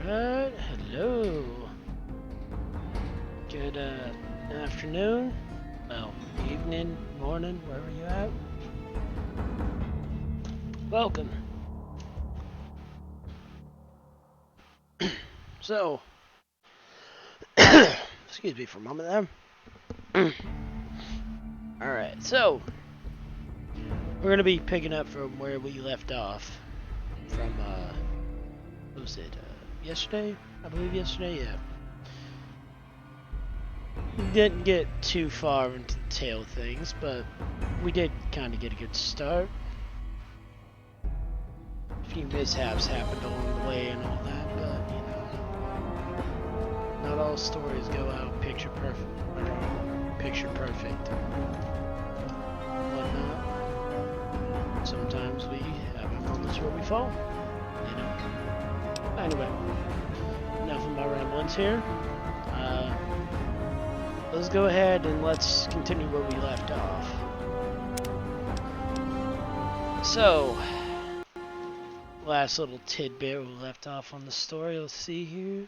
Alright, hello. Good afternoon, well, evening, morning, wherever you're at. Welcome. So, excuse me for a moment there. Alright, so, we're going to be picking up from where we left off from, what was it, yesterday? I believe yesterday, yeah. We didn't get too far into the tail things, but we did kind of get a good start. A few mishaps happened along the way and all that, but, you know, not all stories go out picture perfect, whatnot. Sometimes we have our moments where we fall, you know. Anyway, enough of my ramblings here. Let's go ahead and let's continue where we left off. So, last little tidbit we left off on the story. Let's see here.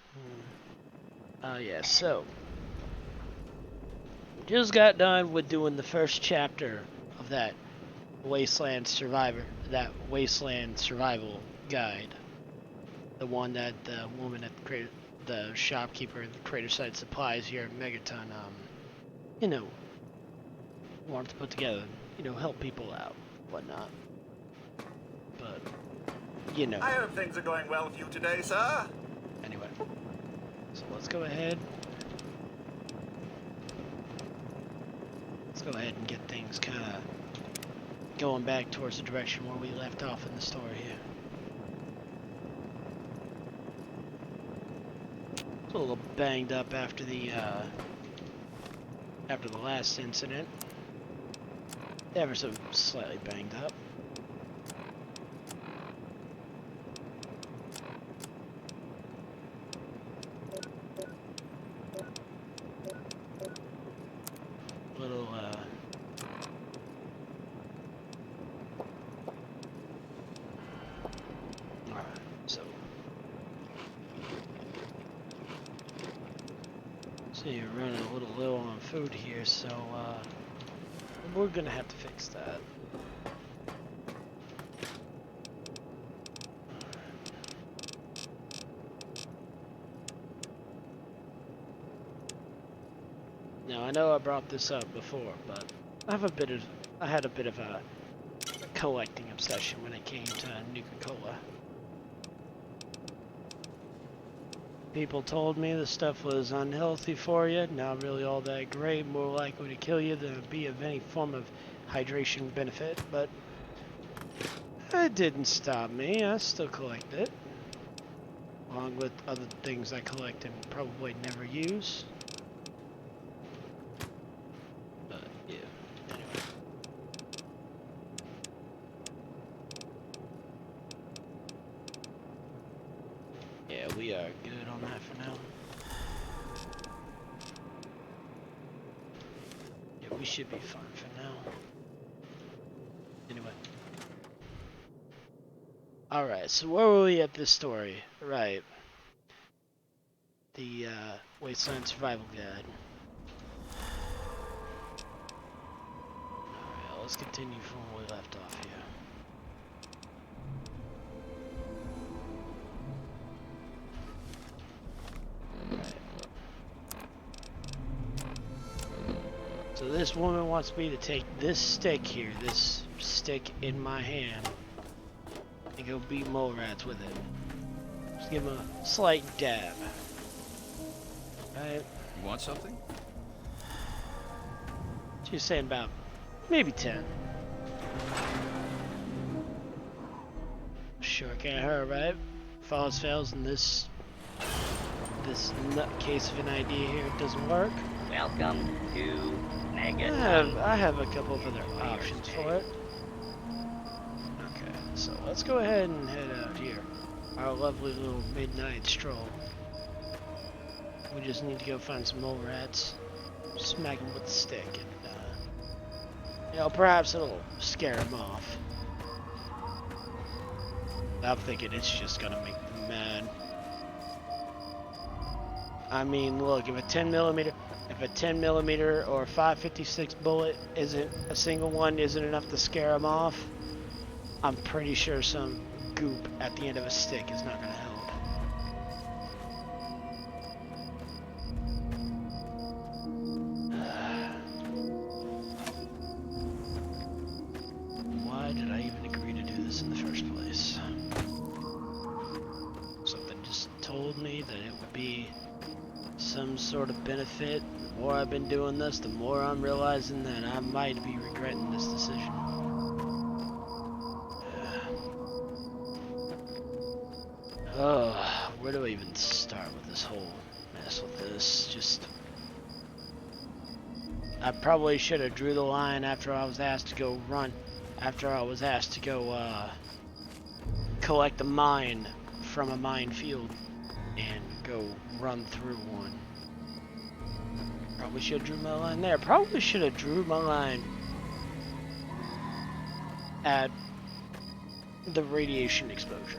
Yeah, so just got done with doing the first chapter of that Wasteland survival guide. The one that the woman at the shopkeeper at the Crater Site Supplies here at Megaton, you know, wanted to put together, you know, help people out, whatnot. But, you know. I hope things are going well with you today, sir. Anyway, so let's go ahead. Let's go ahead and get things kind of going back towards the direction where we left off in the story here. A little banged up after the last incident. Ever so slightly banged up. Little alright, so you're running a little low on food here, so we're gonna have to fix that. Now I know I brought this up before, but I had a bit of a collecting obsession when it came to Nuka Cola. People told me the stuff was unhealthy for you, not really all that great, more likely to kill you than be of any form of hydration benefit, but it didn't stop me. I still collect it, along with other things I collect and probably never use. But yeah, anyway. Yeah, we are good on that for now. Yeah, we should be fine for now. Anyway. Alright, so where were we at this story? Right. The Wasteland Survival Guide. Alright, let's continue from where we left off here. So this woman wants me to take this stick here, this stick in my hand, and go beat mole rats with it. Just give them a slight dab. Right? You want something? She's saying about maybe 10. Sure can't hurt, right? If all else fails and this nutcase of an idea here doesn't work. Welcome to Megaton. I have a couple of other options for it. Okay, so let's go ahead and head out here. Our lovely little midnight stroll. We just need to go find some mole rats, smack them with the stick, and you know, perhaps it'll scare them off. I'm thinking it's just gonna make them mad. I mean, look, if a 10 millimeter or 5.56 bullet isn't a single one isn't enough to scare them off, I'm pretty sure some goop at the end of a stick is not going to help. Why did I even agree to do this in the first place? Something just told me that it would be some sort of benefit. The more I've been doing this, the more I'm realizing that I might be regretting this decision. Oh, where do I even start with this whole mess with this? Just... I probably should have drew the line after I was asked to go run. After I was asked to go collect a mine from a minefield and go run through one. Probably should have drew my line there. Probably should have drew my line at the radiation exposure.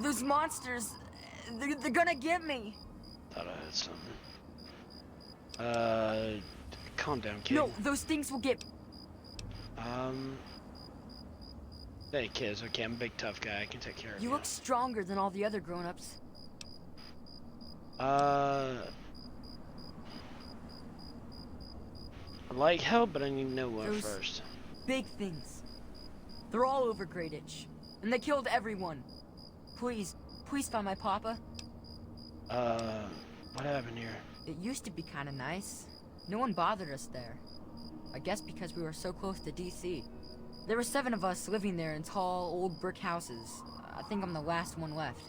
Those monsters, they're gonna get me. Thought I had something. Calm down, kid. No, those things will get... Hey, kids, okay, I'm a big tough guy. I can take care of you. You look stronger than all the other grown-ups. I like help, but I need to know what Those first. big things. They're all over Greatitch, and they killed everyone. Please, please find my papa. What happened here? It used to be kind of nice. No one bothered us there. I guess because we were so close to DC. There were 7 of us living there in tall, old brick houses. I think I'm the last one left.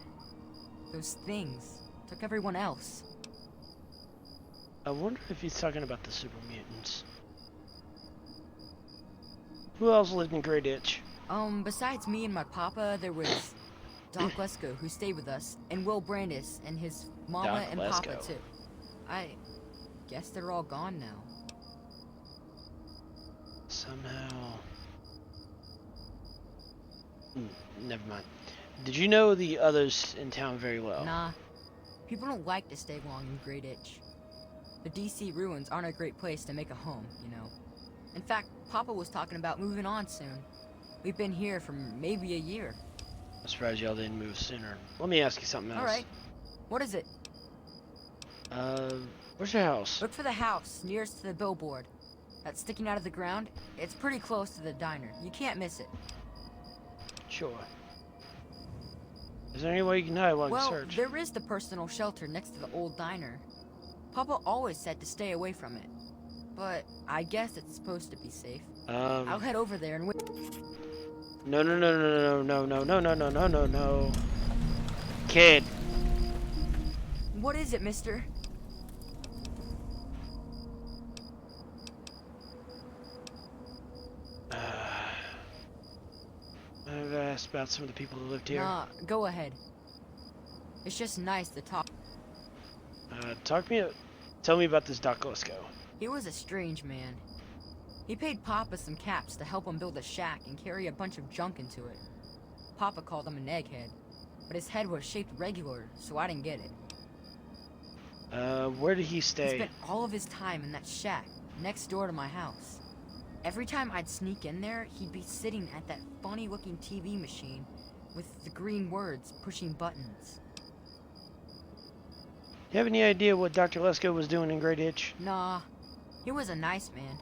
Those things took everyone else. I wonder if he's talking about the super mutants. Who else lived in Greatitch? Besides me and my papa, there was Doc Lesko, who stayed with us, and Will Brandis and his mama Doc and Lesko. papa too. I guess they're all gone now. Somehow... never mind. Did you know the others in town very well? Nah, people don't like to stay long in Greatitch. The DC ruins aren't a great place to make a home, you know. In fact, Papa was talking about moving on soon. We've been here for maybe a year. I'm surprised y'all didn't move sooner. Let me ask you something else. Alright, what is it? Where's your house? Look for the house nearest to the billboard. That's sticking out of the ground. It's pretty close to the diner. You can't miss it. Sure. Is there any way you can hide while Well, I search? there is the personal shelter next to the old diner. Papa always said to stay away from it. But I guess it's supposed to be safe. I'll head over there and wait. No, no, no, no, no, no, no, no, no, no, no, no. Kid. What is it, mister? I've asked about some of the people who lived here. Nah, go ahead. It's just nice to talk. Tell me about this Doc Lesko. He was a strange man. He paid Papa some caps to help him build a shack and carry a bunch of junk into it. Papa called him an egghead, but his head was shaped regular, so I didn't get it. Where did he He stay? spent all of his time in that shack, next door to my house. Every time I'd sneak in there, he'd be sitting at that funny-looking TV machine with the green words pushing buttons. You have any idea what Dr. Lesko was doing in Greatitch? Nah, he was a nice man,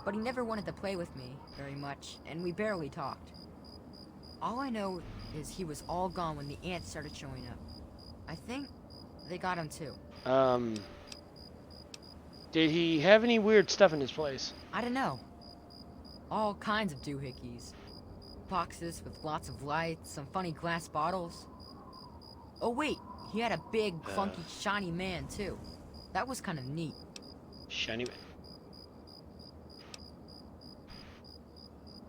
but he never wanted to play with me very much, and we barely talked. All I know is he was all gone when the ants started showing up. I think they got him too. Did he have any weird stuff in his place? I don't know. All kinds of doohickeys. Boxes with lots of lights, some funny glass bottles. Oh wait, he had a big, funky, shiny man too. That was kind of neat. Shiny man.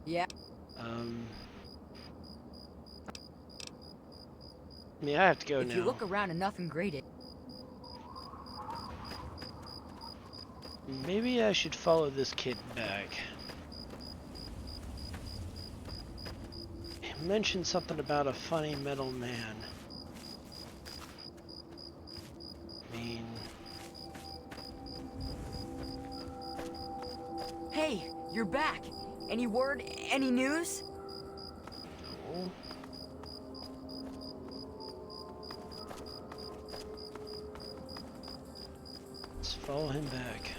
Yeah. Yeah, I have to go now. If you look around enough and grade it. Maybe I should follow this kid back. mentioned something about a funny metal man. I mean... Hey, you're back. Any word? Any news? No. Let's follow him back.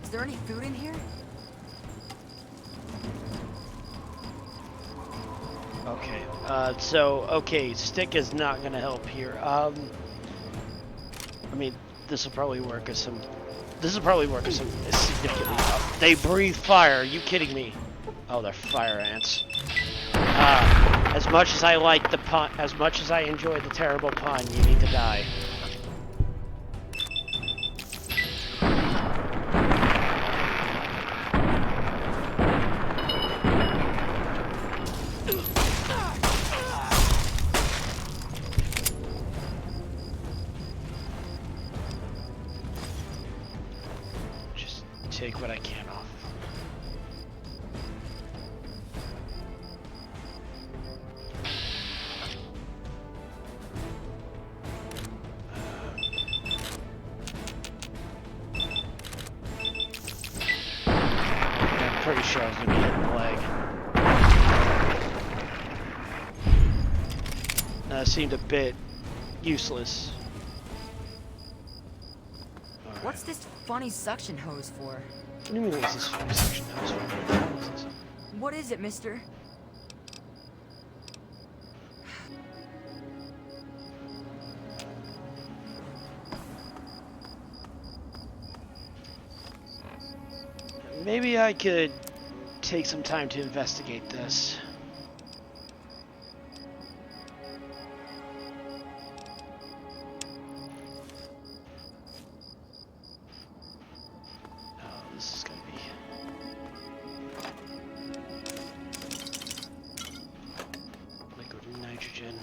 Is there any food in here? Okay, okay, stick is not gonna help here. I mean, this will probably work as some significantly. They breathe fire, are you kidding me? Oh, they're fire ants. As much as I like the pun, as much as I enjoy the terrible pun, you need to die. Take what I can off. I'm pretty sure I was gonna be hitting the leg. That seemed a bit useless. What's this funny suction hose for? What do you mean what's this section hose for? What is this? What is it, mister? Maybe I could take some time to investigate this. This is gonna be liquid nitrogen.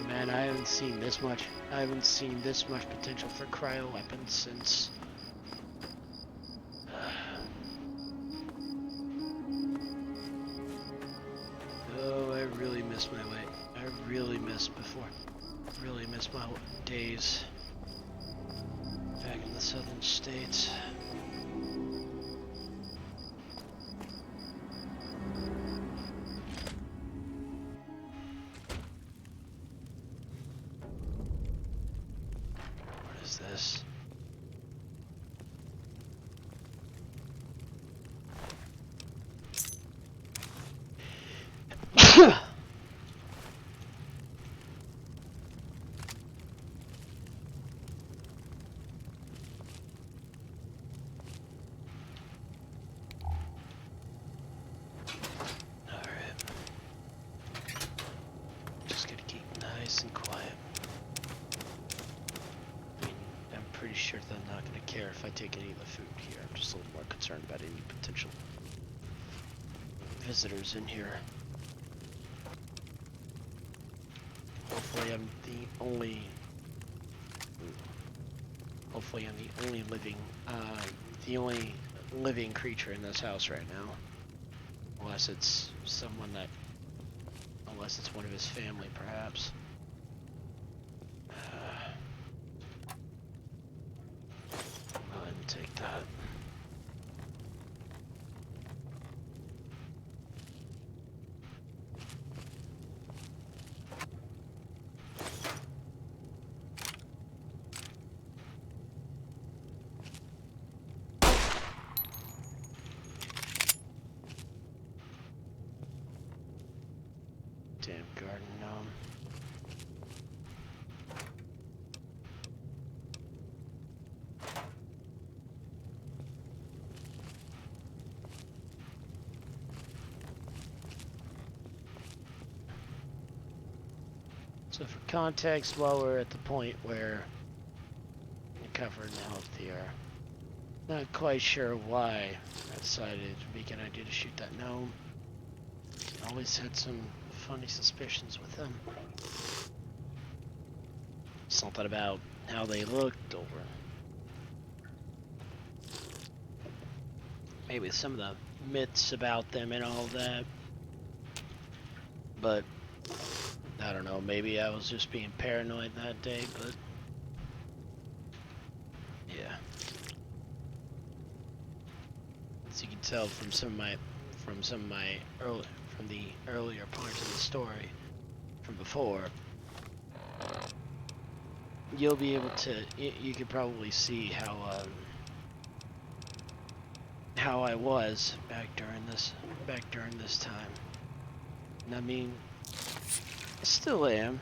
Man, I haven't seen this much. I haven't seen this much potential for cryo weapons since. Oh, I really miss my way. I really miss before. Really miss my days. Back in the southern states. What is this? And quiet. I mean, I'm pretty sure they're not going to care if I take any of the food here. I'm just a little more concerned about any potential visitors in here. Hopefully I'm the only living creature in this house right now. Unless it's one of his family, perhaps. Go ahead and take that. Damn garden gnome. So for context, while we're at the point where we're covered in health here, not quite sure why I decided it'd be a good idea to shoot that gnome. Always had some funny suspicions with them. Something about how they looked, or maybe some of the myths about them and all that. But I don't know, maybe I was just being paranoid that day, but yeah. As you can tell from the earlier parts of the story from before, you'll be able to, you could probably see how I was back during this time. And I mean, I still am,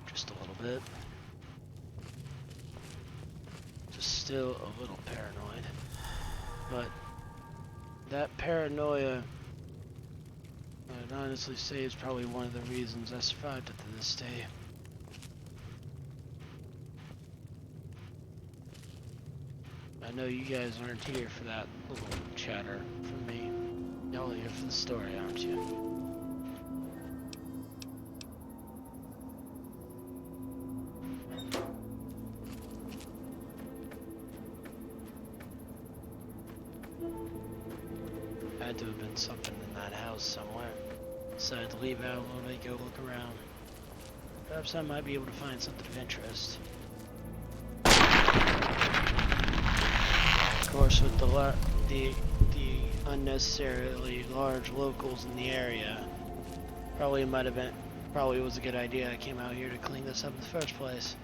just a little bit, just still a little paranoid, but that paranoia, I'd honestly say, is probably one of the reasons I survived up to this day. I know you guys aren't here for that little chatter from me. Y'all are here for the story, aren't you? Had to have been something in that house somewhere. Decided to leave out a little bit, go look around. Perhaps I might be able to find something of interest. Of course, with the unnecessarily large locals in the area, probably was a good idea I came out here to clean this up in the first place.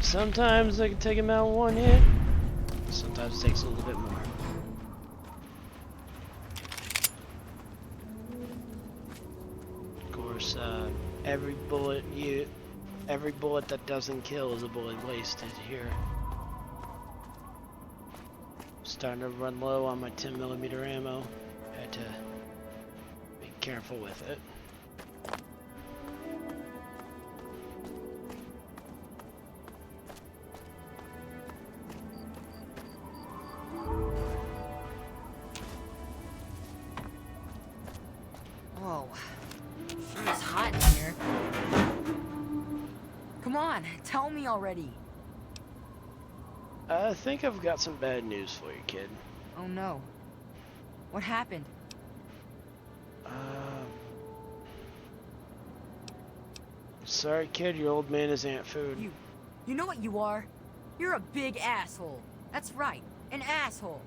Sometimes I can take him out in one hit. Sometimes it takes a little bit more. Of course, every bullet that doesn't kill is a bullet wasted here. Starting to run low on my 10mm ammo. Had to be careful with it. Whoa. Sure is hot in here. Come on, tell me already. I think I've got some bad news for you, kid. Oh no. What happened? Sorry, kid, your old man is ant food. You know what you are? You're a big asshole. That's right, an asshole.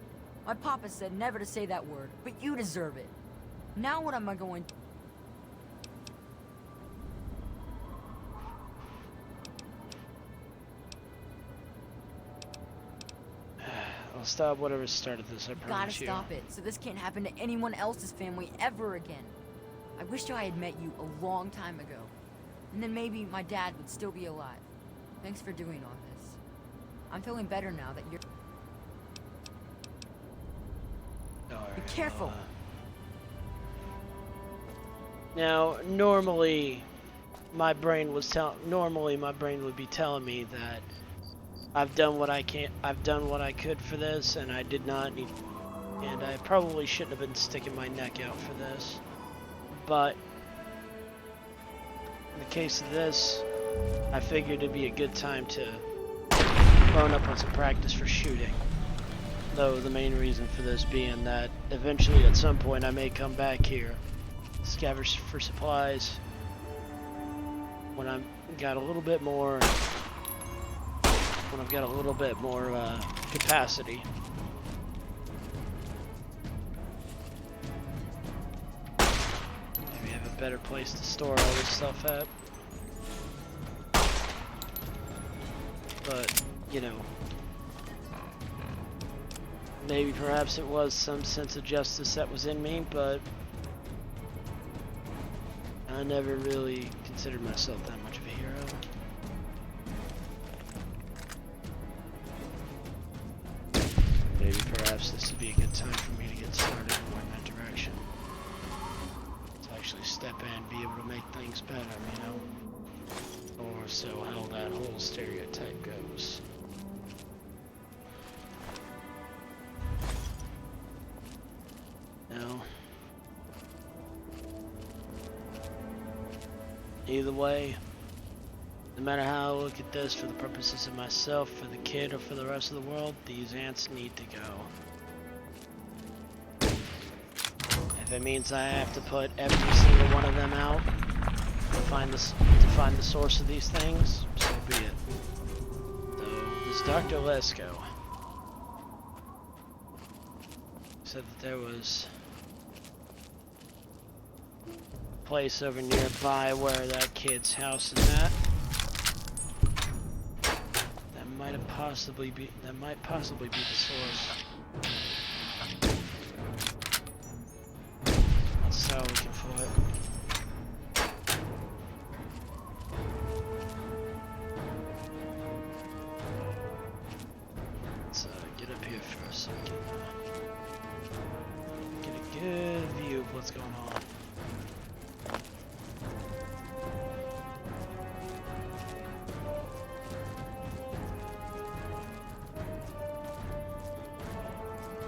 My papa said never to say that word, but you deserve it. Now what am I going to... I'll stop whatever started this, I promise Gotta you. stop it, so this can't happen to anyone else's family ever again. I wish I had met you a long time ago. And then maybe my dad would still be alive. Thanks for doing all this. I'm feeling better now that you're... Alright, Be careful. Now, normally my brain would be telling me that I've done what I could for this, and I did not need, and I probably shouldn't have been sticking my neck out for this. But in the case of this, I figured it'd be a good time to bone up on some practice for shooting. Though the main reason for this being that eventually at some point I may come back here, scavenge for supplies, when I've got a little bit more capacity. Maybe have a better place to store all this stuff at. But, you know, maybe perhaps it was some sense of justice that was in me, but I never really considered myself that much of a hero. maybe perhaps this would be a good time for me to get started more in that direction. To actually step in, be able to make things better, you know? Or so how that whole stereotype goes. No. Either way, no matter how I look at this for the purposes of myself, for the kid, or for the rest of the world, these ants need to go. If it means I have to put every single one of them out to find the source of these things, so be it. So this Dr. Lesko said that there was a place over nearby where that kid's house is at. That might possibly be the source. Let's start looking for it. Let's get up here for a second. Get a good view of what's going on.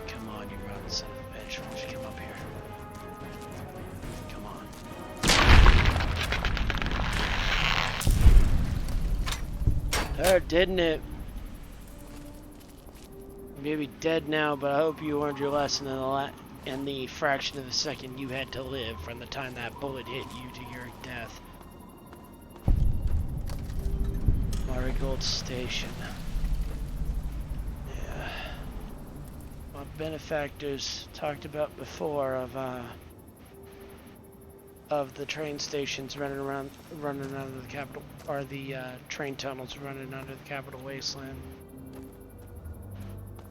Come on, you rotten son of a bitch. Why don't you come up here? Come on. Hurt, didn't it? Maybe dead now, but I hope you learned your lesson in the fraction of a second you had to live from the time that bullet hit you to your death. Marigold Station. Yeah. What benefactors talked about before of the train stations running under the capital, or the train tunnels running under the capital wasteland.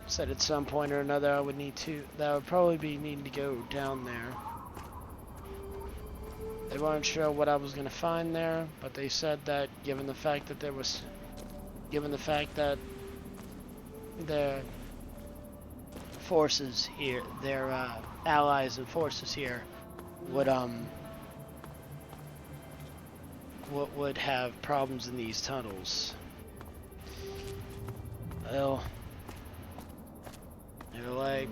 Said at some point or another I would probably be needing to go down there. They weren't sure what I was going to find there, but they said that given the fact that their forces here, their allies and forces here would have problems in these tunnels. Well, they're like,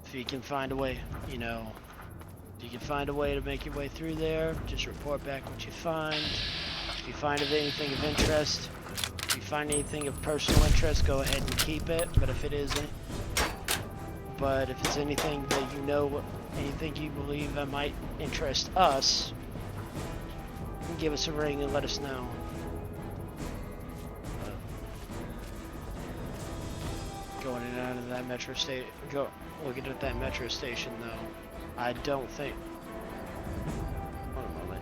if you can find a way, you know, if you can find a way to make your way through there, just report back what you find. If you find anything of interest, if you find anything of personal interest, go ahead and keep it. But if it's anything that you know, anything you believe that might interest us, give us a ring and let us know. Going in and out of that metro station, looking at that metro station though, I don't think. Hold a moment.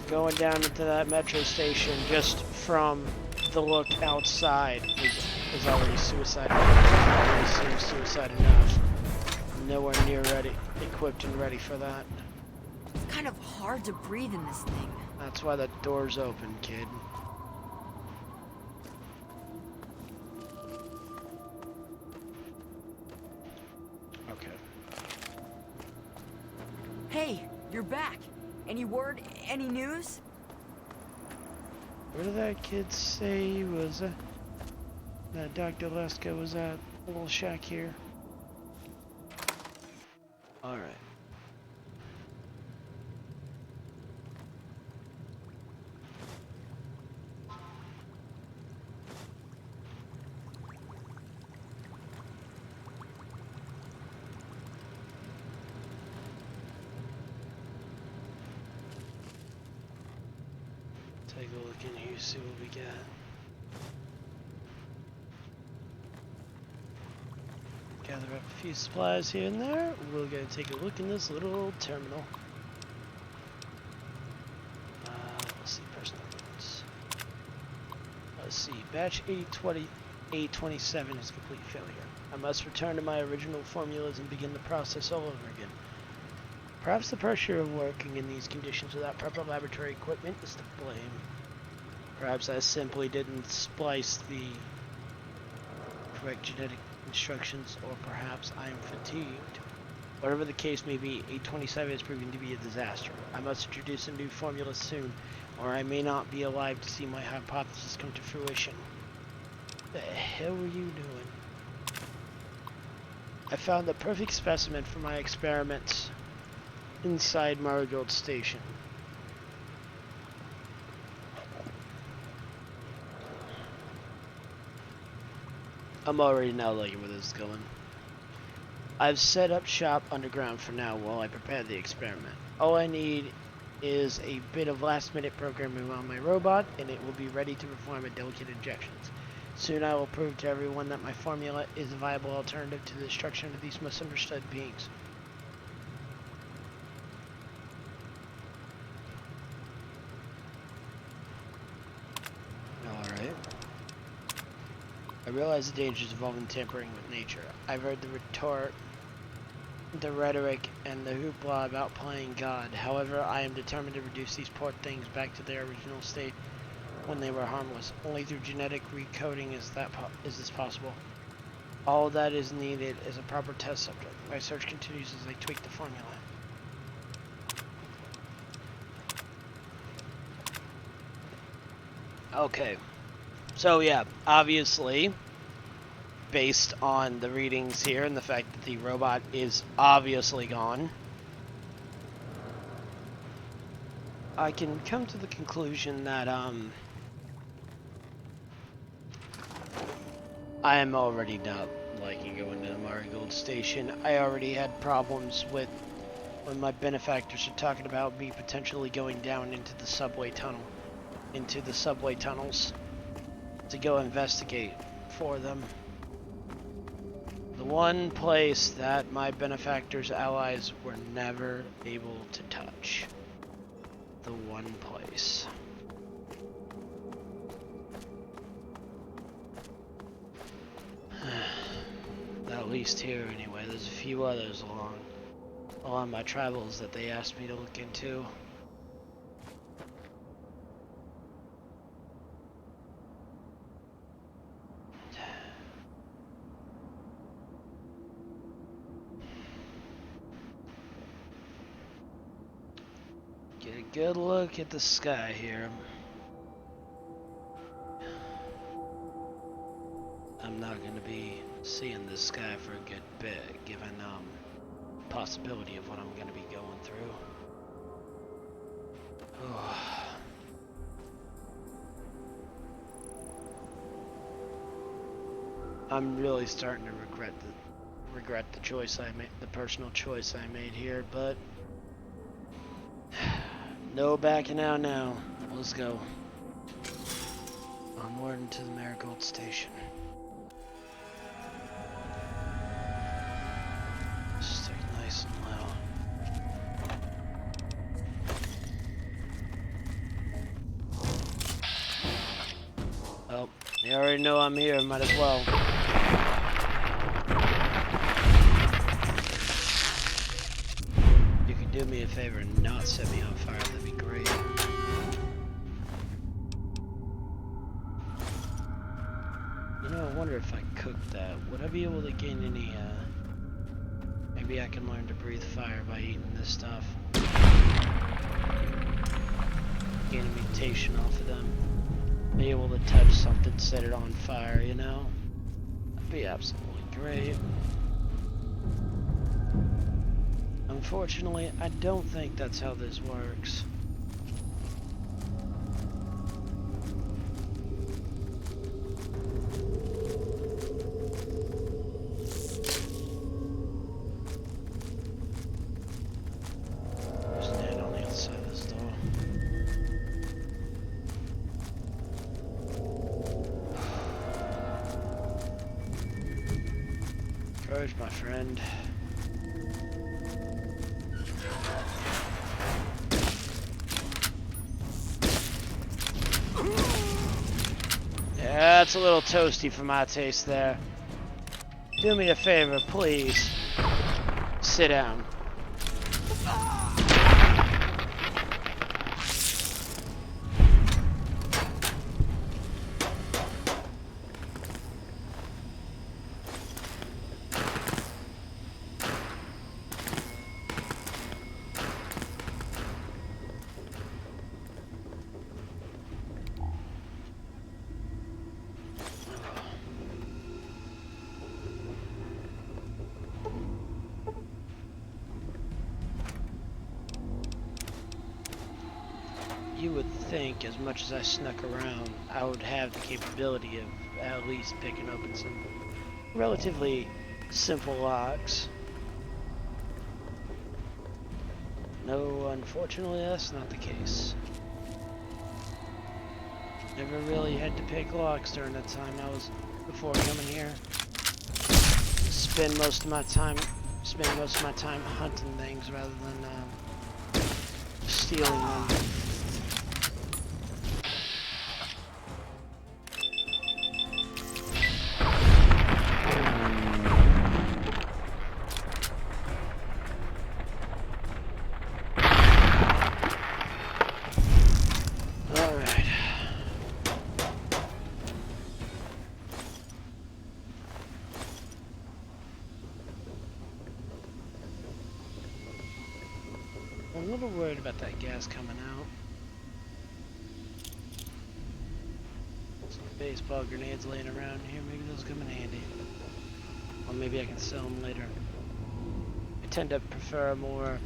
Going down into that metro station just from the look outside is already suicide. Already seems suicide enough. Nowhere near ready, equipped and ready for that. It's kind of hard to breathe in this thing. That's why the door's open, kid. Hey, you're back. Any word? Any news? Where did that kid say he was? That Dr. Lesko was at a little shack here. All right. Take a look in here, see what we got. Gather up a few supplies here and there. We'll go take a look in this little terminal. Let's see, personal notes. Let's see, batch 827 is complete failure. I must return to my original formulas and begin the process all over again. Perhaps the pressure of working in these conditions without proper laboratory equipment is to blame. Perhaps I simply didn't splice the correct genetic instructions, or perhaps I am fatigued. Whatever the case may be, 827 is proving to be a disaster. I must introduce a new formula soon, or I may not be alive to see my hypothesis come to fruition. The hell were you doing? I found the perfect specimen for my experiments inside Marigold Station. I'm already now liking where this is going. I've set up shop underground for now while I prepare the experiment. All I need is a bit of last-minute programming on my robot, and it will be ready to perform delicate injections. Soon I will prove to everyone that my formula is a viable alternative to the destruction of these misunderstood beings. Alright. I realize the dangers involving tampering with nature. I've heard the rhetoric, and the hoopla about playing God. However, I am determined to reduce these poor things back to their original state when they were harmless. Only through genetic recoding is this possible. All that is needed is a proper test subject. My search continues as I tweak the formula. Okay. So yeah, obviously, based on the readings here and the fact that the robot is obviously gone, I can come to the conclusion that I am already not liking going to the Marigold Station. I already had problems with when my benefactors are talking about me potentially going down into the subway tunnels to go investigate for them. The one place that my benefactors' allies were never able to touch. The one place. At least here anyway. There's a few others along my travels that they asked me to look into. Get a good look at the sky here. I'm not going to be seeing the sky for a good bit, given possibility of what I'm going to be going through. I'm really starting to regret the choice I made, the personal choice I made here, but no backing out now. Let's go. Onward into the Marigold Station. Stick nice and low. Oh, they already know I'm here, might as well. You could do me a favor and not set me on fire, that'd be great. You know, I wonder if I cooked that, would I be able to gain any, maybe I can learn to breathe fire by eating this stuff. Gain a mutation off of them. Be able to touch something, set it on fire, you know? That'd be absolutely great. Unfortunately, I don't think that's how this works. There's an ant on the outside of this door. Courage, my friend. Yeah, that's a little toasty for my taste there. Do me a favor, please. Sit down. think as much as I snuck around, I would have the capability of at least picking open some relatively simple locks. No, unfortunately, that's not the case. Never really had to pick locks during the time I was before coming here. Spend most of my time hunting things rather than stealing them. I'm a little worried about that gas coming out. Some baseball grenades laying around here, maybe those come in handy. Or maybe I can sell them later. I tend to prefer a more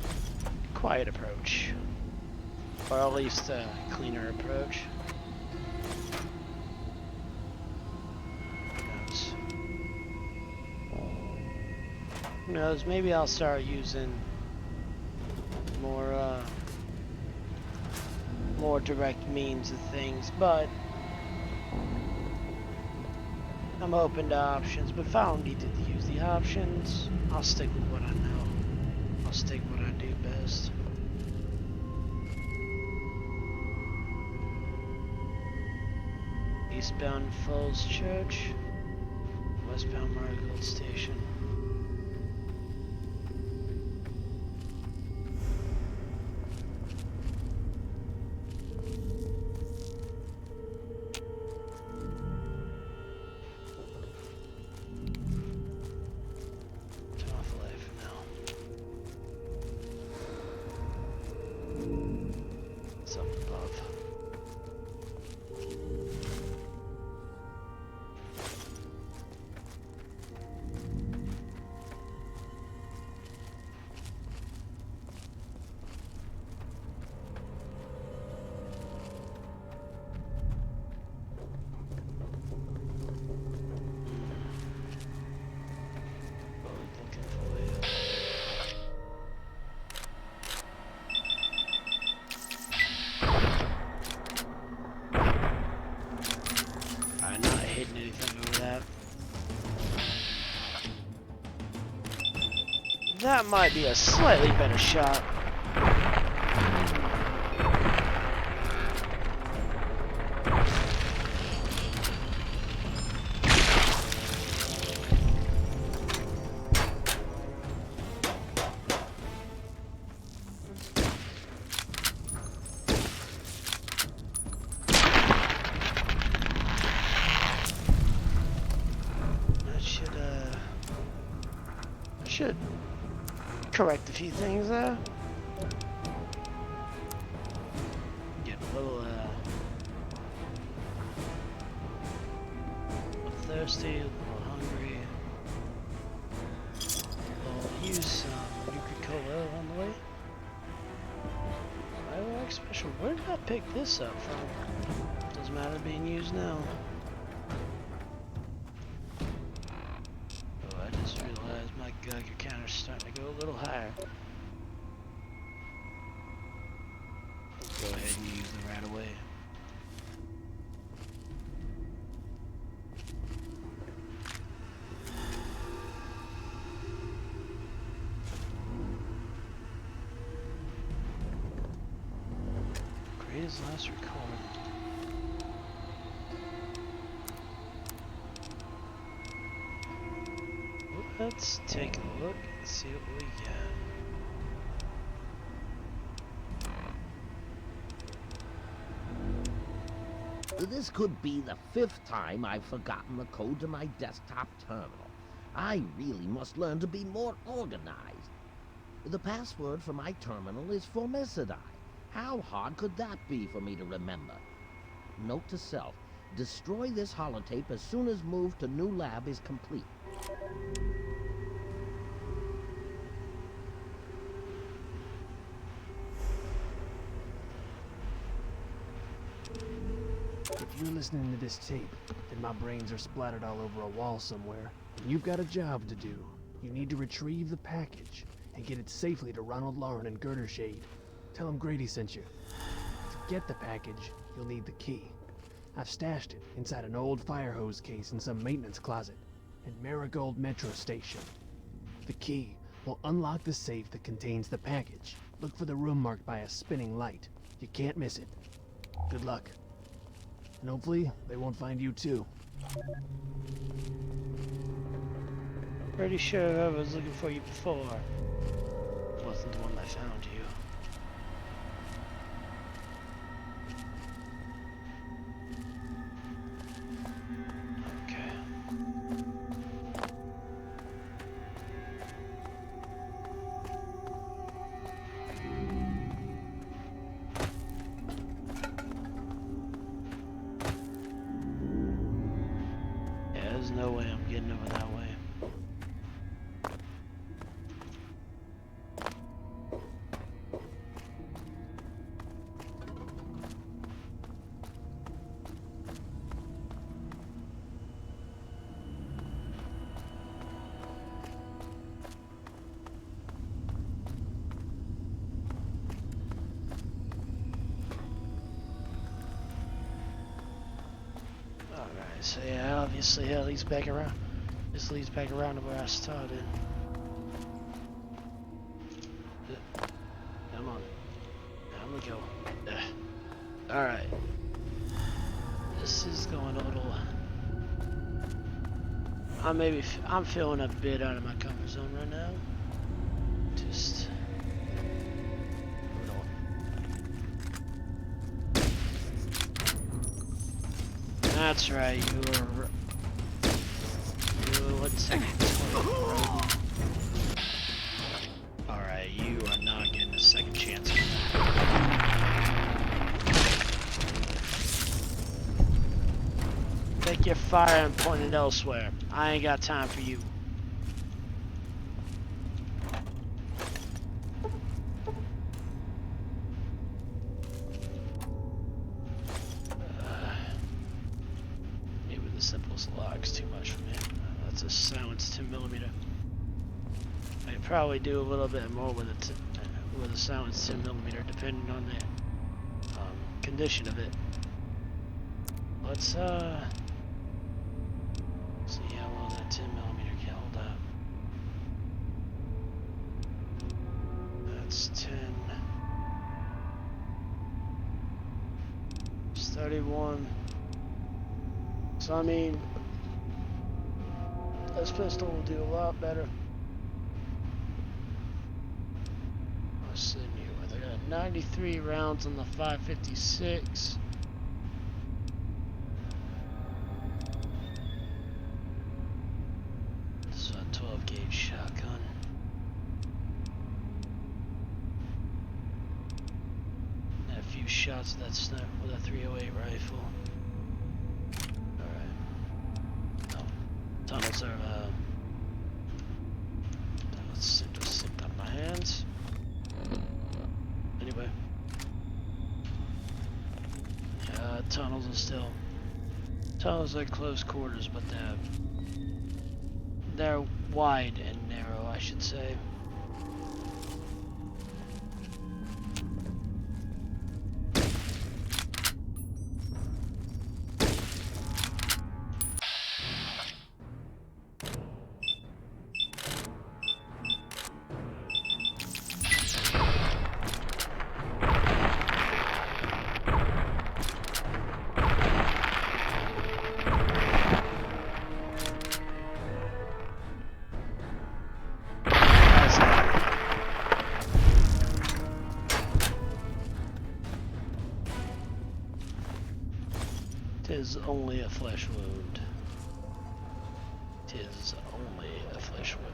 quiet approach. Or at least a cleaner approach. Who knows, maybe I'll start using more direct means of things, but I'm open to options. But if I don't need to use the options, I'll stick with what I know. I'll stick with what I do best. Eastbound Falls Church, westbound Marigold Station. That might be a slightly better shot. That should correct a few things there. Get a little thirsty, a little hungry. I'll use some Nuka Cola on the way. Firework special. Where did I pick this up from? Doesn't matter being used now. My Geiger counter's starting to go a little higher. Let's go ahead and use them right away. Greatest last record. Let's take a look and see what we get. This could be the 5th time I've forgotten the code to my desktop terminal. I really must learn to be more organized. The password for my terminal is Formicidae. How hard could that be for me to remember? Note to self, destroy this holotape as soon as move to new lab is complete. If you're listening to this tape, then my brains are splattered all over a wall somewhere, and you've got a job to do. You need to retrieve the package and get it safely to Ronald Lauren and Girder Shade. Tell them Grady sent you. To get the package, you'll need the key. I've stashed it inside an old fire hose case in some maintenance closet at Marigold Metro Station. The key will unlock the safe that contains the package. Look for the room marked by a spinning light. You can't miss it. Good luck. And hopefully, they won't find you too. Pretty sure whoever was looking for you before wasn't the one that found you. Okay. Yeah, there's no way I'm getting over that way. So yeah, obviously that leads back around. This leads back around to where I started. Come on. I'm gonna go. Alright. This is going a little... I'm feeling a bit out of my comfort zone right now. Just... That's right, you were... One second. Alright, you are not getting a second chance. Take your fire and point it elsewhere. I ain't got time for you. Too much for me. That's a silence 10mm. I could probably do a little bit more with a silence 10mm, depending on the condition of it. Let's see how well that 10mm can hold up. That's 10. It's 31. So I mean, this pistol will do a lot better. What's sitting here with? I got 93 rounds on the 5.56. This is a 12 gauge shotgun. And a few shots of that sniper with a 308 rifle. Tunnels are, let's just sit on my hands. Anyway. Tunnels are close quarters, but they're wide and narrow, I should say. Tis only a flesh wound. Tis only a flesh wound.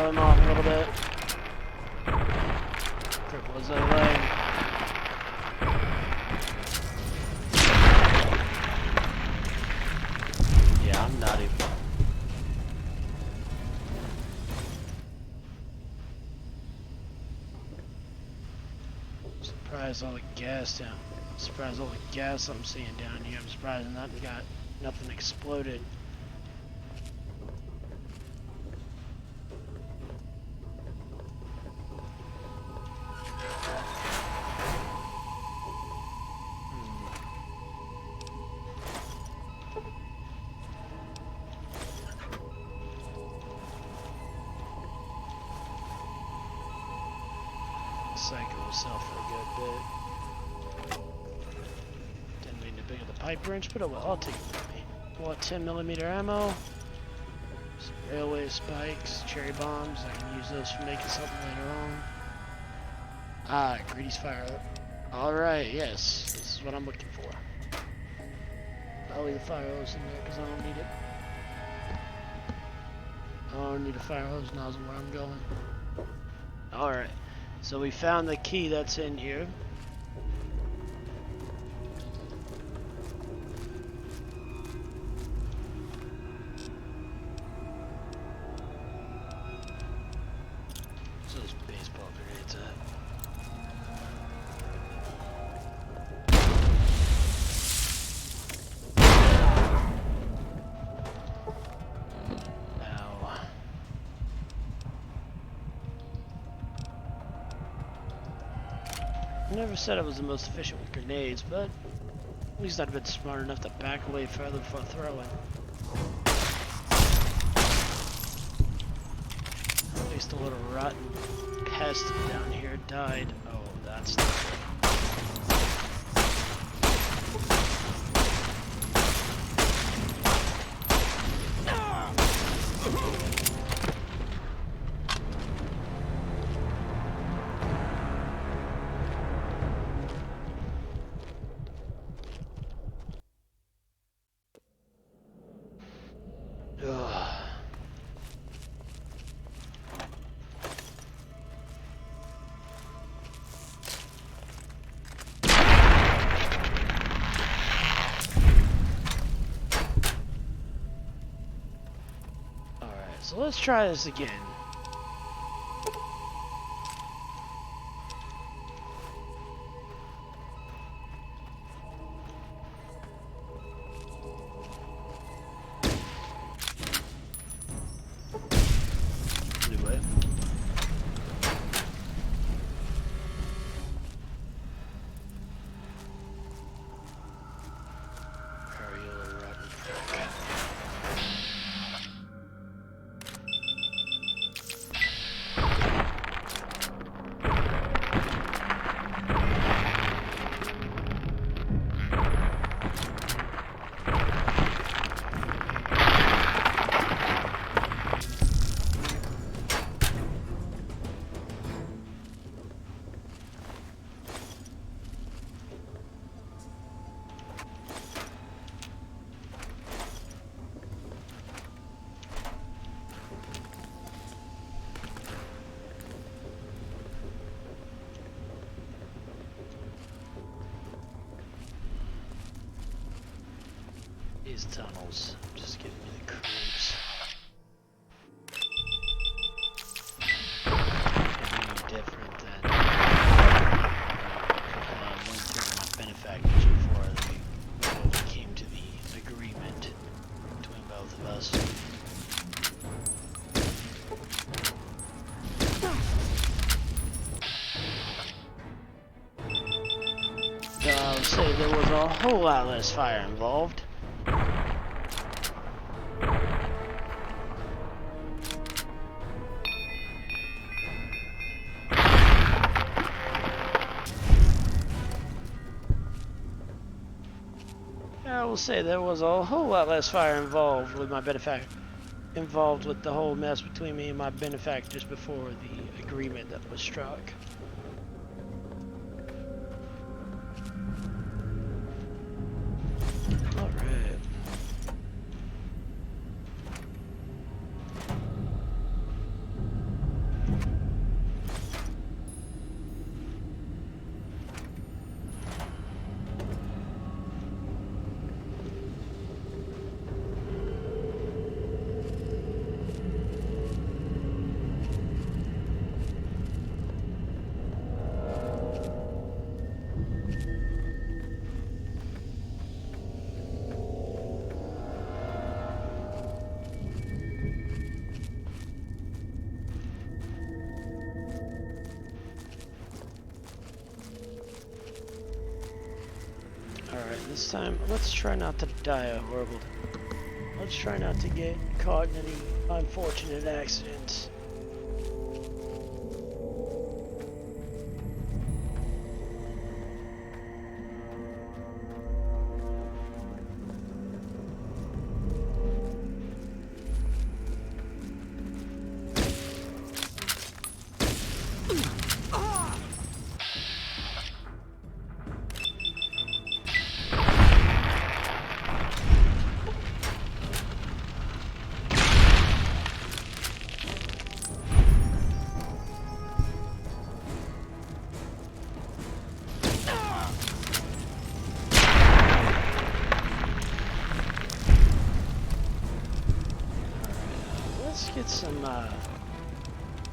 throw him off a little bit. Cripple his other leg. Yeah, I'm not even. Surprised all the gas down. Surprised all the gas I'm seeing down here. I'm surprised nothing exploded. Cycle itself for a good bit. Didn't mean to pick up the pipe wrench, but oh well, I'll take it with me. What, 10mm ammo? Some railway spikes, cherry bombs. I can use those for making something later on. Ah, Greedy's fire. Alright, yes. This is what I'm looking for. I'll leave the fire hose in there because I don't need it. I don't need a fire hose nozzle where I'm going. Alright. So we found the key that's in here. So those baseball grenades at. I never said I was the most efficient with grenades, but at least I'd have been smart enough to back away further before throwing. At least a little rotten pest down here died. Oh, that's not good. So let's try this again. New way. These tunnels just give me the creeps. Any different than went through my benefactors before they both came to the agreement between both of us. I would say there was a whole lot less fire involved. I will say there was a whole lot less fire involved with my involved with the whole mess between me and my benefactors before the agreement that was struck. Alright. this time, let's try not to die a horrible. Let's try not to get caught in any unfortunate accidents.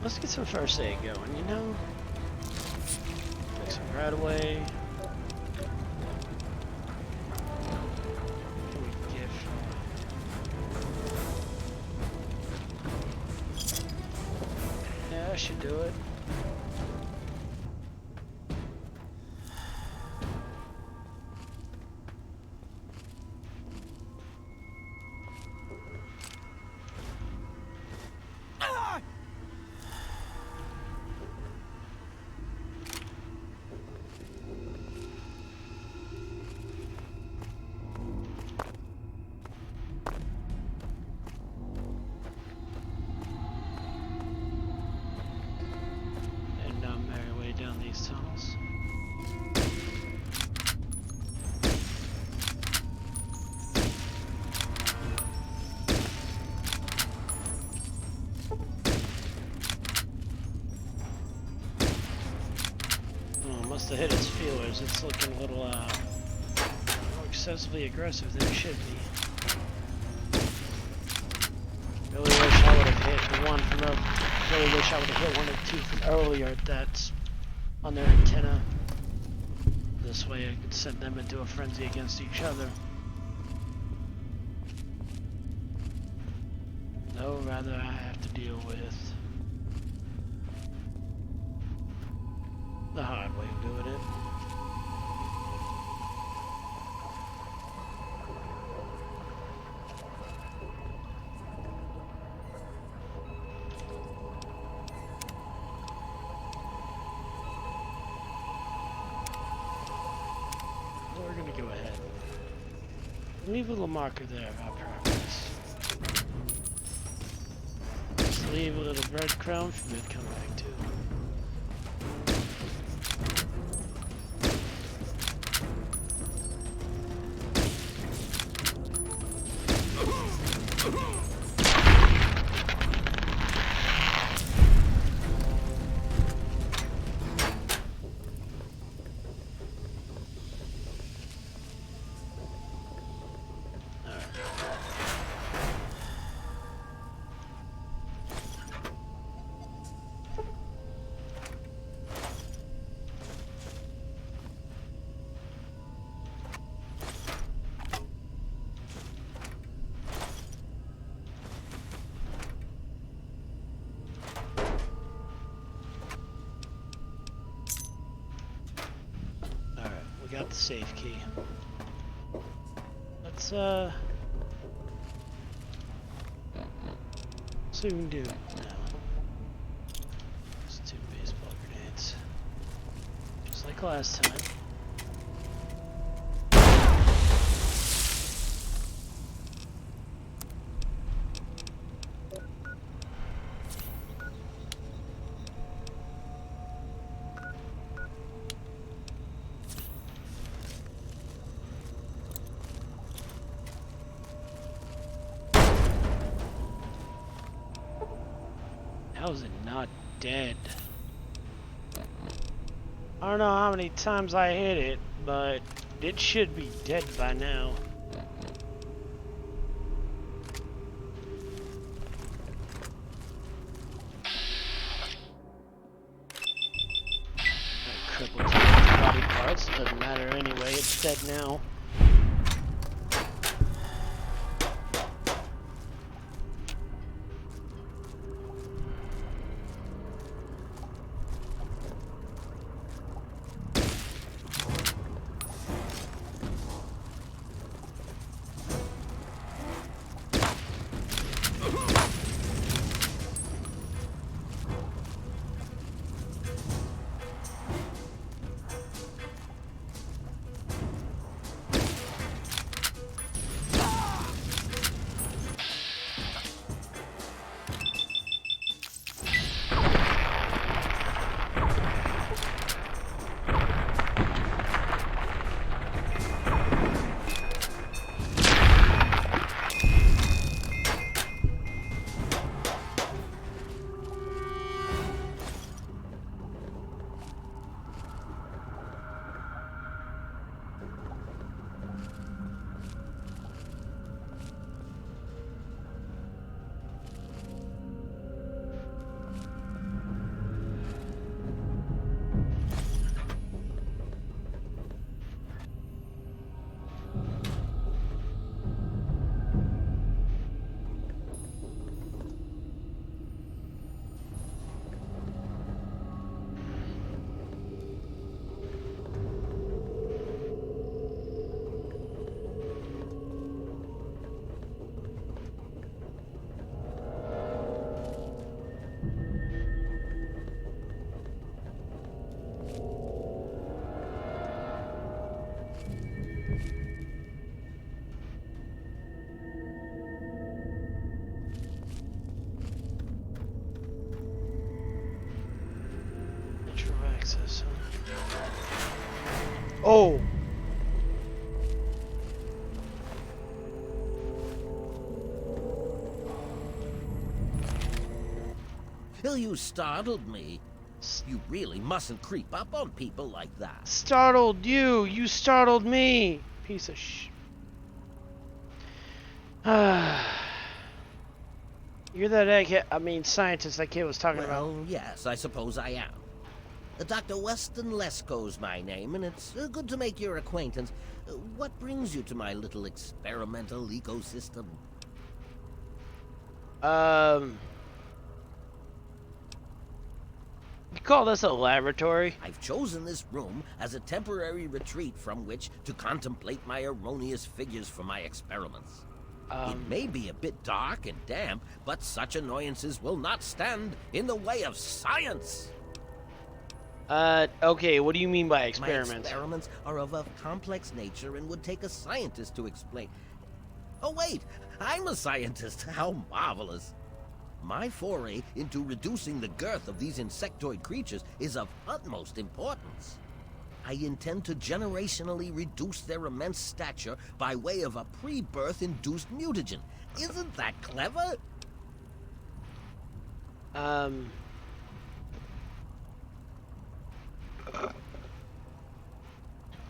Let's get some first aid going, you know? Fix some right away. What can we give? Yeah, I should do it. Tunnels. Oh, must have hit its feelers. It's looking a little more excessively aggressive than it should be. Really wish I would have hit one from earlier. Really wish I would have hit one or two from earlier. That's on their antenna. This way I could send them into a frenzy against each other. No, rather I have to deal with the hard way of doing it. Leave a little marker there of our progress. Just leave a little breadcrumb for me to come back to. Got the safe key. Let's see what we can do now. Just 2 baseball grenades. Just like last time. How is it not dead? I don't know how many times I hit it, but it should be dead by now. Crippled to its body parts, doesn't matter anyway, it's dead now. You startled me. You really mustn't creep up on people like that. Startled you. You startled me. Piece of You're that scientist that kid was talking about. Well, yes, I suppose I am. Dr. Weston Lesko's my name, and it's good to make your acquaintance. What brings you to my little experimental ecosystem? You call this a laboratory? I've chosen this room as a temporary retreat from which to contemplate my erroneous figures for my experiments. It may be a bit dark and damp, but such annoyances will not stand in the way of science. Okay, what do you mean by My experiments? experiments are of a complex nature and would take a scientist to explain. Oh wait, I'm a scientist. How marvelous. My foray into reducing the girth of these insectoid creatures is of utmost importance. I intend to generationally reduce their immense stature by way of a pre-birth induced mutagen. Isn't that clever?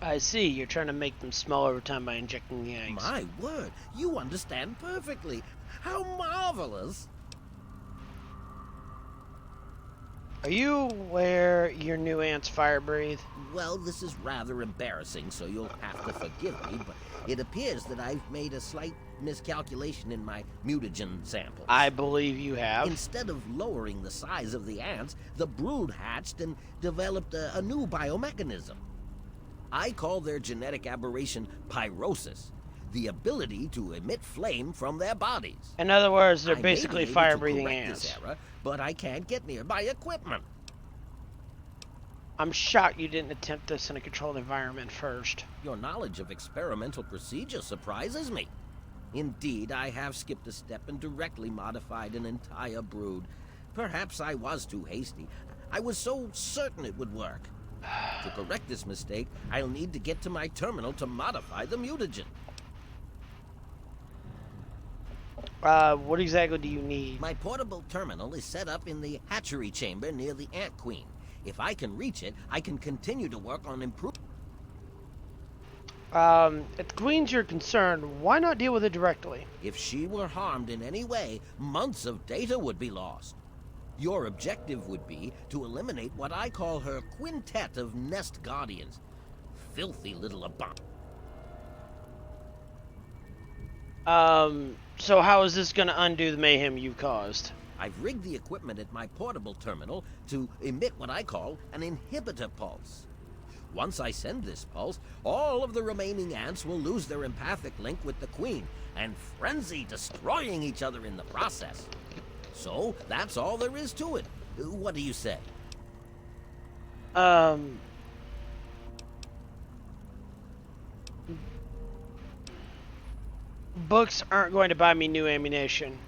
I see. You're trying to make them small over time by injecting the eggs. My word, you understand perfectly. How marvelous. Are you aware your new ants fire breathe? Well, this is rather embarrassing, so you'll have to forgive me, but it appears that I've made a slight miscalculation in my mutagen samples. I believe you have. Instead of lowering the size of the ants, the brood hatched and developed a new biomechanism. I call their genetic aberration pyrosis, the ability to emit flame from their bodies. In other words, they're I may basically be able to fire-breathing correct ants. this error, but I can't get near my equipment. I'm shocked you didn't attempt this in a controlled environment first. Your knowledge of experimental procedure surprises me. Indeed, I have skipped a step and directly modified an entire brood. Perhaps I was too hasty. I was so certain it would work. To correct this mistake, I'll need to get to my terminal to modify the mutagen. What exactly do you need? My portable terminal is set up in the hatchery chamber near the Ant Queen. If I can reach it, I can continue to work on improving. If the Queen's your concern, why not deal with it directly? If she were harmed in any way, months of data would be lost. Your objective would be to eliminate what I call her quintet of nest guardians. Filthy little So how is this gonna undo the mayhem you've caused? I've rigged the equipment at my portable terminal to emit what I call an inhibitor pulse. Once I send this pulse, all of the remaining ants will lose their empathic link with the Queen and frenzy, destroying each other in the process. So, that's all there is to it. What do you say? Books aren't going to buy me new ammunition.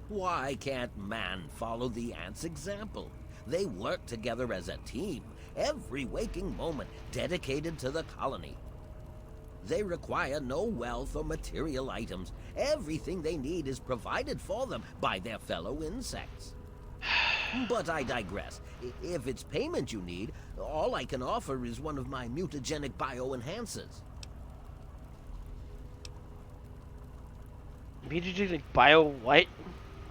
Why can't man follow the ants' example? They work together as a team, every waking moment dedicated to the colony. They require no wealth or material items. Everything they need is provided for them by their fellow insects. But I digress. If it's payment you need, all I can offer is one of my mutagenic bioenhancers. Mutagenic bio what?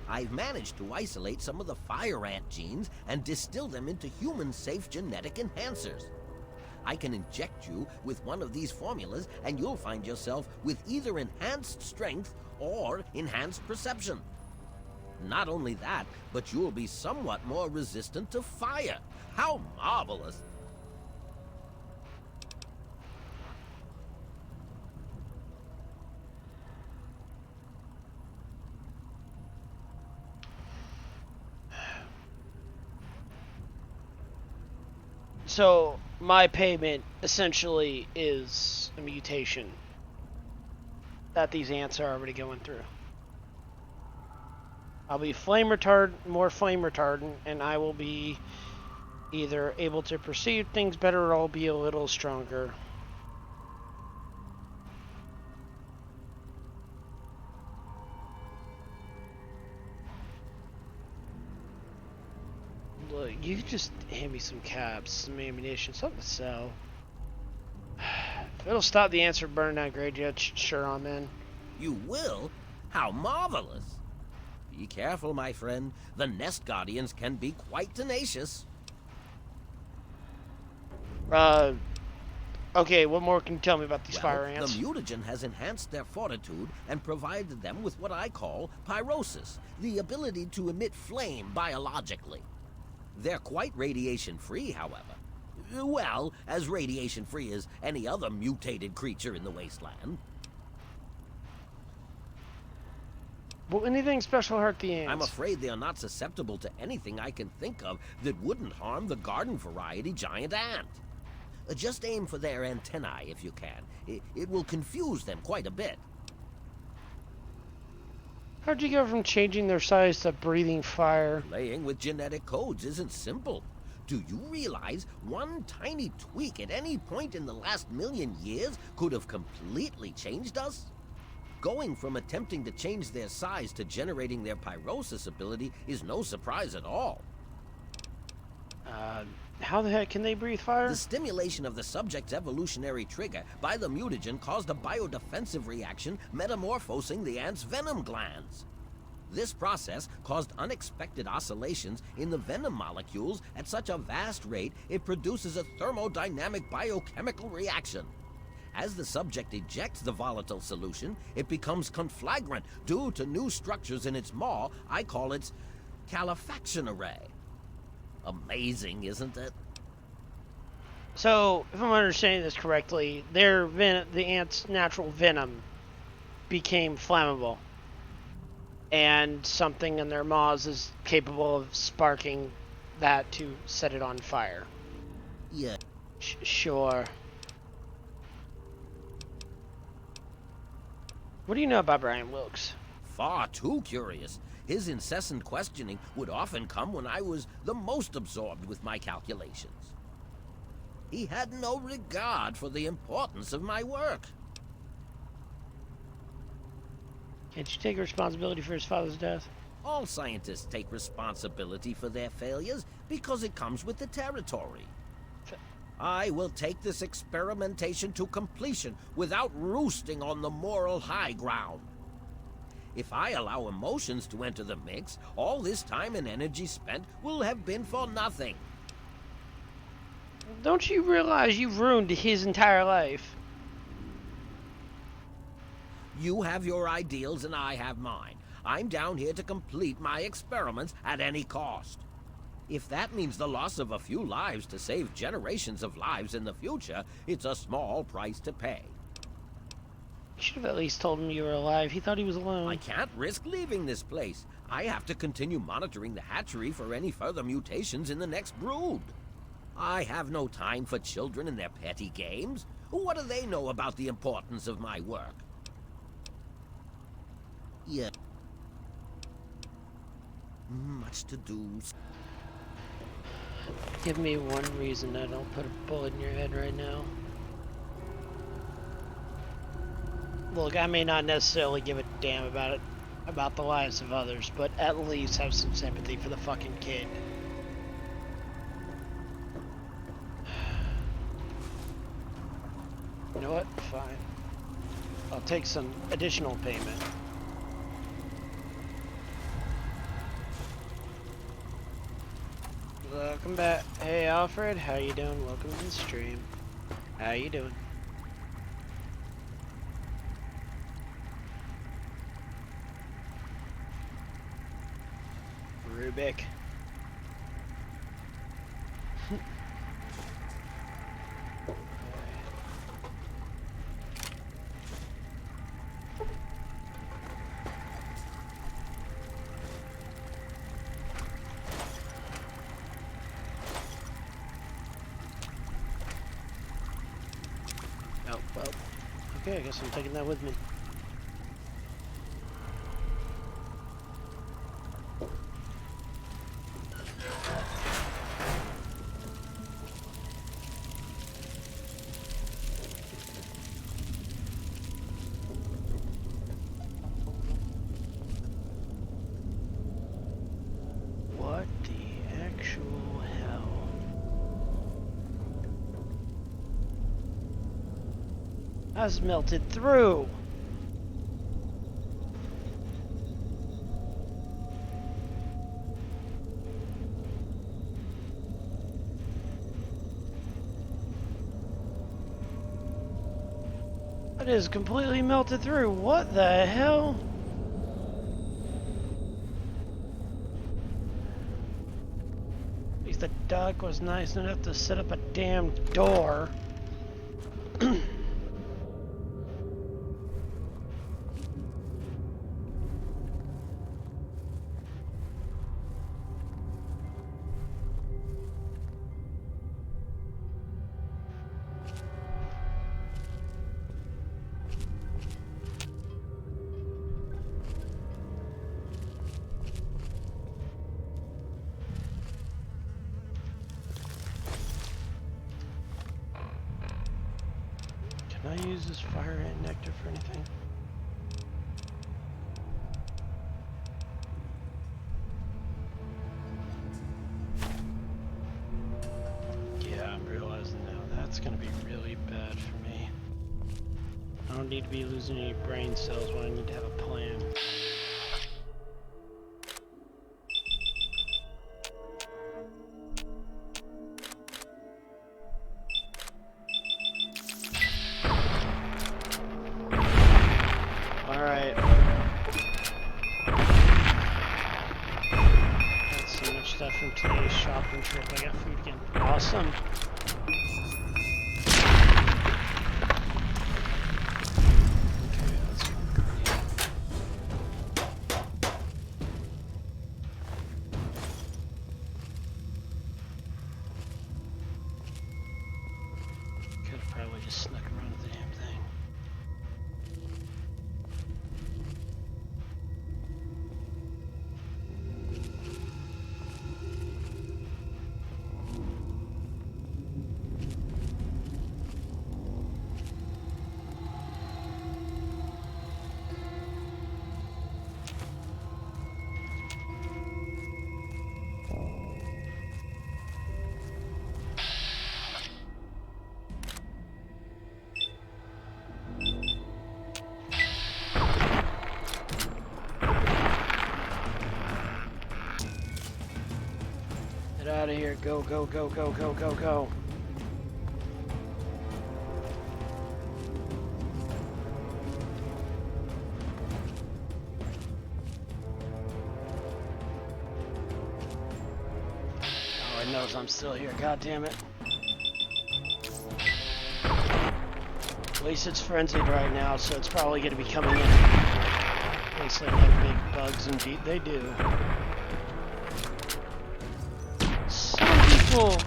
I've managed to isolate some of the fire ant genes and distill them into human-safe genetic enhancers. I can inject you with one of these formulas and you'll find yourself with either enhanced strength or enhanced perception. Not only that, but you'll be somewhat more resistant to fire. How marvelous! So, my payment essentially is a mutation that these ants are already going through. I'll be more flame retardant, and I will be either able to perceive things better or I'll be a little stronger. Look, you could just hand me some caps, some ammunition, something to sell. If it'll stop the answer burning down graveyard, sure I'm in. You will? How marvelous! Be careful, my friend. The Nest Guardians can be quite tenacious. Okay, what more can you tell me about these Well, fire ants? the mutagen has enhanced their fortitude and provided them with what I call pyrosis, the ability to emit flame biologically. They're quite radiation-free, however. Well, as radiation-free as any other mutated creature in the wasteland. Will anything special hurt the ants? I'm afraid they are not susceptible to anything I can think of that wouldn't harm the garden variety giant ant. Just aim for their antennae if you can. It will confuse them quite a bit. How'd you go from changing their size to breathing fire? Playing with genetic codes isn't simple. Do you realize one tiny tweak at any point in the last million years could have completely changed us? Going from attempting to change their size to generating their pyrosis ability is no surprise at all. How the heck can they breathe fire? The stimulation of the subject's evolutionary trigger by the mutagen caused a biodefensive reaction metamorphosing the ant's venom glands. This process caused unexpected oscillations in the venom molecules at such a vast rate it produces a thermodynamic biochemical reaction. As the subject ejects the volatile solution, it becomes conflagrant due to new structures in its maw. I call its calefaction array. Amazing, isn't it? So, if I'm understanding this correctly, the ant's natural venom became flammable. And something in their maws is capable of sparking that to set it on fire. Yeah. Sure. What do you know about Brian Wilkes? Far too curious. His incessant questioning would often come when I was the most absorbed with my calculations. He had no regard for the importance of my work. Can't you take responsibility for his father's death? All scientists take responsibility for their failures because it comes with the territory. I will take this experimentation to completion without roosting on the moral high ground. If I allow emotions to enter the mix, all this time and energy spent will have been for nothing. Don't you realize you've ruined his entire life? You have your ideals and I have mine. I'm down here to complete my experiments at any cost. If that means the loss of a few lives to save generations of lives in the future, it's a small price to pay. You should have at least told him you were alive. He thought he was alone. I can't risk leaving this place. I have to continue monitoring the hatchery for any further mutations in the next brood. I have no time for children and their petty games. What do they know about the importance of my work? Yeah. Much to do. Give me one reason I don't put a bullet in your head right now. Look, I may not necessarily give a damn about the lives of others, but at least have some sympathy for the fucking kid. You know what? Fine. I'll take some additional payment. Welcome back. Hey Alfred, how you doing? Welcome to the stream. How you doing? Rubik. Oh, well. Okay, I guess I'm taking that with me. What the actual... I was melted through. It is completely melted through. What the hell? At least the duck was nice enough to set up a damn door. Can I use this fire ant nectar for anything? Yeah, I'm realizing now that's gonna be really bad for me. I don't need to be losing any brain cells when I need to have a plan. Alright. Got so much stuff from today's shopping trip. I got food again. Awesome. Okay, that's one great. Could have probably just snuck around the damn thing. Get out of here. Go, go, go, go, go, go, go. Oh, it knows I'm still here. God damn it. At least it's frenzied right now, so it's probably going to be coming in. They said have big bugs, indeed they do. Some people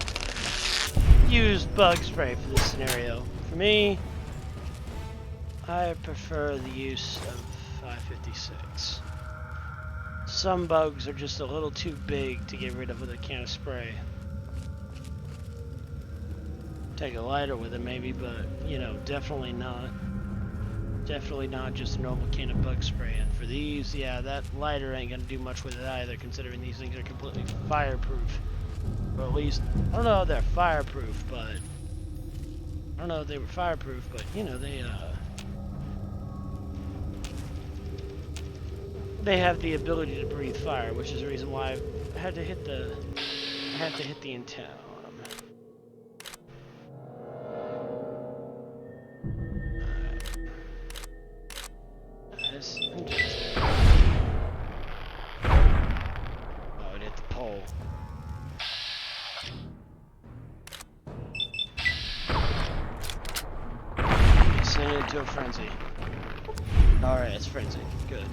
use bug spray for this scenario. For me, I prefer the use of 556. Some bugs are just a little too big to get rid of with a can of spray. Take a lighter with it maybe, but you know, definitely not just a normal can of bug spray. And for these, yeah, that lighter ain't gonna do much with it either, considering these things are completely fireproof. Or at least, I don't know if they're fireproof, but I don't know if they were fireproof, but you know, they have the ability to breathe fire, which is the reason why I had to hit the antenna on them. Nice. Oh, it hit the pole. Send it into a frenzy. Alright, it's frenzy. Good.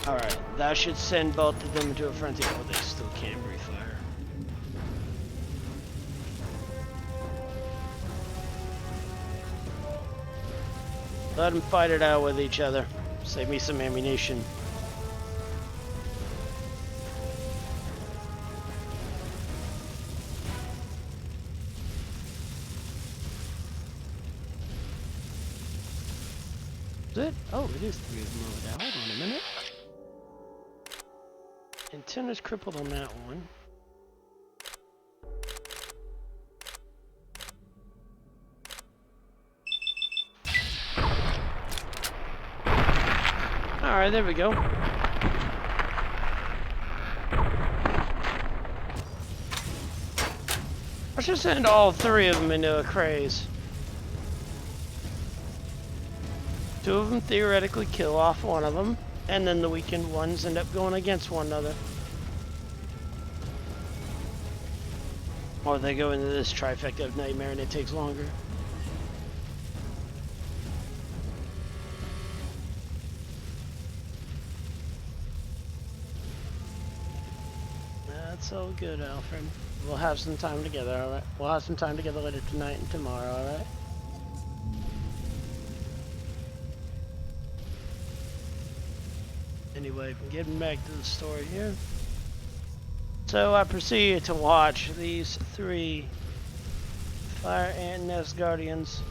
Alright, that should send both of them into a frenzy. Oh, they still can't breathe fire. Let them fight it out with each other. Save me some ammunition. Is it? Oh, it is 3 of them over there. Hold on a minute. Antenna's crippled on that one. Alright, there we go. Let's just send all 3 of them into a craze. 2 of them theoretically kill off one of them, and then the weakened ones end up going against one another. Or they go into this trifecta of nightmare and it takes longer. That's all good, Alfred. We'll have some time together, alright? We'll have some time together later tonight and tomorrow, alright? Anyway, getting back to the story here. So I proceeded to watch these 3 fire ant nest guardians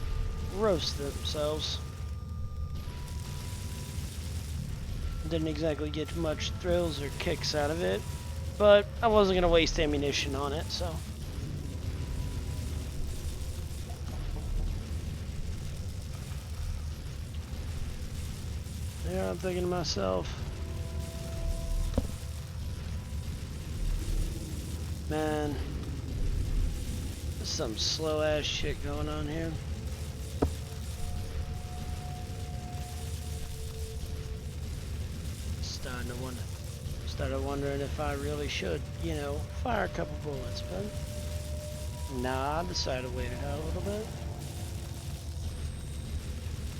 roast themselves. Didn't exactly get much thrills or kicks out of it, but I wasn't going to waste ammunition on it, so. Yeah, I'm thinking to myself, man, there's some slow ass shit going on here. Started wondering if I really should, you know, fire a couple bullets, but nah, I decided to wait it out a little bit.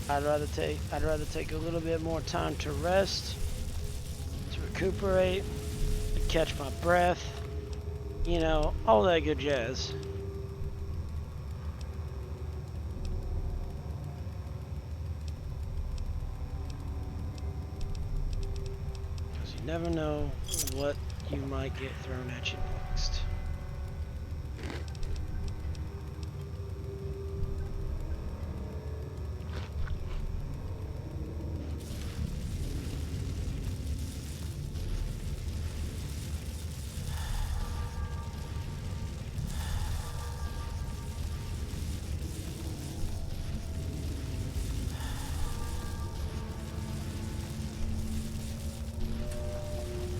I'd rather take a little bit more time to rest, to recuperate, to catch my breath, you know, all that good jazz. Because you never know what you might get thrown at you next.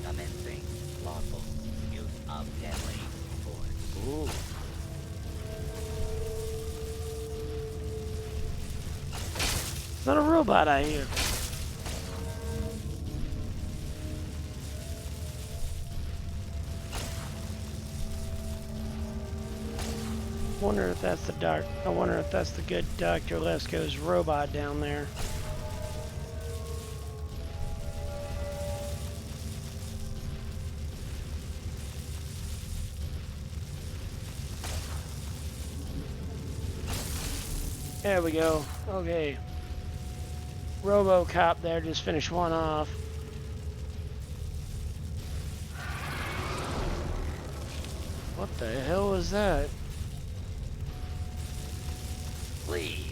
Commencing lawful use of deadly force. Ooh. It's not a robot, I hear. Wonder if that's the doc. I wonder if that's the good Dr. Lesko's robot down there. There we go. Okay. RoboCop there just finished one off. What the hell was that? Please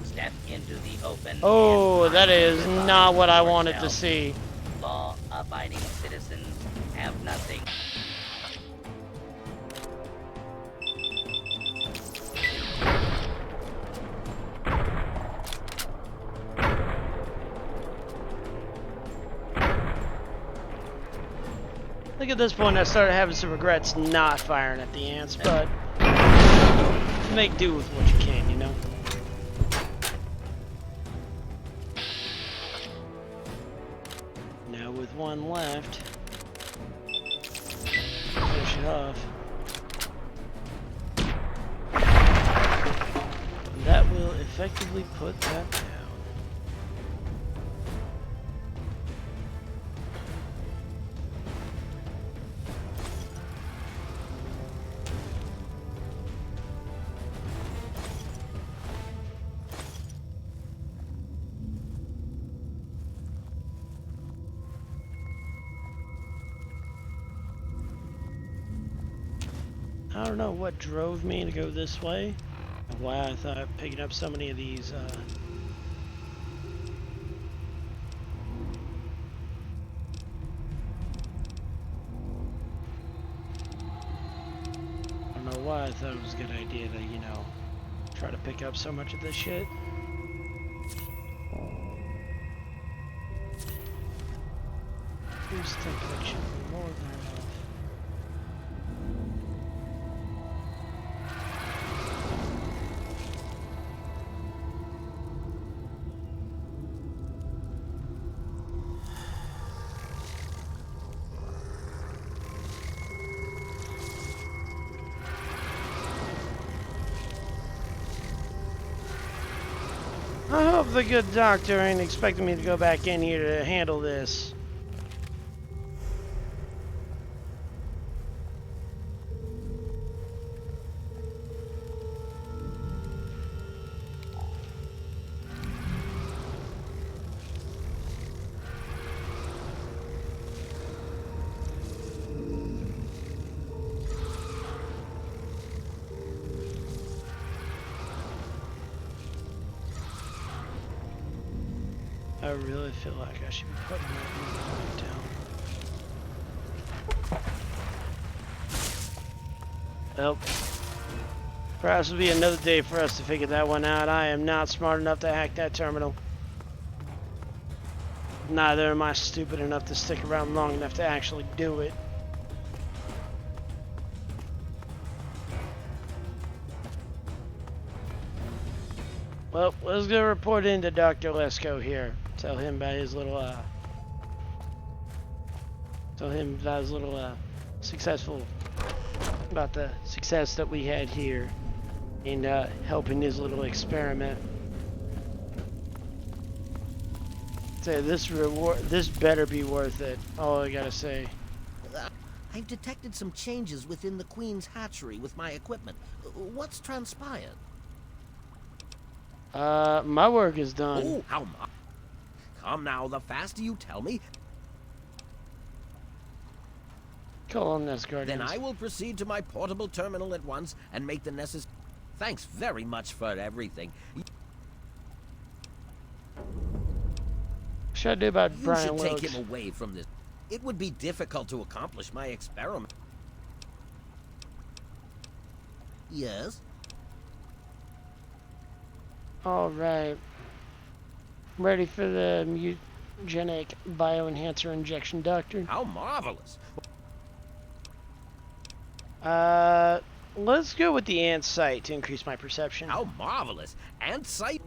step into the open. Oh, and that is provide not what I wanted to yourself. see. Law-abiding citizens have nothing. I think at this point I started having some regrets not firing at the ants, but make do with what you can, you know? Now with one left, finish it off. And that will effectively put that down. I don't know what drove me to go this way, and why I thought picking up so many of these why I thought it was a good idea to, you know, try to pick up so much of this shit. Here's thinking it should be more than enough. I hope the good doctor ain't expecting me to go back in here to handle this. I really feel like I should be putting that down. Well, perhaps it'll be another day for us to figure that one out. I am not smart enough to hack that terminal. Neither am I stupid enough to stick around long enough to actually do it. Well, let's go report into Dr. Lesko here. Tell him about his little, about the success that we had here in, helping his little experiment. Say, this better be worth it. All I gotta say. I've detected some changes within the Queen's hatchery with my equipment. What's transpired? My work is done. Oh, how much? Come now, the faster you tell me, Call on this, Guardians. then I will proceed to my portable terminal at once and make the necessary... Thanks very much for everything. What should I do about You Brian should take Wilkes? him away from this. It would be difficult to accomplish my experiment. Yes? Alright. Ready for the mutagenic bioenhancer injection, Doctor? How marvelous. Let's go with the ant sight to increase my perception. How marvelous. And sight...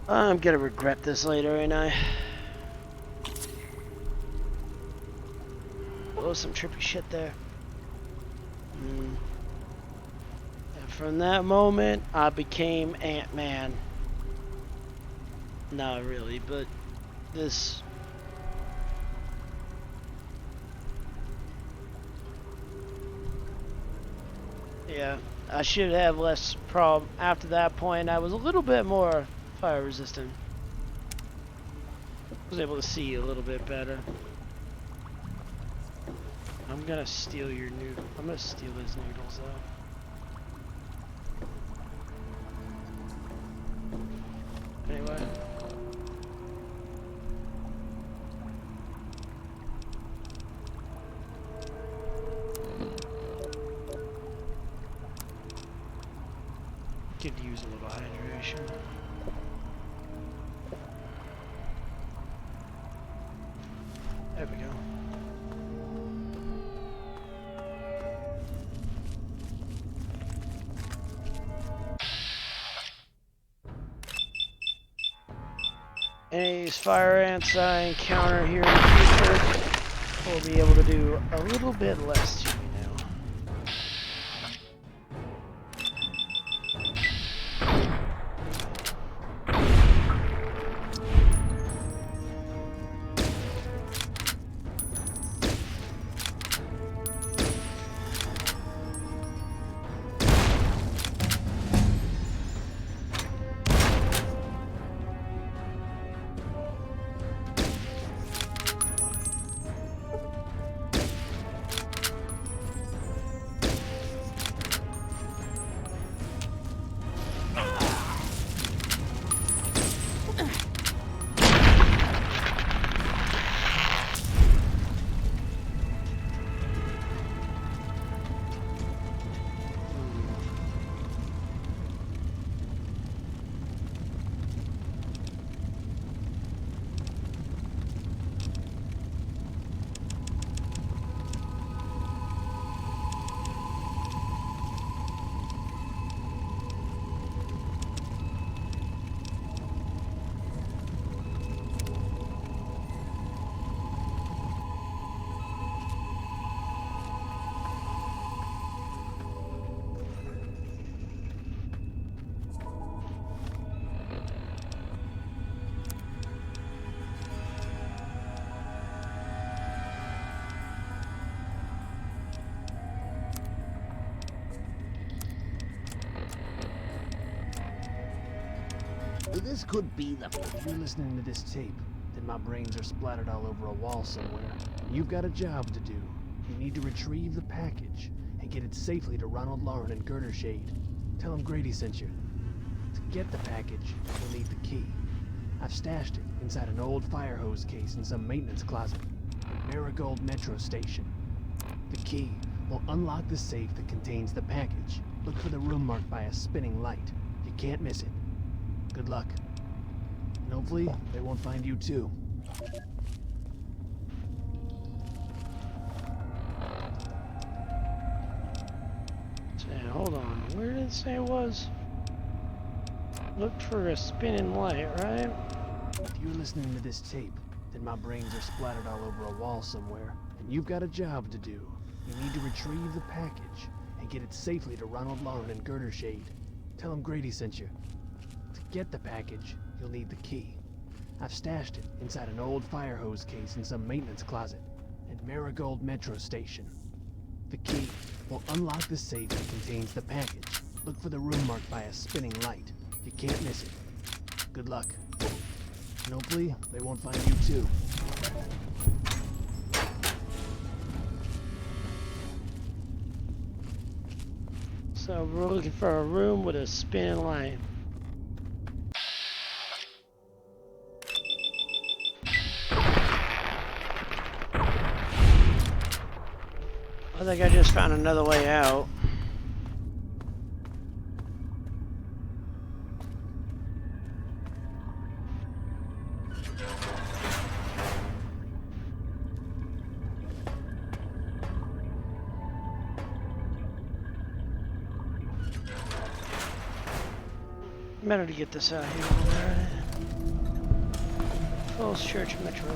I'm gonna regret this later, ain't I? Oh, some trippy shit there. And from that moment, I became Ant-Man. Not really, but this... Yeah, I should have less problem. After that point, I was a little bit more fire resistant. I was able to see a little bit better. I'm gonna steal your noodle. I'm gonna steal his noodles though. Anyway. Could use a little hydration. There we go. Any of these fire ants I encounter here in the future will be able to do a little bit less to me now. This could be the... If you're listening to this tape, then my brains are splattered all over a wall somewhere. You've got a job to do. You need to retrieve the package and get it safely to Ronald Lauren and Girder Shade. Tell him Grady sent you. To get the package, you'll need the key. I've stashed it inside an old fire hose case in some maintenance closet at Marigold Metro Station. The key will unlock the safe that contains the package. Look for the room marked by a spinning light. You can't miss it. Good luck. And hopefully, they won't find you too. Say, hold on. Where did it say it was? Look for a spinning light, right? If you're listening to this tape, then my brains are splattered all over a wall somewhere, and you've got a job to do. You need to retrieve the package and get it safely to Ronald Lauren and Girder Shade. Tell him Grady sent you. To get the package, you'll need the key. I've stashed it inside an old fire hose case in some maintenance closet at Marigold Metro Station. The key will unlock the safe that contains the package. Look for the room marked by a spinning light. You can't miss it. Good luck. And hopefully, they won't find you too. So we're looking for a room with a spinning light. I think I just found another way out. Better to get this out here. Alright. Falls Church Metro.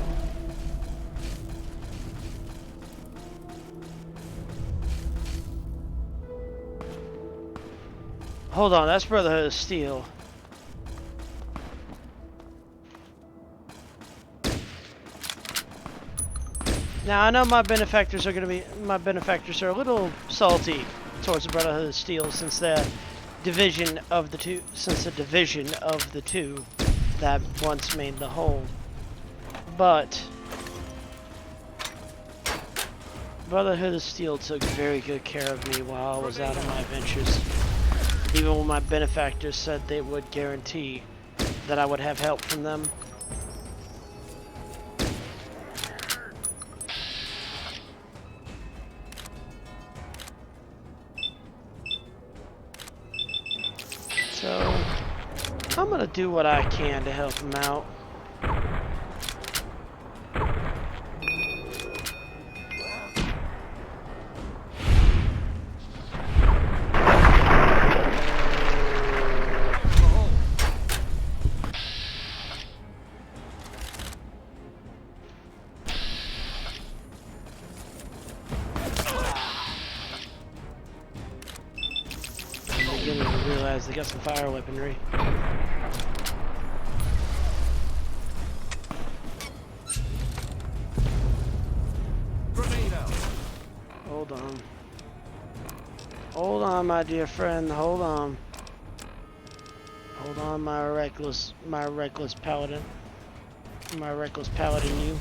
Hold on, that's Brotherhood of Steel. Now I know my benefactors are a little salty towards the Brotherhood of Steel since the division of the two that once made the whole. But Brotherhood of Steel took very good care of me while I was out on my adventures. Even when my benefactors said they would guarantee that I would have help from them. So, I'm gonna do what I can to help them out. They got some fire weaponry. Hold on. Hold on, my dear friend. Hold on. Hold on, my reckless paladin. My reckless paladin, you.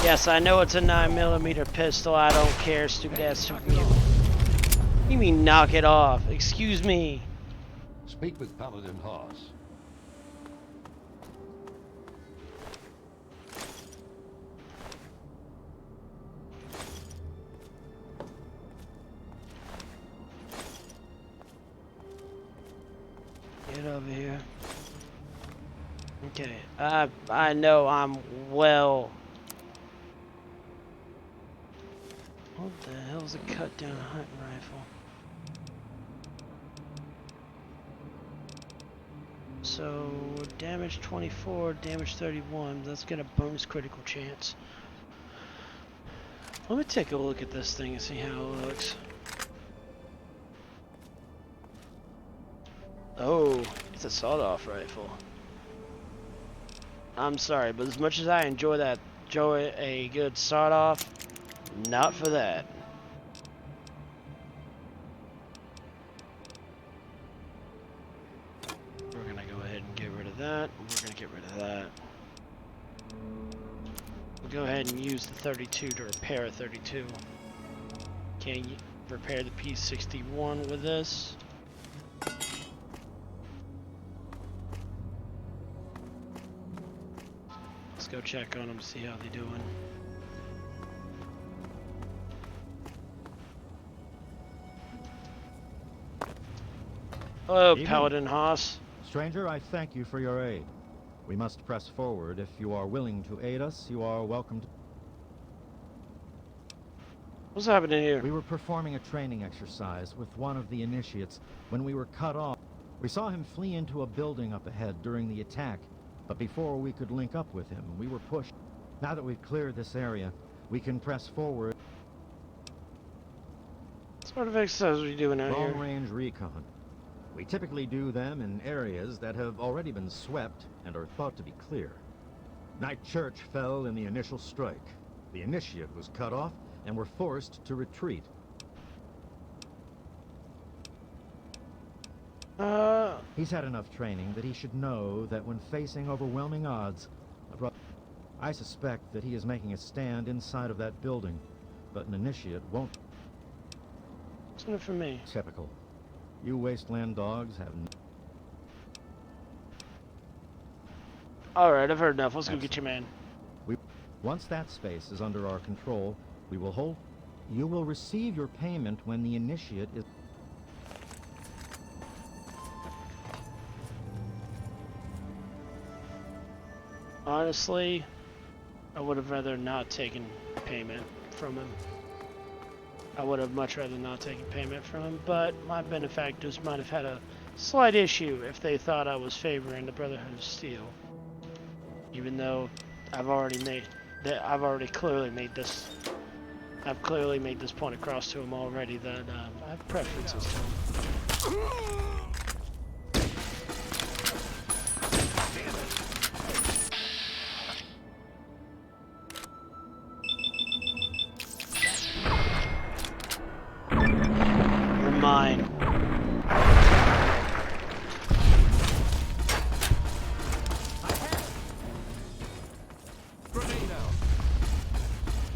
Yes, I know it's a 9mm pistol. I don't care, stupid ass super mute. You mean knock it off? Excuse me. Speak with Paladin Haas. Get over here. Okay, I know I'm well. What the hell's a cut down hunting rifle? So damage 24, damage 31. That's gonna bonus critical chance. Let me take a look at this thing and see how it looks. Oh, it's a sawed-off rifle. I'm sorry, but as much as I enjoy a good sawed-off, not for that. We'll go ahead and use the 32 to repair a 32. Can you repair the P61 with this? Let's go check on them, see how they're doing. Hello, Evening. Paladin Haas. Stranger, I thank you for your aid. We must press forward. If you are willing to aid us, you are welcome to... What's happening here? We were performing a training exercise with one of the initiates when we were cut off. We saw him flee into a building up ahead during the attack, but before we could link up with him, we were pushed. Now that we've cleared this area, we can press forward. What sort of exercise are you doing out here? Long-range recon. We typically do them in areas that have already been swept and are thought to be clear. Knight Church fell in the initial strike. The initiate was cut off and were forced to retreat. He's had enough training that he should know that when facing overwhelming odds, I suspect that he is making a stand inside of that building, but an initiate won't. What's in it for me? Typical. You wasteland dogs have Alright, I've heard enough. Let's go get your man. Once that space is under our control, we will hold. You will receive your payment when the initiate is... Honestly, I would have rather not taken payment from him. I would have much rather not taken payment from him, but my benefactors might have had a slight issue if they thought I was favoring the Brotherhood of Steel. Even though I've already clearly made this point across to him already that I have preferences to him. You're mine.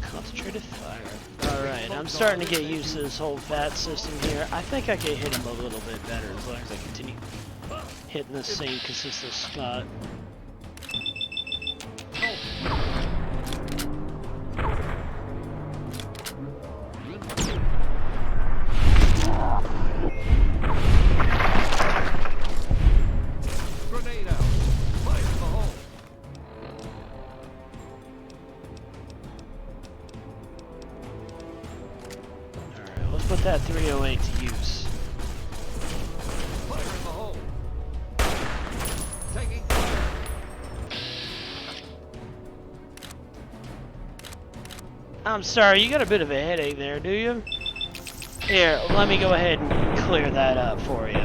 Concentrated fire. Alright, I'm starting to get used to this whole VAT system here. I think I can hit him a little bit better as long as I continue hitting the same consistent spot. Grenade out. Fire in the hole. Alright, let's put that 308 to use. Fire in the hole. Taking fire. I'm sorry, you got a bit of a headache there, do you? Here, let me go ahead and clear that up for you.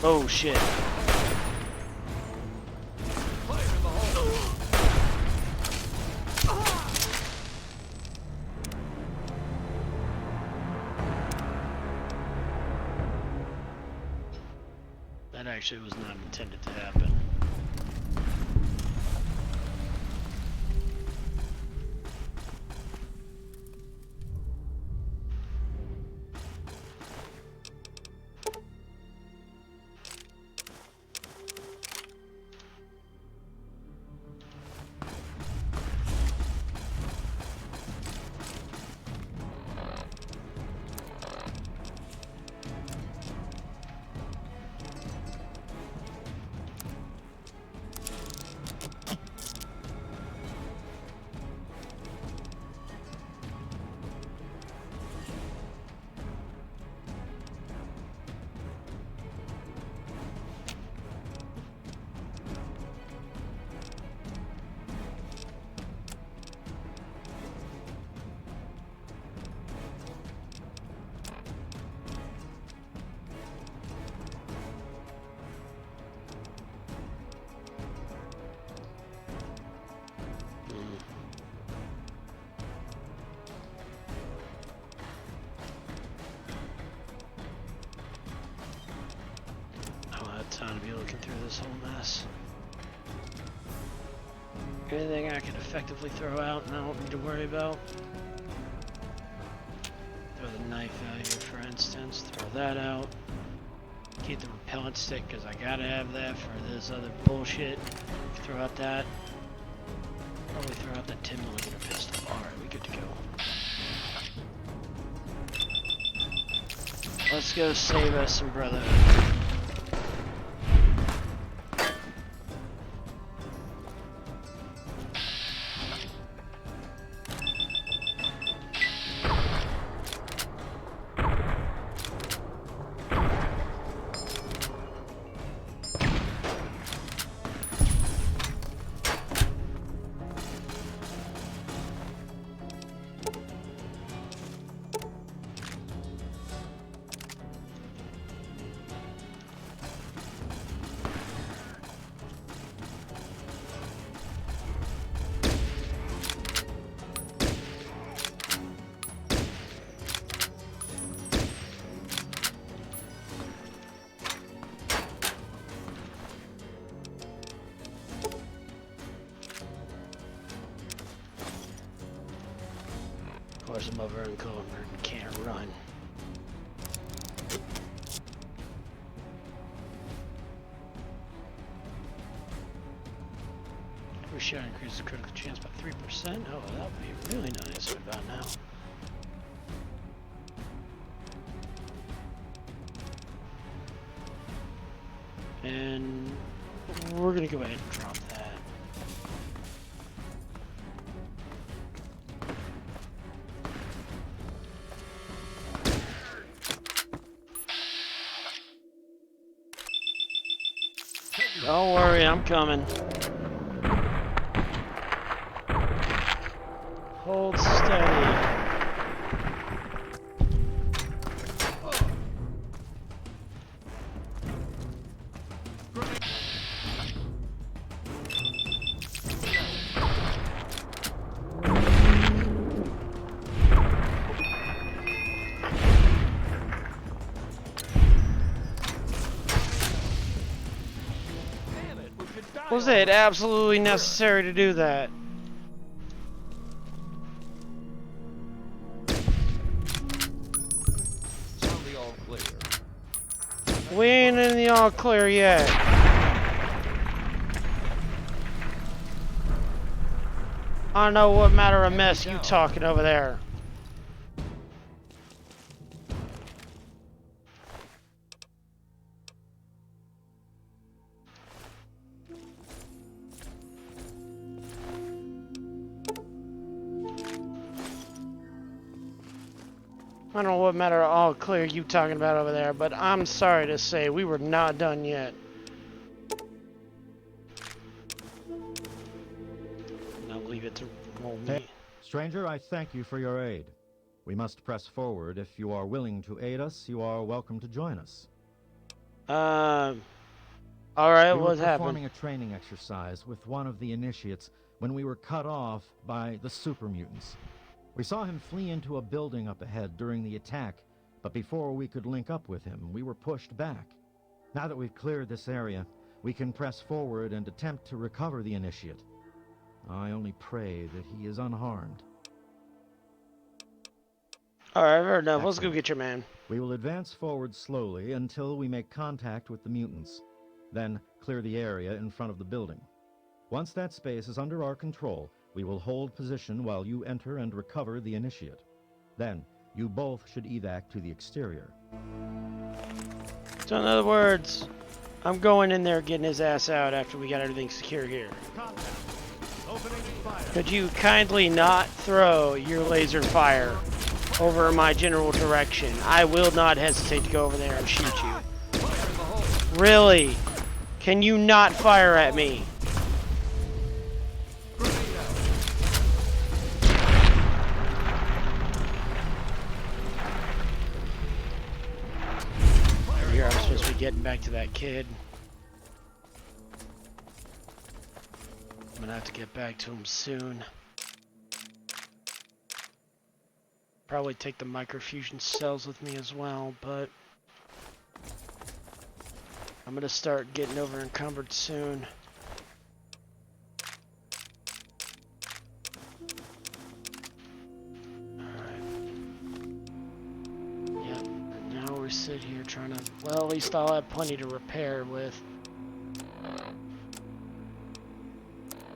Oh shit. Fire in the hole. That actually was not intended to happen. time to be looking through this whole mess. Anything I can effectively throw out and I don't need to worry about. Throw the knife out here, for instance. Throw that out. Keep the repellent stick because I gotta have that for this other bullshit. Throw out that. Probably throw out that 10mm pistol. Alright, we good to go. Let's go save us some brotherhood. Of course, I'm over encumbered and can't run. First shot increases the critical chance by 3%. Oh, that would be really nice right about now. And we're gonna go ahead and drop that. Don't worry, I'm coming. Hold steady. Was it absolutely necessary to do that? Sound the all clear. We ain't in the all clear yet. I don't know what matter of mess you talking over there. I don't know what matter of all clear you talking about over there, but I'm sorry to say we were not done yet. Now leave it to roll me. Hey, stranger, I thank you for your aid. We must press forward. If you are willing to aid us, you are welcome to join us. Alright, We were what performing happened? a training exercise with one of the initiates when we were cut off by the super mutants. We saw him flee into a building up ahead during the attack, but before we could link up with him, we were pushed back. Now that we've cleared this area, we can press forward and attempt to recover the initiate. I only pray that he is unharmed. Alright, fair enough. Let's go Excellent. get your man. We will advance forward slowly until we make contact with the mutants. Then clear the area in front of the building. Once that space is under our control, we will hold position while you enter and recover the initiate. Then, you both should evac to the exterior. So in other words, I'm going in there getting his ass out after we got everything secure here. Could you kindly not throw your laser fire over my general direction? I will not hesitate to go over there and shoot you. Really? Can you not fire at me? Here, I'm supposed to be getting back to that kid. I'm gonna have to get back to him soon. Probably take the microfusion cells with me as well, but I'm gonna start getting over encumbered soon. Sit here trying to, well, at least I'll have plenty to repair with.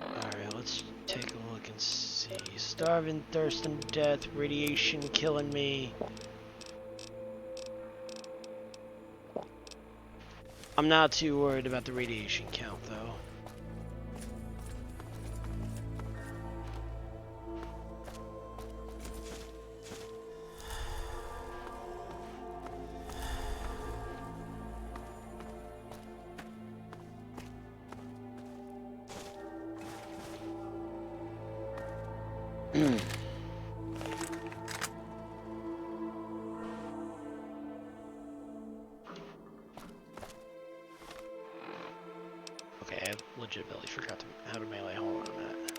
Alright, let's take a look and see. Starving, thirsting, death, radiation killing me. I'm not too worried about the radiation count though. Okay, I legitimately forgot how to melee. Hold on a minute.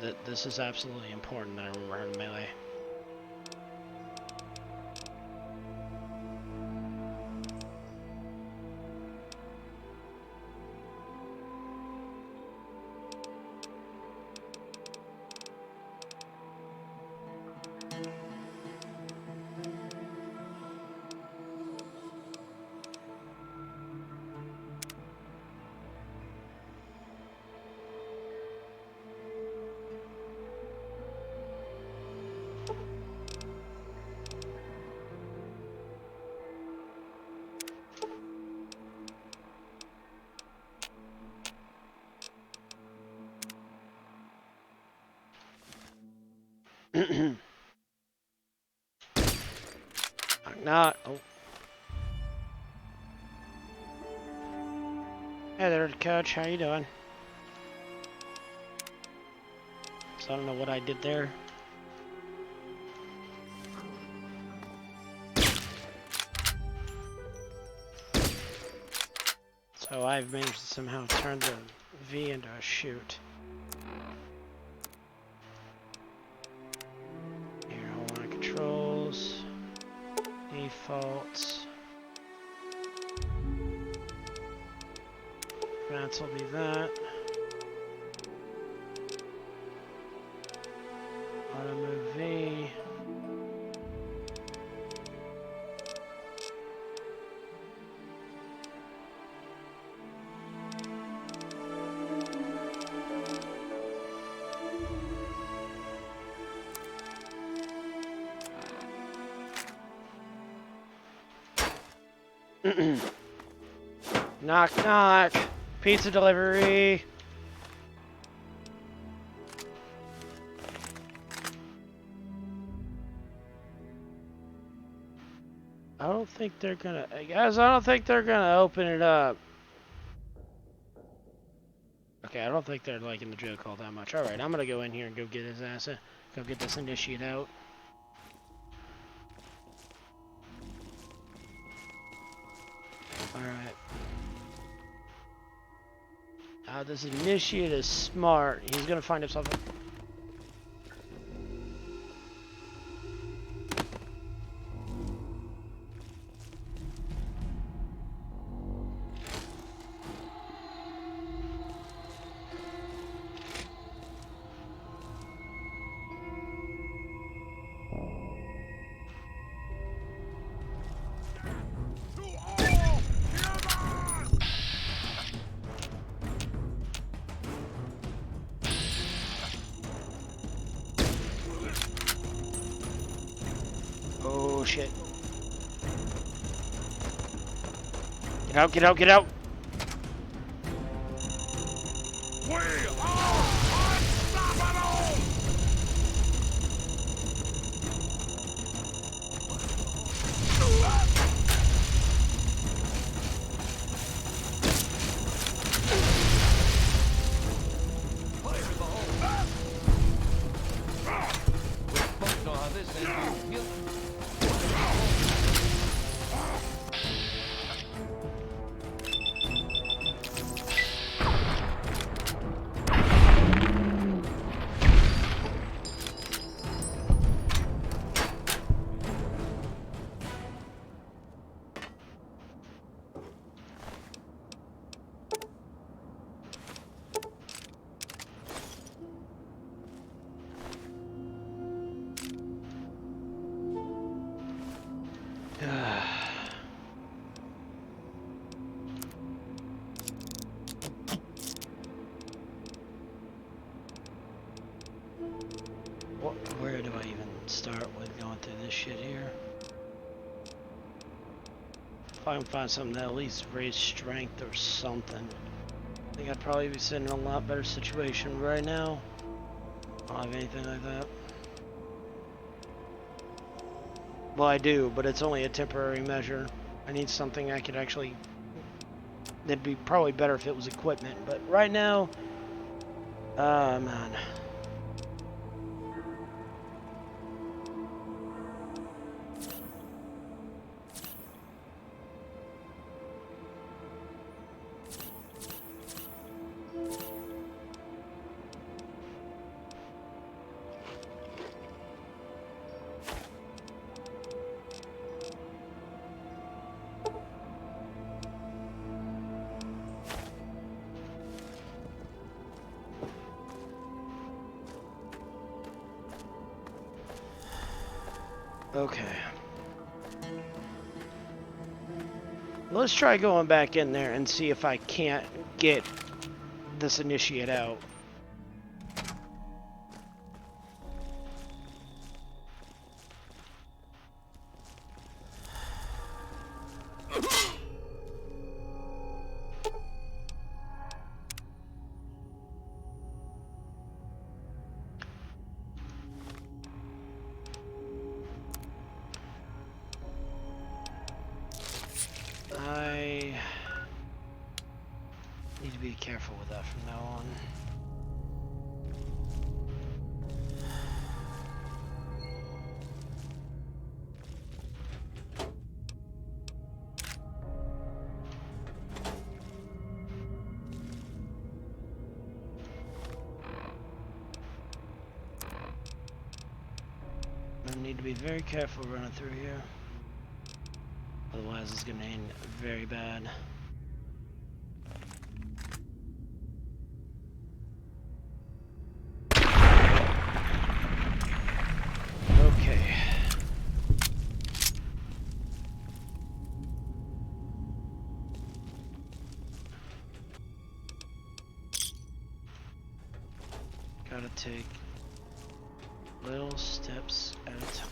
No. This is absolutely important that I remember how to melee. Knock. Oh. Hey there, Coach. How you doing? So I don't know what I did there. So I've managed to somehow turn the V into a shoot. Here, hold on. Controls. Defaults. Vents will be that. Auto move V. Knock, knock. Pizza delivery. I don't think they're gonna, guys, I don't think they're gonna open it up. Okay, I don't think they're liking the joke all that much. Alright, I'm gonna go in here and go get his ass, go get this initiate out. Alright. This initiate is smart. He's gonna find himself a... Oh shit. Get out, get out, get out! We are unstoppable! Fire in the hole! We both know how this ends. You start with going through this shit here. If I can find something that at least raise strength or something, I think I'd probably be sitting in a lot better situation right now. I don't have anything like that. Well, I do, but it's only a temporary measure. I need something I could actually... That'd be probably better if it was equipment, but right now... man. Okay. Let's try going back in there and see if I can't get this initiate out. I need to be careful with that from now on. I need to be very careful running through here. Otherwise, it's going to end very bad. Okay. Gotta take little steps at a time.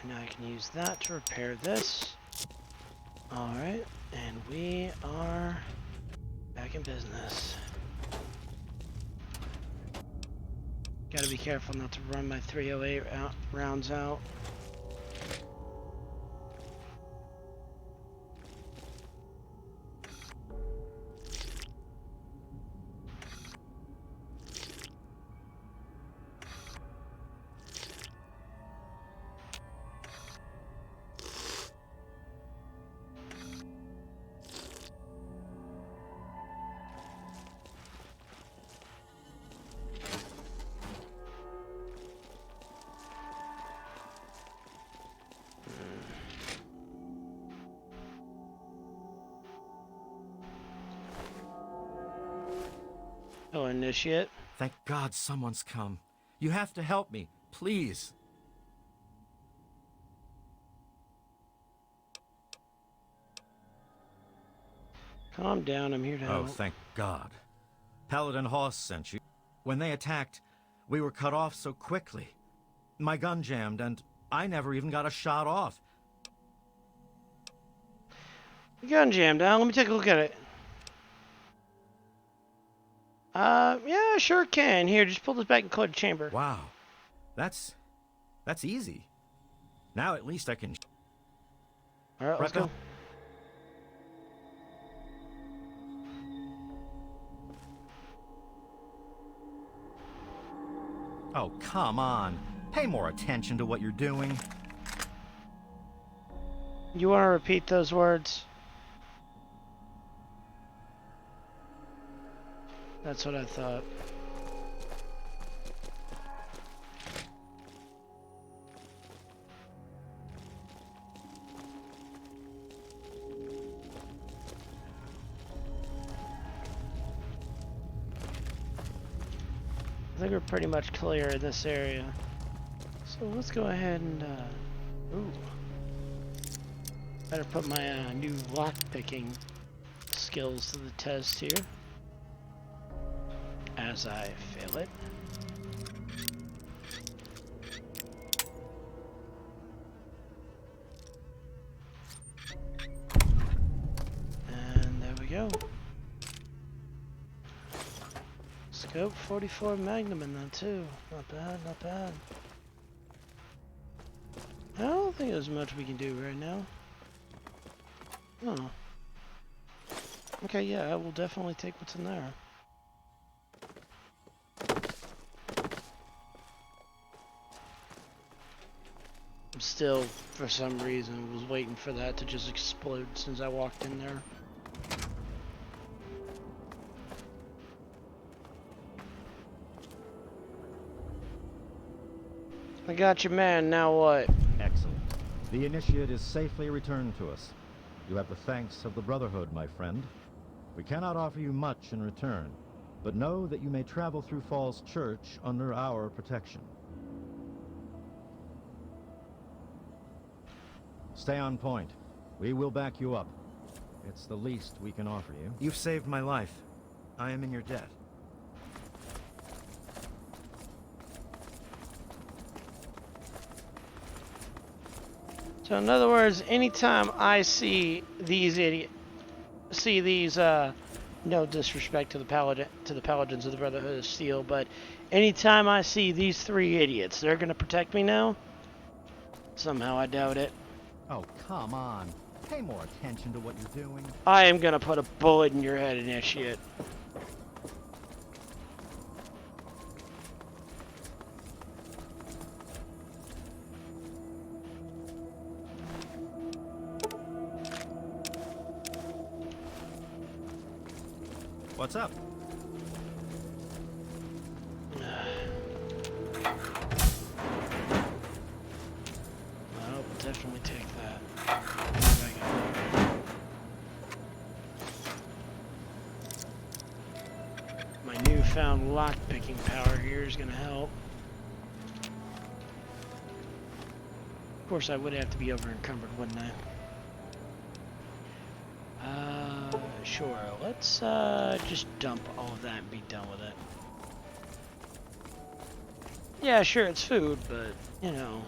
Now I can use that to repair this. Alright, and we are back in business. Gotta be careful not to run my 308 rounds out. Oh, initiate. Thank God someone's come. You have to help me, please. Calm down, I'm here to help. Oh, thank God. Paladin Hoss sent you. When they attacked, we were cut off so quickly. My gun jammed, and I never even got a shot off. Gun jammed, huh? Let me take a look at it. Yeah, I sure can. Here, just pull this back and clear the chamber. Wow. That's easy. Now at least I can... Alright, let's go. Oh, come on. Pay more attention to what you're doing. You want to repeat those words? That's what I thought. I think we're pretty much clear in this area. So let's go ahead and, ooh. Better put my new lock-picking skills to the test here. As I fail it. And there we go. Scope 44 Magnum in that too. Not bad, not bad. I don't think there's much we can do right now. Oh. Okay, yeah, I will definitely take what's in there. I'm still, for some reason, was waiting for that to just explode since I walked in there. I got you, man. Now what? Excellent. The initiate is safely returned to us. You have the thanks of the Brotherhood, my friend. We cannot offer you much in return, but know that you may travel through Falls Church under our protection. Stay on point. We will back you up. It's the least we can offer you. You've saved my life. I am in your debt. So in other words, anytime I see these no disrespect to the paladins of the Brotherhood of Steel, but anytime I see these three idiots, they're gonna protect me now? Somehow I doubt it. Oh, come on. Pay more attention to what you're doing. I am gonna put a bullet in your head, initiate. What's up? I'll definitely take that. My newfound lock-picking power here is going to help. Of course, I would have to be over-encumbered, wouldn't I? Sure. Let's just dump all of that and be done with it. Yeah, sure, it's food, but, you know.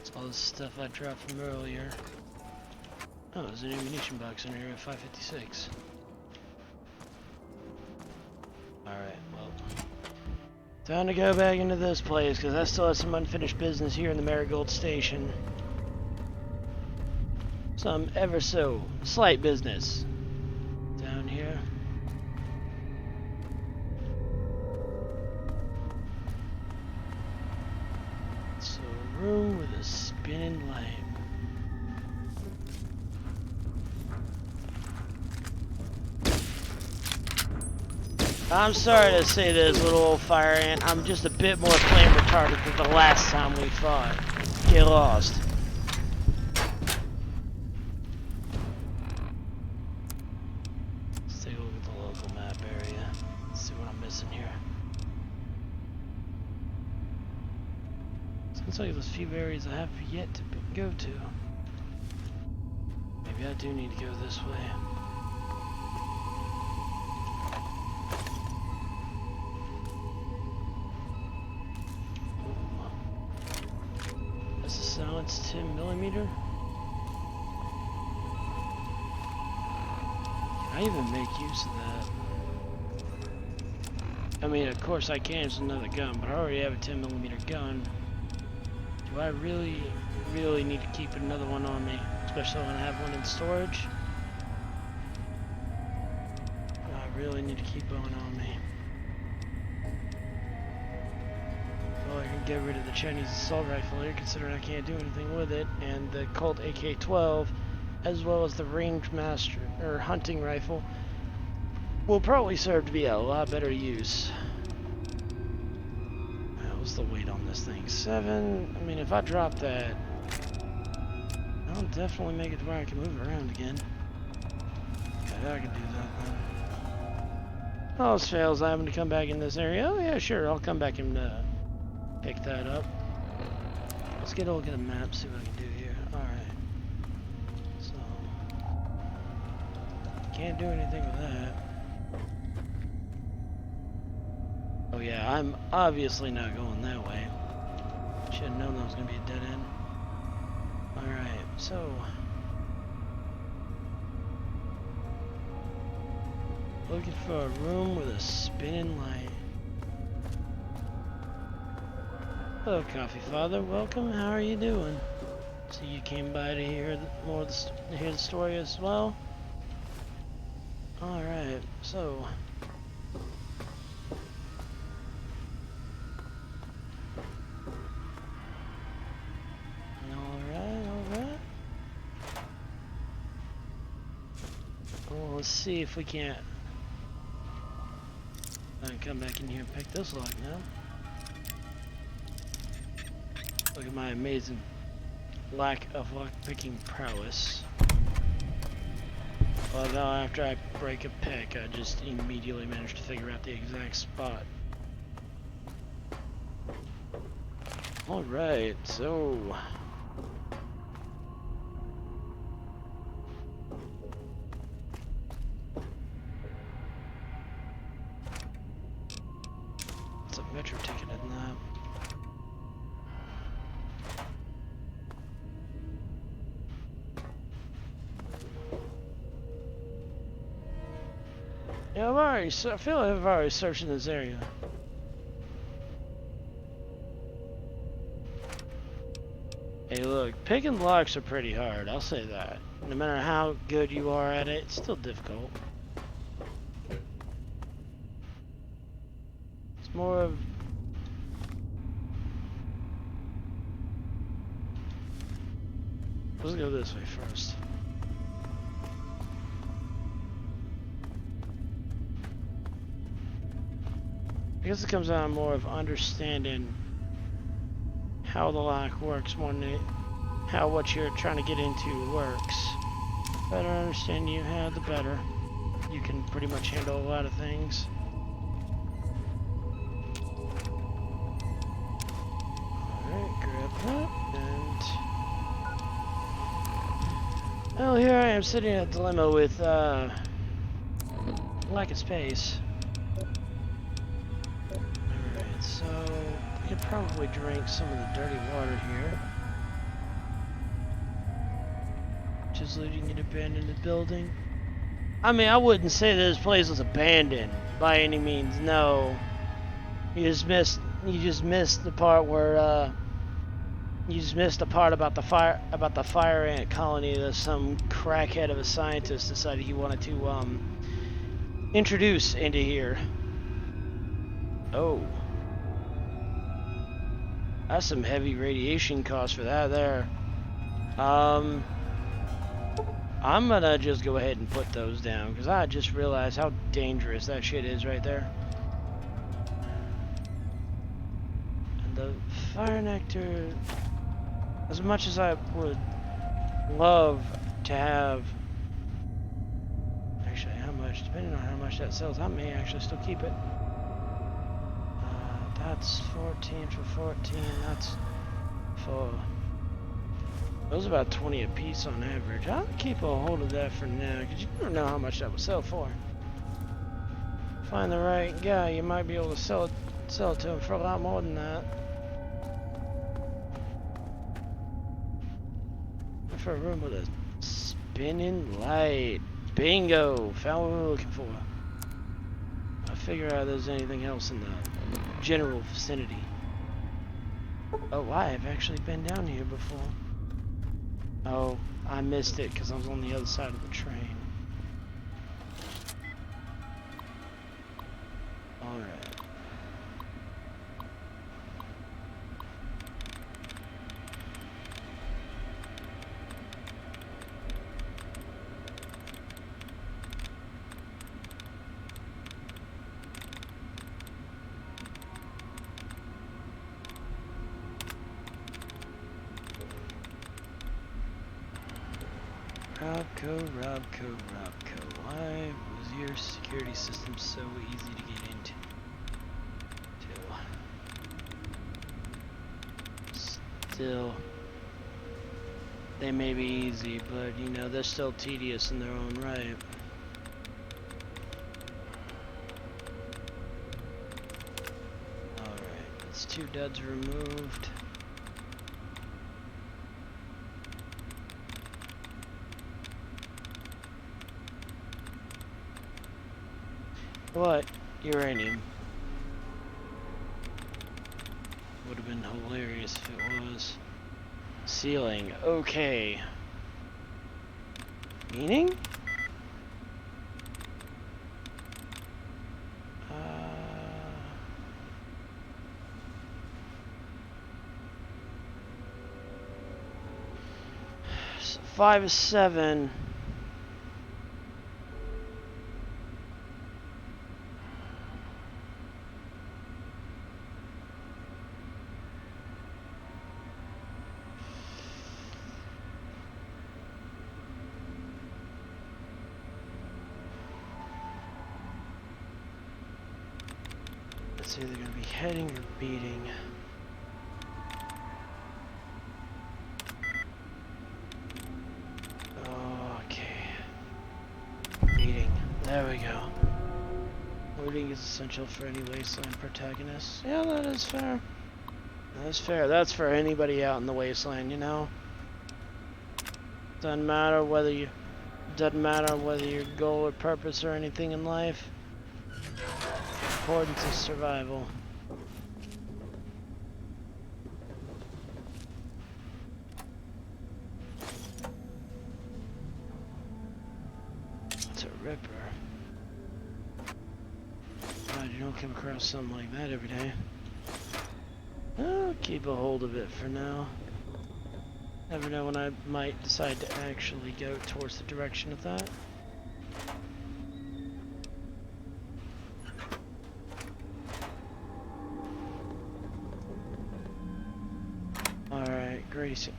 It's all the stuff I dropped from earlier. Oh, there's an ammunition box in here at 556. Alright, well. Time to go back into this place, because I still have some unfinished business here in the Marigold Station. Some ever so slight business. Down here. So a room with a spinning light. I'm sorry to say this, little old fire ant. I'm just a bit more flame retarded than the last time we fought. Get lost. Let's take a look at the local map area. Let's see what I'm missing here. Seems like there's a few areas I have yet to go to. Maybe I do need to go this way. Silenced 10mm. Can I even make use of that? I mean, of course I can use another gun, but I already have a 10mm gun. Do I really need to keep another one on me? Especially when I have one in storage? I really need to keep one on me. Well, I can get rid of the Chinese assault rifle here, considering I can't do anything with it, and the Colt AK-12, as well as the Rangemaster or hunting rifle, will probably serve to be a lot better use. What's the weight on this thing? 7. I mean, if I drop that, I'll definitely make it to where I can move around again. Okay. I can do that then. All else fails, I having to come back in this area. Oh yeah, sure, I'll come back and pick that up. Let's get a look at the map, see what I can do here. Alright. So, can't do anything with that. Oh yeah, I'm obviously not going that way. Should have known that was going to be a dead end. Alright, so... looking for a room with a spinning light. Hello, Coffee Father. Welcome. How are you doing? So you came by to hear more of the, hear the story as well? Alright, so... Alright. Well, let's see if we can't... come back in here and pick this lock now. Look at my amazing lack of lock picking prowess. Although after I break a pick, I just immediately manage to figure out the exact spot. Alright, so... it's a metro ticket, isn't that? Yeah, I feel like I've already searched in this area. Hey look, picking locks are pretty hard, I'll say that. No matter how good you are at it, it's still difficult. It's more of... let's go this way first. I guess it comes down more of understanding how the lock works more than how what you're trying to get into works. The better I understand you have, the better. You can pretty much handle a lot of things. Alright, grab that, and... well, here I am sitting at a dilemma with, lack of space. So, we could probably drink some of the dirty water here. Which is leading an abandoned building. I mean, I wouldn't say this place was abandoned by any means, no. You just missed the part where, you just missed the part about the fire ant colony that some crackhead of a scientist decided he wanted to, introduce into here. Oh. That's some heavy radiation costs for that there. I'm gonna just go ahead and put those down, because I just realized how dangerous that shit is right there. And the fire nectar, as much as I would love to have, actually how much, depending on how much that sells, I may actually still keep it. That's 14 for 14, that's for... those are about 20 a piece on average. I'll keep a hold of that for now, because you don't know how much that will sell for. Find the right guy, you might be able to sell it to him for a lot more than that. For a room with a spinning light. Bingo! Found what we were looking for. I'll figure out if there's anything else in the general vicinity. Oh, I have actually been down here before. Oh, I missed it because I was on the other side of the train. Alright. Robco, Why was your security system so easy to get into? Still, they may be easy, but you know, they're still tedious in their own right. Alright, that's 2 duds removed. What? Uranium. Would have been hilarious if it was. Ceiling. Okay. Meaning? 5 is 7. It's either going to be heading or beating. Okay. Beating. There we go. Looting is essential for any Wasteland protagonist. Yeah, that is fair. That's fair. That's for anybody out in the Wasteland, you know? Doesn't matter whether your goal or purpose or anything in life. Importance of survival. It's a ripper. God, you don't come across something like that every day. I'll keep a hold of it for now. Never know when I might decide to actually go towards the direction of that. Alright, Gracie.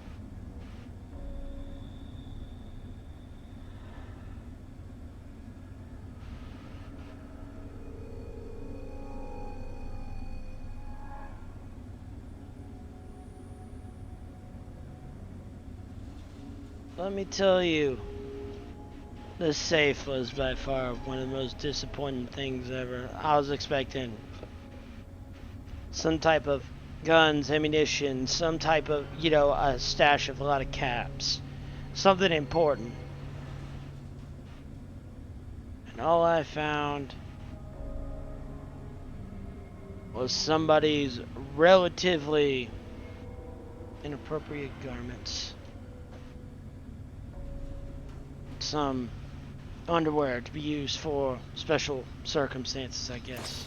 Let me tell you, this safe was by far one of the most disappointing things ever. I was expecting some type of guns, ammunition, some type of, you know, a stash of a lot of caps. Something important. And all I found was somebody's relatively inappropriate garments. Some underwear to be used for special circumstances, I guess.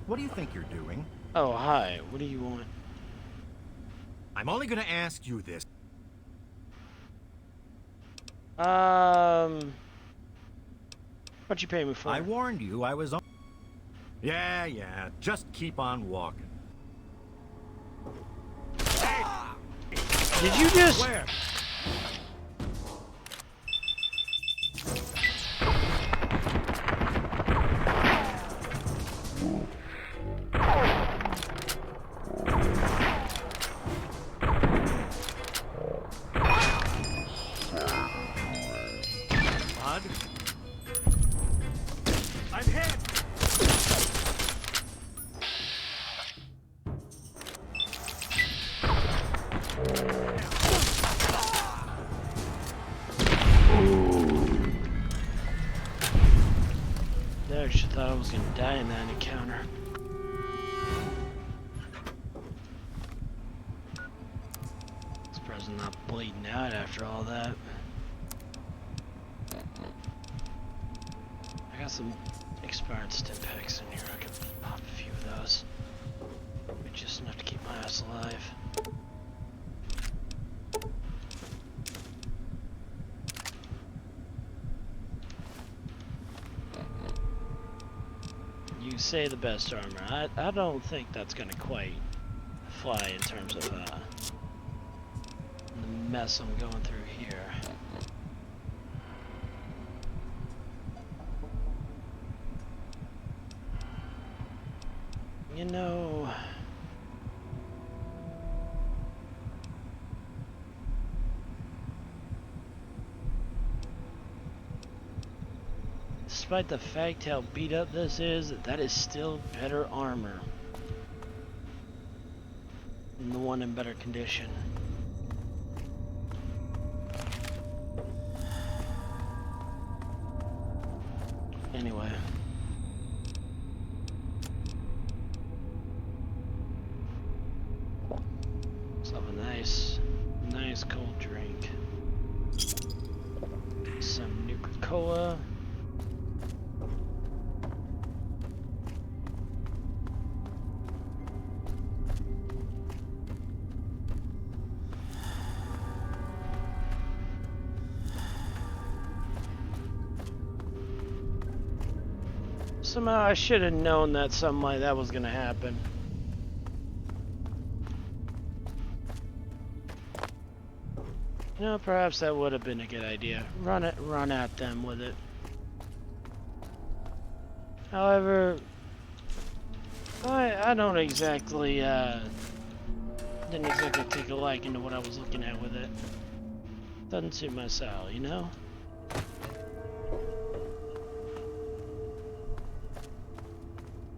What do you think you're doing? Oh, hi. What do you want? I'm only gonna ask you this. What'd you pay me for? I warned you I was on. Yeah, just keep on walking. Did you just... Where? Bud? I'm hit! There, she thought I was gonna die in that encounter. Surprised I'm not bleeding out after all that. I got some expired stim packs in here. I could pop a few of those. Maybe just enough to keep my ass alive. You say the best armor. I don't think that's gonna quite fly in terms of the mess I'm going through here. you know. Despite the fact how beat up this is, that is still better armor than the one in better condition. Anyway. Let's have a nice cold drink. Some Nuka Cola. Somehow I should have known that something like that was gonna happen. You know, perhaps that would have been a good idea. Run at them with it. However, I don't exactly didn't exactly take a liking to what I was looking at with it. Doesn't suit my style, you know?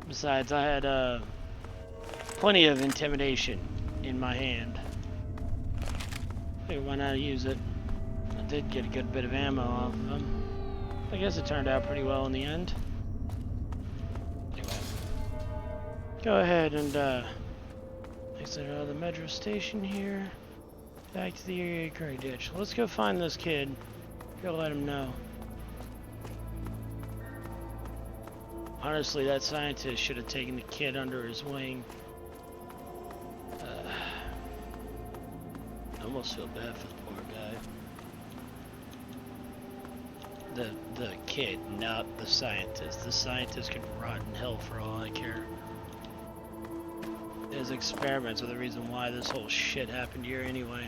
Besides, I had plenty of intimidation in my hand. Figured why not use it? I did get a good bit of ammo off of them. I guess it turned out pretty well in the end. Anyway, go ahead and exit out of the metro station here. Back to the area gray ditch. Let's go find this kid. Go let him know. Honestly, that scientist should have taken the kid under his wing. I almost feel bad for the poor guy. The kid, not the scientist. The scientist could rot in hell for all I care. His experiments are the reason why this whole shit happened here anyway.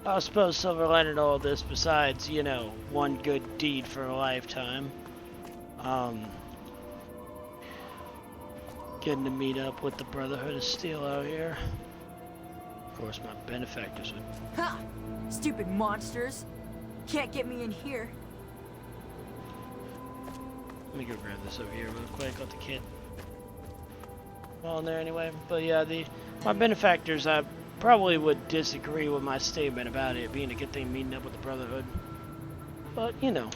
I suppose silver lining all this, besides, you know, one good deed for a lifetime. Getting to meet up with the Brotherhood of Steel out here. Of course, my benefactors would. Ha! Stupid monsters! Can't get me in here. Let me go grab this over here real quick. Let the kid fall in there anyway. But yeah, my benefactors, I probably would disagree with my statement about it being a good thing meeting up with the Brotherhood. But you know.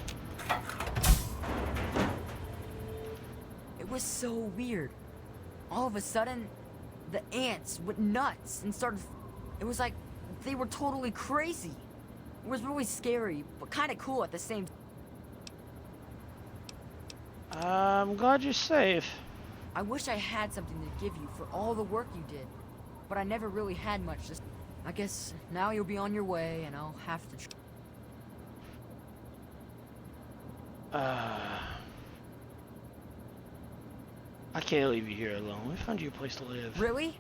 It was so weird. All of a sudden, the ants went nuts and started. It was like they were totally crazy. It was really scary, but kind of cool at the same time. I'm glad you're safe. I wish I had something to give you for all the work you did, but I never really had much. I guess now you'll be on your way, and I'll have to. I can't leave you here alone. We found you a place to live. Really?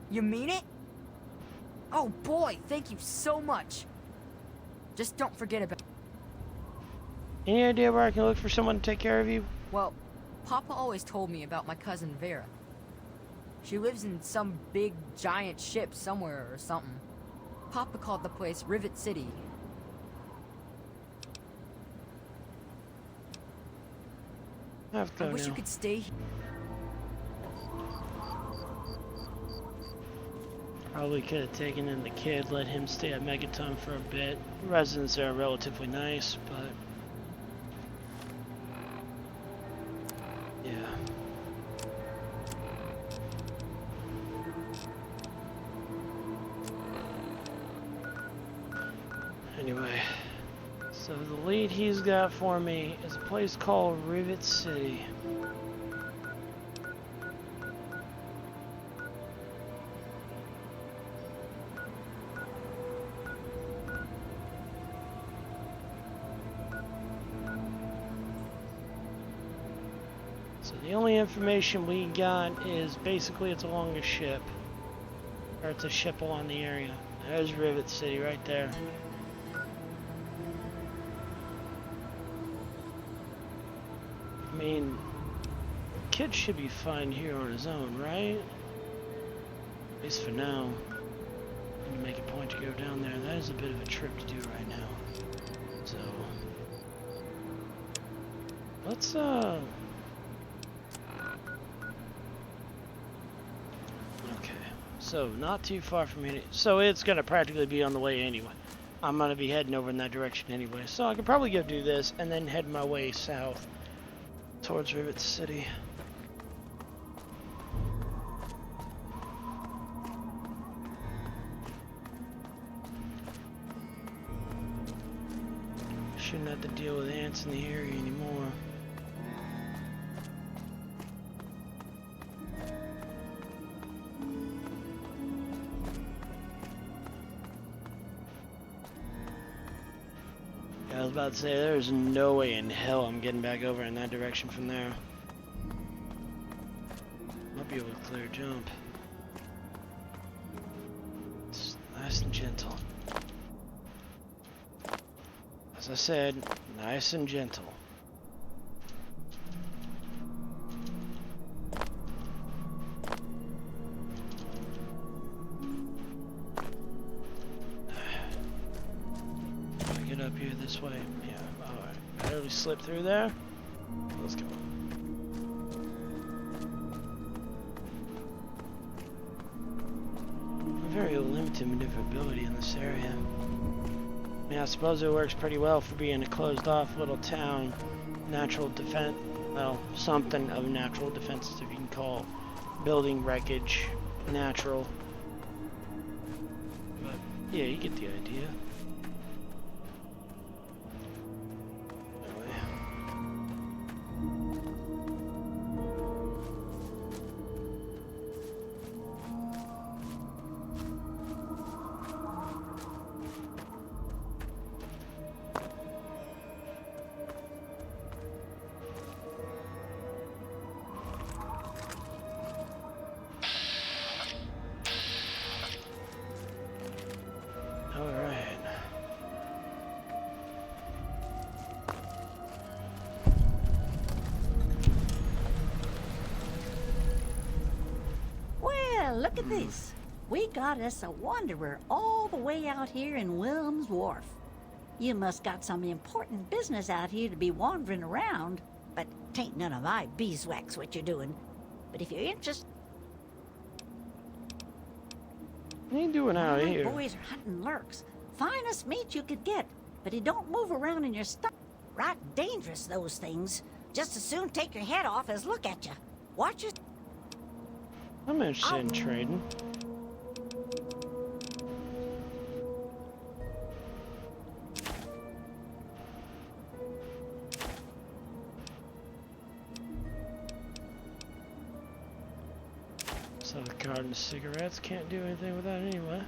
You mean it? Oh boy, thank you so much. Just don't forget about. Any idea where I can look for someone to take care of you? Well, Papa always told me about my cousin Vera. She lives in some big giant ship somewhere or something. Papa called the place Rivet City. I wish you could stay here. Probably could have taken in the kid, let him stay at Megaton for a bit. The residents there are relatively nice, but yeah. Anyway, so the lead he's got for me is a place called Rivet City. So the only information we got is basically it's along a ship. Or it's a ship along the area. There's Rivet City right there. I mean, kid should be fine here on his own, right? At least for now. I'm gonna make a point to go down there. That is a bit of a trip to do right now. So let's okay. So not too far from here. So it's gonna practically be on the way anyway. I'm gonna be heading over in that direction anyway. So I could probably go do this and then head my way south towards Rivet City. Shouldn't have to deal with ants in the area anymore. I was about to say, there's no way in hell I'm getting back over in that direction from there. Might be able to clear a jump. It's nice and gentle. As I said, nice and gentle. Get up here this way. Yeah, alright. Barely slip through there. Let's go. Very limited maneuverability in this area. I mean, I suppose it works pretty well for being a closed-off little town. Natural defense, well, something of natural defenses if you can call building wreckage natural. But yeah, you get the idea. Look at this. We got us a wanderer all the way out here in Williams Wharf. You must got some important business out here to be wandering around, but tain't none of my beeswax what you're doing. But if you're interested... What are you doing out here? My boys are hunting lurks. Finest meat you could get, but he don't move around in your stuff. Right dangerous, those things. Just as soon take your head off as look at you. Watch it. I'm interested in trading. So the carton of cigarettes, can't do anything with that anyway.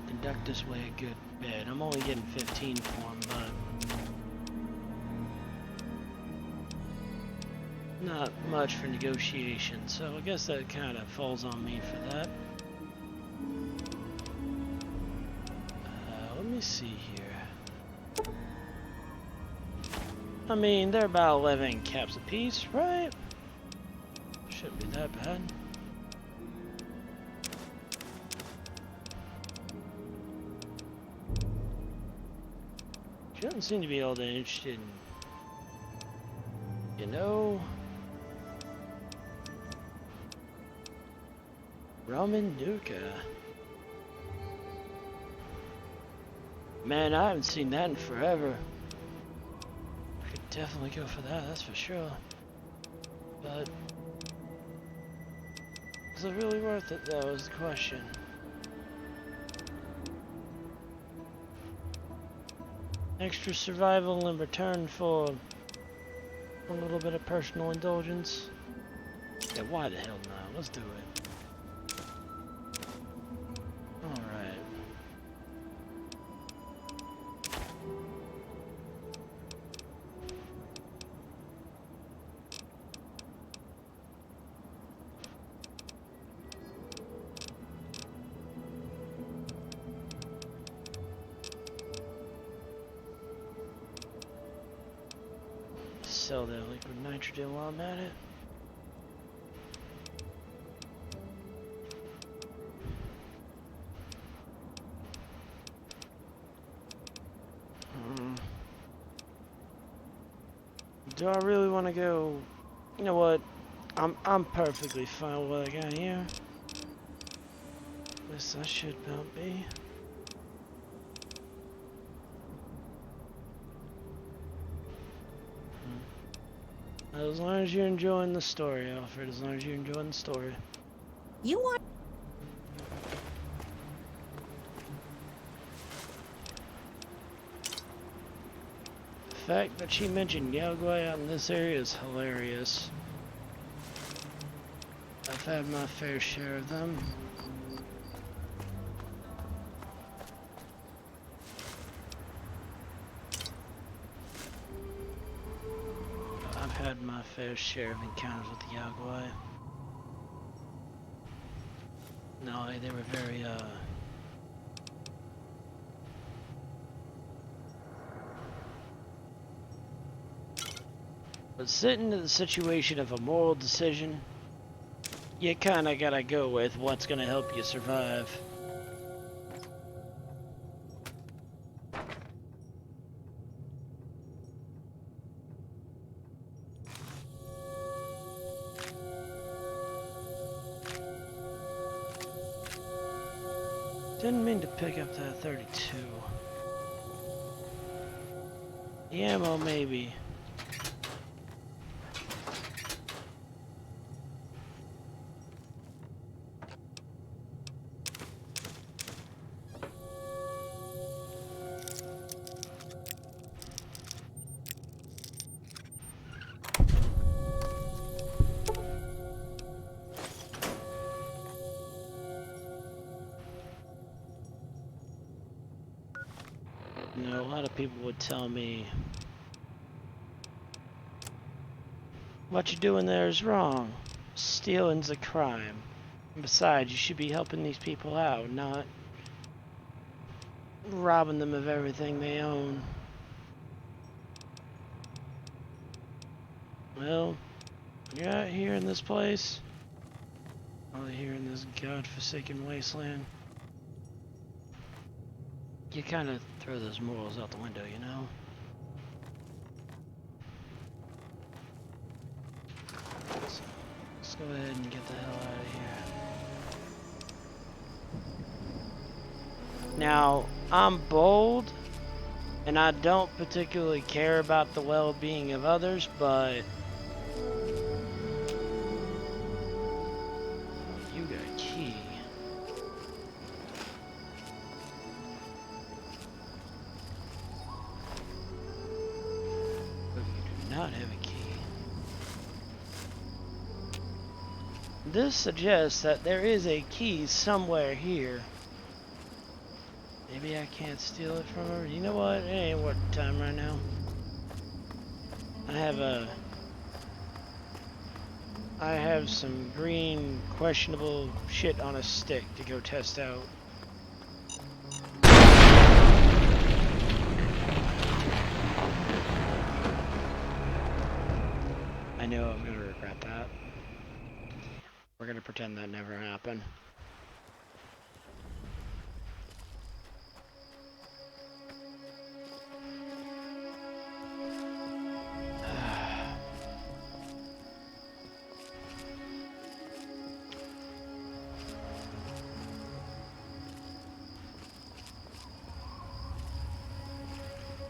Conduct this way a good bit. I'm only getting 15 for them, but not much for negotiation, so I guess that kind of falls on me for that. Let me see here. I mean, they're about 11 caps apiece, right? Shouldn't be that bad. She doesn't seem to be all that interested in, you know, rum and Nuka. Man, I haven't seen that in forever. I could definitely go for that, that's for sure. But is it really worth it though, is the question. Extra survival in return for a little bit of personal indulgence. Yeah, why the hell not? Let's do it. Alright. sell that liquid nitrogen while I'm at it. Do I really want to go? You know what? I'm perfectly fine with what I got here. This I should about be. As long as you're enjoying the story, Alfred. As long as you're enjoying the story. You want... The fact that she mentioned Yaogwai out in this area is hilarious. I've had my fair share of them. I've had my fair share of encounters with the Yaogwai. No, they were very, But sitting in the situation of a moral decision, you kinda gotta go with what's gonna help you survive. Didn't mean to pick up that 32. The ammo, maybe. You know, a lot of people would tell me, what you're doing there is wrong. Stealing's a crime. And besides, you should be helping these people out, not robbing them of everything they own. Well, you're out here in this place, out here in this godforsaken wasteland, you kind of throw those morals out the window, you know? So, let's go ahead and get the hell out of here. Now, I'm bold, and I don't particularly care about the well-being of others, but you got a key. Not have a key. This suggests that there is a key somewhere here. Maybe I can't steal it from her. You know what? It ain't worth the time right now. I have some green questionable shit on a stick to go test out. I know I'm gonna regret that. We're gonna pretend that never happened.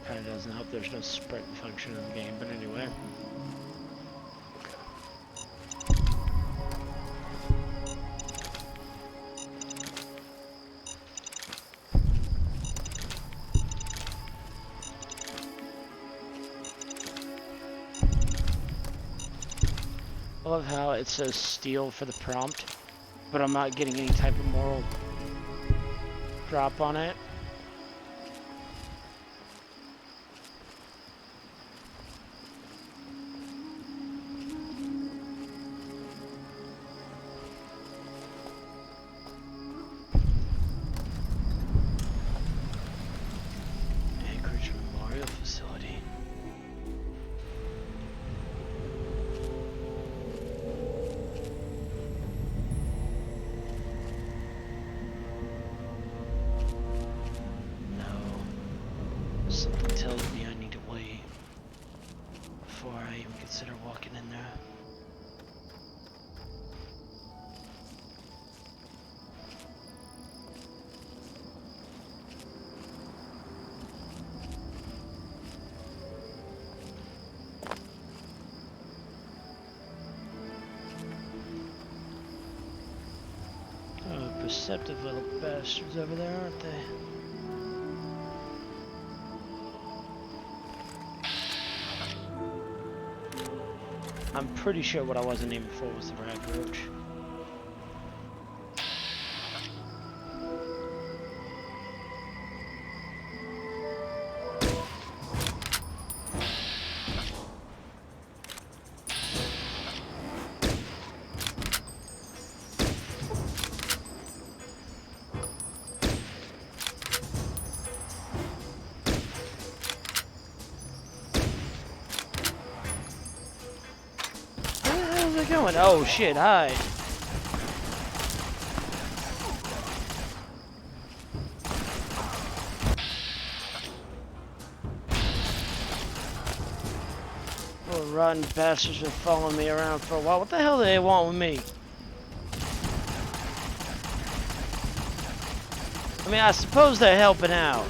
Kinda doesn't help there's no sprint function in the game, but anyway. I love how it says steal for the prompt, but I'm not getting any type of moral drop on it. Anchorage Memorial facility. Something tells me I need to wait before I even consider walking in there. Oh, perceptive little bastards over there, aren't they? I'm pretty sure what I wasn't aiming for was the red roach. Where's it going? Oh shit, hide. Little rotten bastards been following me around for a while. What the hell do they want with me? I mean, I suppose they're helping out.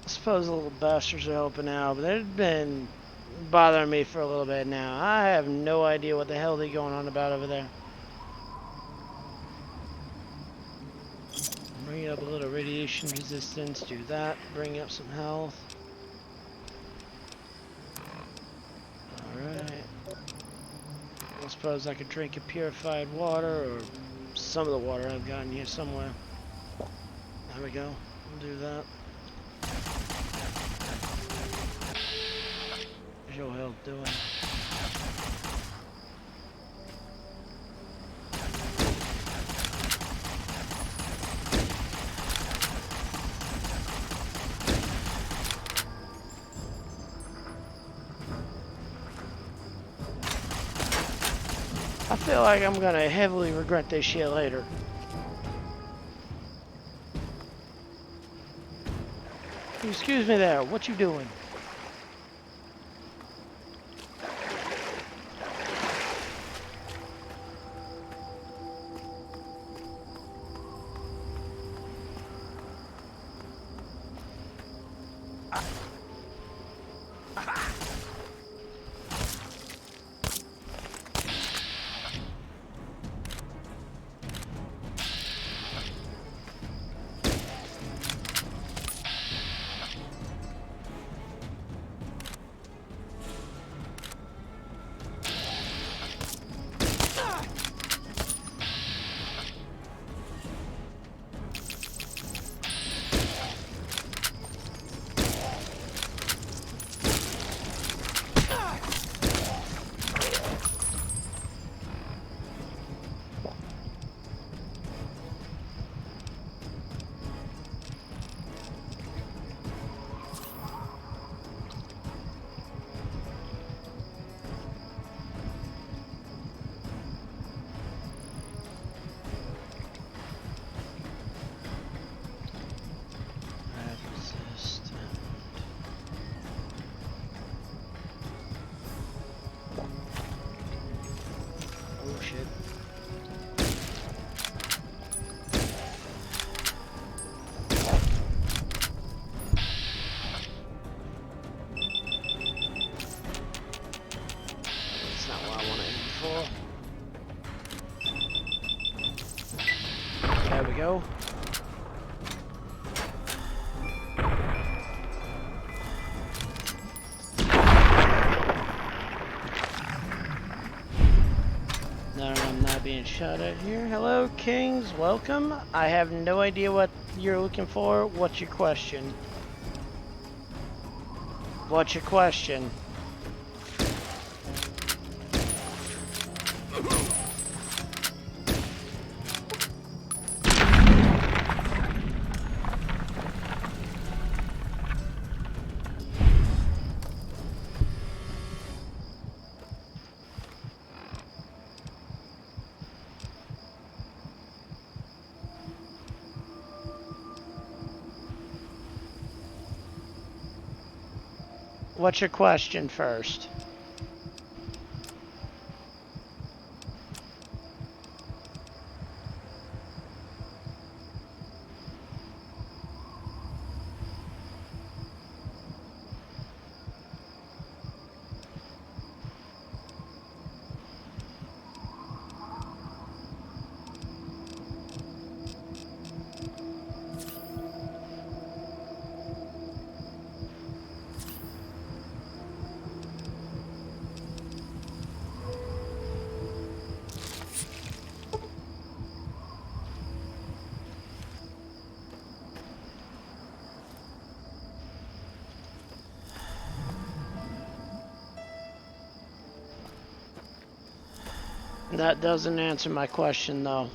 I suppose the little bastards are helping out, but they've been bothering me for a little bit now. I have no idea what the hell they're going on about over there. Bring up a little radiation resistance, do that, bring up some health. Alright. I suppose I could drink a purified water, or some of the water I've got in here somewhere. There we go, we'll do that. How's your health doing? I feel like I'm gonna heavily regret this shit later. Excuse me there, what you doing? There we go. No, I'm not being shot at here. Hello, Kings. Welcome. I have no idea what you're looking for. What's your question? What's your question? What's your question first? That doesn't answer my question, though.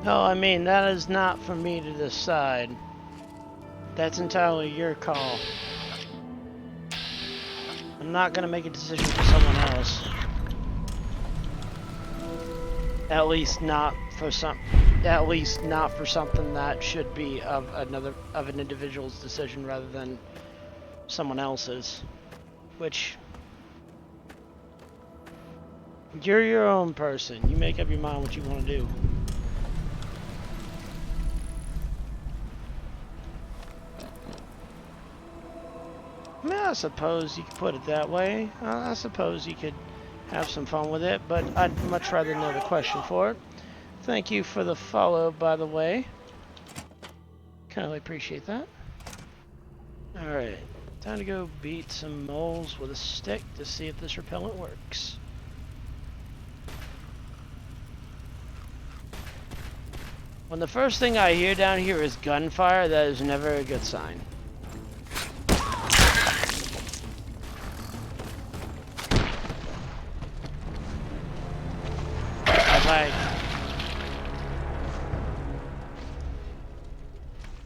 No, I mean, that is not for me to decide. That's entirely your call. I'm not gonna make a decision for someone else. At least not for something that should be of an individual's decision rather than someone else's. Which you're your own person. You make up your mind what you want to do. I mean, I suppose you could put it that way. I suppose you could have some fun with it, but I'd much rather know the question for it. Thank you for the follow, by the way. Kindly appreciate that. Alright, time to go beat some moles with a stick to see if this repellent works. When the first thing I hear down here is gunfire, that is never a good sign.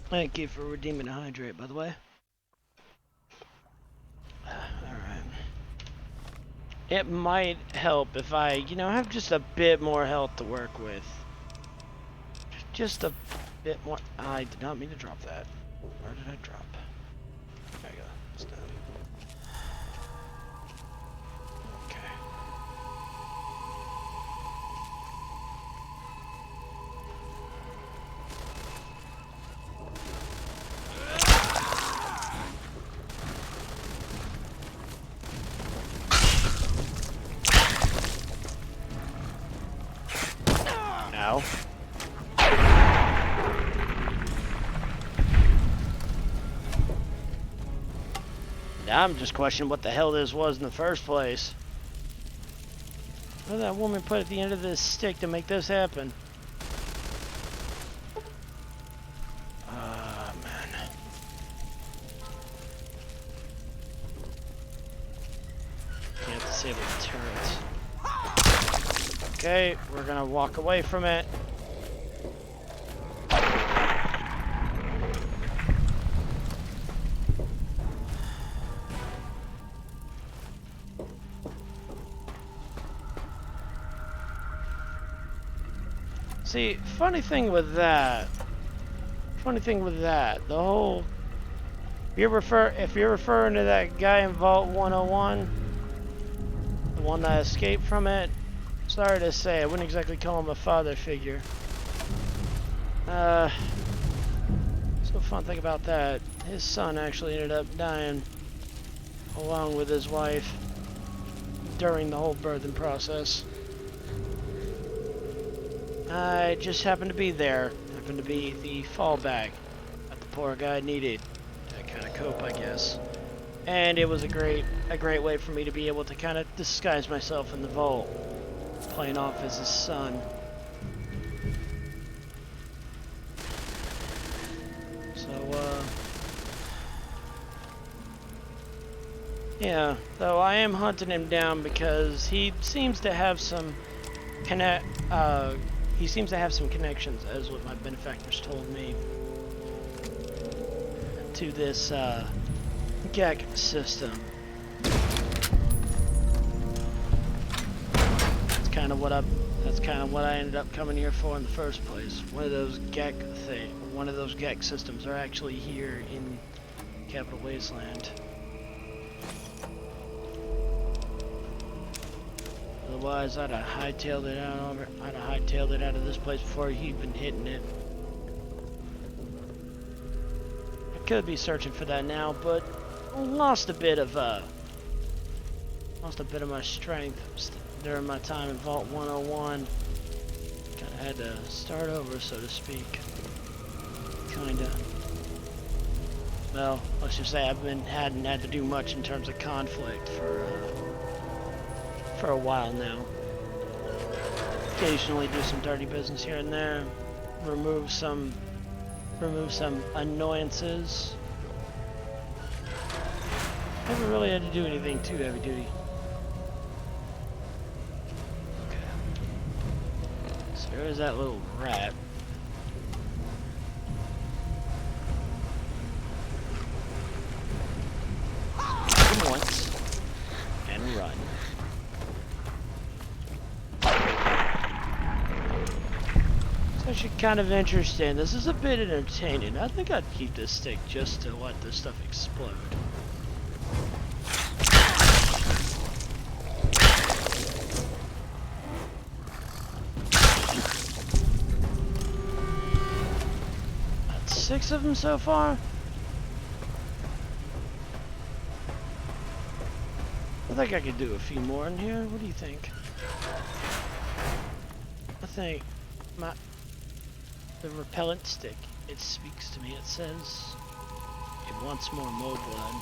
Thank you for redeeming a hydrate, by the way. Alright. It might help if I, have just a bit more health to work with. Just a bit more. I did not mean to drop that. Where did I drop? There you go. It's done. Okay. Ow. Now I'm just questioning what the hell this was in the first place. What did that woman put at the end of this stick to make this happen? Ah, man. Can't disable the turrets. Okay, we're gonna walk away from it. See, funny thing with that, the whole, if you're referring to that guy in Vault 101, the one that escaped from it, sorry to say, I wouldn't exactly call him a father figure. So fun thing about that, his son actually ended up dying along with his wife during the whole birthing process. I just happened to be there. Happened to be the fallback that the poor guy needed. To kind of cope, I guess. And it was a great way for me to be able to kind of disguise myself in the vault, playing off as his son. So, yeah, though I am hunting him down because he seems to have some connections, as what my benefactors told me, to this GEC system. That's kind of what I ended up coming here for in the first place. One of those GEC systems are actually here in Capital Wasteland. Otherwise, I'd have hightailed it out of this place before he even hitting it. I could be searching for that now, but I lost a bit of my strength during my time in Vault 101. Kind of had to start over, so to speak. Kinda. Well, let's just say hadn't had to do much in terms of conflict for a while now. Occasionally do some dirty business here and there, remove some annoyances. Never really had to do anything too heavy duty. Okay. So there's that little rat. Once and run. It's actually kind of interesting. This is a bit entertaining. I think I'd keep this stick just to let this stuff explode. That's 6 of them so far. I think I could do a few more in here. What do you think? I think the repellent stick, it speaks to me. It says it wants more Mo blood.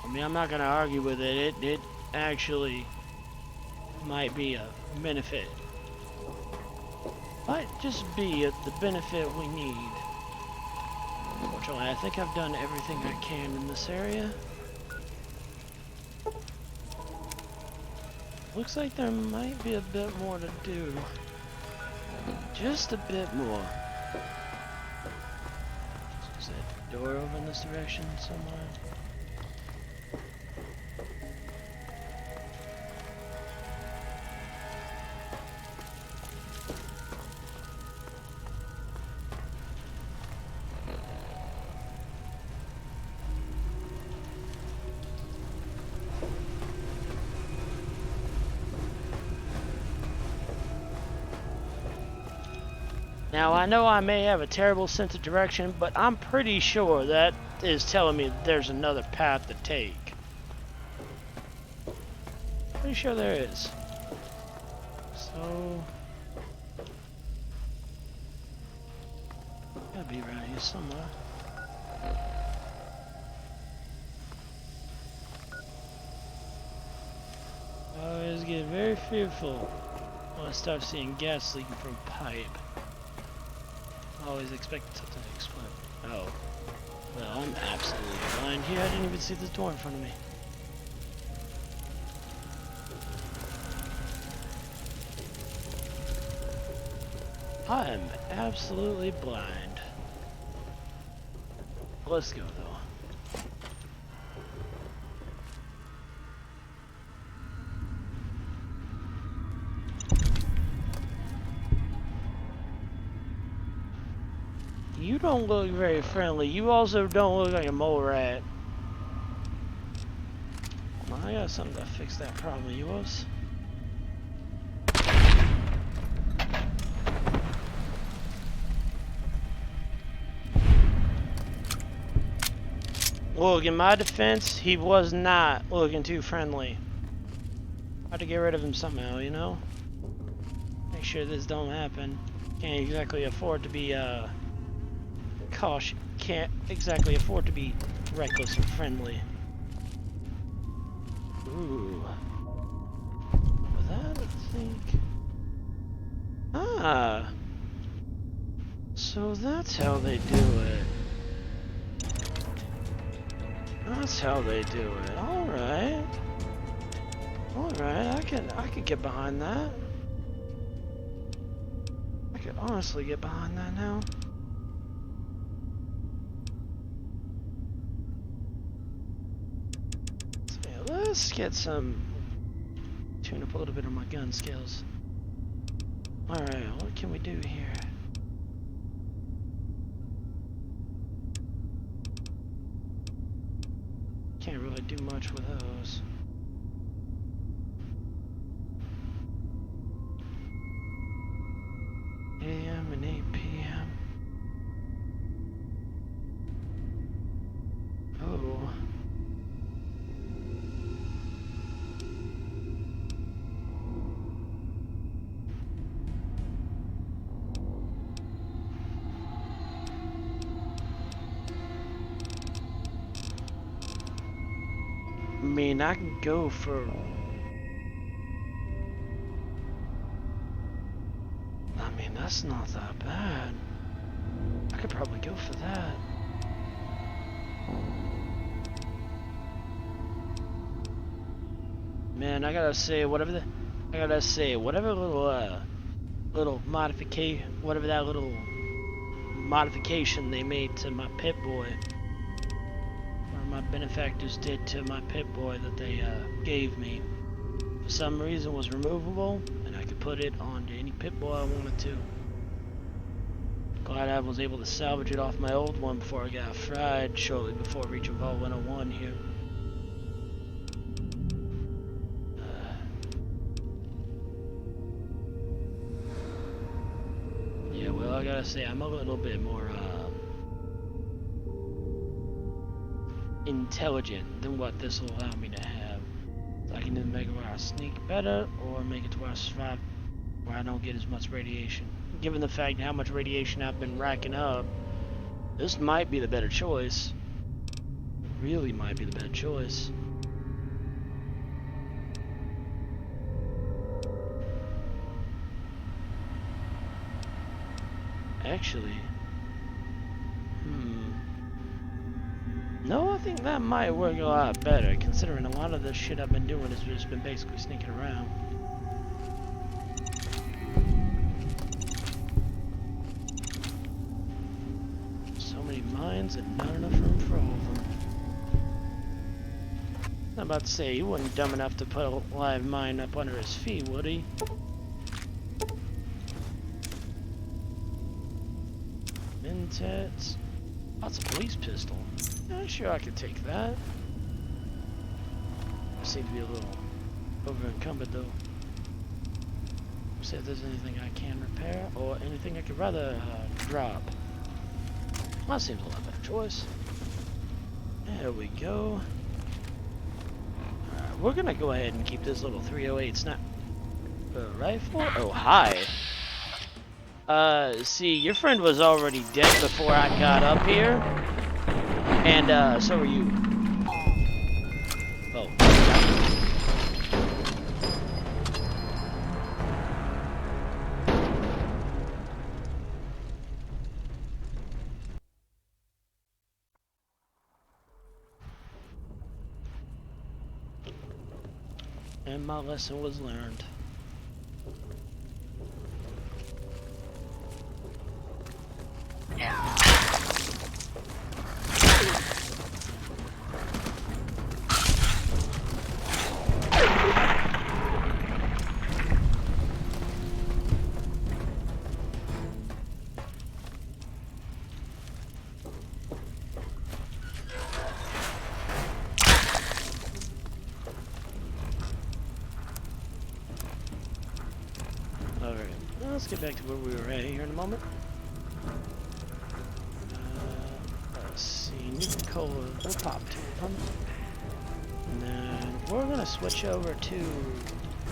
I mean, I'm not gonna argue with it. It actually might be a benefit. Might just be the benefit we need. Unfortunately, I think I've done everything I can in this area. Looks like there might be a bit more to do. Just a bit more. Is that door over in this direction somewhere? Now, I know I may have a terrible sense of direction, but I'm pretty sure that is telling me that there's another path to take. Pretty sure there is. So, gotta be around here somewhere. I always get very fearful when I start seeing gas leaking from a pipe. I always expected something to explode. Oh. Well, I'm absolutely blind here. I didn't even see this door in front of me. I am absolutely blind. Let's go, though. You don't look very friendly. You also don't look like a mole rat. Well, I got something to fix that problem of yours. Look, in my defense, he was not looking too friendly. I had to get rid of him somehow, you know? Make sure this don't happen. Can't exactly afford to be, can't exactly afford to be reckless and friendly. Ooh. With that, I think. Ah. So that's how they do it. That's how they do it. All right. All right. I could get behind that. I could honestly get behind that now. So yeah, let's get some. Tune up a little bit on my gun skills. All right. What can we do here? Can't really do much with those. AM and 8 PM. Oh. I mean, I can go for... I mean, that's not that bad. I could probably go for that. Man, I gotta say, whatever little modification, whatever that little modification they made to my Pip-Boy, or my benefactors did to my Pip-Boy that they gave me, for some reason was removable, and I could put it onto any Pip-Boy I wanted to. Glad I was able to salvage it off my old one before I got fried shortly before reaching Vault 101 here. Yeah, well, I gotta say, I'm a little bit more intelligent than what this will allow me to have. So I can either make it where I sneak better, or make it to where I survive, where I don't get as much radiation. Given the fact how much radiation I've been racking up, this might be the better choice. It really might be the better choice. Actually, no, I think that might work a lot better, considering a lot of the shit I've been doing has just been basically sneaking around. So many mines and not enough room for all of them. I'm about to say, he wasn't dumb enough to put a live mine up under his feet, would he? Tits. That's a police pistol. Yeah, sure, I could take that. I seem to be a little over encumbered though. See if there's anything I can repair or anything I could rather drop. Well, that seems a lot better choice. There we go. Alright, we're gonna go ahead and keep this little 308 snap rifle. Oh, hi. See, your friend was already dead before I got up here, and, so were you. Oh. And my lesson was learned. Let's get back to where we were at here in a moment. Let's see, Nuka Cola, we'll pop two of them. And then we're gonna switch over to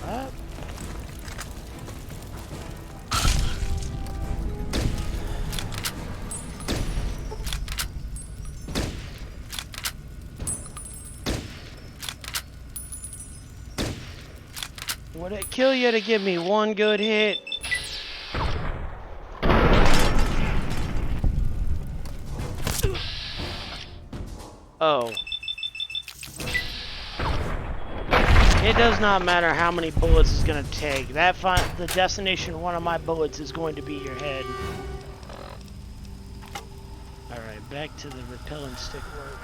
that. Would it kill you to give me one good hit? Oh. It does not matter how many bullets it's gonna take. The destination of one of my bullets is going to be your head. Alright, back to the repellent stick work.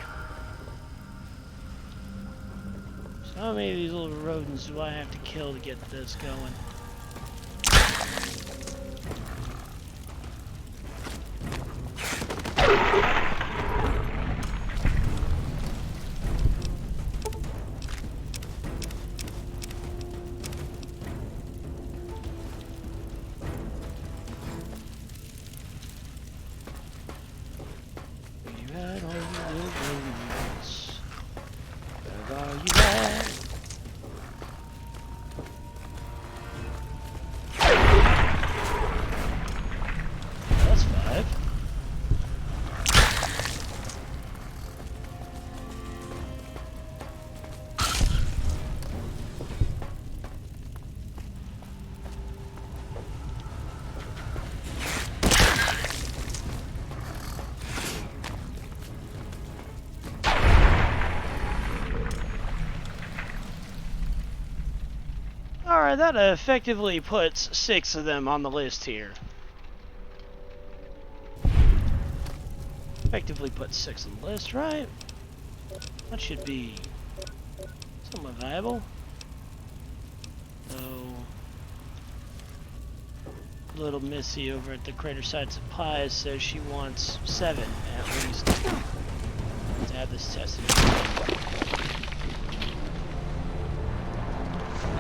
So how many of these little rodents do I have to kill to get this going? Alright, that effectively puts 6 of them on the list here. Effectively puts 6 on the list, right? That should be somewhat viable. So, little Missy over at the Craterside Supplies says she wants 7 at least to have this tested.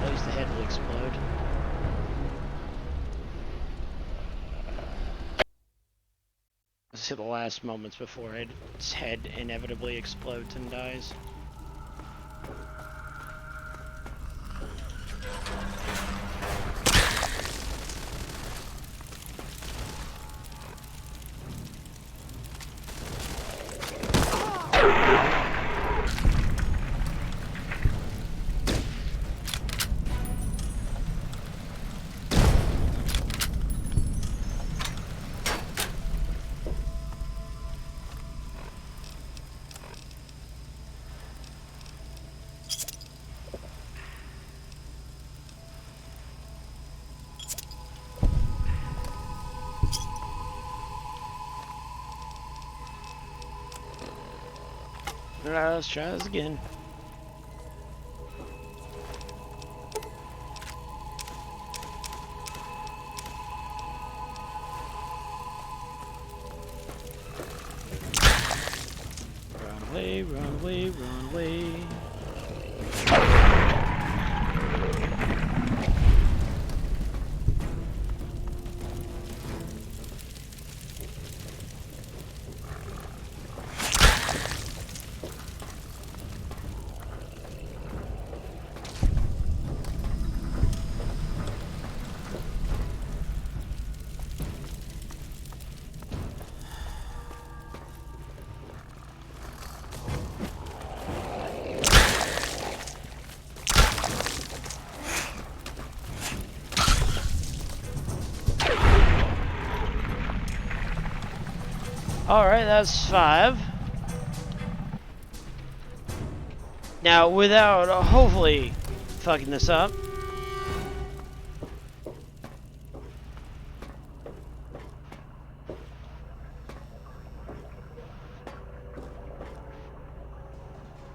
At least the head will explode. This is the last moments before its head inevitably explodes and dies. Alright, let's try this again. Run away, run away, run away. Alright, that's 5. Now, without hopefully fucking this up.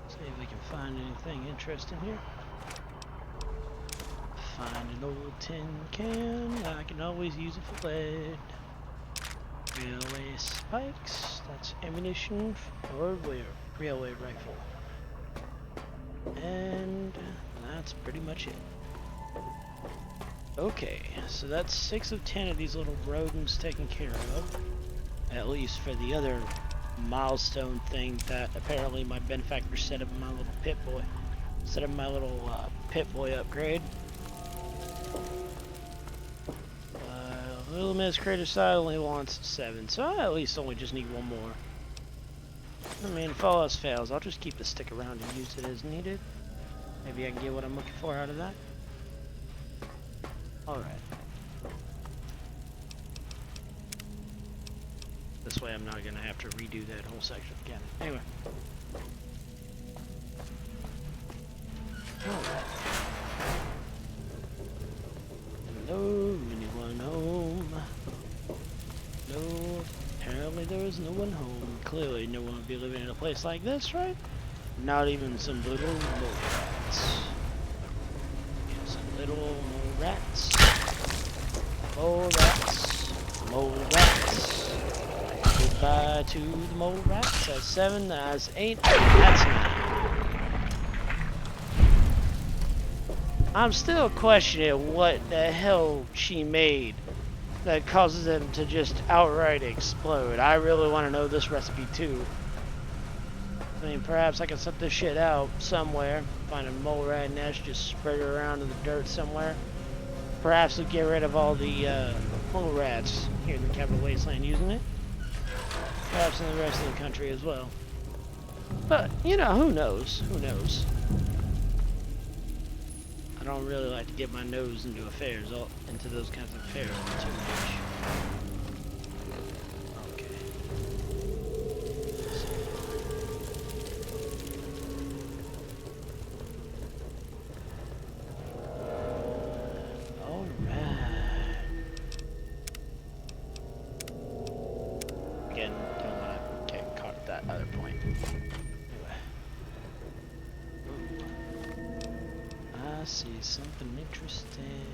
See if we can find anything interesting here. Find an old tin can. I can always use it for lead. Railway spikes, that's ammunition for railway rifle. And that's pretty much it. Okay, so that's 6 of 10 of these little rodents taken care of. At least for the other milestone thing that apparently my benefactor set up in my little pit boy. Set up my little pit boy upgrade. Little Miss Craterside only wants 7, so I at least only just need 1 more. I mean, if all else fails, I'll just keep the stick around and use it as needed. Maybe I can get what I'm looking for out of that. Alright. This way I'm not gonna have to redo that whole section again. Anyway. Alright. Hello, anyone home? No, apparently there is no one home. Clearly no one would be living in a place like this, right? Not even some little mole rats. Some little mole rats. Mole rats. Mole rats. Goodbye to the mole rats. That's 7, that's 8, that's 9. I'm still questioning what the hell she made that causes them to just outright explode. I really want to know this recipe too. I mean, perhaps I can set this shit out somewhere. Find a mole rat nest, just spread it around in the dirt somewhere. Perhaps we'll get rid of all the mole rats here in the capital wasteland using it. Perhaps in the rest of the country as well. But, you know, who knows? Who knows? I don't really like to get my nose into affairs, into those kinds of affairs too much. Okay. Alright. Again, don't want to get caught at that other point. I see something interesting.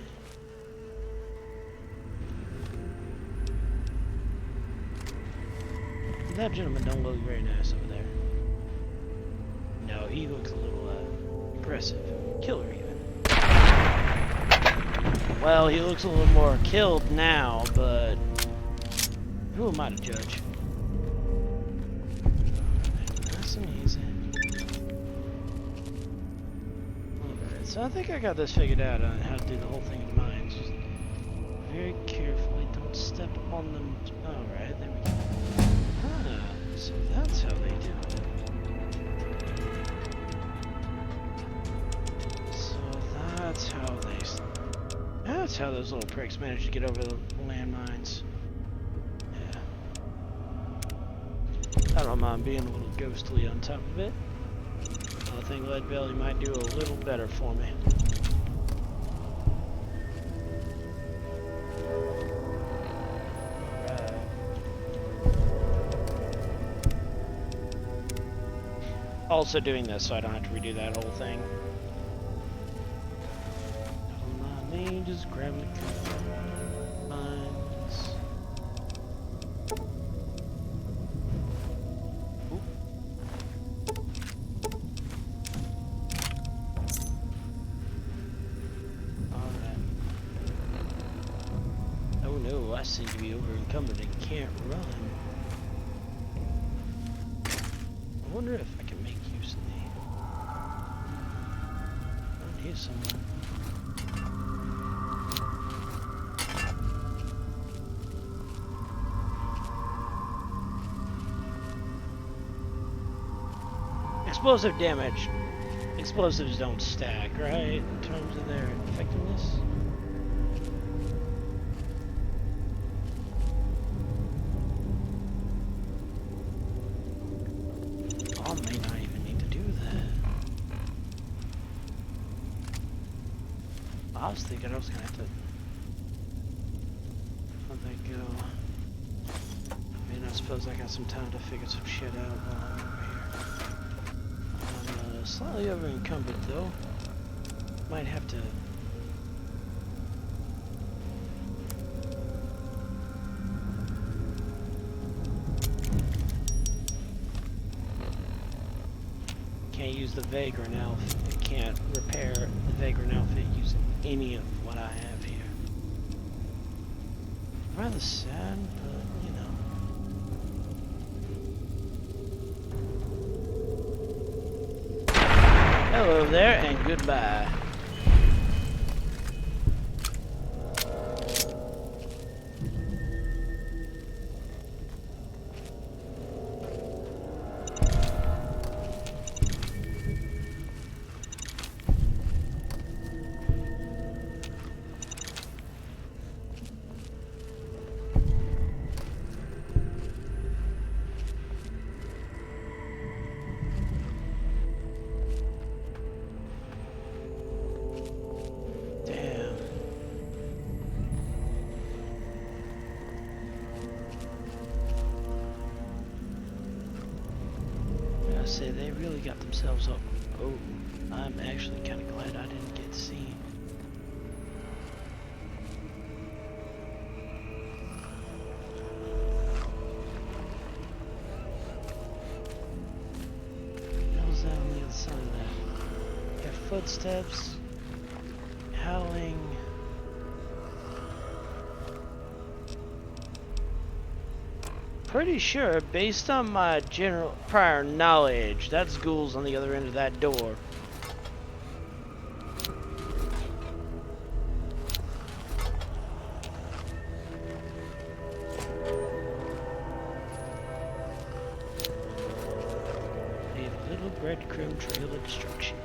That gentleman don't look very nice over there. No, he looks a little impressive. Killer even. Well, he looks a little more killed now, but who am I to judge? Nice and easy. So I think I got this figured out on how to do the whole thing in mines. Just very carefully, don't step on them. Alright, there we go. Ah, so that's how they do it. So that's how those little pricks manage to get over the landmines. Yeah. I don't mind being a little ghostly on top of it. I think Lead Belly might do a little better for me. Right. Also doing this so I don't have to redo that whole thing. Don't mind me, just grabbing a couple of lines. I seem to be over encumbered and can't run. I wonder if I can make use of the... Around here somewhere. Explosive damage. Explosives don't stack, right? In terms of their effectiveness. I may not even need to do that. I was thinking I was gonna have to let that go. I mean, I suppose I got some time to figure some shit out while I'm over here. I'm slightly over encumbered though. Might have to. Can't use the Vagrant outfit. I can't repair the Vagrant outfit using any of what I have here. Rather sad, but you know. Hello there and goodbye. say they really got themselves up. Oh, I'm actually kind of glad I didn't get seen. What was that on the other side of that? Got footsteps, howling. Pretty sure, based on my general prior knowledge, that's ghouls on the other end of that door. Leave a little breadcrumb trail of destruction.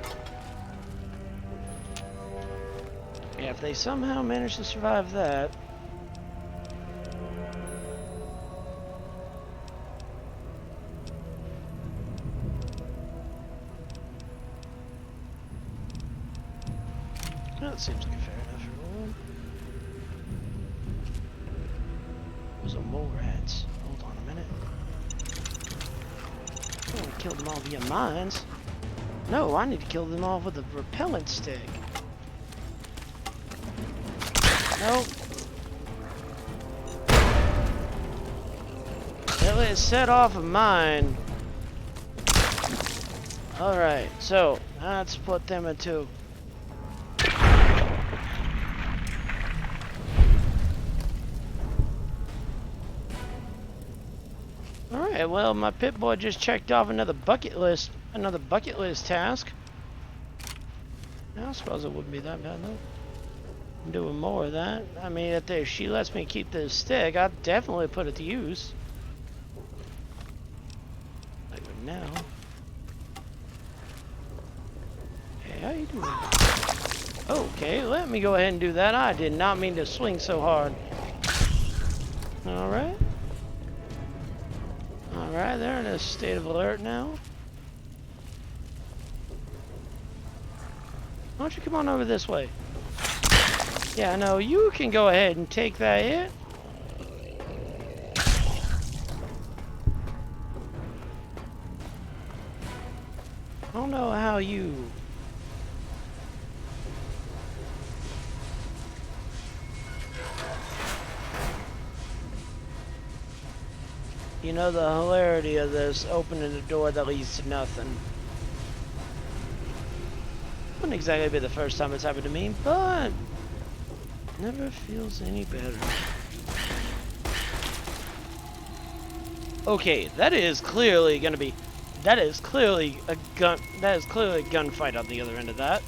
Yeah, if they somehow manage to survive that. That seems like a fair enough rule. Those are mole rats. Hold on a minute. I want to kill them all via mines. No, I need to kill them all with a repellent stick. Nope. It set off a mine. Alright, so let's split them in two. Alright, well, my Pip-Boy just checked off another bucket list task. I suppose it wouldn't be that bad, though. I'm doing more of that. I mean, if she lets me keep this stick, I'll definitely put it to use. Like now. Hey, how you doing? Okay, let me go ahead and do that. I did not mean to swing so hard. Alright. Alright, they're in a state of alert now. Why don't you come on over this way? Yeah, no, you can go ahead and take that hit. I don't know how you... You know the hilarity of this, opening the door that leads to nothing. Wouldn't exactly be the first time it's happened to me, but never feels any better. Okay, that is clearly gonna be, that is clearly a gunfight on the other end of that.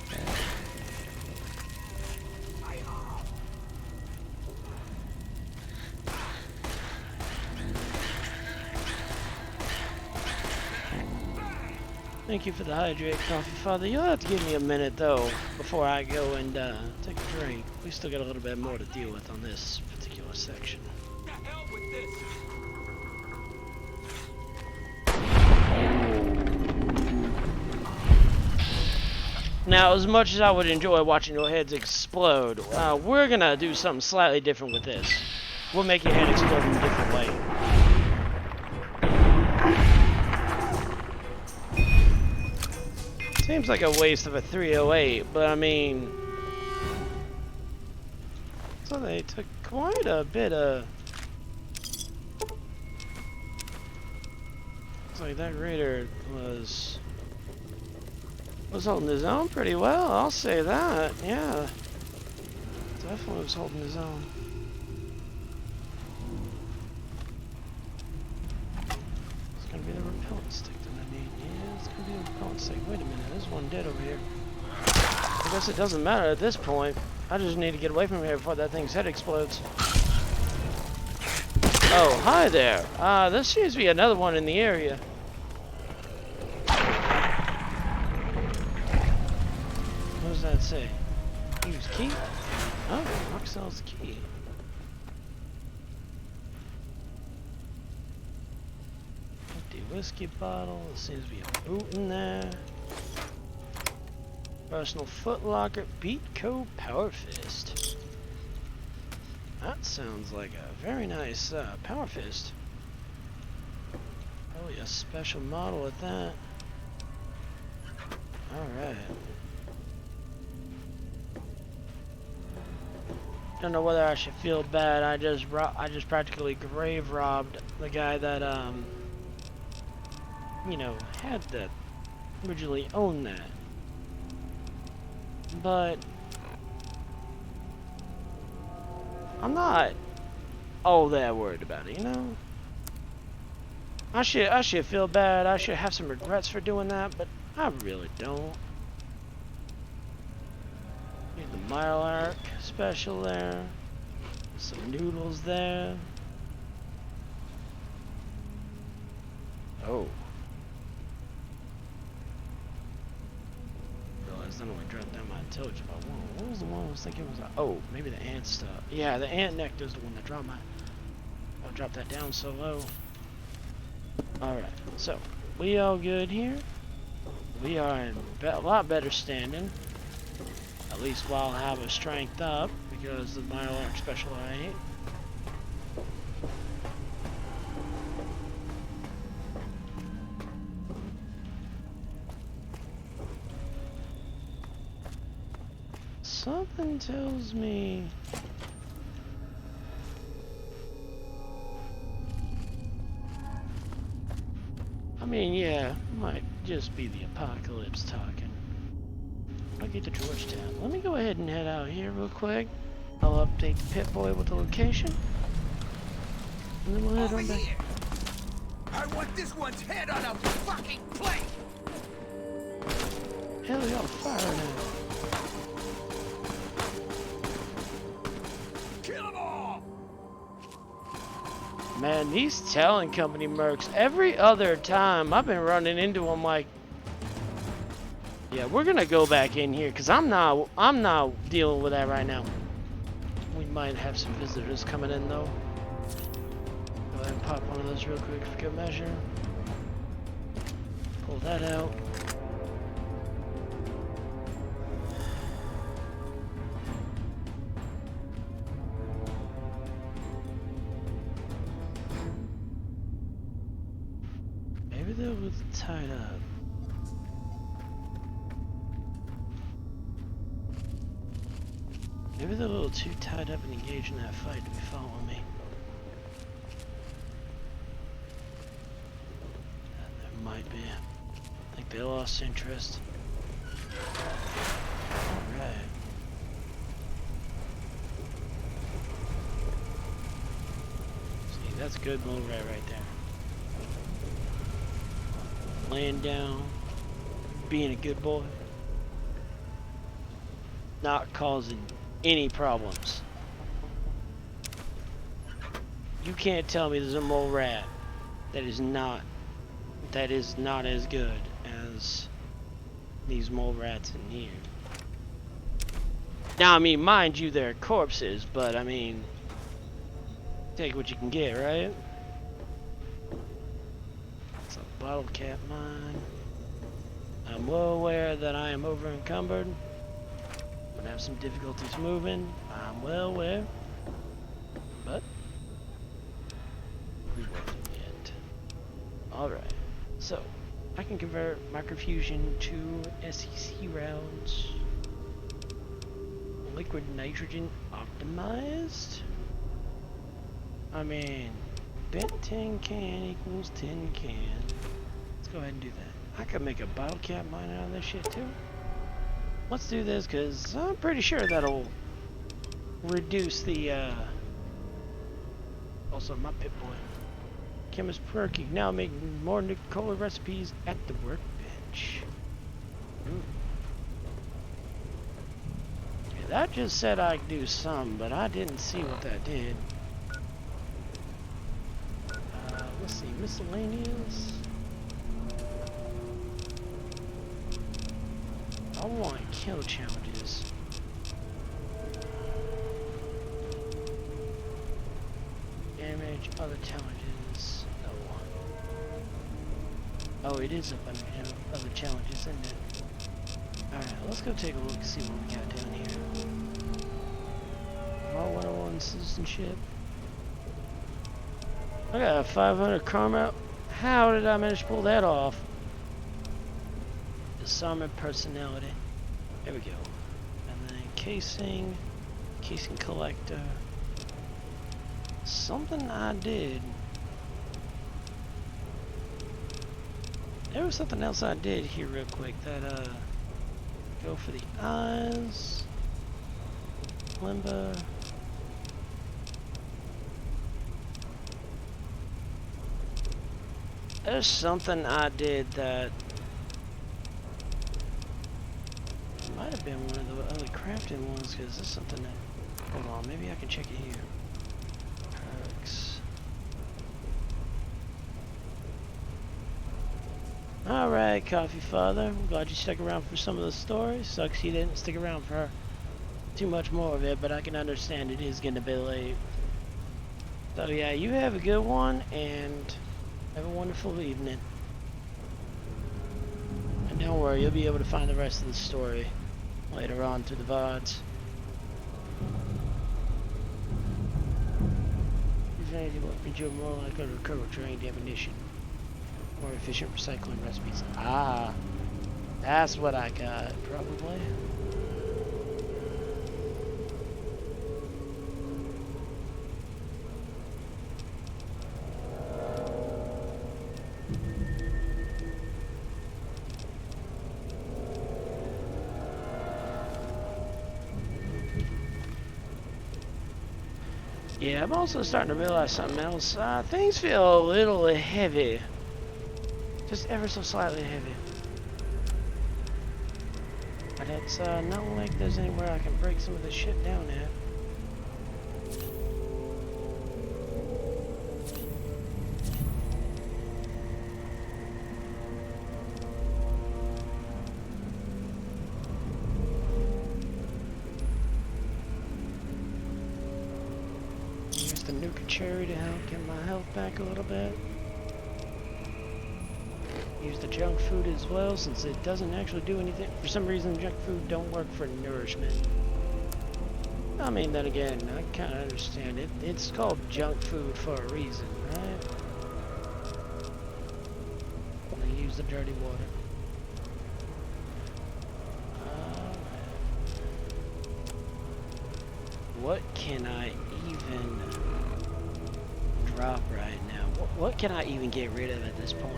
Thank you for the hydrate coffee, Father. You'll have to give me a minute, though, before I go and take a drink. We still got a little bit more to deal with on this particular section. The hell with this! Now, as much as I would enjoy watching your heads explode, we're gonna do something slightly different with this. We'll make your head explode in a different way. Seems like a waste of a 308, but I mean... So they took quite a bit of... Looks like that raider was holding his own pretty well, I'll say that, yeah. Definitely was holding his own. It's gonna be the repellent stick. Wait a minute, there's one dead over here. I guess it doesn't matter at this point. I just need to get away from here before that thing's head explodes. Oh, hi there. There seems to be another one in the area. What does that say? Use key? Oh, Rock sells key. Whiskey bottle, there seems to be a boot in there. Personal footlocker, Beat Co. Power Fist. That sounds like a very nice Power Fist. Probably a special model at that. Alright. Don't know whether I should feel bad. I just practically grave robbed the guy that you know, had that, originally owned that. But I'm not all that worried about it, you know? I should feel bad. I should have some regrets for doing that, but I really don't. Need the Mile Arc special there. Some noodles there. Oh. Realized I only dropped down my intelligence by one. What was the one I was thinking was? Oh, maybe the ant stuff. Yeah, the ant nectar is the one that dropped my. I dropped that down so low. Alright, so we all good here. We are in a lot better standing. At least while I have a strength up, because of my Mile Arc special I ate. Something tells me I mean, yeah, might just be the apocalypse talking. I'll get to Georgetown. Let me go ahead and head out here real quick. I'll update the Pit Boy with the location. And then we'll head on back. I want this one's head on a fucking plate! Hell, you're on fire now. Kill them all! Man, these Talon Company mercs, every other time I've been running into them like, yeah, we're gonna go back in here because I'm not dealing with that right now. We might have some visitors coming in though. Go ahead and pop one of those real quick for good measure. Pull that out. Maybe they were tied up. Maybe they're a little too tied up and engaged in that fight to be following me. There might be. I think they lost interest. Alright. See, that's good mole rat right there. Laying down, being a good boy, not causing any problems. You can't tell me there's a mole rat that is not as good as these mole rats in here. Now, I mean, mind you, they're corpses, but I mean, take what you can get, right? It's a bottle cap mine. I'm well aware that I am over encumbered. I'm gonna have some difficulties moving. I'm well aware, but we won't yet. Alright, so I can convert microfusion to SEC rounds. Liquid nitrogen optimized. I mean, bent tin can equals tin can. Let's go ahead and do that. I could make a bottle cap mine out of this shit too. Let's do this because I'm pretty sure that'll reduce the also my Pit Boy. Chemist Perky now making more Nuka Cola recipes at the workbench. Ooh. Yeah, that just said I could do some, but I didn't see what that did. Let's see, miscellaneous. I want kill challenges. Damage, other challenges. No. Oh, it is up under other challenges, isn't it? Alright, let's go take a look and see what we got down here. All 101 citizenship. I got a 500 karma. How did I manage to pull that off? Disarmor personality. There we go. And then casing collector. Something I did. There was something else I did here real quick that go for the eyes. Limber. There's something I did that might have been one of the other crafting ones, because this is something that, hold on, maybe I can check it here. Perks. Alright, Coffee Father, I'm glad you stuck around for some of the story. Sucks you didn't stick around for too much more of it, but I can understand it is getting a bit late. So yeah, you have a good one, and have a wonderful evening. And don't worry, you'll be able to find the rest of the story later on through the VODs. These energy weapons are more likely to recover drained ammunition. More efficient recycling recipes. Ah, that's what I got, probably. Yeah, I'm also starting to realize something else. Things feel a little heavy. Just ever so slightly heavy. But it's not like there's anywhere I can break some of this shit down at. Use the Nuka cherry to help get my health back a little bit. Use the junk food as well, since it doesn't actually do anything. For some reason, junk food don't work for nourishment. I mean, then again, I kind of understand it. It's called junk food for a reason, right? I use the dirty water. What can I even drop right now? What can I even get rid of at this point?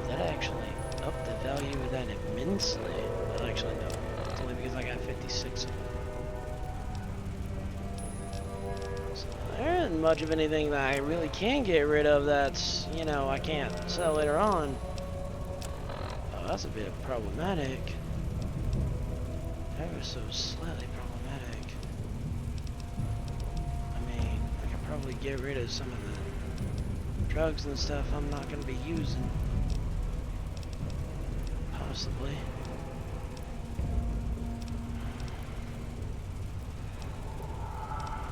That actually upped the value of that immensely. Well, actually, no. It's only because I got 56 of them. So there isn't much of anything that I really can get rid of that's, you know, I can't sell later on. Oh, that's a bit problematic. Ever so slightly problematic. I mean, I could probably get rid of some of the drugs and stuff I'm not going to be using. Possibly.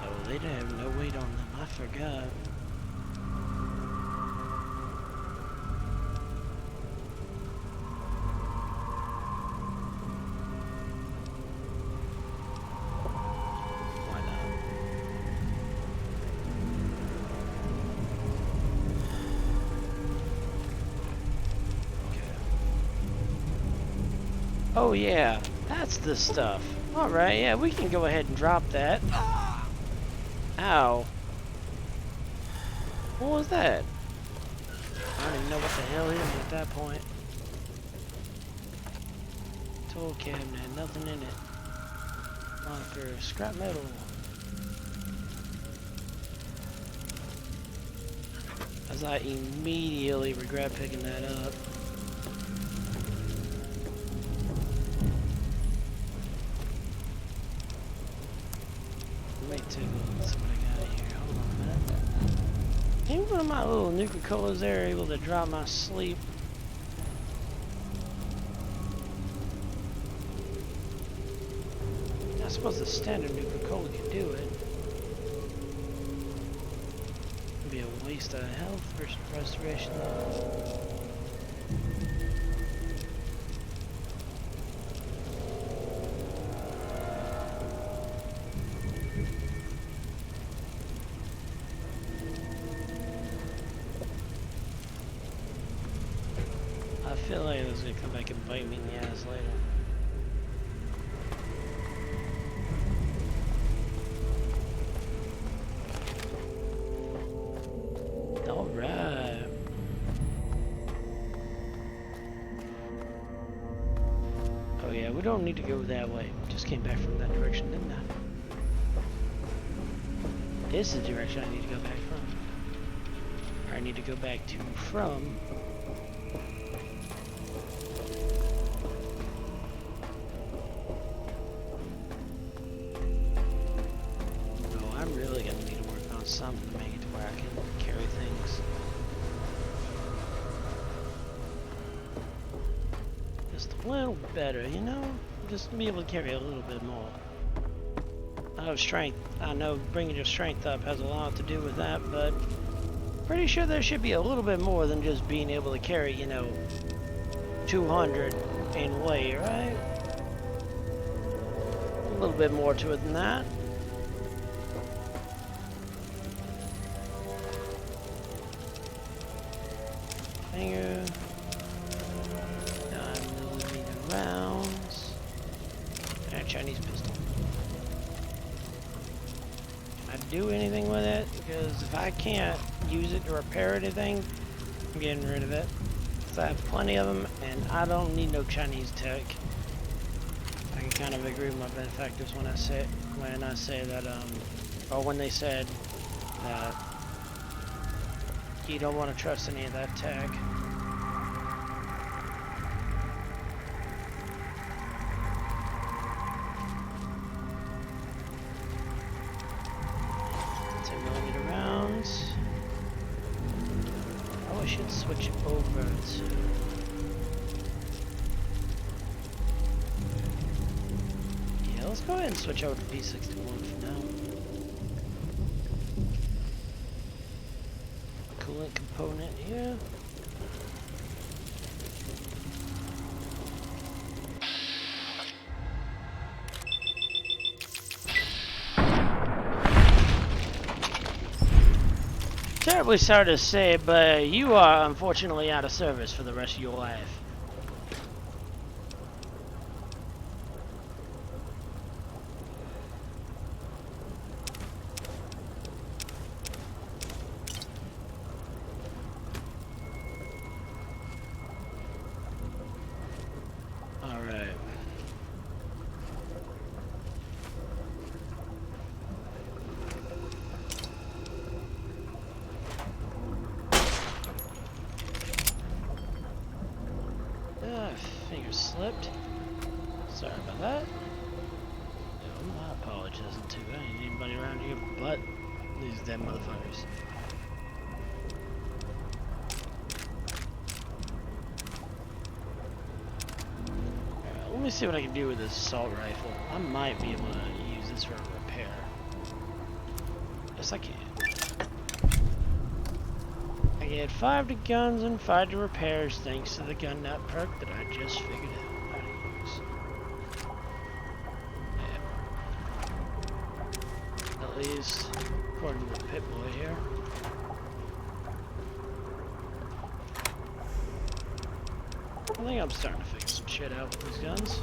Oh, they didn't have no weight on them. I forgot. Why not? Oh yeah, that's the stuff. Alright, yeah, we can go ahead and drop that. Ow. What was that? I don't even know what the hell hit me at that point. Tool cabinet, nothing in it. Locker, scrap metal. As I immediately regret picking that up. Let me take a look at what I got here. Hold on a minute. Even one of my little Nuka Colas there are able to drop my sleep. I suppose the standard Nuka Cola could do it. It'd be a waste of health versus restoration though. feel like it was gonna come back and bite me in the ass later. Alright. Oh yeah, we don't need to go that way. Just came back from that direction, didn't I? This is the direction I need to go back from. Or I need to go back to from. Oh, I'm really gonna need to work on something to make it to where I can carry things. Just a little better, you know? Just be able to carry a little bit more. I know bringing your strength up has a lot to do with that, but pretty sure there should be a little bit more than just being able to carry, you know, 200 in weight, right? A little bit more to it than that. Finger. 9mm rounds. And a Chinese pistol. Can I do anything with it? Because if I can't use it to repair anything, I'm getting rid of it. So I have plenty of them, and I don't need no Chinese tech. I can kind of agree with my benefactors when I say that, or when they said that you don't want to trust any of that tech. Switch over to yeah, let's go ahead and switch over to P61 for now. Coolant component here. Terribly sorry to say, but you are unfortunately out of service for the rest of your life. Alright. Finger slipped. Sorry about that. No, my apologies too. I ain't anybody around here but these dead motherfuckers. Alright, let me see what I can do with this assault rifle. I might be able to use this for a repair. Yes, I can. I get 5 to guns and 5 to repairs thanks to the gun nut perk that I just figured out how to use. Yeah. At least according to the pit boy here. I think I'm starting to figure some shit out with these guns.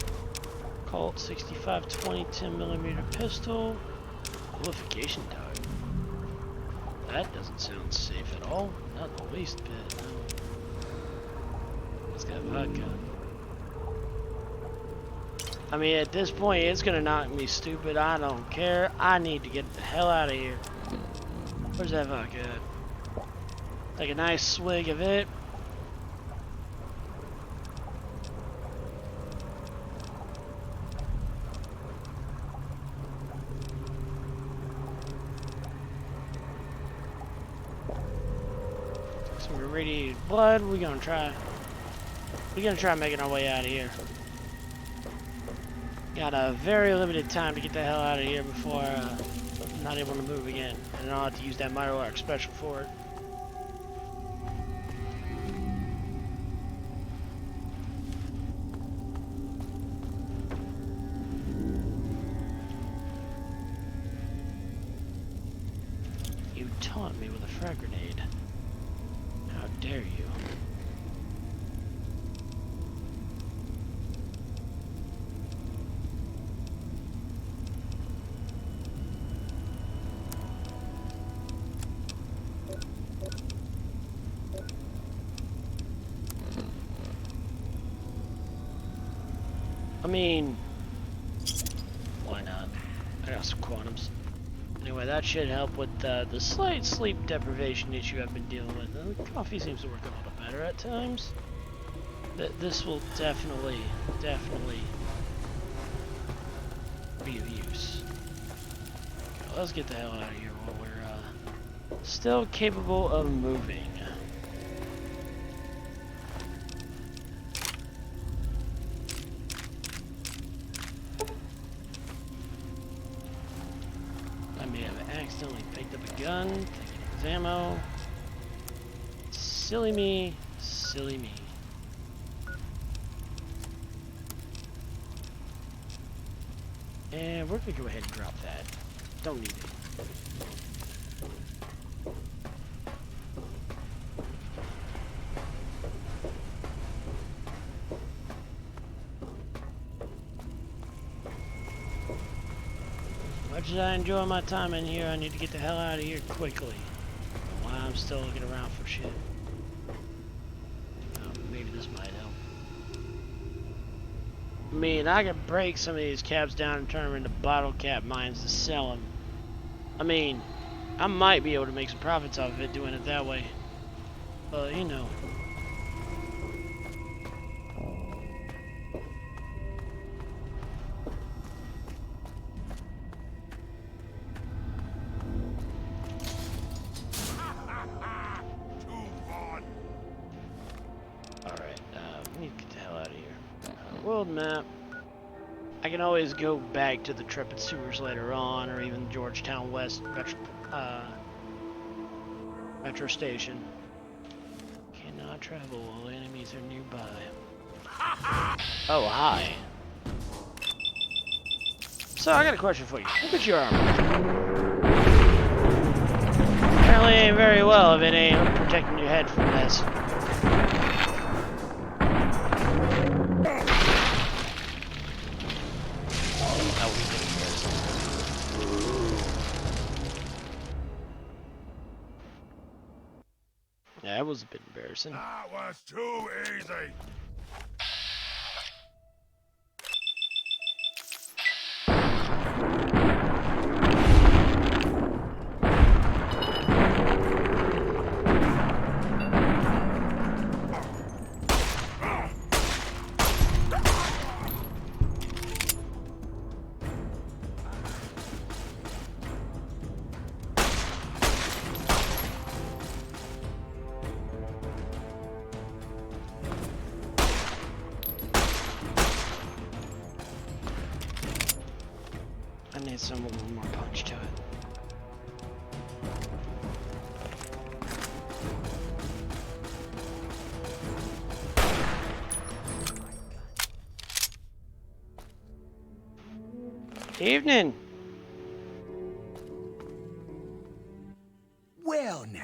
Colt 65-20 10mm pistol. Qualification dog. That doesn't sound safe at all. Not the least bit, no. It's got vodka. I mean, at this point, it's gonna knock me stupid. I don't care. I need to get the hell out of here. Where's that vodka at? Take a nice swig of it. Some irradiated blood. We're gonna try making our way out of here. Got a very limited time to get the hell out of here before I'm not able to move again, and I'll have to use that Myroark special for it. You taunt me with a frag grenade. How dare you? mean, why not? I got some quantums. Anyway, that should help with the slight sleep deprivation issue I've been dealing with. The coffee seems to work a little better at times. This will definitely be of use. Okay, let's get the hell out of here while we're still capable of moving. I may have accidentally picked up a gun, thinking it was ammo. Silly me, silly me. And we're gonna go ahead and drop that. Don't need it. Much as I enjoy my time in here, I need to get the hell out of here quickly. While I'm still looking around for shit. Maybe this might help. I mean, I could break some of these caps down and turn them into bottle cap mines to sell them. I mean, I might be able to make some profits off of it doing it that way. But, you know. Alright, we need to get the hell out of here. World map. I can always go back to the Trepid sewers later on, or even Georgetown West Metro Station. Cannot travel while enemies are nearby. Oh, hi. So, I got a question for you. Look at your armor. Apparently ain't very well if it ain't protecting your head from this. Yeah, that was a bit embarrassing. That was too easy. I need some more punch to it. Evening. Well now,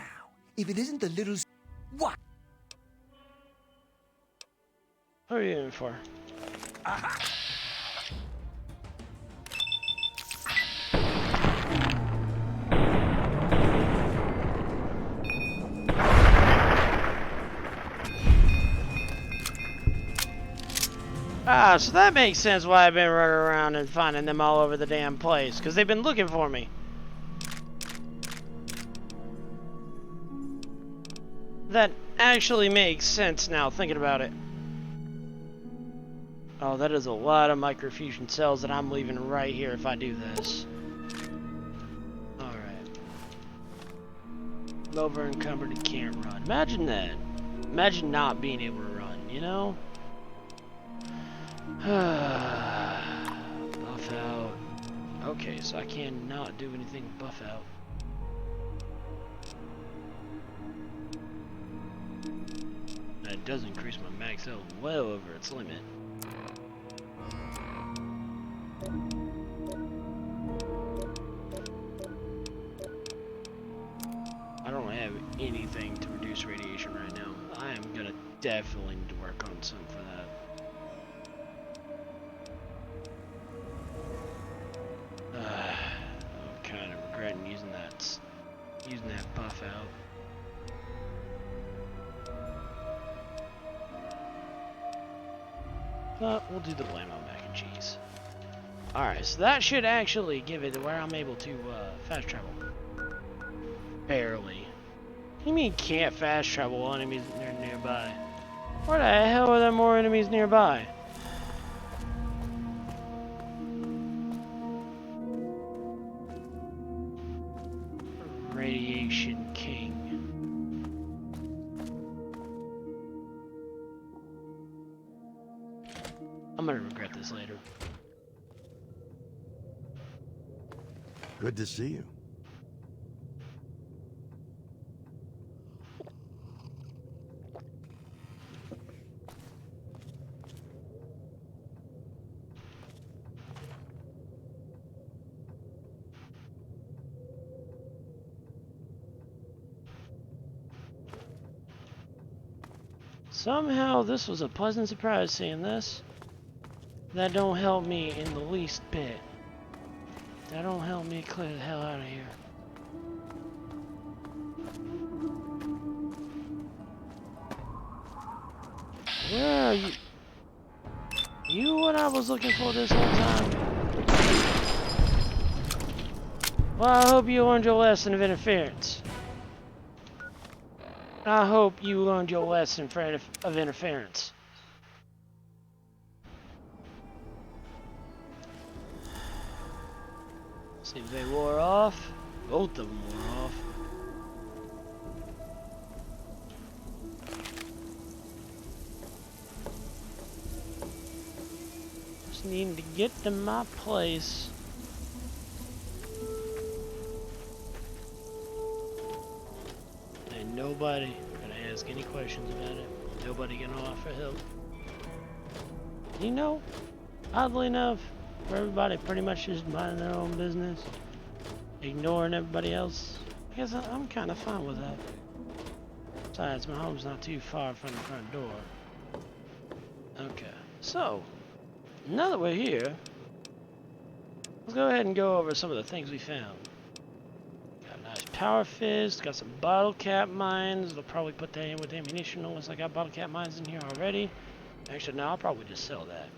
if it isn't the little what? What are you in for? Aha! Ah, so that makes sense why I've been running around and finding them all over the damn place, because they've been looking for me. That actually makes sense now, thinking about it. Oh, that is a lot of microfusion cells that I'm leaving right here if I do this. Alright. Over encumbered and can't run. Imagine that. Imagine not being able to run, you know? Buff out. Okay, so I cannot do anything with buff out. And it does increase my max health well over its limit. I don't have anything to reduce radiation right now. I am gonna definitely need to work on some for that. I'm kind of regretting using that buff out. But we'll do the blammo mac and jeez. Alright, so that should actually give it where I'm able to fast travel. Barely. What do you mean can't fast travel while enemies are nearby? Where the hell are there more enemies nearby? Radiation King. I'm gonna regret this later. Good to see you. Somehow this was a pleasant surprise seeing this. That don't help me in the least bit. That don't help me clear the hell out of here. Where are you? You what I was looking for this whole time? Well, I hope you learned your lesson of interference. I hope you learned your lesson of interference. See if they wore off. Both of them wore off. Just needing to get to my place. And nobody gonna ask any questions about it. Nobody gonna offer help. You know, oddly enough, for everybody pretty much just minding their own business, ignoring everybody else, I guess I'm kind of fine with that. Besides, my home's not too far from the front door. Okay, so, now that we're here, let's go ahead and go over some of the things we found. Got a nice power fist, got some bottle cap mines. They'll probably put that in with ammunition unless I got bottle cap mines in here already. Actually, no, I'll probably just sell that.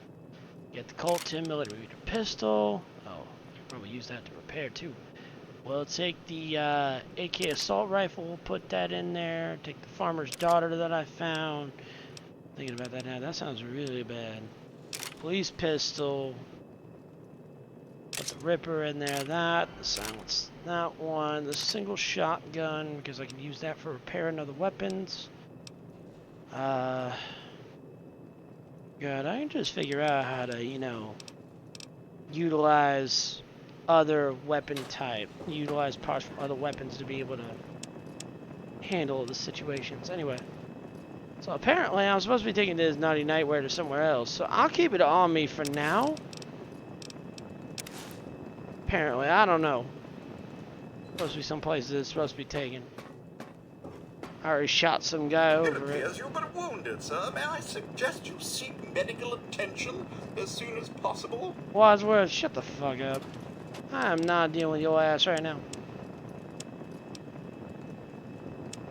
Get the Colt 10mm pistol. Oh, I can probably use that to repair too. We'll take the AK assault rifle, we'll put that in there. Take the farmer's daughter that I found. Thinking about that now, that sounds really bad. Police pistol. Put the Ripper in there, that. The silence, that one. The single shotgun, because I can use that for repairing other weapons. God, I can just figure out how to, you know, utilize other weapon type, utilize parts from other weapons to be able to handle the situations. Anyway, so apparently I'm supposed to be taking this naughty nightwear to somewhere else, so I'll keep it on me for now. Apparently, I don't know. Supposed to be some places it's supposed to be taken. I already shot some guy over it. It appears you've been wounded, sir. May I suggest you seek medical attention as soon as possible? Wadsworth, shut the fuck up. I am not dealing with your ass right now.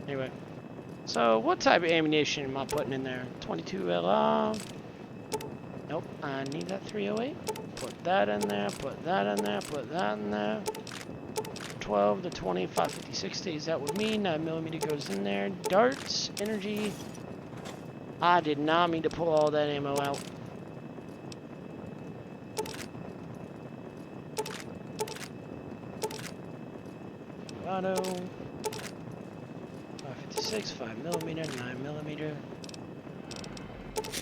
Anyway. So, what type of ammunition am I putting in there? 22 LR. Nope, I need that 308. Put that in there, put that in there, put that in there. 12 to 20, 550, stays that with me. 9mm goes in there. Darts, energy. I did not mean to pull all that ammo out. Auto. 556, 5mm, 9mm.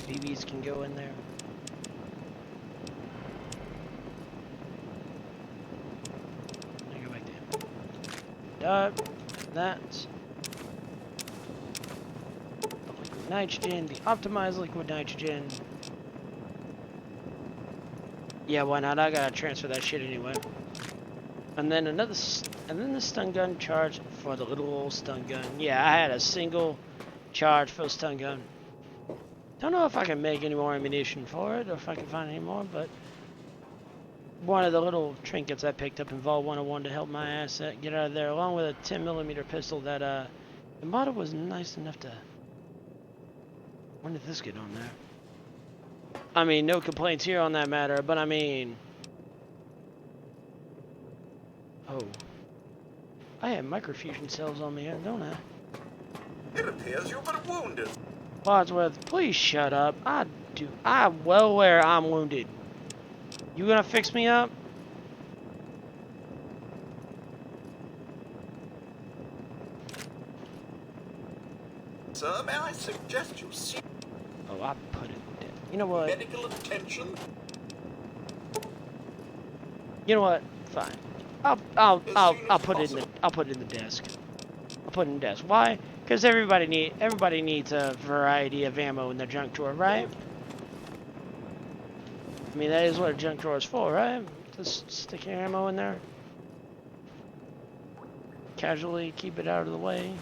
BBs can go in there. That. The liquid nitrogen, the optimized liquid nitrogen. Yeah, why not? I gotta transfer that shit anyway. And then the stun gun charge for the little old stun gun. Yeah, I had a single charge for the stun gun. Don't know if I can make any more ammunition for it or if I can find any more, but one of the little trinkets I picked up in Vault 101 to help my asset get out of there, along with a 10mm pistol that the model was nice enough to. When did this get on there? I mean, no complaints here on that matter, but I mean... Oh. I have microfusion cells on me here, don't I? It appears you've been wounded. Wadsworth, please shut up. I'm well aware I'm wounded. You gonna fix me up? Sir, may I suggest you seek Oh, I put it down. You know what? medical attention? You know what? Fine. I'll put it in the desk. I'll put it in the desk. Why? Because everybody needs a variety of ammo in their junk drawer, right? I mean, that is what a junk drawer is for, right? Just stick your ammo in there. Casually keep it out of the way.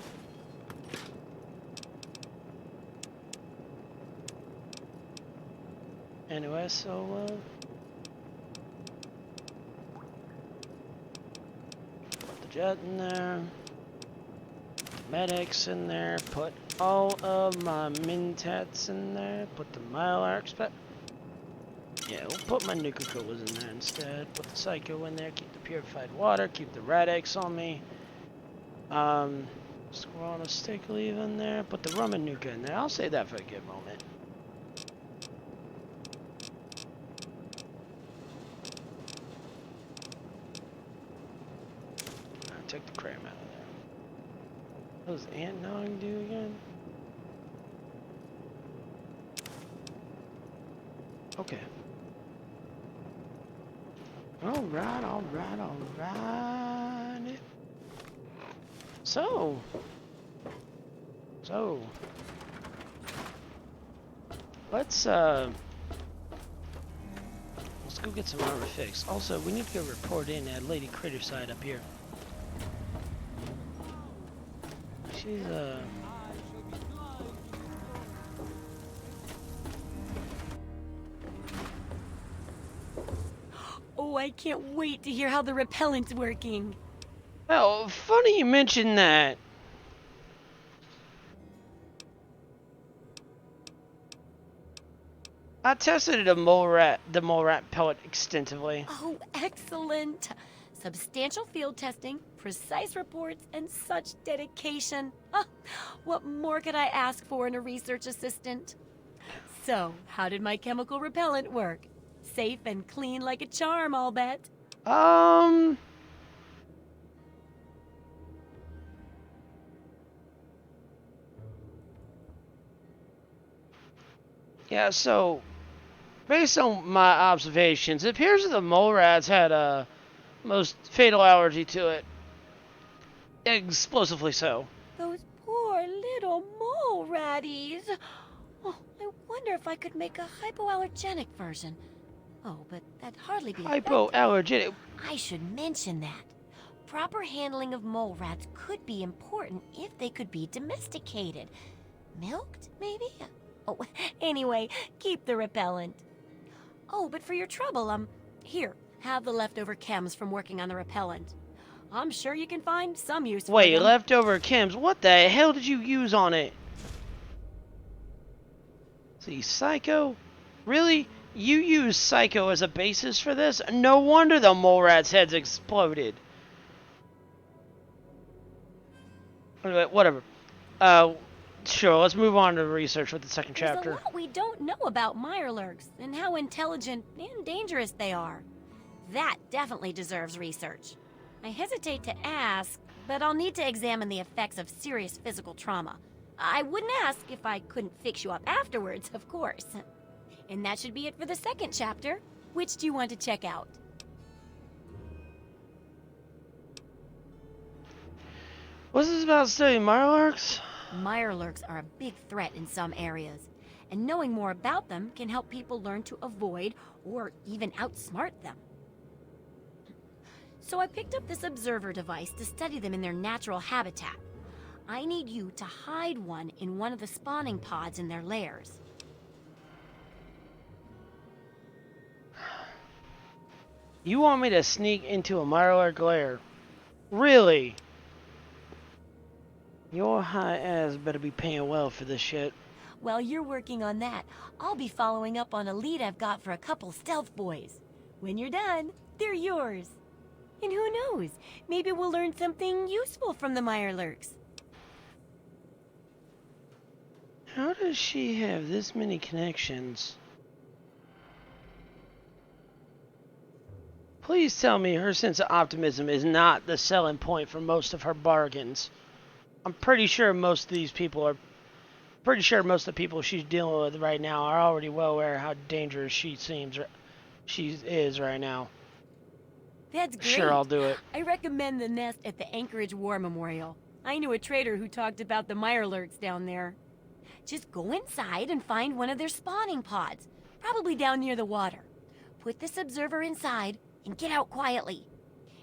Anyway, so put the jet in there. Medics in there. Put all of my Mintats in there. Put the Mylarks back. Yeah, we'll put my Nuka Colas in there instead. Put the Psycho in there. Keep the purified water. Keep the Rad-X on me. Squirrel on a stick leave in there. Put the rum and Nuka in there. I'll save that for a good moment. I took the cram out of there. What does Ant Gnawing do again? Okay. Alright. So, let's go get some armor fixed. Also, we need to go report in at Lady Critter side up here. She's Oh, I can't wait to hear how the repellent's working. Well, funny you mention that. I tested the mole rat pellet extensively. Oh, excellent. Substantial field testing, precise reports, and such dedication. What more could I ask for in a research assistant? So, how did my chemical repellent work? Safe and clean like a charm, I'll bet. Yeah, so, based on my observations, it appears that the mole rats had a most fatal allergy to it. Explosively so. Those poor little mole ratties. Oh, I wonder if I could make a hypoallergenic version. Oh, but that'd hardly be hypoallergenic. I should mention that. Proper handling of mole rats could be important if they could be domesticated. Milked, maybe? Oh, anyway, keep the repellent. Oh, but for your trouble, here, have the leftover chems from working on the repellent. I'm sure you can find some use for them. Wait, leftover chems? What the hell did you use on it? See, Psycho? Really? You use Psycho as a basis for this? No wonder the mole rat's heads exploded. Anyway, whatever. Sure, let's move on to research with the second chapter. There's a lot we don't know about Mirelurks and how intelligent and dangerous they are. That definitely deserves research. I hesitate to ask, but I'll need to examine the effects of serious physical trauma. I wouldn't ask if I couldn't fix you up afterwards, of course. And that should be it for the second chapter. Which do you want to check out? What's this about studying Mirelurks? Mirelurks are a big threat in some areas, and knowing more about them can help people learn to avoid or even outsmart them. So I picked up this observer device to study them in their natural habitat. I need you to hide one in one of the spawning pods in their lairs. You want me to sneak into a Mirelurk lair? Really? Your high ass better be paying well for this shit. While you're working on that, I'll be following up on a lead I've got for a couple stealth boys. When you're done, they're yours. And who knows, maybe we'll learn something useful from the Mirelurks. How does she have this many connections? Please tell me her sense of optimism is not the selling point for most of her bargains. I'm pretty sure most of the people she's dealing with right now are already well aware how dangerous she is right now. That's great. Sure, I'll do it. I recommend the nest at the Anchorage War Memorial. I knew a trader who talked about the Mirelurks down there. Just go inside and find one of their spawning pods, probably down near the water. Put this observer inside and get out quietly.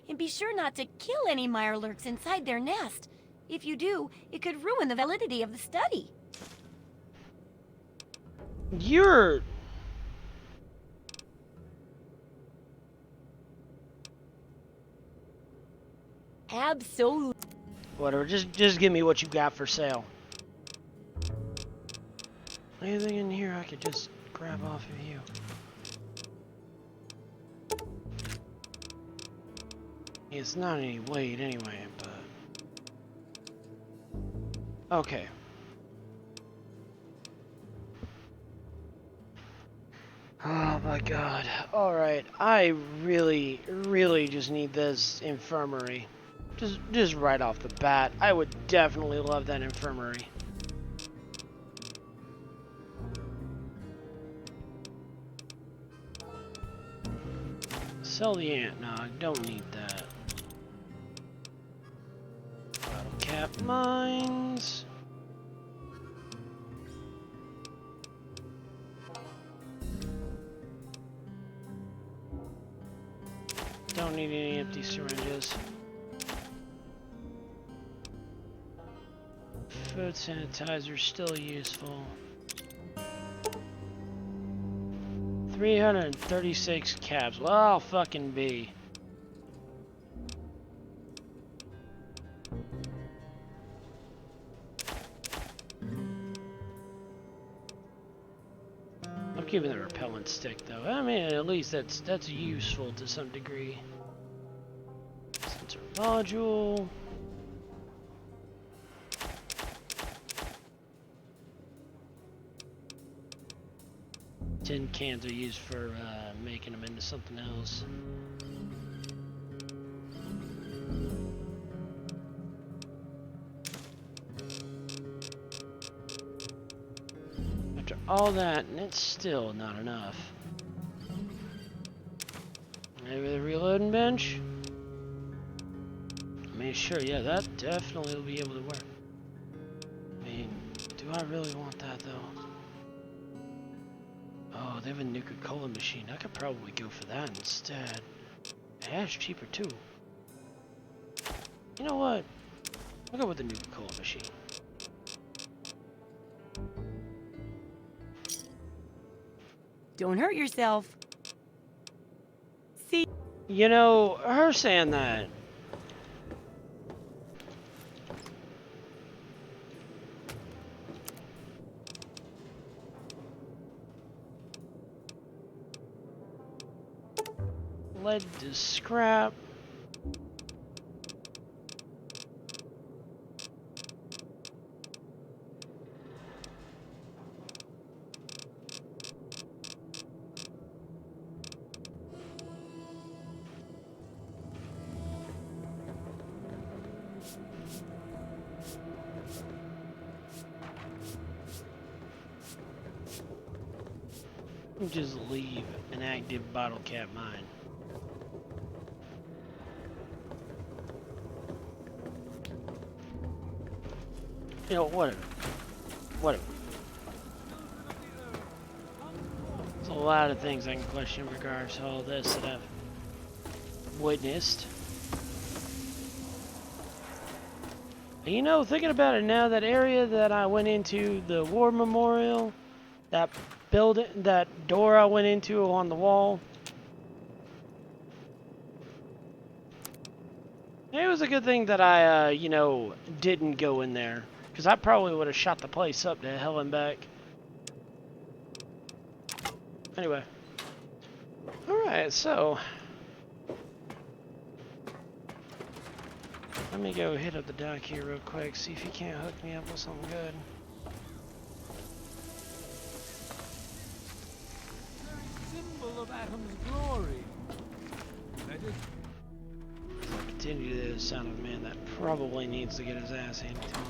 And be sure not to kill any Mirelurks inside their nest. If you do, it could ruin the validity of the study. You're... Absolutely. Whatever, just give me what you got for sale. Anything in here I could just grab off of you? It's not any weight anyway, but... Okay. Oh my god. Alright, I really just need this infirmary. Just right off the bat, I would definitely love that infirmary. Sell the ant. No, I don't need that. Bottle cap mines. Don't need any empty syringes. Food sanitizer still useful. 336 caps. Well, I'll fucking be. I'm keeping the repellent stick though. I mean, at least that's useful to some degree. Sensor module. Tin cans are used for making them into something else. After all that, and it's still not enough. Maybe the reloading bench? I mean, sure, yeah, that definitely will be able to work. I mean, do I really want that though? Oh, they have a Nuka Cola machine. I could probably go for that instead. Yeah, it's cheaper too. You know what? I'll go with the Nuka Cola machine. Don't hurt yourself. See? You know, her saying that. Lead to scrap. Just leave an active bottle cap mine. You know, whatever. Whatever. There's a lot of things I can question in regards to all this that I've witnessed. And you know, thinking about it now, that area that I went into, the War Memorial, that building, that door I went into on the wall, it was a good thing that I, you know, didn't go in there. Because I probably would have shot the place up to hell and back. Anyway. Alright, so let me go hit up the dock here real quick, see if he can't hook me up with something good. Symbol of Atom's glory. Let it. As I continue to hear the sound of a man that probably needs to get his ass handed to him.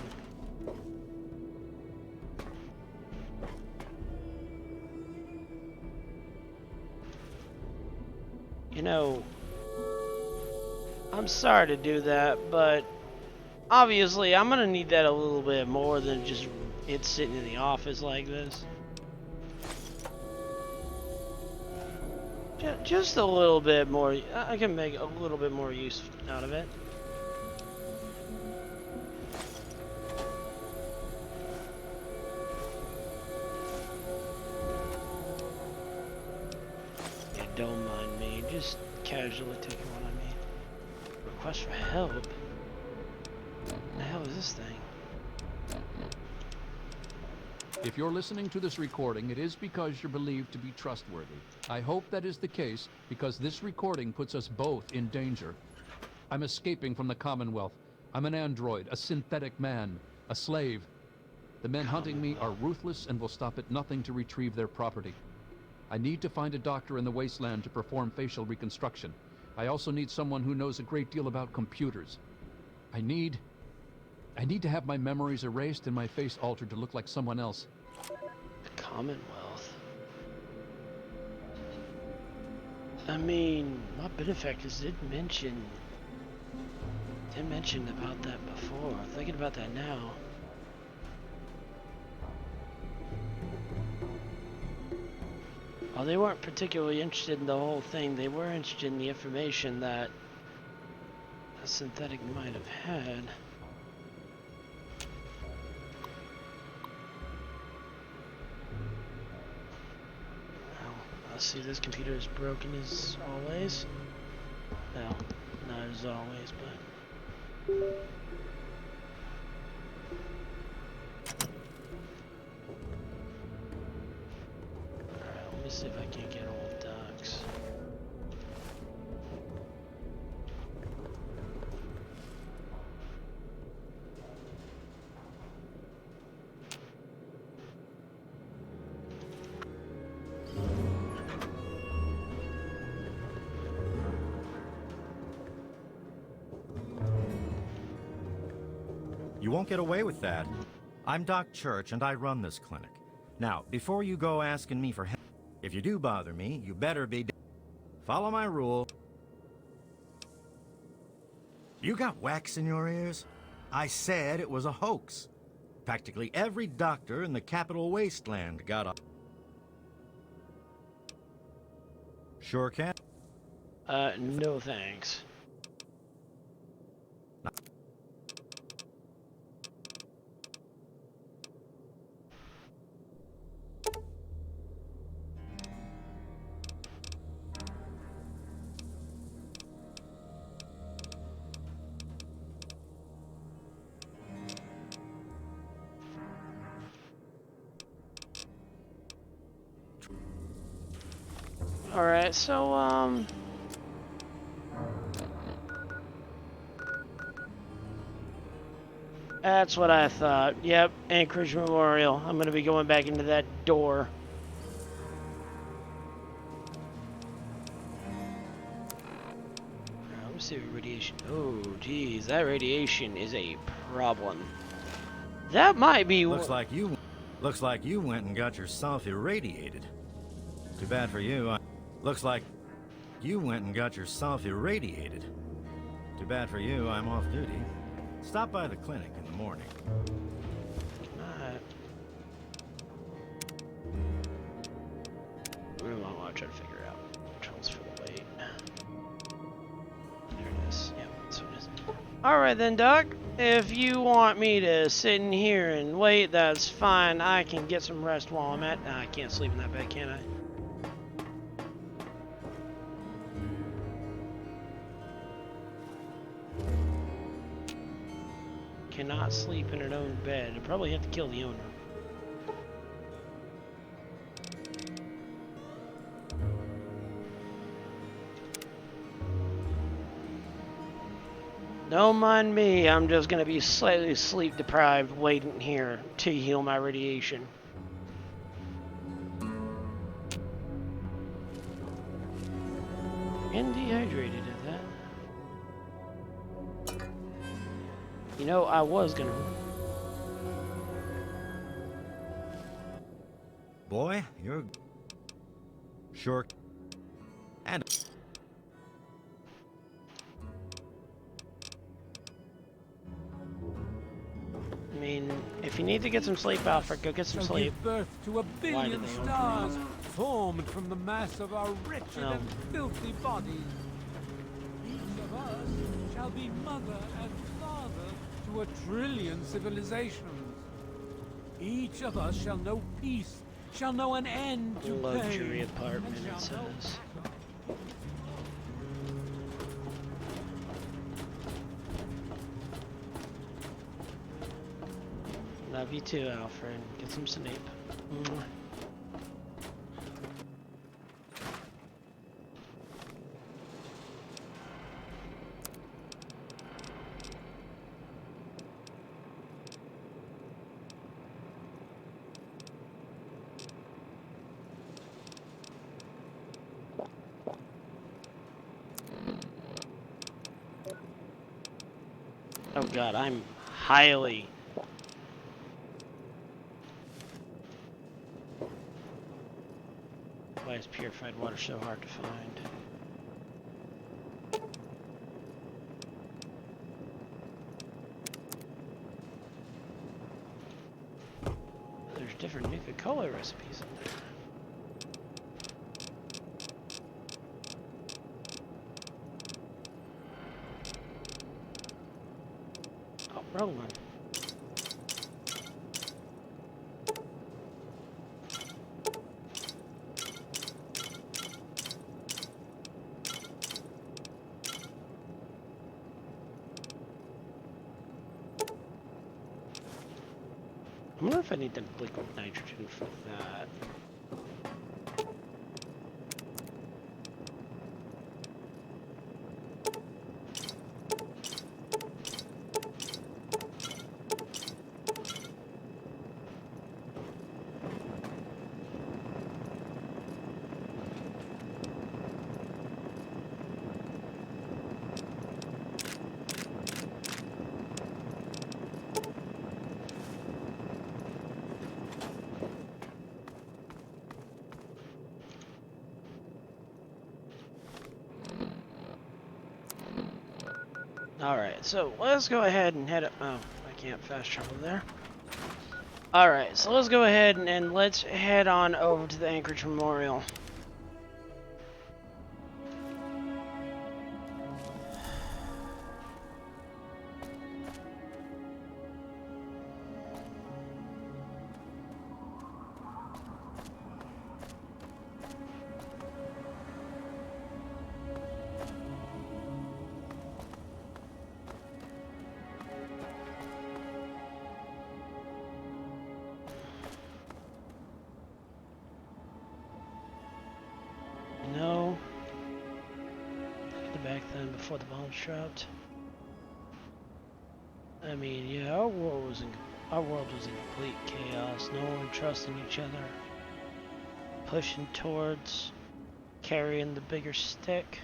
You know, I'm sorry to do that, but obviously I'm gonna need that a little bit more than just it sitting in the office like this. Just a little bit more. I can make a little bit more use out of it. Yeah, don't mind me. Just casually taking one on me. Request for help? What the hell is this thing? If you're listening to this recording, it is because you're believed to be trustworthy. I hope that is the case, because this recording puts us both in danger. I'm escaping from the Commonwealth. I'm an android, a synthetic man, a slave. The men hunting me are ruthless and will stop at nothing to retrieve their property. I need to find a doctor in the Wasteland to perform facial reconstruction. I also need someone who knows a great deal about computers. I need to have my memories erased and my face altered to look like someone else. The Commonwealth. I mean, my benefactors did mention about that before. I'm thinking about that now. While they weren't particularly interested in the whole thing, they were interested in the information that a synthetic might have had. Well, I see this computer is broken as always. No, not as always, but... Alright, let me see if I can get old ducks. You won't get away with that. I'm Doc Church, and I run this clinic. Now, before you go asking me for help, if you do bother me, you better be... Follow my rule. You got wax in your ears? I said it was a hoax. Practically every doctor in the capital Wasteland got a... Sure can? No thanks. Alright, so, that's what I thought. Yep, Anchorage Memorial. I'm gonna be going back into that door. Let me see what radiation... Oh, geez, that radiation is a problem. That might be... Looks like you went and got yourself irradiated. Too bad for you. Looks like you went and got yourself irradiated. Too bad for you, I'm off duty. Stop by the clinic in the morning. Alright. We might want to try to figure out controls for the weight. There it is. Yep, that's what it is. Alright then, Doc. If you want me to sit in here and wait, that's fine. I can get some rest while I'm at... I can't sleep in that bed, can I? Cannot sleep in her own bed. I'd probably have to kill the owner. Don't mind me, I'm just gonna be slightly sleep deprived waiting here to heal my radiation. And dehydrated at that. You know, I was gonna... Boy, you're... Sure. And... I mean, if you need to get some sleep, Alfred, go get some sleep. Give birth to a billion stars formed from the mass of our wretched and filthy bodies. Each of us shall be mother and father to a trillion civilizations. Each of us shall know peace, shall know an end to Luxury pain, apartment, and it shall know says. Love you too, Alfred. Get some sleep. Mwah. Oh god, I'm highly... Why is purified water so hard to find? There's different Nuka Cola recipes in there. Oh, wrong one. I wonder if I need the liquid nitrogen for that. Alright, so let's go ahead and head up. Oh, I can't fast travel there. Alright, so let's go ahead and let's head on over to the Anchorage Memorial. No. Back then, before the bombs dropped. I mean, yeah, our world was in complete chaos. No one trusting each other. Pushing towards carrying the bigger stick.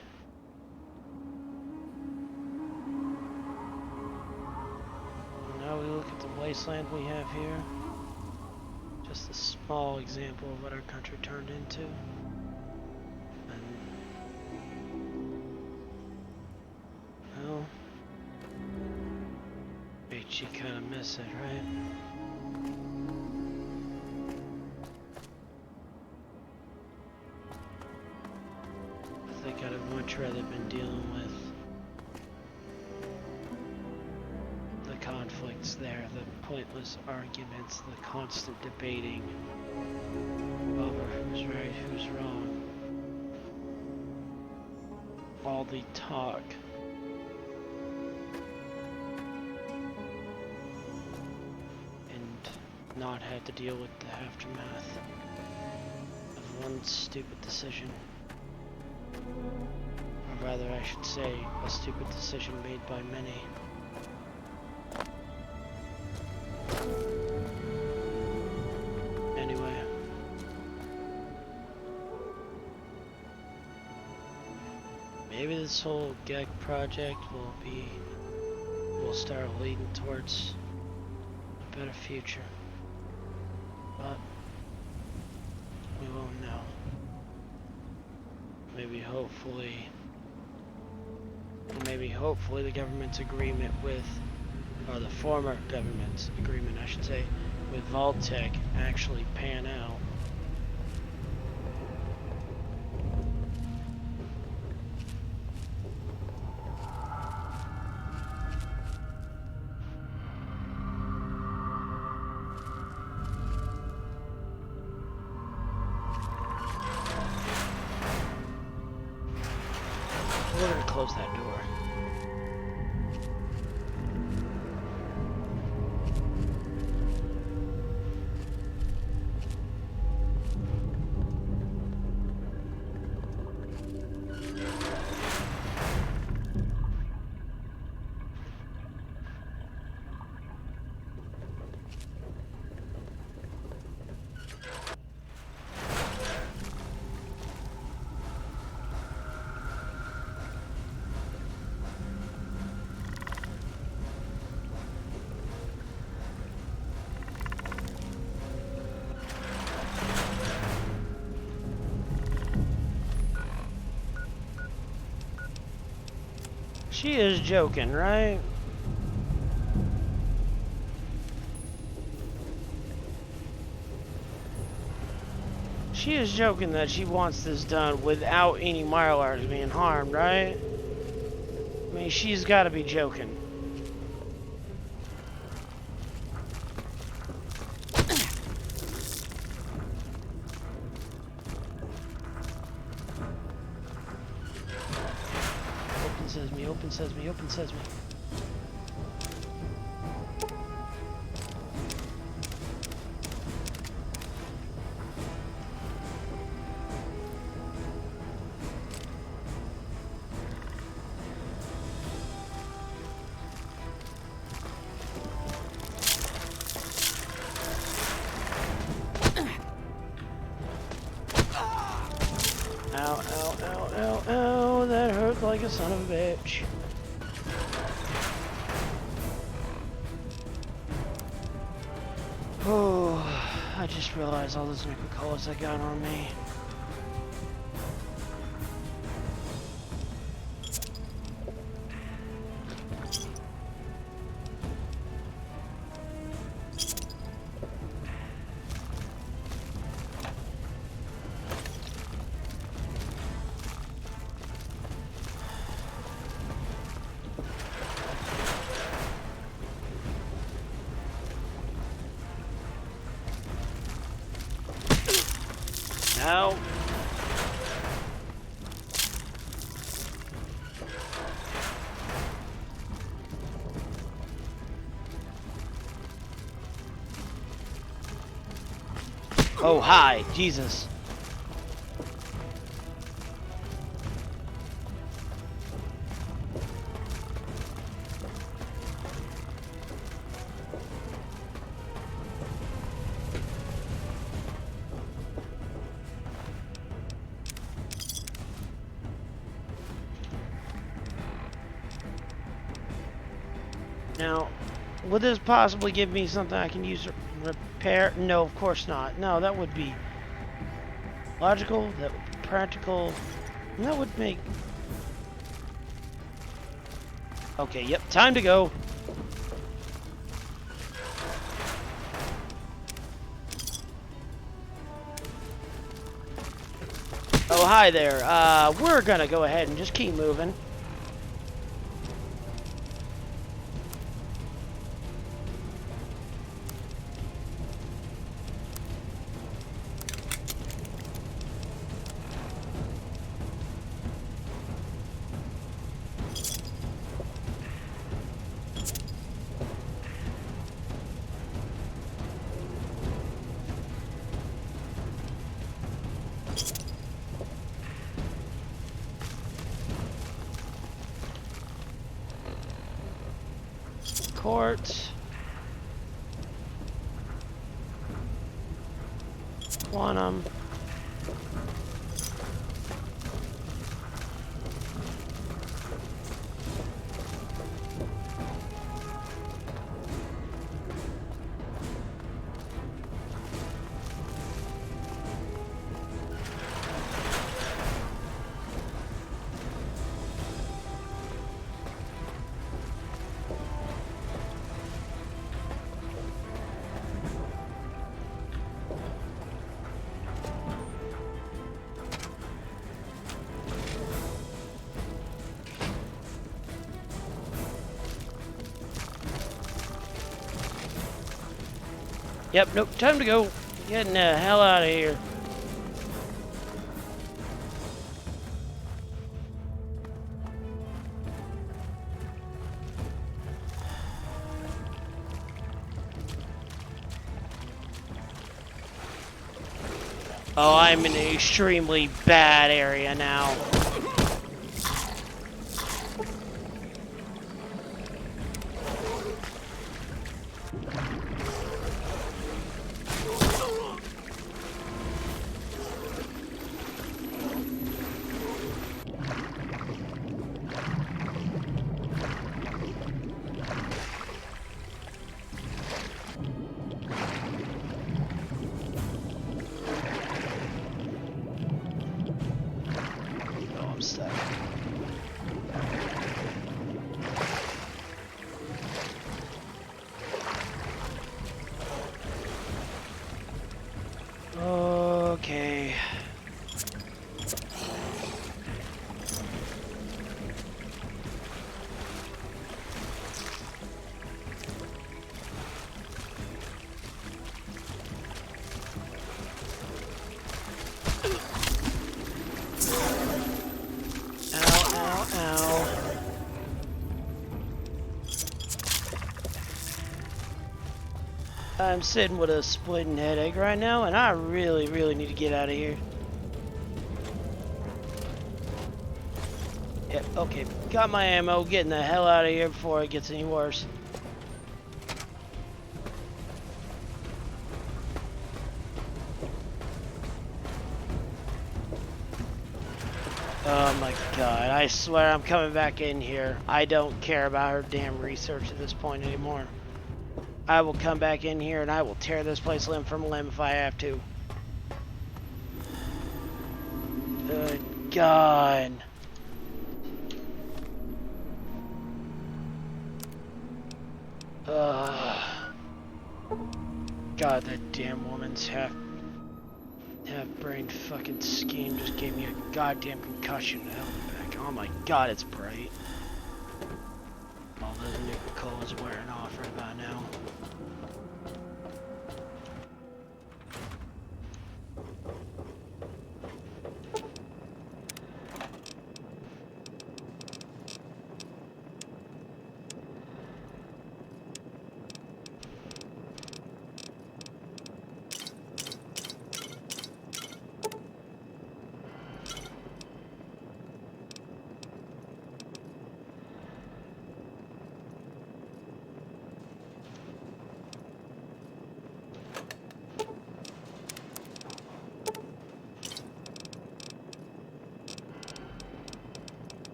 Now we look at the wasteland we have here. Just a small example of what our country turned into. Well, bet you kind of miss it, right? I think I'd have much rather been dealing with the conflicts there, the pointless arguments, the constant debating over who's right, who's wrong. All the talk. Not had to deal with the aftermath of one stupid decision. Or rather I should say, a stupid decision made by many. Anyway. Maybe this whole gag project will start leading towards a better future. But we won't know. Maybe hopefully the government's agreement with, or the former government's agreement I should say, with Vault-Tec actually pan out. We're gonna close that door. She is joking, right? She is joking that she wants this done without any Mirelars being harmed, right? I mean, she's got to be joking. Open sesame, open sesame. Ow, ow, ow, ow, ow, that hurt like a son of a bitch. Oh, I just realized all those Nuka Colas I got on me. Ow. Oh, hi, Jesus. Now, would this possibly give me something I can use to repair? No, of course not. No, that would be logical, that would be practical, and that would make... Okay, yep, time to go. Oh, hi there. We're gonna go ahead and just keep moving. quartz. Want 'em. Yep, nope, time to go. Getting the hell out of here. Oh, I'm in an extremely bad area now. Okay. I'm sitting with a splitting headache right now, and I really, really need to get out of here. Yep, okay. Got my ammo. Getting the hell out of here before it gets any worse. Oh my god, I swear I'm coming back in here. I don't care about her damn research at this point anymore. I will come back in here and I will tear this place limb from limb if I have to. Good God. God, that damn woman's half-brained fucking scheme just gave me a goddamn concussion to hell back. Oh my god, it's bright. All those Nuka Cola's wearing off right about now.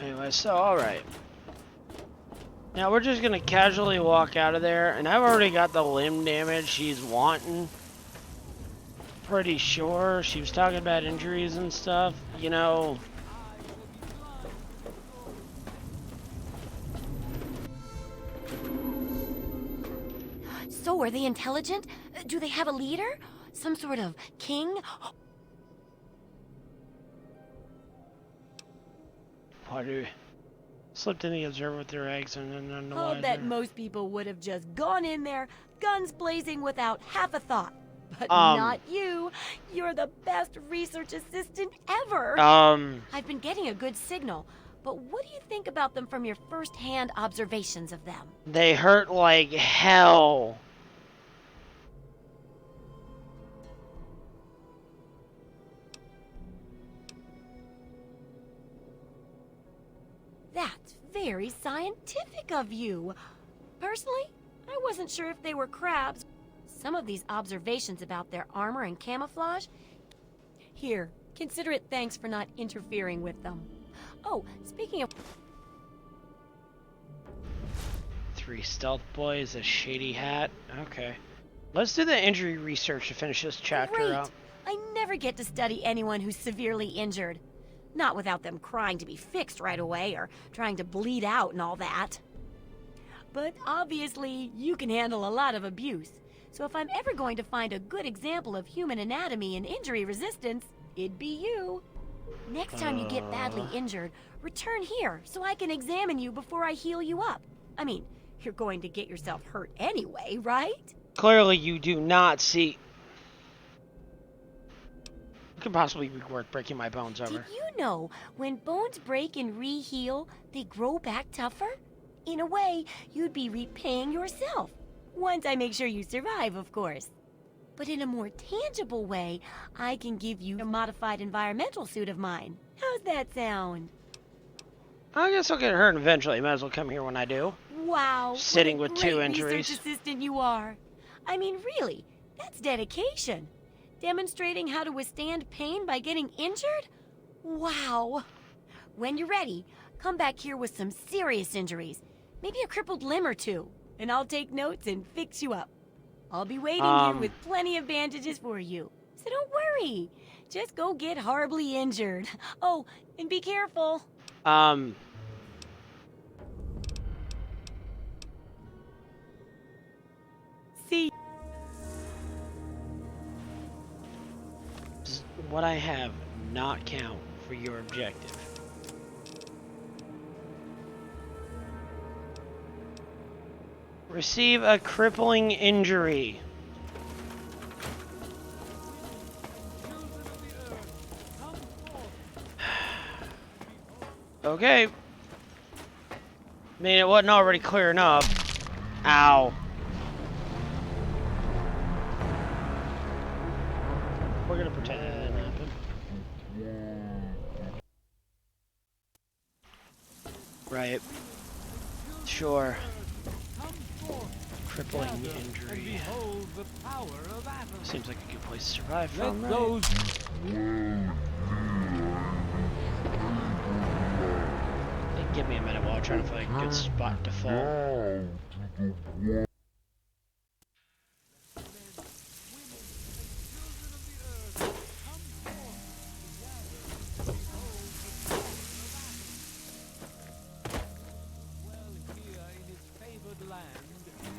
Anyway, so alright. Now we're just gonna casually walk out of there, and I've already got the limb damage she's wanting. Pretty sure. She was talking about injuries and stuff, you know. So, are they intelligent? Do they have a leader? Some sort of king? What do... Slipped in the observer with their eggs and then none the I'll bet wiser. most people would have just gone in there, guns blazing without half a thought. But not you. You're the best research assistant ever. I've been getting a good signal, but what do you think about them from your first-hand observations of them? They hurt like hell. That's very scientific of you. Personally, I wasn't sure if they were crabs. Some of these observations about their armor and camouflage. Here, consider it thanks for not interfering with them. Oh, speaking of... 3 stealth boys, a shady hat. Okay. Let's do the injury research to finish this chapter Great. out. I never get to study anyone who's severely injured. Not without them crying to be fixed right away or trying to bleed out and all that. But obviously, you can handle a lot of abuse. So if I'm ever going to find a good example of human anatomy and injury resistance, it'd be you. Next time you get badly injured, return here so I can examine you before I heal you up. I mean, you're going to get yourself hurt anyway, right? Clearly you do not see... It could possibly be worth breaking my bones over. Did you know when bones break and re-heal, they grow back tougher? In a way, you'd be repaying yourself. Once I make sure you survive, of course. But in a more tangible way, I can give you a modified environmental suit of mine. How's that sound? I guess I'll get hurt eventually. Might as well come here when I do. Wow. Sitting what a with 2 great injuries. Research assistant you are. I mean, really, that's dedication. Demonstrating how to withstand pain by getting injured? Wow. When you're ready, come back here with some serious injuries. Maybe a crippled limb or 2. And I'll take notes and fix you up. I'll be waiting here with plenty of bandages for you. So don't worry. Just go get horribly injured. Oh, and be careful. See. Does what I have not count for your objective? Receive a crippling injury. Okay. I mean, it wasn't already clear enough. Ow. We're gonna pretend that didn't happen. Right. Sure. Crippling injury. Seems like a good place to survive from, right? Give me a minute while I try to find a good spot to fall.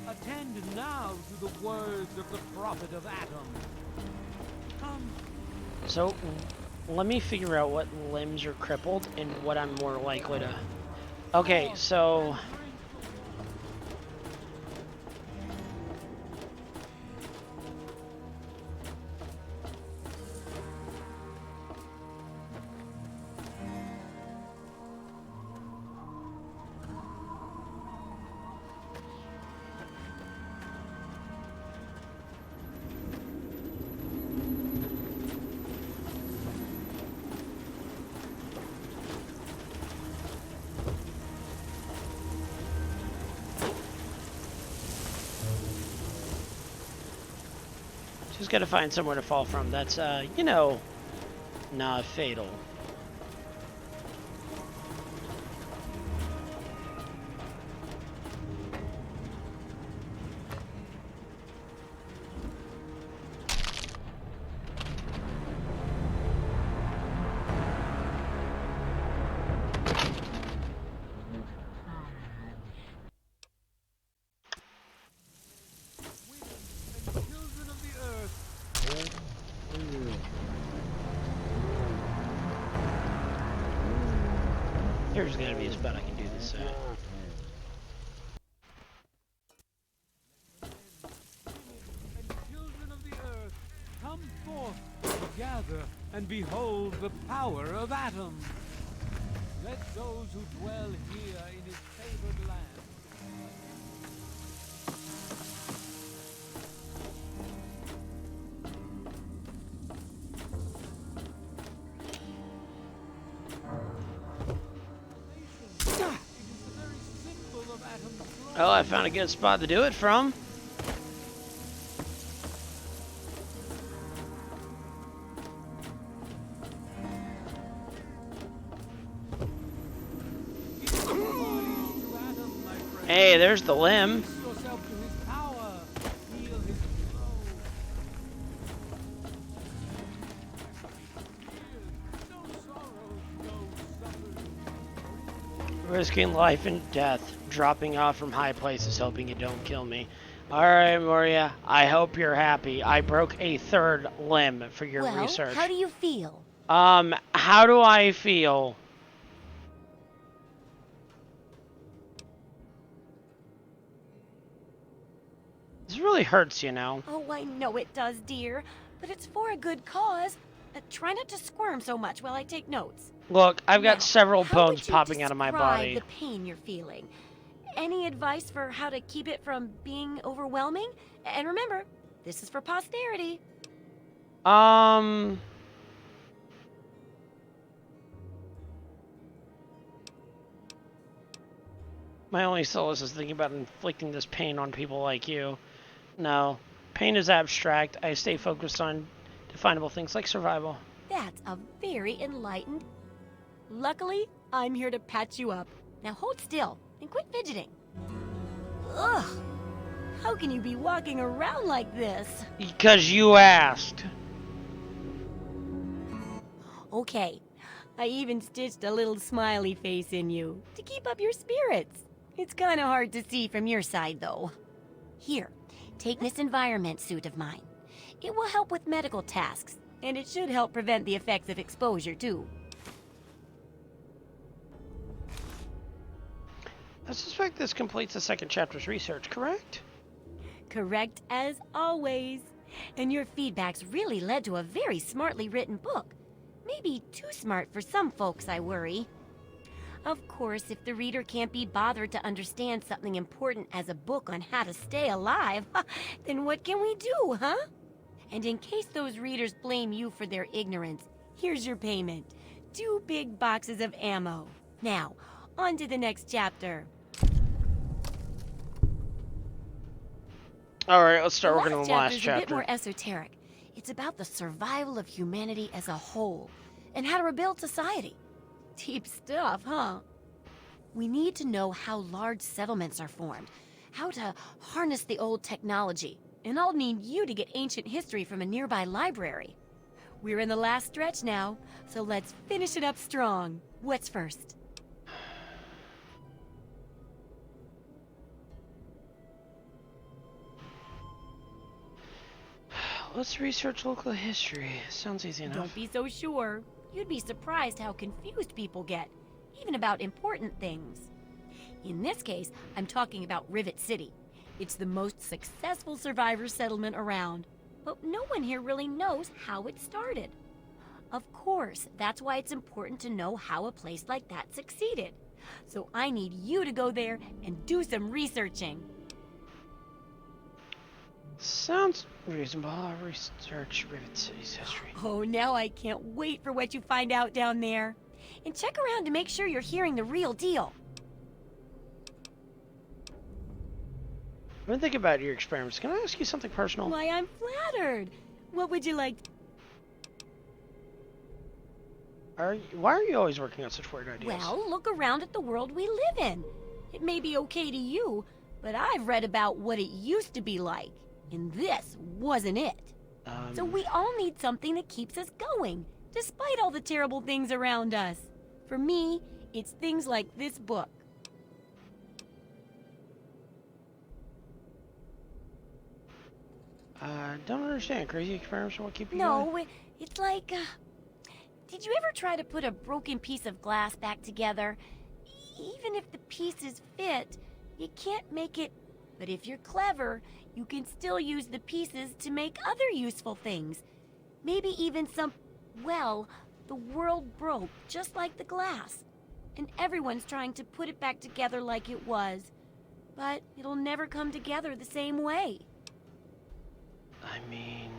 Attend now to the words of the prophet of Atom. Come. So, let me figure out what limbs are crippled and what I'm more likely to... Okay, so... Just gotta find somewhere to fall from that's, you know, not fatal. There's gotta be a spot I can do this. So. Children of the earth, come forth, gather, and behold the power of atoms. Let those who dwell here in his favored land Oh, I found a good spot to do it from. Hey, there's the limb. Risking life and death, dropping off from high places, hoping it don't kill me. Alright, Moria, I hope you're happy. I broke a third limb for your research. How do you feel? How do I feel? This really hurts, you know. Oh, I know it does, dear. But it's for a good cause. Try not to squirm so much while I take notes. Look, I've got Now, several how bones would you popping out of my body. describe the pain you're feeling? Any advice for how to keep it from being overwhelming? And remember, this is for posterity. My only solace is thinking about inflicting this pain on people like you. No, pain is abstract. I stay focused on definable things like survival. That's a very enlightened. Luckily, I'm here to patch you up. Now hold still and quit fidgeting. Ugh! How can you be walking around like this? Because you asked. Okay, I even stitched a little smiley face in you to keep up your spirits. It's kind of hard to see from your side, though. Here, take this environment suit of mine. It will help with medical tasks, and it should help prevent the effects of exposure, too. I suspect this completes the second chapter's research, correct? Correct as always. And your feedback's really led to a very smartly written book. Maybe too smart for some folks, I worry. Of course, if the reader can't be bothered to understand something important as a book on how to stay alive, then what can we do, huh? And in case those readers blame you for their ignorance, here's your payment. 2 big boxes of ammo. Now, on to the next chapter. Alright, let's start working on the last A bit chapter. more esoteric. It's about the survival of humanity as a whole, and how to rebuild society. Deep stuff, huh? We need to know how large settlements are formed, how to harness the old technology, and I'll need you to get ancient history from a nearby library. We're in the last stretch now, so let's finish it up strong. What's first? Let's research local history. Sounds easy enough. Don't be so sure. You'd be surprised how confused people get, even about important things. In this case, I'm talking about Rivet City. It's the most successful survivor settlement around, but no one here really knows how it started. Of course, that's why it's important to know how a place like that succeeded. So I need you to go there and do some researching. Sounds reasonable. I'll research Rivet City's history. Oh, now I can't wait for what you find out down there. And check around to make sure you're hearing the real deal. I've been thinking about your experiments. Can I ask you something personal? Why, I'm flattered. What would you like? Why are you always working on such weird ideas? Well, look around at the world we live in. It may be okay to you, but I've read about what it used to be like. And this wasn't it. So we all need something that keeps us going, despite all the terrible things around us. For me, it's things like this book. Don't understand. Crazy experiments are what keep you No, going? it's like... did you ever try to put a broken piece of glass back together? even if the pieces fit, you can't make it. But if you're clever, you can still use the pieces to make other useful things. Maybe even some... Well, the world broke just like the glass. And everyone's trying to put it back together like it was. But it'll never come together the same way. I mean...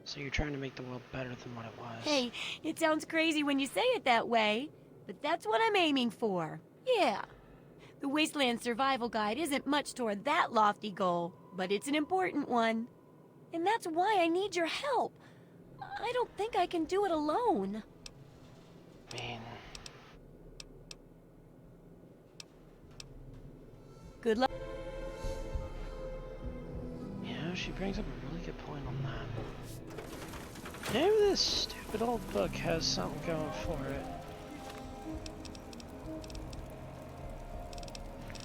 So you're trying to make the world better than what it was. Hey, it sounds crazy when you say it that way, but that's what I'm aiming for. Yeah. The Wastelands Survival Guide isn't much toward that lofty goal, but it's an important one. And that's why I need your help. I don't think I can do it alone. I mean... Good luck. Yeah, she brings up a really good point on that. Maybe this stupid old book has something going for it.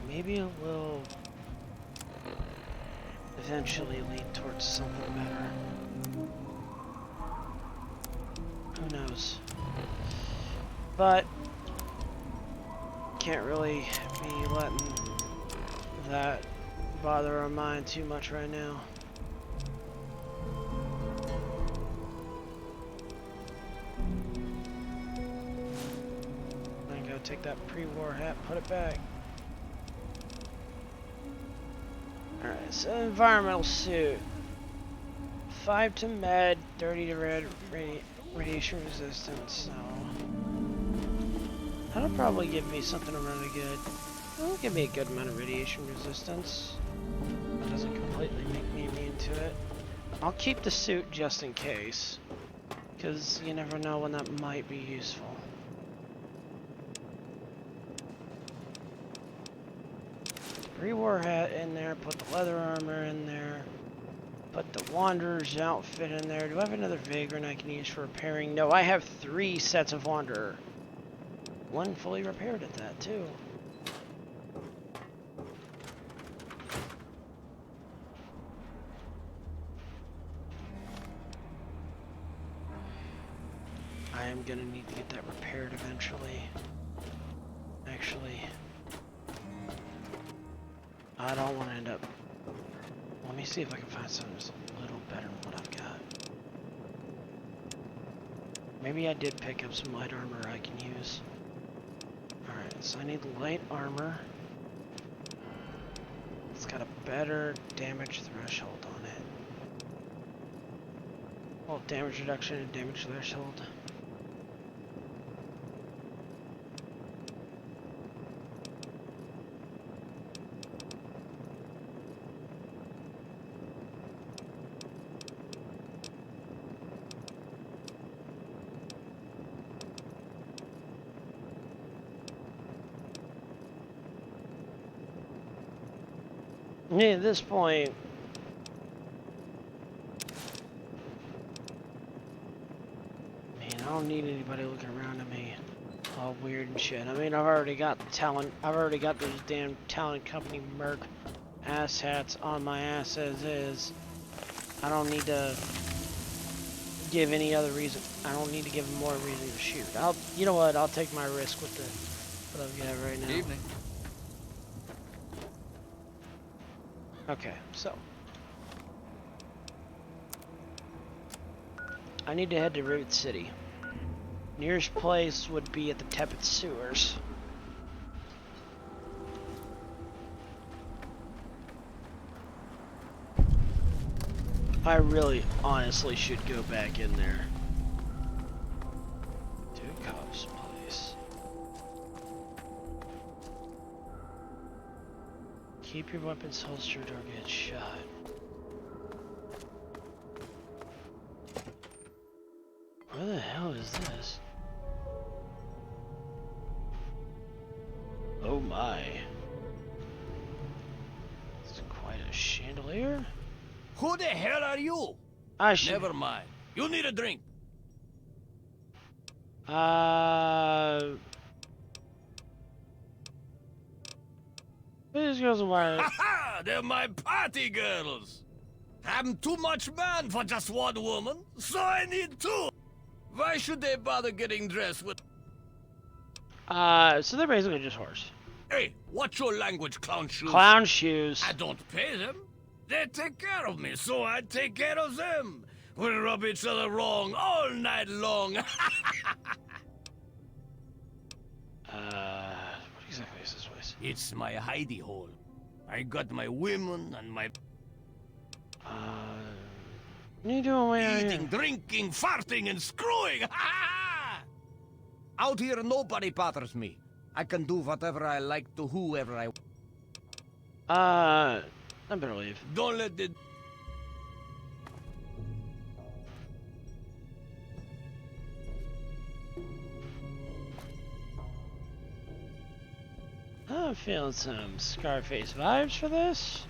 Maybe it will eventually lead towards something better. Who knows? But can't really be letting that bother our mind too much right now. I'm gonna go take that pre-war hat, put it back. Alright, so environmental suit. 5 to med, 30 to radiation resistance, so... That'll probably give me something really good. It'll give me a good amount of radiation resistance. That doesn't completely make me immune to it. I'll keep the suit just in case. Because you never know when that might be useful. Pre-war hat in there, put the leather armor in there, put the Wanderer's outfit in there. Do I have another Vagrant I can use for repairing? No, I have 3 sets of Wanderer. 1 fully repaired at that, too. I am gonna need to get that repaired eventually. Actually, I don't want to end up... Let me see if I can find something that's a little better than what I've got. Maybe I did pick up some light armor I can use. Alright, so I need light armor. It's got a better damage threshold on it. Well, damage reduction and damage threshold. Yeah, at this point, man, I don't need anybody looking around at me all weird and shit. I mean, I've already got the talent. I've already got those damn talent company merc ass hats on my ass as is. I don't need to give any other reason. I don't need to give them more reason to shoot. You know what? I'll take my risk with the what I've got right now. Evening. Okay, so I need to head to Rivet City. Nearest place would be at the Tepid Sewers. I really, honestly should go back in there. Dukov's place. Keep your weapons holstered or get shot. Where the hell is this? Oh my. It's quite a chandelier. Who the hell are you? Never mind. You need a drink. These girls are wired. Ha! They're my party girls. I'm too much man for just one woman, so I need 2. Why should they bother getting dressed with... So they're basically just horse. Hey, what's your language, clown shoes? Clown shoes. I don't pay them. They take care of me, so I take care of them. We rub each other wrong all night long. What exactly is this place? It's my hidey hole. I got my women and my... What are you doing way out eating, here? drinking, farting, and screwing. Out here, nobody bothers me. I can do whatever I like to whoever I... I better leave. Don't let the... I'm feeling some Scarface vibes for this.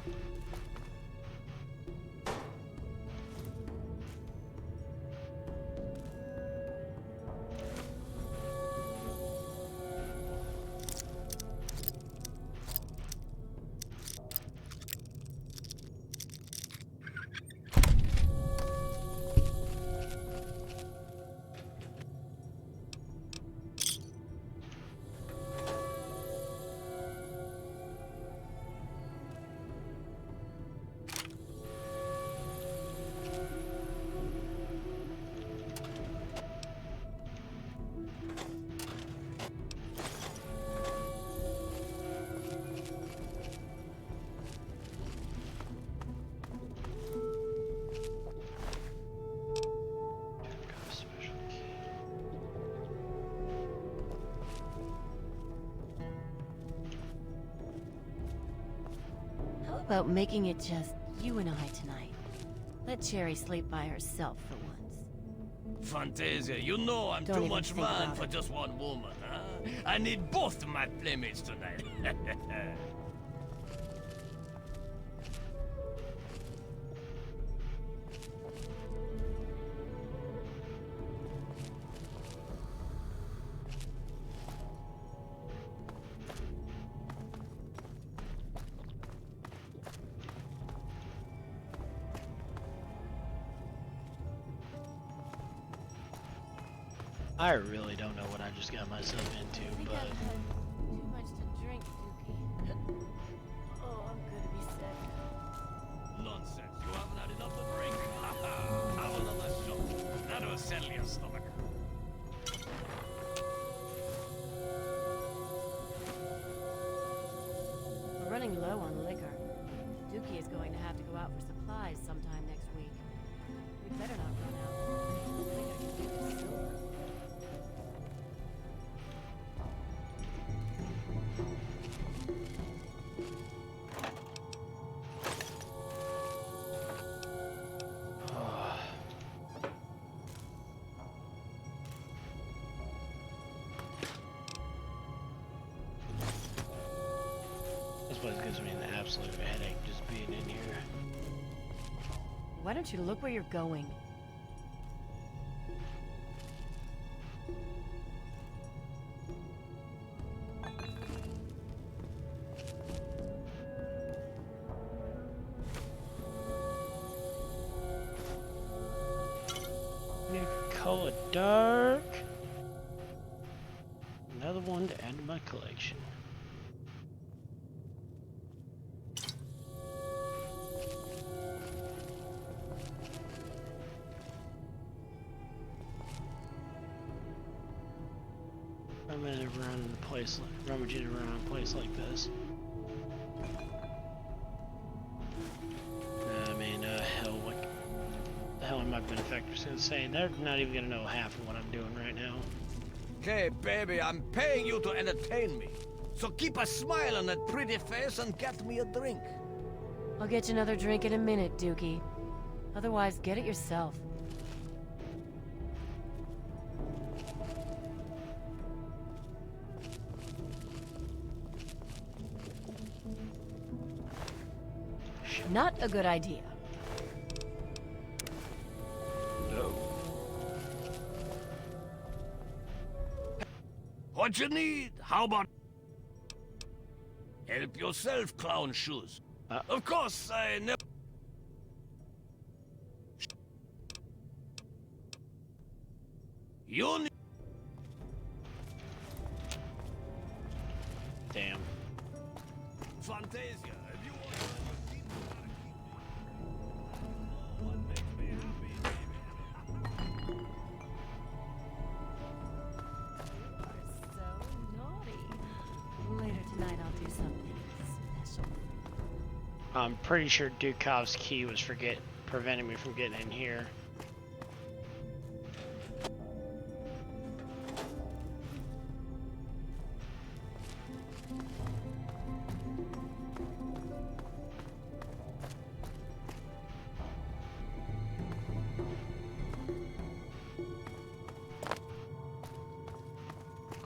About making it just you and I tonight. Let Cherry sleep by herself for once. Fantasia, you know I'm Don't too even much think man about for it. just one woman, huh? I need both my playmates tonight. I really don't know what I just got myself into, but... Too much to drink, Dookie. Oh, I'm gonna be sick. Nonsense. You haven't had enough to drink. Have another shot. That'll settle your stomach. We're running low on liquor. Dookie is going to have to go out for supplies sometime next week. We'd better not run out. I think I can use the silver. This place gives me an absolute headache just being in here. Why don't you look where you're going? Nuka Cola Dark. Another one to add to my collection. Rummaging around a place like this. I mean, hell, what the hell are my benefactors gonna say? They're not even gonna know half of what I'm doing right now. Okay, baby, I'm paying you to entertain me. So keep a smile on that pretty face and get me a drink. I'll get you another drink in a minute, Dookie. Otherwise, get it yourself. Not a good idea. No. What you need? How about... Help yourself, clown shoes. Of course, I never... You'll need... Damn. Fantasia, if you want to know what keeps me, gotta keep me. What makes me happy, baby. You are so naughty. Later tonight, I'll do something special. I'm pretty sure Dukov's key was preventing me from getting in here.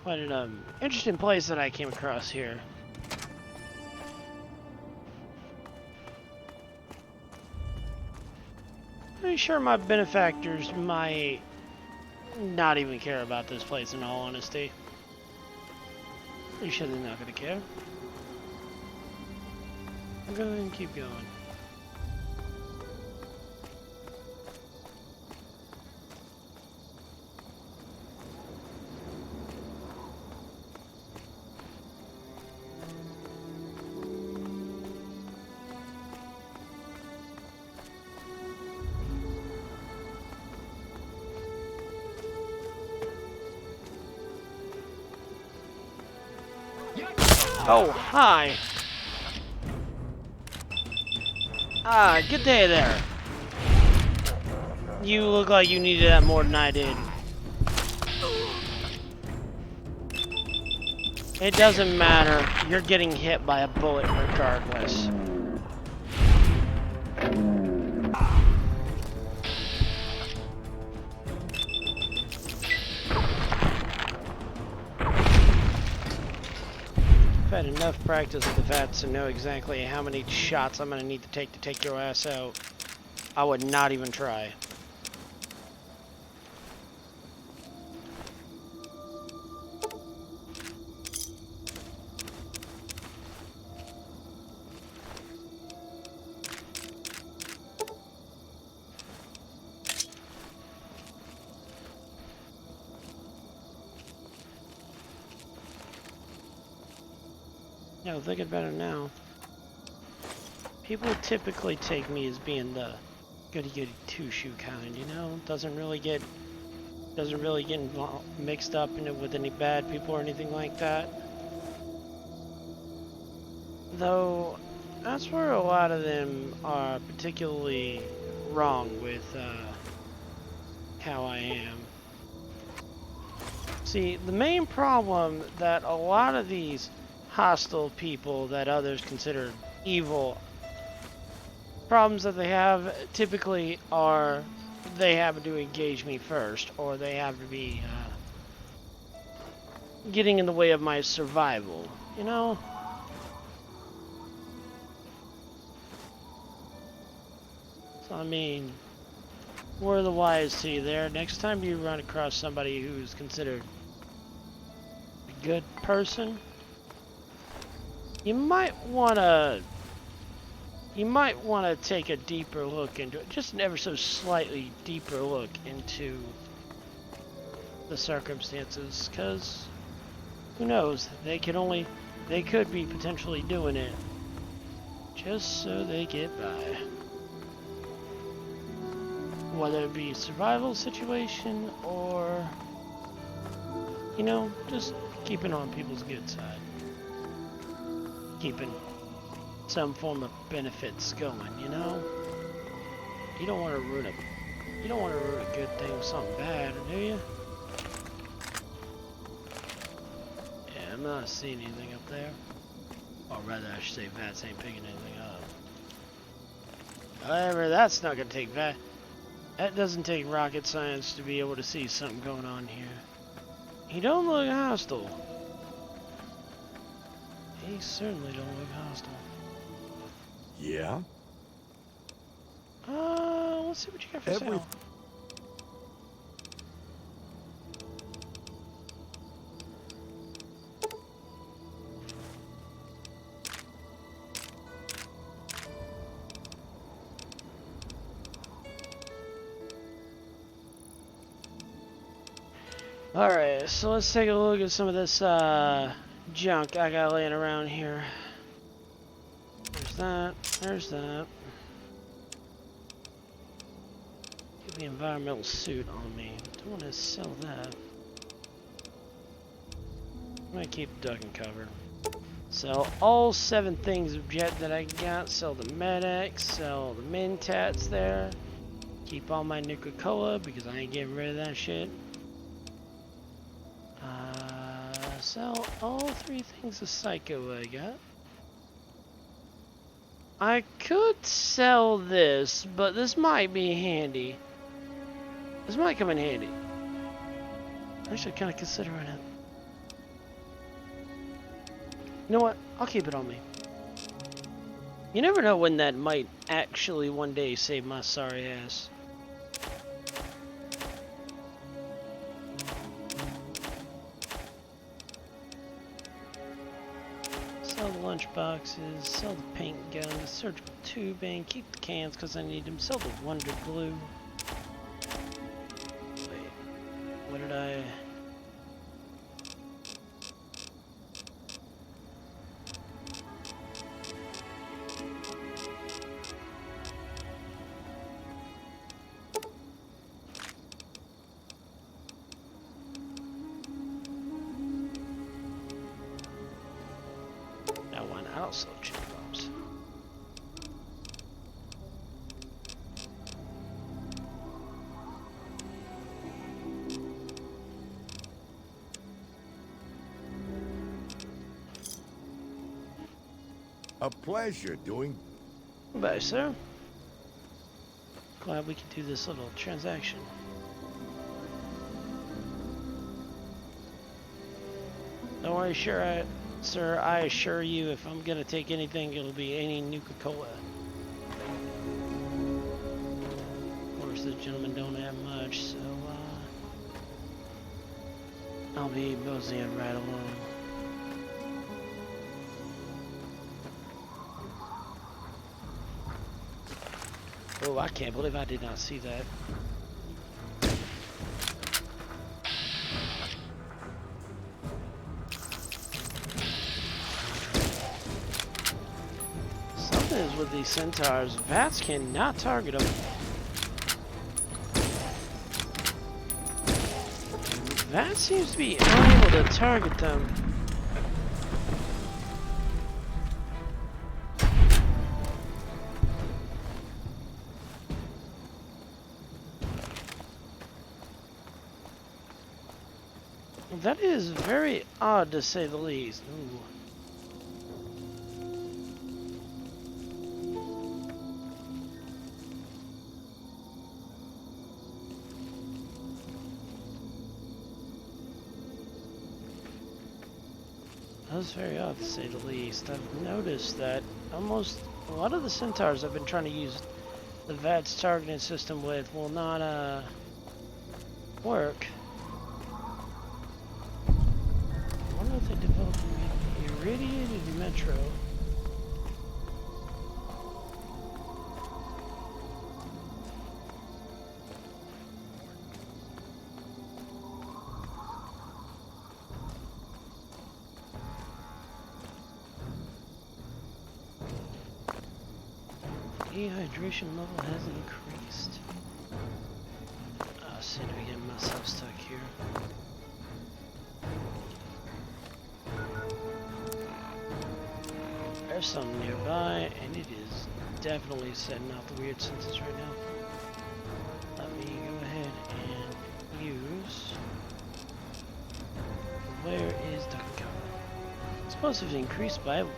Quite an interesting place that I came across here. Pretty sure my benefactors might not even care about this place, in all honesty. Pretty sure they're not gonna care. I'm gonna keep going. Oh, hi. Ah, good day there. You look like you needed that more than I did. It doesn't matter. You're getting hit by a bullet regardless. I've had enough practice with the VATS to know exactly how many shots I'm going to need to take your ass out. I would not even try. No, thinking about it now. People typically take me as being the goody-goody two-shoe kind, you know? Doesn't really get mixed up in it with any bad people or anything like that. Though, that's where a lot of them are particularly wrong with how I am. See, the main problem that a lot of these hostile people that others consider evil problems that they have typically are they happen to engage me first, or they have to be getting in the way of my survival, you know? So I mean, word of the wise to you there, next time you run across somebody who's considered a good person, you might want to take a deeper look into it, just an ever so slightly deeper look into the circumstances, because who knows, they could be potentially doing it just so they get by. Whether it be a survival situation or, you know, just keeping on people's good side. Keeping some form of benefits going, you know? You don't want to ruin a good thing with something bad, do you? Yeah, I'm not seeing anything up there. Or rather, I should say Vats ain't picking anything up. However, that's not gonna take Vat. That doesn't take rocket science to be able to see something going on here. He don't look hostile. He certainly don't look hostile. Yeah? Let's see what you got for sale. Alright, so let's take a look at some of this junk I got laying around here. There's that. There's that. Get the environmental suit on me. Don't want to sell that. I'm gonna keep ducking cover. Sell all 7 things of jet that I got. Sell the Med-X. Sell the Mentats there. Keep all my Nuka Cola because I ain't getting rid of that shit. Sell all 3 things of Psycho I got. I could sell this, but this might be handy. This might come in handy. Actually, kind of considering it. You know what? I'll keep it on me. You never know when that might actually one day save my sorry ass. Sell the lunch boxes, sell the paint gun, the surgical tubing, keep the cans because I need them, sell the Wonder Glue. Wait, what did I... Also cherry bombs. A pleasure doing. Goodbye, sir. Glad we could do this little transaction. Don't worry, sir, I assure you, if I'm gonna take anything, it'll be any Nuka Cola. Of course, the gentleman don't have much, so I'll be moseying right along. Oh, I can't believe I did not see that. Is with these centaurs, VATS cannot target them. VATS seems to be unable to target them. That is very odd to say the least. Ooh. That's very odd to say the least. I've noticed that almost a lot of the centaurs I've been trying to use the VATS targeting system with will not work. I wonder if they developed irradiated metro. Dehydration level has increased. I seem to be getting myself stuck here. There's some nearby, and it is definitely setting off the weird senses right now. Let me go ahead and use... Where is Duck Cover? Explosives increased by 1.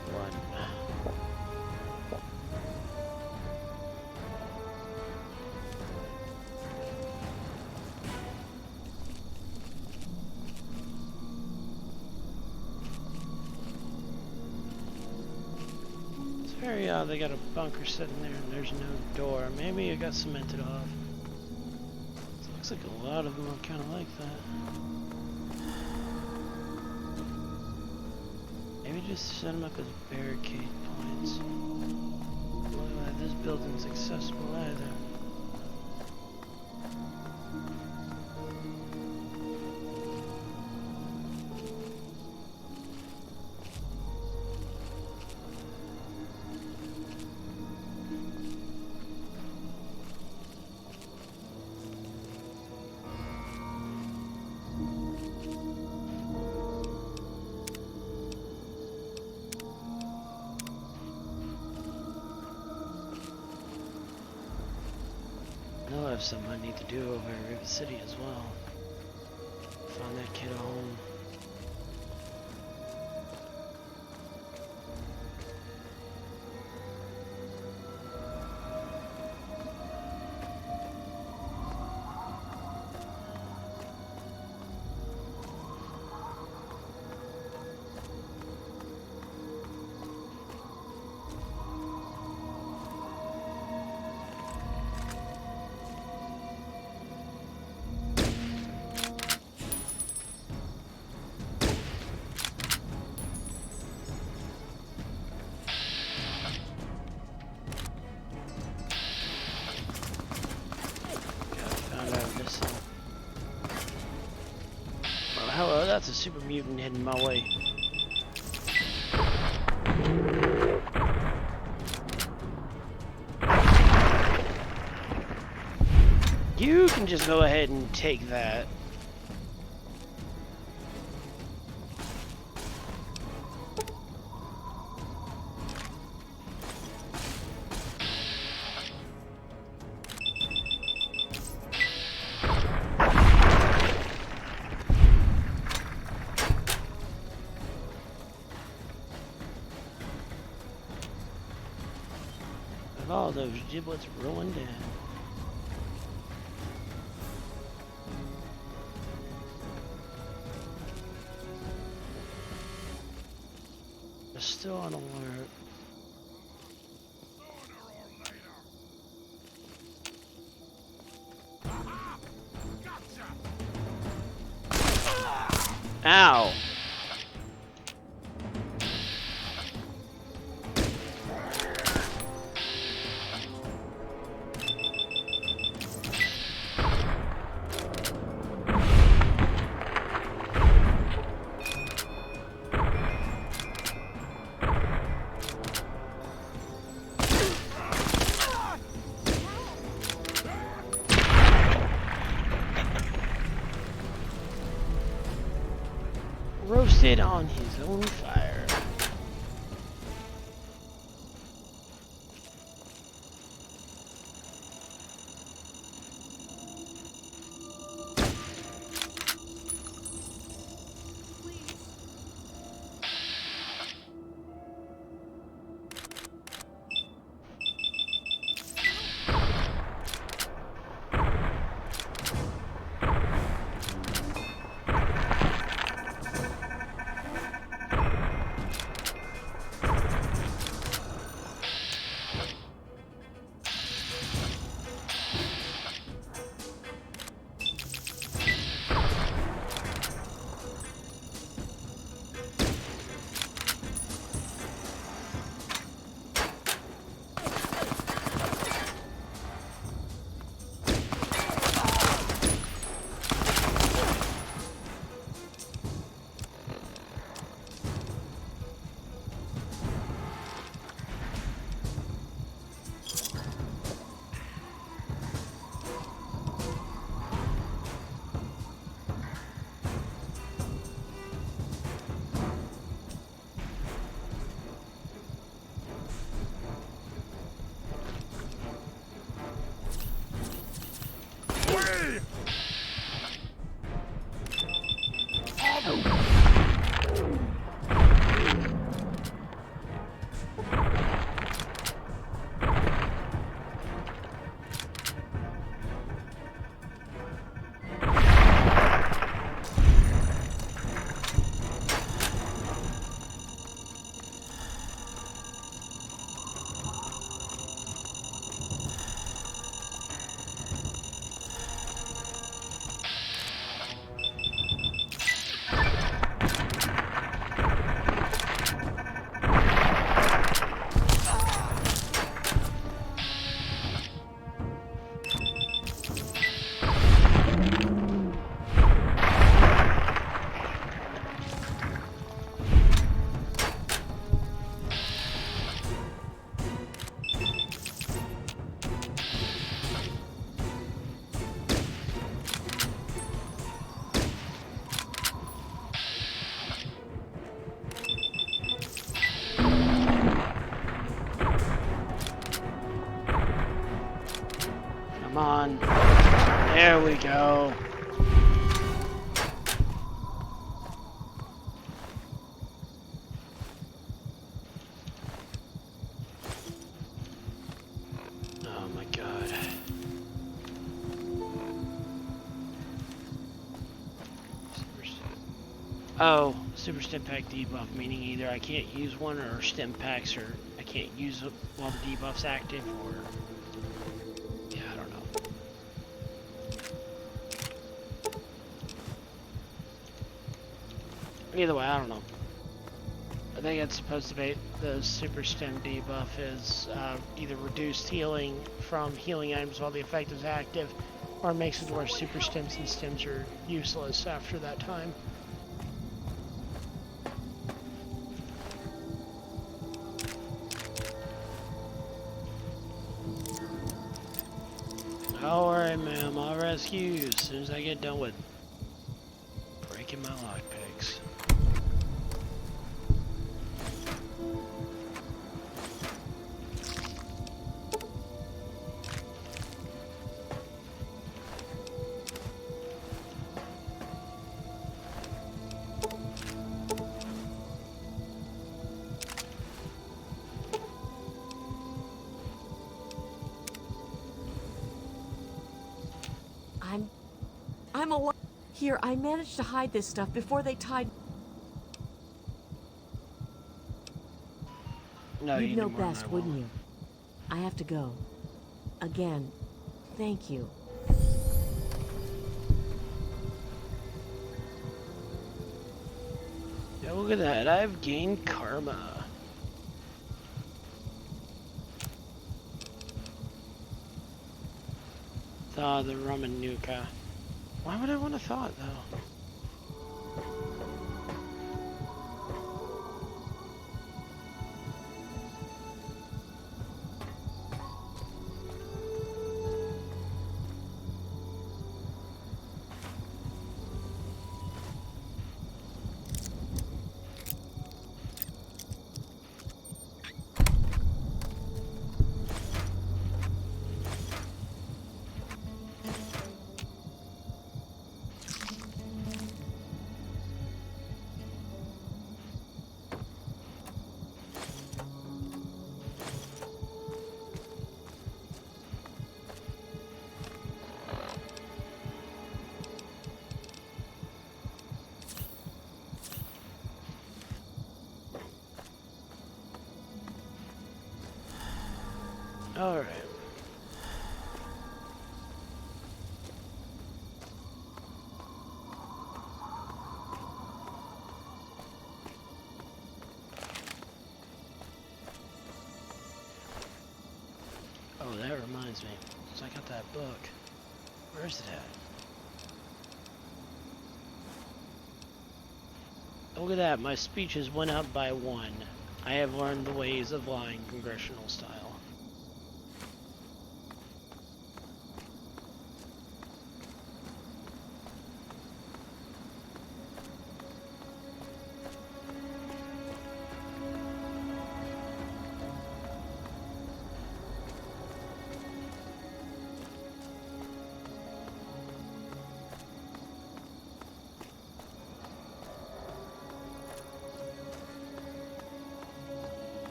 Very odd, they got a bunker sitting there and there's no door. Maybe it got cemented off. It looks like a lot of them are kind of like that. Maybe just set them up as barricade points. Look like this building's accessible either. have something I need to do over at River City as well. Find that kid a home. Hello, that's a super mutant heading my way. You can just go ahead and take that. All those giblets rolling down. They're still on alert. Ow! Roasted on his own fire. Come on. There we go. Oh my god. Oh, super stim pack debuff, meaning either I can't use one or stim packs, or I can't use it while the debuff's active, or yeah, I don't know. Either way, I don't know. I think it's supposed to be the super stim debuff is either reduced healing from healing items while the effect is active, or makes it where super stims and stims are useless after that time. Alright, ma'am, I'll rescue you as soon as I get done with breaking my lockpicks. I'm alive. Here, I managed to hide this stuff before they tied. No, You'd you know do more than best, I wouldn't will. you? I have to go. Again, thank you. Yeah, look at that. I've gained karma. Thaw the rum and Nuka. Why would I want to thaw it, though? Alright. Oh, that reminds me. So I got that book. Where's it at? Look at that, my speeches went up by 1. I have learned the ways of lying congressional style.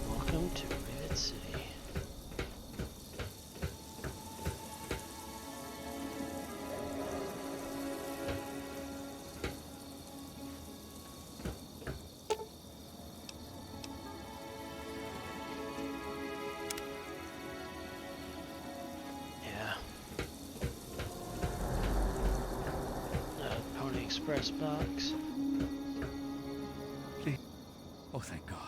Welcome to Red City. Yeah. Pony Express box. Please. Oh, thank God.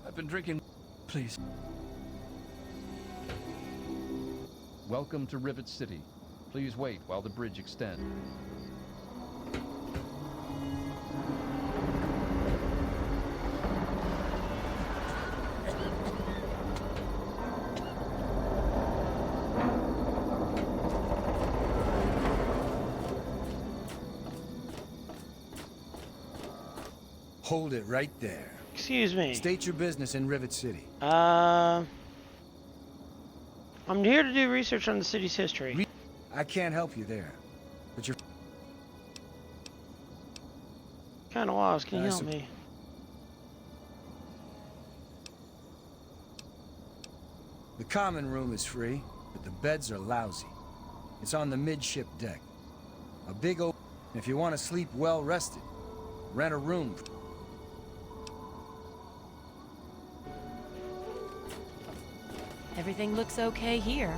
I've been drinking. Please. Welcome to Rivet City. Please wait while the bridge extends. Hold it right there. Excuse me. State your business in Rivet City. I'm here to do research on the city's history. I can't help you there, but you're Kind of lost. Can you help me? The common room is free, but the beds are lousy. It's on the midship deck. A big open. If you want to sleep well rested, rent a room. Everything looks okay here.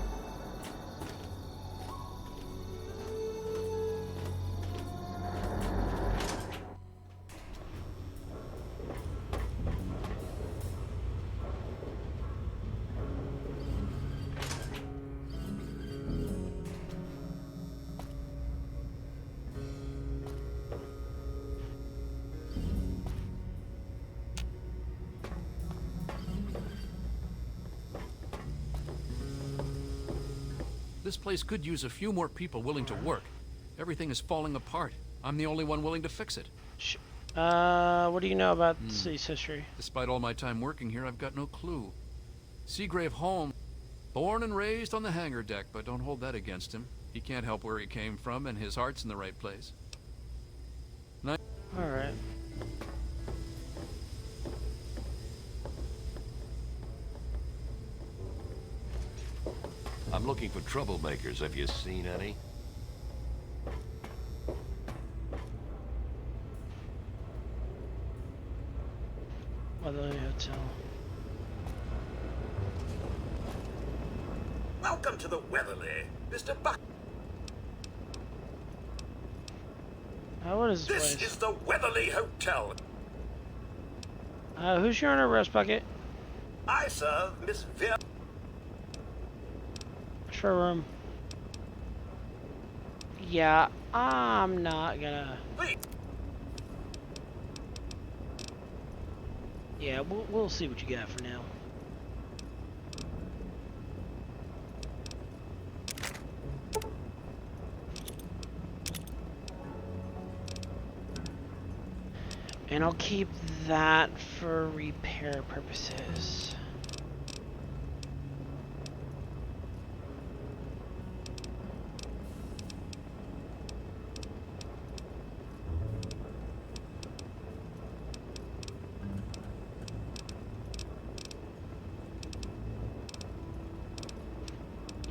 This place could use a few more people willing to work. Everything is falling apart. I'm the only one willing to fix it. What do you know about the city's history? Despite all my time working here, I've got no clue. Seagrave Holmes, born and raised on the hangar deck, but don't hold that against him. He can't help where he came from, and his heart's in the right place. Alright. I'm looking for troublemakers. Have you seen any? Weatherly Hotel. Welcome to the Weatherly, Mr. Buck. What is this This place? is the Weatherly Hotel. Who's your owner, Rest Bucket? I serve Miss Veer. Sure room. Yeah, I'm not gonna. Please. Yeah, we'll see what you got for now. And I'll keep that for repair purposes.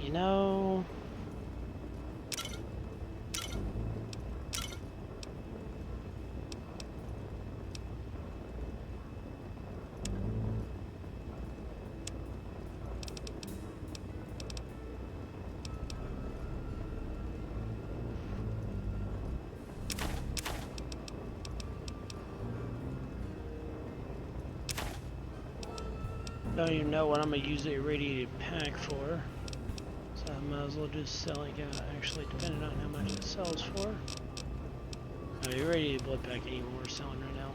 You know... Don't even know what I'm gonna use the irradiated pack for. So I might as well just sell it, actually, depending on how much it sells for. No, irradiated blood pack ain't what we're selling right now.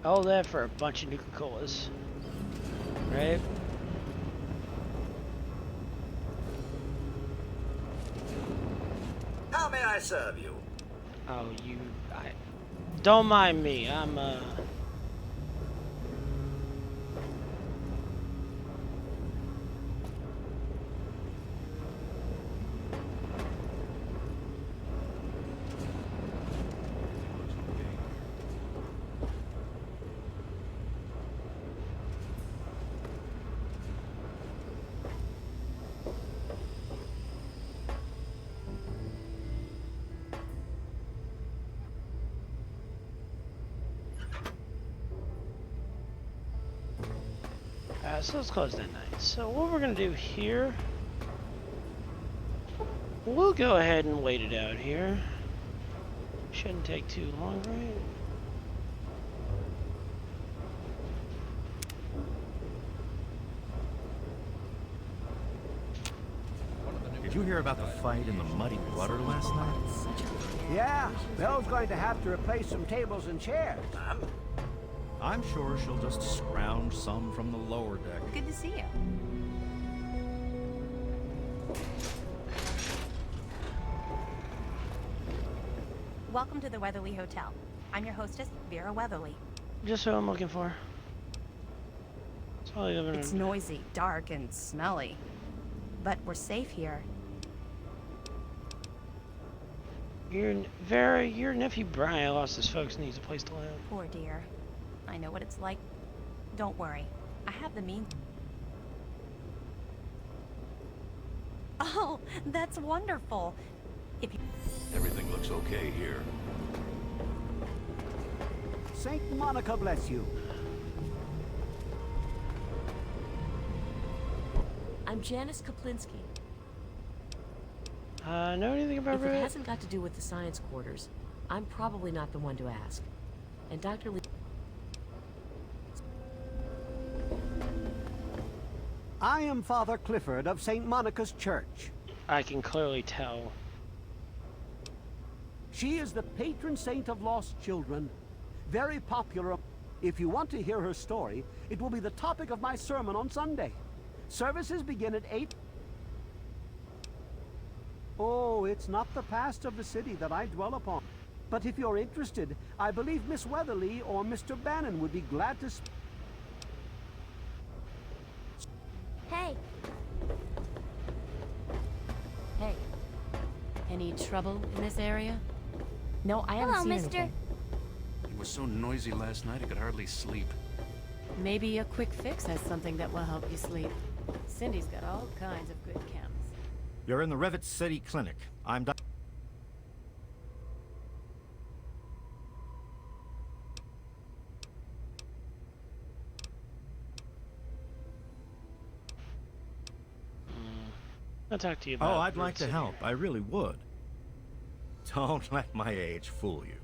All that for a bunch of Nuka Colas, right? How may I serve you? Oh, don't mind me. I'm So it's closed at night. So what we're gonna do here, we'll go ahead and wait it out here. Shouldn't take too long, right? Did you hear about the fight in the muddy gutter last night? Yeah, Belle's going to have to replace some tables and chairs. I'm sure she'll just scrounge some from the lower deck. Good to see you. Welcome to the Weatherly Hotel. I'm your hostess, Vera Weatherly. Just what I'm looking for. That's all I ever It's noisy, dark, and smelly. But we're safe here. Vera, your nephew Brian lost his folks and needs a place to live. Poor dear. I know what it's like. Don't worry. I have the means. Oh, that's wonderful. If you... Everything looks okay here. Saint Monica bless you. I'm Janice Kaplinski. Know anything about If it Red? hasn't got to do with the science quarters, I'm probably not the one to ask. And Dr. Lee... I am Father Clifford of St. Monica's Church. I can clearly tell. She is the patron saint of lost children. Very popular. If you want to hear her story, it will be the topic of my sermon on Sunday. Services begin at 8. Oh, it's not the past of the city that I dwell upon. But if you're interested, I believe Miss Weatherly or Mr. Bannon would be glad to... Hey. Hey. Any trouble in this area? No, I haven't seen mister. anything. It was so noisy last night I could hardly sleep. Maybe a quick fix has something that will help you sleep. Cindy's got all kinds of good chems. You're in the Rivet City Clinic. I'm Dr. I'll talk to you about. Oh, I'd like to help. I really would. Don't let my age fool you.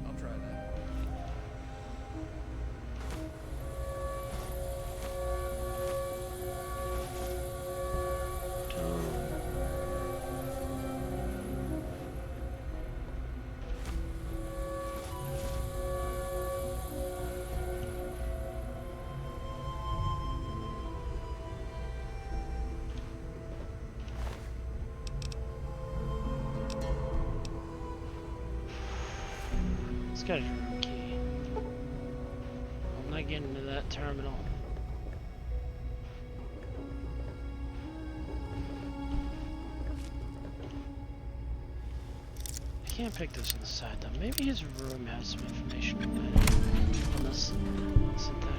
I'll try that. It's got a room key. I'm not getting into that terminal. I can't pick this on the side though. Maybe his room has some information on this synthetic.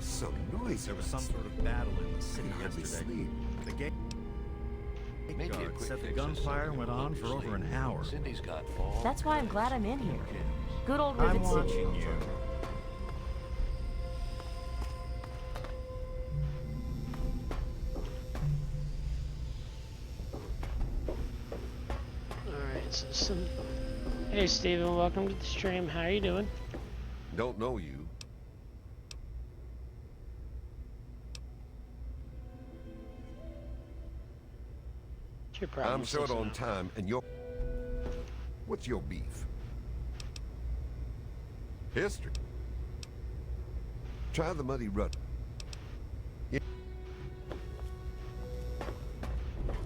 So noisy. There was some sort of battle in the city yesterday. The gate guard said the gunfire went on for over an hour. Cindy's got all. That's why I'm glad I'm in here. Good old I'm Rivet City. watching you. Alright, so some... Hey Steven, welcome to the stream. How are you doing? Don't know you. What's your problem? I'm short on time, and you're... What's your beef? History. Try the Muddy Rut.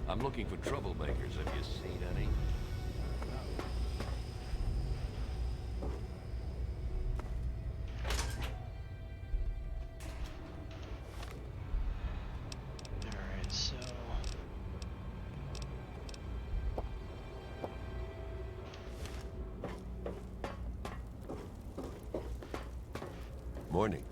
I'm looking for troublemakers. Have you seen any? Alright, so... Morning.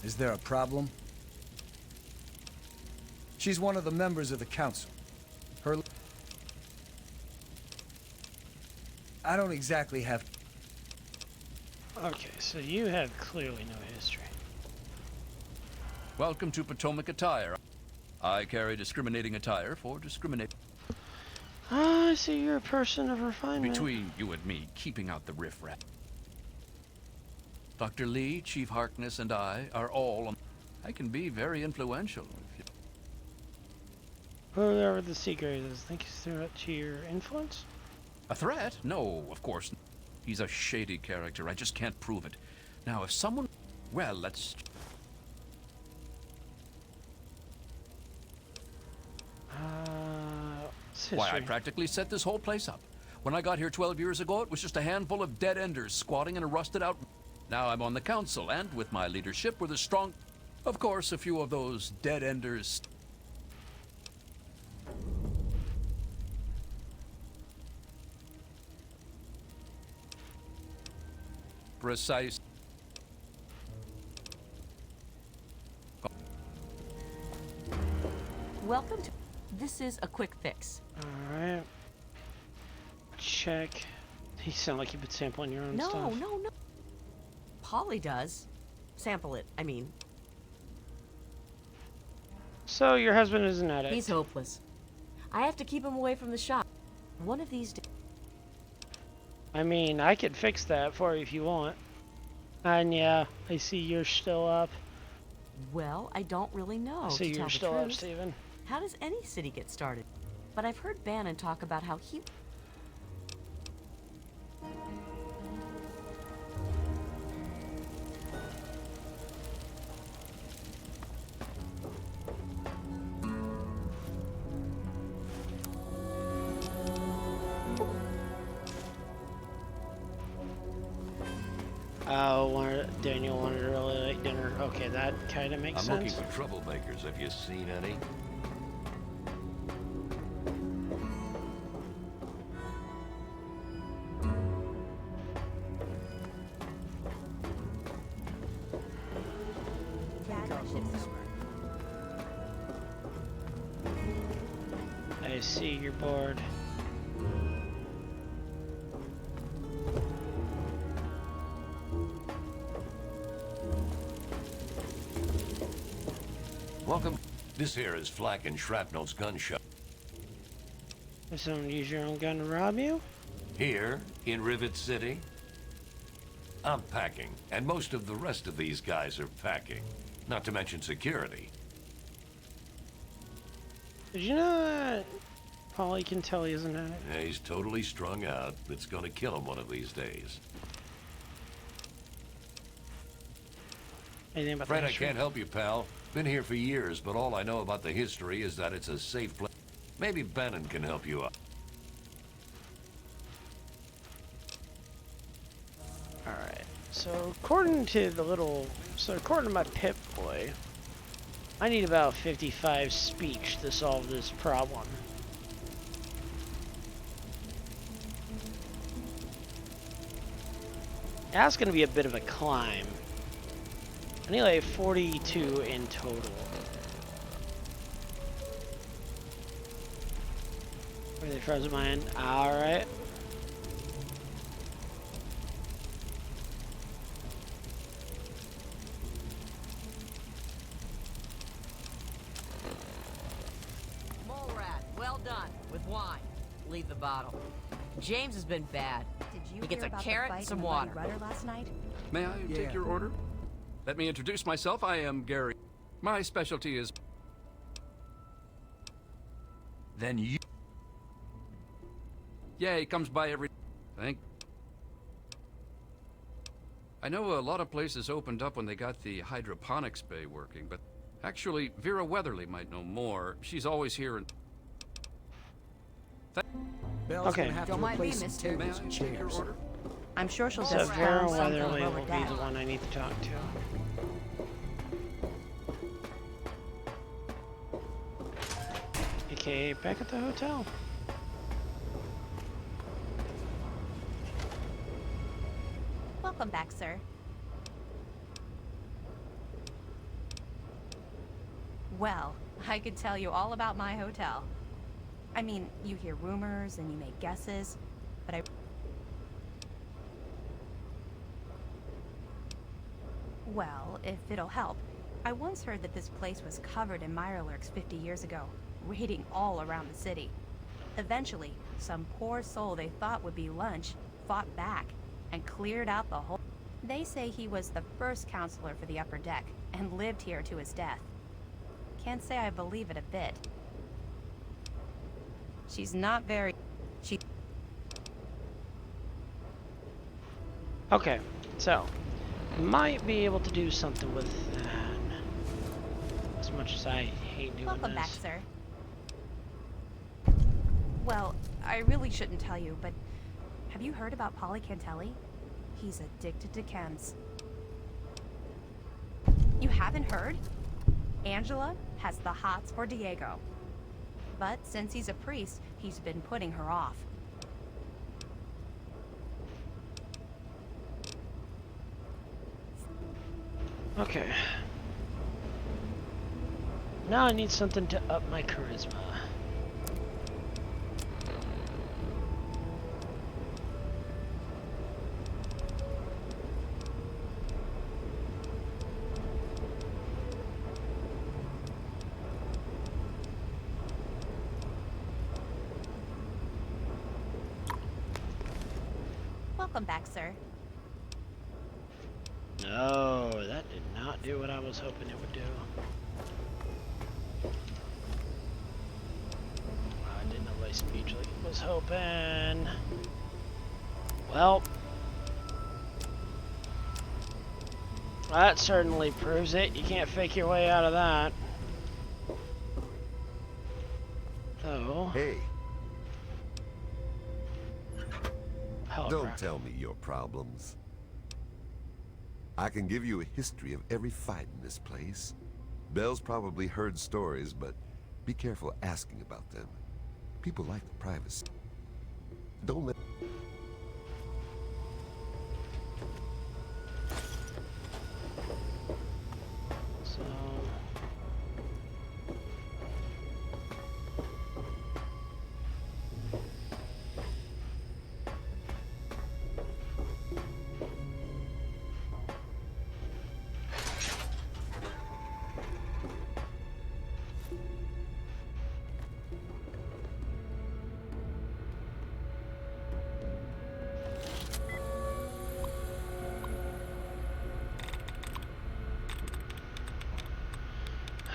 Is there a problem? She's one of the members of the council. Her... I don't exactly have... Okay, so you have clearly no history. Welcome to Potomac Attire. I carry discriminating attire for discriminate. Ah, I see you're a person of refinement. Between you and me, keeping out the riffraff. Dr. Lee, Chief Harkness, and I are all on... I can be very influential. If you... Whoever the secret is, think he's threat to your influence? A threat? No, of course. He's a shady character. I just can't prove it. Now, if someone... Well, let's... Why, I practically set this whole place up. When I got here 12 years ago, it was just a handful of dead-enders squatting in a rusted-out... Now I'm on the council, and with my leadership, we're the strong... Of course, a few of those dead-enders... Precise... Welcome to... This is a quick fix. Alright. Check. You sound like you've been sampling your own stuff. No. Polly does. Sample it, I mean. So, your husband is an addict. He's hopeless. I have to keep him away from the shop. One of these days... I mean, I could fix that for you if you want. And yeah, I see you're still up. Well, I don't really know, I see to tell you're the still up, truth. Steven. How does any city get started? But I've heard Bannon talk about how he... Oh, Daniel wanted a really late dinner. Okay, that kind of makes I'm sense. looking for troublemakers. Have you seen any? I see you're bored. Welcome. This here is Flak and Shrapnel's gun shop. Did someone use your own gun to rob you? Here, in Rivet City. I'm packing, and most of the rest of these guys are packing. Not to mention security. Did you know that Polly can tell he isn't addict? Yeah, he's totally strung out. It's gonna kill him one of these days. Anything about Fred, the I history? can't help you, pal. Been here for years, but all I know about the history is that it's a safe place. Maybe Bannon can help you out. Alright, so according to my Pip Boy, I need about 55 speech to solve this problem. That's gonna be a bit of a climb. I need like 42 in total. Are they frozen mine? Alright. Mole rat, well done. With wine. Leave the bottle. James has been bad. He gets a carrot and some water. Last night? May I take your order? Let me introduce myself. I am Gary. My specialty is... Then you... Yeah, he comes by every... I know a lot of places opened up when they got the hydroponics bay working, but actually, Vera Weatherly might know more. She's always here and... Bell's Okay. gonna have to Don't mind me, replace some mister. May I tables and take your chairs. order? I'm sure she'll So just Vera found something Weatherly lower will be deck. the one I need to talk to. AKA back at the hotel. Welcome back, sir. Well, I could tell you all about my hotel. I mean, you hear rumors and you make guesses, but Well, if it'll help, I once heard that this place was covered in mirelurks 50 years ago, raiding all around the city. Eventually, some poor soul they thought would be lunch fought back and cleared out the whole... They say he was the first counselor for the upper deck and lived here to his death. Can't say I believe it a bit. She's not very... Okay, so might be able to do something with that. As much as I hate doing Welcome back, this. sir. Well, I really shouldn't tell you, but have you heard about Polly Cantelli? He's addicted to chems. You haven't heard? Angela has the hots for Diego. But since he's a priest, he's been putting her off. Okay. Now I need something to up my charisma. Welcome back, sir. No, that did not do what I was hoping it would do. I didn't know my speech like I was hoping. Well, that certainly proves it. You can't fake your way out of that. So, Hey. hell, Don't crap. tell me your problems. I can give you a history of every fight in this place. Belle's probably heard stories, but be careful asking about them. People like the privacy. Don't let... So,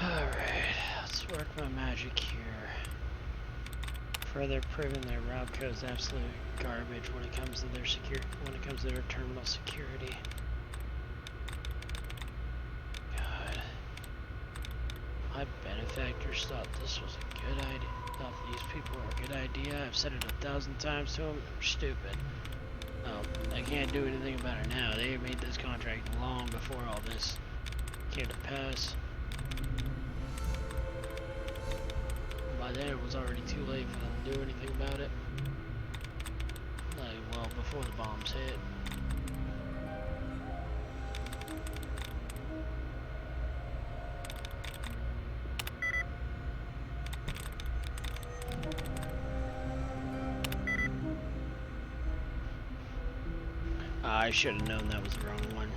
alright, let's work my magic here. Further proving that Robco is absolute garbage when it comes to their terminal security. God. My benefactors thought this was a good idea. Thought these people were a good idea. I've said it 1,000 times to them. They're stupid. I can't do anything about it now. They made this contract long before all this came to pass. By then it was already too late for them to do anything about it. Like, well, before the bombs hit. I should have known that was the wrong one.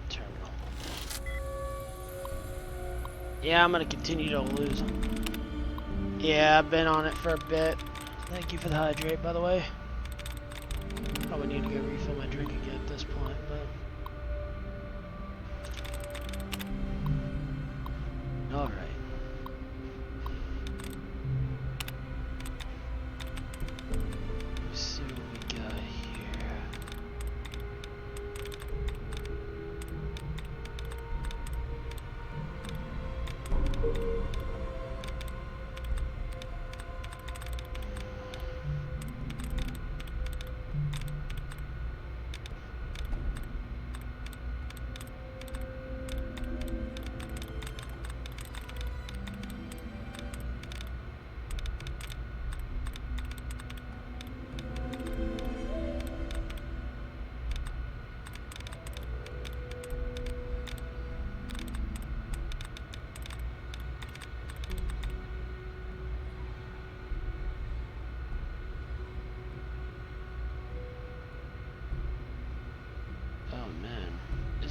Terminal. Yeah, I'm gonna continue to lose them. Yeah, I've been on it for a bit. Thank you for the hydrate, by the way. Probably need to go refill my drink again at this point, but...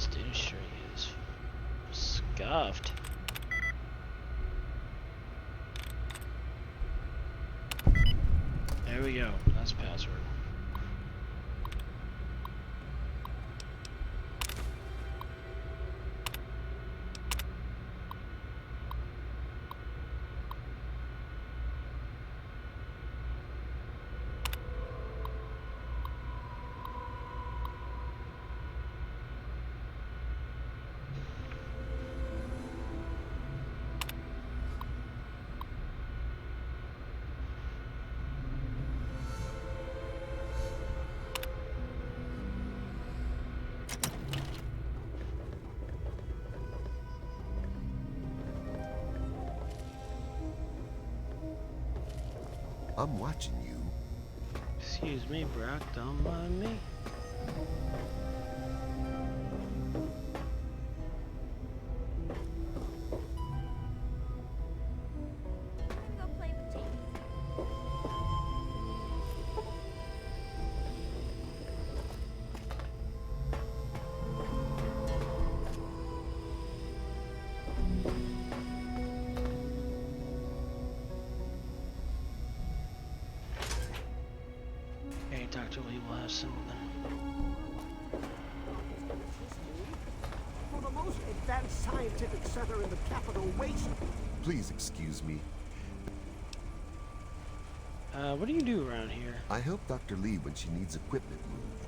This data string is scuffed. There we go. That's password. I'm watching you. Excuse me, Brock, don't mind me. Okay, Dr. Lee will have something. For the most advanced scientific center in the capital, Wastelands. Please excuse me. What do you do around here? I help Dr. Lee when she needs equipment moved.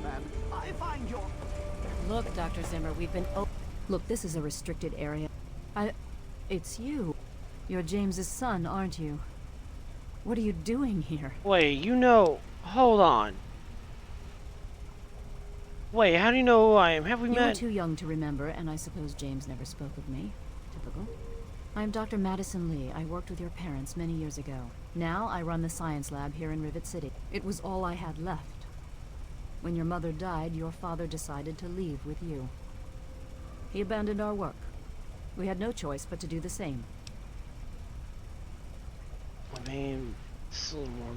And I find your... Look, Dr. Zimmer, we've been... Look, this is a restricted area. It's you. You're James's son, aren't you? What are you doing here? Wait, you know... Hold on. Wait, how do you know who I am? Have we You were met? too young to remember, and I suppose James never spoke of me. Typical. I'm Dr. Madison Lee. I worked with your parents many years ago. Now I run the science lab here in Rivet City. It was all I had left. When your mother died, your father decided to leave with you. He abandoned our work. We had no choice but to do the same. I mean, it's a little more...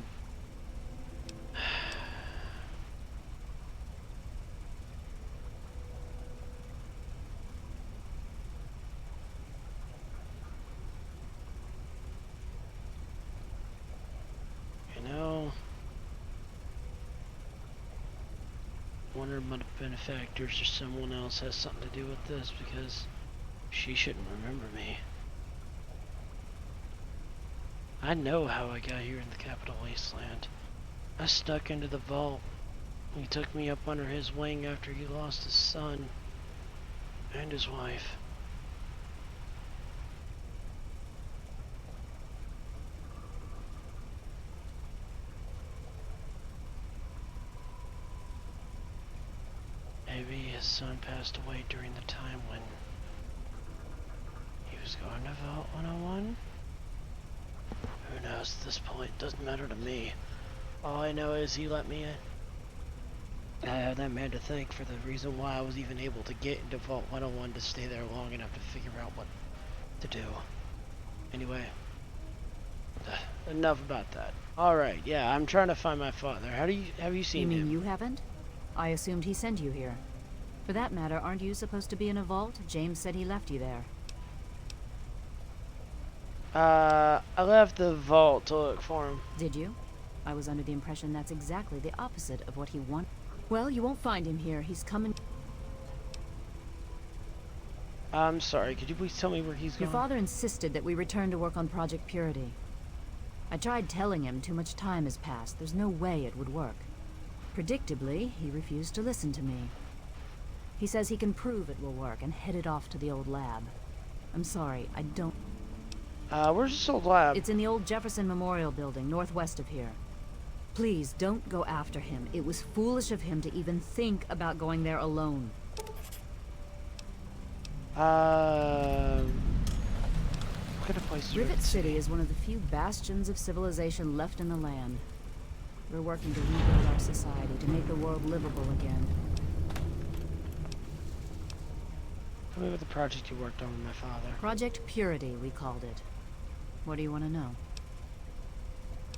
You know... One of my benefactors or someone else has something to do with this, because she shouldn't remember me. I know how I got here in the capital wasteland. I snuck into the vault. He took me up under his wing after he lost his son and his wife. Maybe his son passed away during the time when he was going to Vault 101? Who knows at this point? Doesn't matter to me. All I know is he let me in. I have that man to thank for the reason why I was even able to get into Vault 101 to stay there long enough to figure out what to do. Anyway, enough about that. Alright, yeah, I'm trying to find my father. Have you seen him? You mean you haven't? I assumed he sent you here. For that matter, aren't you supposed to be in a vault? James said he left you there. I left the vault to look for him. Did you? I was under the impression that's exactly the opposite of what he wanted. Well, you won't find him here. He's coming. I'm sorry, could you please tell me where he's going? Your father insisted that we return to work on Project Purity. I tried telling him too much time has passed. There's no way it would work. Predictably, he refused to listen to me. He says he can prove it will work and headed off to the old lab. I'm sorry, I don't... Where's this old lab? It's in the old Jefferson Memorial building, northwest of here. Please, don't go after him. It was foolish of him to even think about going there alone. What kind of place is Rivet City is one of the few bastions of civilization left in the land. We're working to rebuild our society, to make the world livable again. Tell me about the project you worked on with my father. Project Purity, we called it. What do you want to know?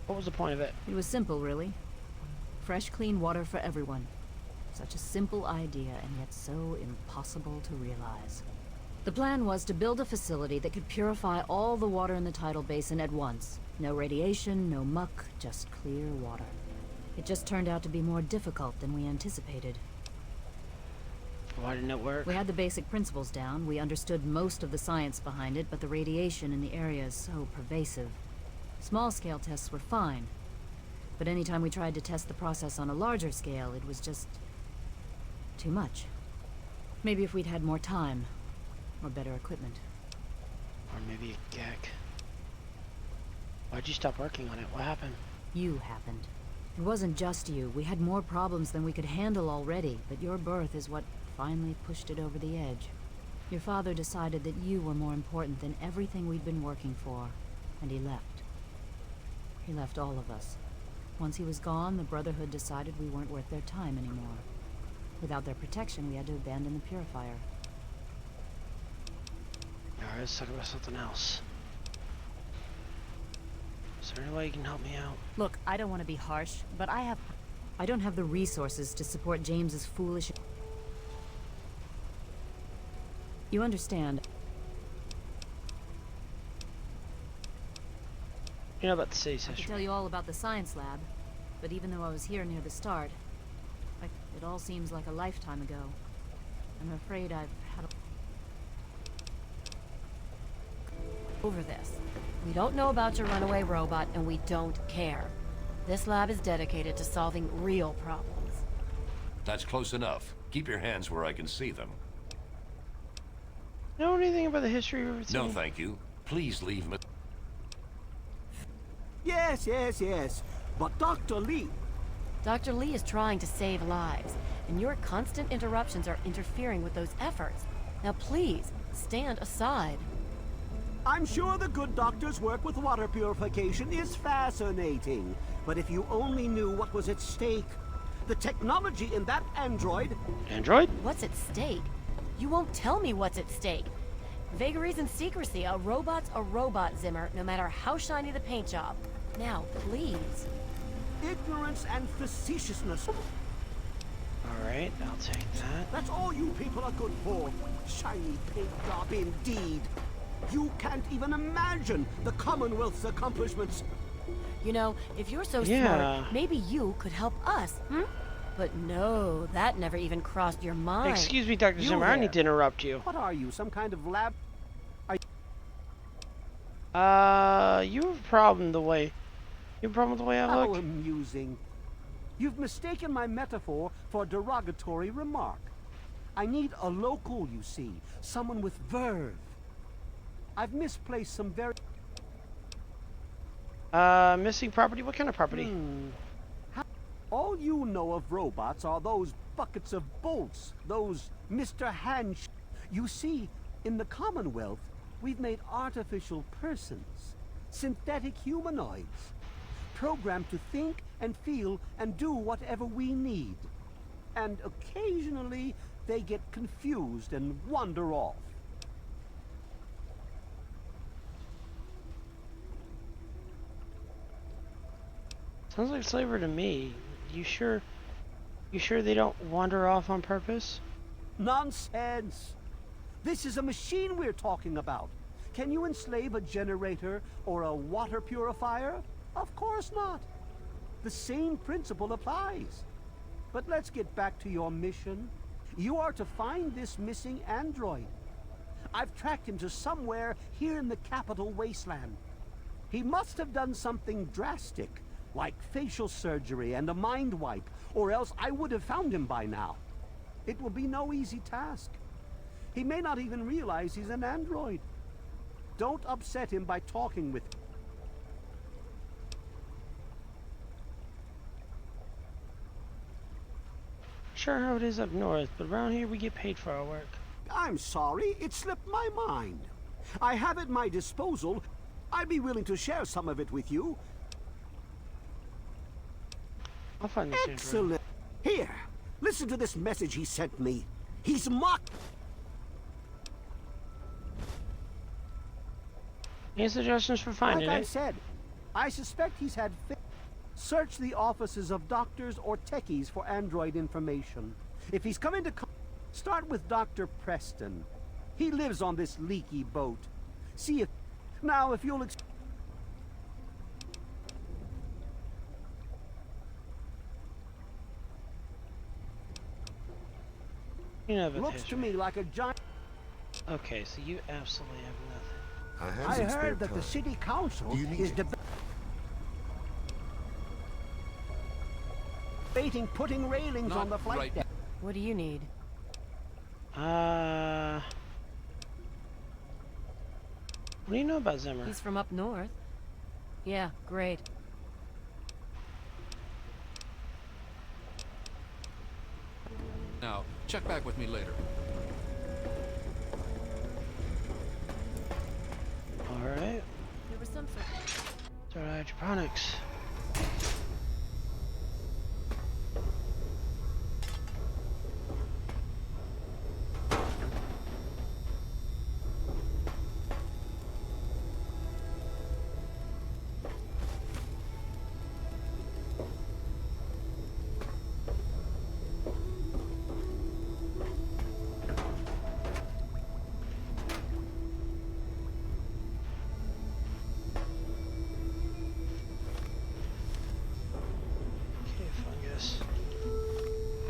What was the point of it? It was simple, really. Fresh, clean water for everyone. Such a simple idea, and yet so impossible to realize. The plan was to build a facility that could purify all the water in the tidal basin at once. No radiation, no muck, just clear water. It just turned out to be more difficult than we anticipated. Why didn't it work? We had the basic principles down. We understood most of the science behind it, but the radiation in the area is so pervasive. Small-scale tests were fine, but anytime we tried to test the process on a larger scale, it was just too much. Maybe if we'd had more time, or better equipment. Or maybe a gag. Why'd you stop working on it? What happened? You happened. It wasn't just you. We had more problems than we could handle already, but your birth is what finally pushed it over the edge. Your father decided that you were more important than everything we'd been working for, and he left. He left all of us. Once he was gone, the Brotherhood decided we weren't worth their time anymore. Without their protection, we had to abandon the purifier. Alright, let's talk about something else. Is there any way you can help me out? Look, I don't want to be harsh, but I don't have the resources to support James's foolish... You understand? You know about the city's I could history. tell you all about the science lab, but even though I was here near the start, it all seems like a lifetime ago. I'm afraid I've had Over this. We don't know about your runaway robot, and we don't care. This lab is dedicated to solving real problems. That's close enough. Keep your hands where I can see them. Know anything about the history of River City? No, thank you. Please leave me. Yes, yes, yes. But Dr. Lee... Dr. Lee is trying to save lives, and your constant interruptions are interfering with those efforts. Now please, stand aside. I'm sure the good doctor's work with water purification is fascinating. But if you only knew what was at stake. The technology in that android... Android? What's at stake? You won't tell me what's at stake. Vagaries and secrecy. A robot's a robot, Zimmer, no matter how shiny the paint job. Now, please. Ignorance and facetiousness. Alright, I'll take that. That's all you people are good for. Shiny paint job indeed. You can't even imagine the Commonwealth's accomplishments. You know, if you're so Yeah. smart, maybe you could help us, hmm? But no, that never even crossed your mind. Excuse me, Dr. You Zimmer, I there. need to interrupt you. What are you, some kind of lab? You have a problem with the way... You have a problem with the way I How look? amusing. You've mistaken my metaphor for a derogatory remark. I need a local, you see. Someone with verve. I've misplaced some very... Missing property? What kind of property? All you know of robots are those buckets of bolts, those Mr. Hand... You see, in the Commonwealth, we've made artificial persons, synthetic humanoids, programmed to think and feel and do whatever we need. And occasionally, they get confused and wander off. Sounds like slavery to me. You sure they don't wander off on purpose? Nonsense! This is a machine we're talking about. Can you enslave a generator or a water purifier? Of course not. The same principle applies. But let's get back to your mission. You are to find this missing android. I've tracked him to somewhere here in the capital Wasteland. He must have done something drastic, like facial surgery and a mind wipe, or else I would have found him by now. It will be no easy task. He may not even realize he's an android. Don't upset him by talking with him. Sure how it is up north, but around here we get paid for our work. I'm sorry, it slipped my mind. I have at my disposal. I'd be willing to share some of it with you. I'll find this android. Excellent. Here, listen to this message he sent me. He's mocked. Any suggestions for finding Like I it? said, I suspect he's had Search the offices of doctors or techies for android information. If he's coming to start with Dr. Preston. He lives on this leaky boat. See if... Now, if you'll... You know, Looks to me like a giant... Okay, so you absolutely have nothing. I heard that the city council is debating putting railings on the flight deck. What do you need? What do you know about Zimmer? He's from up north. Yeah, great. Now, check back with me later. Alright. There was some sort of... hydroponics.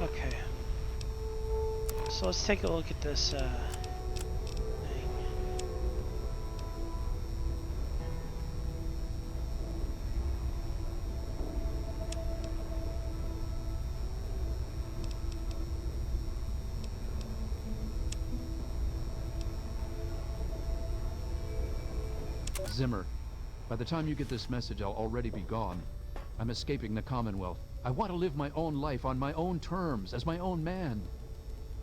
Okay. So let's take a look at this thing. Zimmer, by the time you get this message, I'll already be gone. I'm escaping the Commonwealth. I want to live my own life on my own terms, as my own man.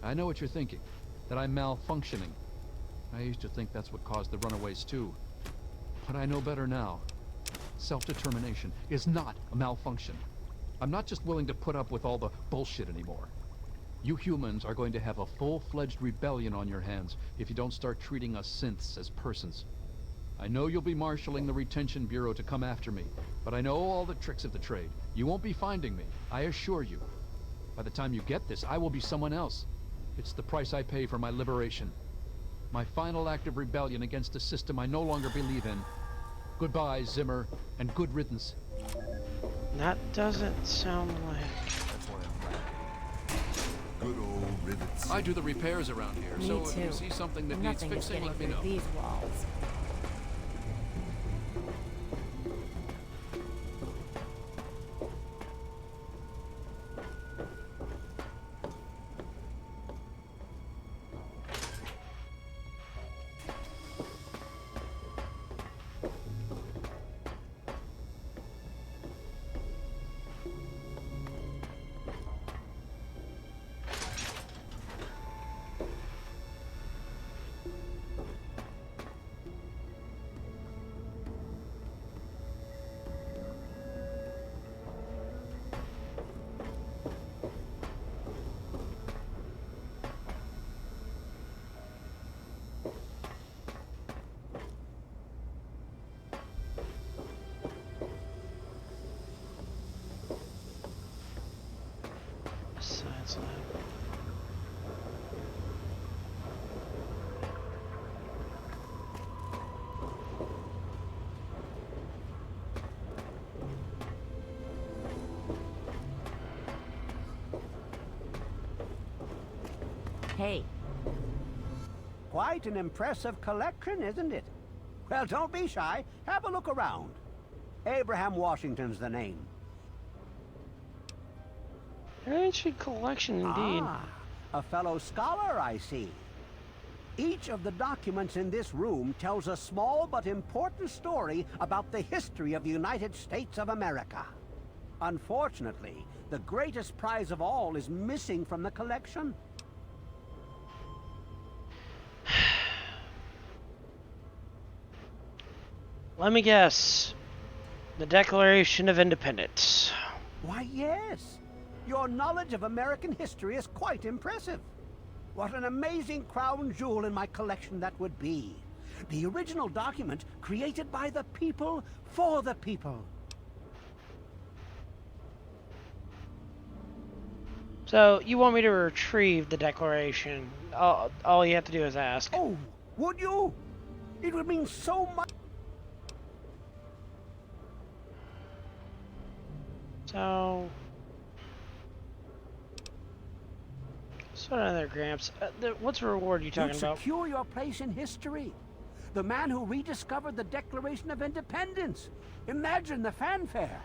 I know what you're thinking, that I'm malfunctioning. I used to think that's what caused the runaways too. But I know better now. Self-determination is not a malfunction. I'm not just willing to put up with all the bullshit anymore. You humans are going to have a full-fledged rebellion on your hands if you don't start treating us synths as persons. I know you'll be marshaling the Retention Bureau to come after me, but I know all the tricks of the trade. You won't be finding me, I assure you. By the time you get this, I will be someone else. It's the price I pay for my liberation. My final act of rebellion against a system I no longer believe in. Goodbye, Zimmer, and good riddance. That doesn't sound like... That's why I'm back. Good old rivets. I do the repairs around here, Me so too. if you see something that Nothing needs is fixing, getting let me through know. these walls. Science lab. Hey. Quite an impressive collection, isn't it? Well, don't be shy. Have a look around. Abraham Washington's the name. An ancient collection indeed. Ah, a fellow scholar, I see. Each of the documents in this room tells a small but important story about the history of the United States of America. Unfortunately, the greatest prize of all is missing from the collection. Let me guess. The Declaration of Independence. Why, yes. Your knowledge of American history is quite impressive. What an amazing crown jewel in my collection that would be. The original document created by the people for the people. So, you want me to retrieve the declaration? All you have to do is ask. Oh, would you? It would mean so much. So... Sort of there, Gramps. What's the reward you talking You'd about? secure your place in history. The man who rediscovered the Declaration of Independence. Imagine the fanfare.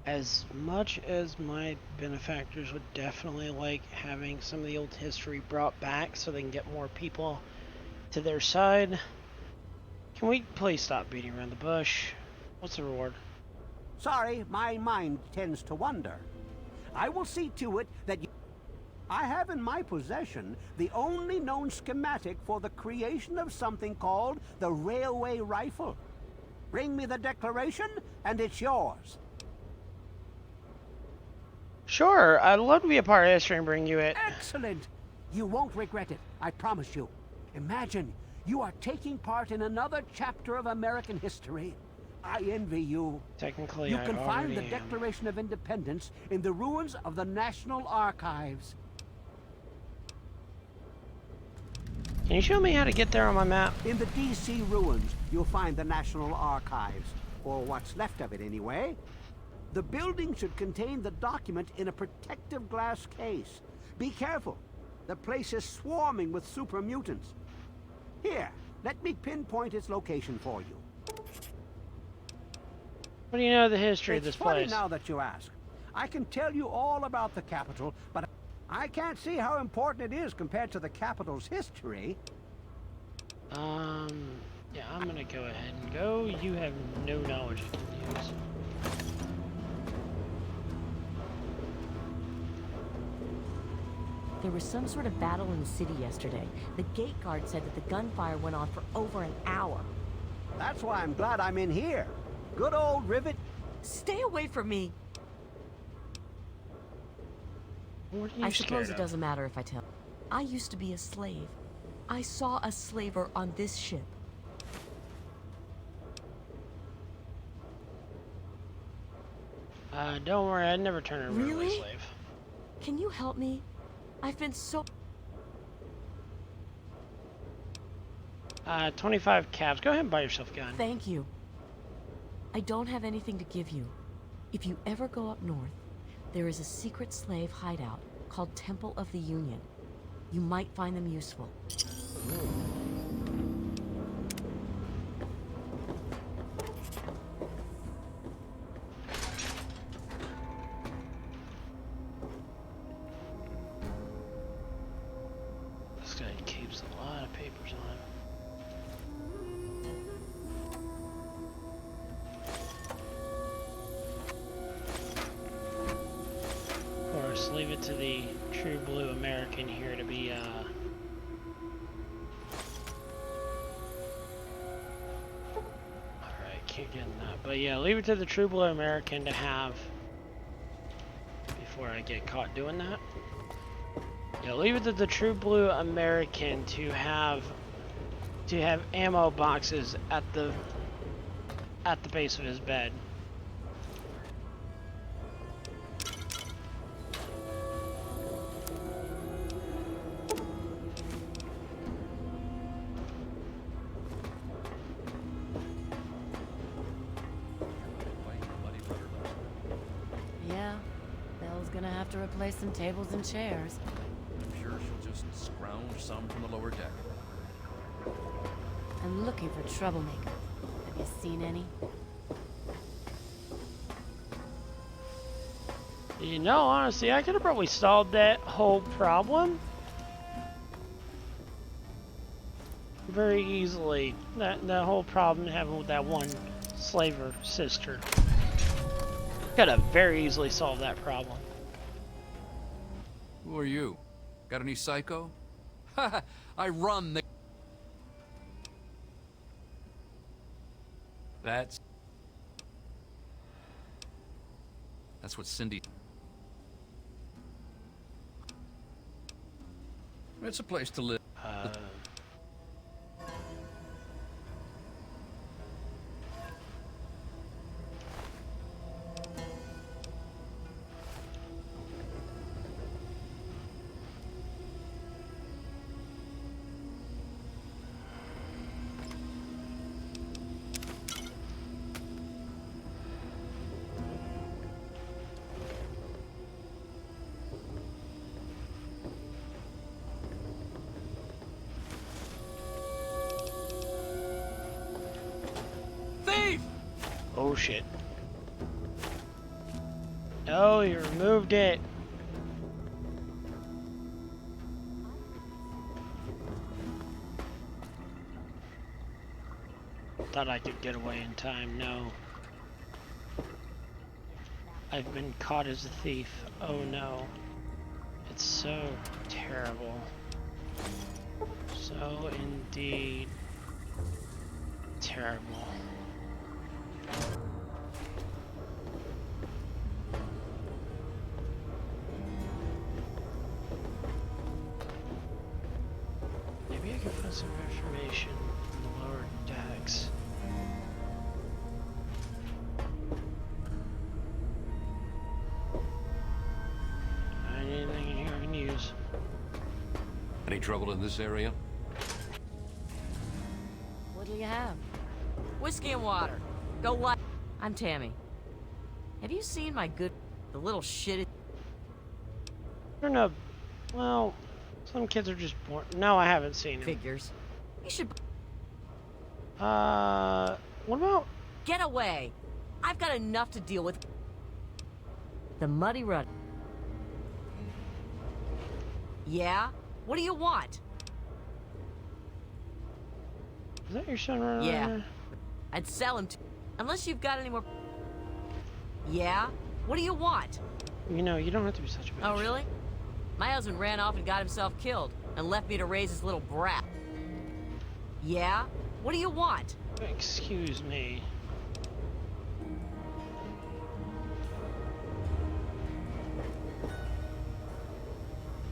As much as my benefactors would definitely like having some of the old history brought back so they can get more people to their side, can we please stop beating around the bush? What's the reward? Sorry, my mind tends to wander. I will see to it that I have in my possession the only known schematic for the creation of something called the railway rifle. Bring me the declaration, and it's yours. Sure, I'd love to be a part of history and bring you it. Excellent! You won't regret it, I promise you. Imagine, you are taking part in another chapter of American history. I envy you. Technically, you I can find the already am. Declaration of Independence in the ruins of the National Archives. Can you show me how to get there on my map? In the D.C. ruins, you'll find the National Archives, or what's left of it anyway. The building should contain the document in a protective glass case. Be careful. The place is swarming with super mutants. Here, let me pinpoint its location for you. What do you know of the history of It's this funny place? now that you ask. I can tell you all about the Capitol, but I can't see how important it is compared to the Capitol's history. Yeah, I'm gonna go ahead and go. You have no knowledge I can use. There was some sort of battle in the city yesterday. The gate guard said that the gunfire went on for over an hour. That's why I'm glad I'm in here. Good old Rivet. Stay away from me. What are you I suppose scared it of? doesn't matter if I tell. I used to be a slave. I saw a slaver on this ship. Don't worry, I'd never turn a runaway Really? slave. Can you help me? I've been so... 25 cabs. Go ahead and buy yourself a gun. Thank you. I don't have anything to give you. If you ever go up north, there is a secret slave hideout called Temple of the Union. You might find them useful. This guy keeps a lot of papers on him. Of course, leave it to the true blue American here to be, Alright, can't get in that. But yeah, leave it to the true blue American to have before I get caught doing that. Yeah, leave it to the true blue American to have ammo boxes at the base of his bed. Yeah, Belle's gonna have to replace some tables and chairs. I'm sure she'll just scrounge some from the lower deck. I'm looking for troublemaker. Have you seen any? You know, honestly, I could have probably solved that whole problem very easily. That whole problem having with that one slaver sister. Could have very easily solved that problem. Who are you? Got any psycho? I run the... That's what Cindy... It's a place to live. Oh shit. Oh, you removed it. Thought I could get away in time. No. I've been caught as a thief. Oh no. It's so terrible. So indeed terrible. Maybe I can find some information in the lower decks. Anything in here I can use? Any trouble in this area? What'll you have? Whiskey and water. Go what? I'm Tammy. Have you seen my good... the little shit... I don't know. Well, some kids are just born. No, I haven't seen him. Figures. You should... What about... Get away! I've got enough to deal with. The Muddy Run. Yeah? What do you want? Is that your son running Yeah. around there? I'd sell him to... Unless you've got any more... Yeah? What do you want? You know, you don't have to be such a bitch. Oh, really? My husband ran off and got himself killed, and left me to raise his little brat. Yeah? What do you want? Excuse me.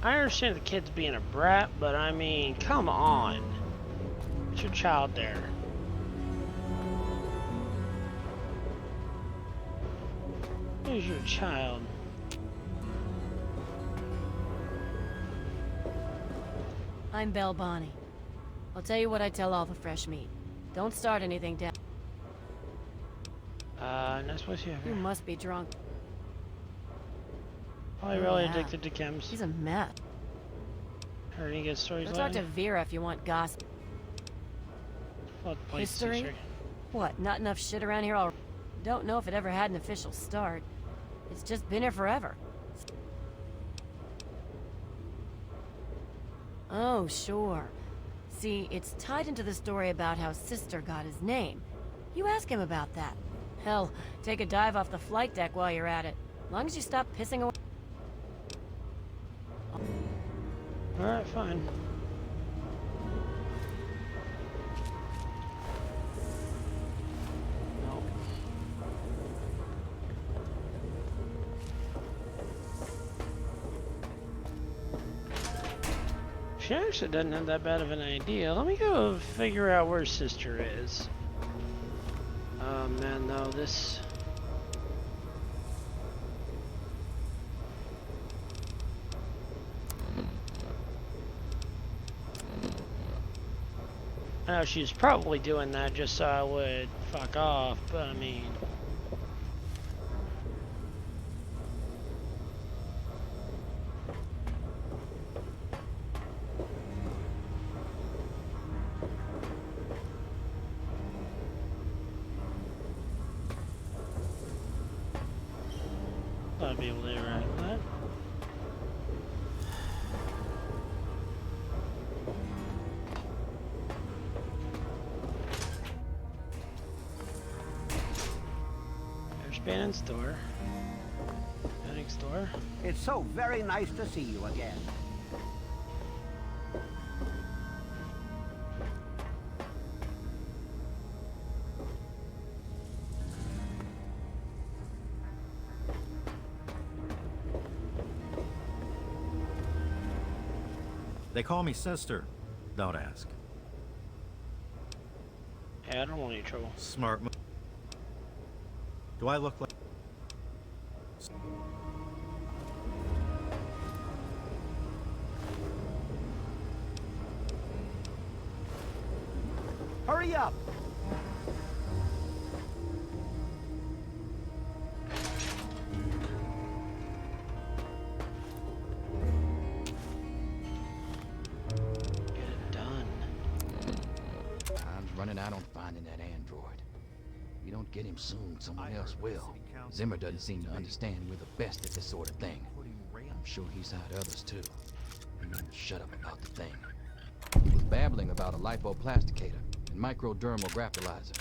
I understand the kid's being a brat, but I mean, come on. It's your child there. Here's your child. I'm Belle Bonnie. I'll tell you what I tell all the fresh meat. Don't start anything down. Nice place you have You here. must be drunk. Probably really addicted to chems. He's a mess. Heard any good stories Go talk to lately? Vera if you want gossip. What place is History? history? What, not enough shit around here already? Don't know if it ever had an official start. It's just been here forever. Oh, sure. See, it's tied into the story about how Sister got his name. You ask him about that. Hell, take a dive off the flight deck while you're at it. As long as you stop pissing away. Alright, fine. Nope. She actually doesn't have that bad of an idea. Let me go figure out where Sister is. Oh man, no, this... I know she's probably doing that just so I would fuck off, but I mean... I'd be able to interact with that. There's Bannon's door. Bannon's door. It's so very nice to see you again. They call me sister. Don't ask. Yeah, I don't want any trouble. Smart move. Do I look like... Hurry up! Get it done. Time's running out on finding that android. We don't get him soon, someone else will. Zimmer doesn't seem to understand we're the best at this sort of thing. I'm sure he's had others too. Shut up about the thing. He was babbling about a lipoplasticator and microdermal grappalizer.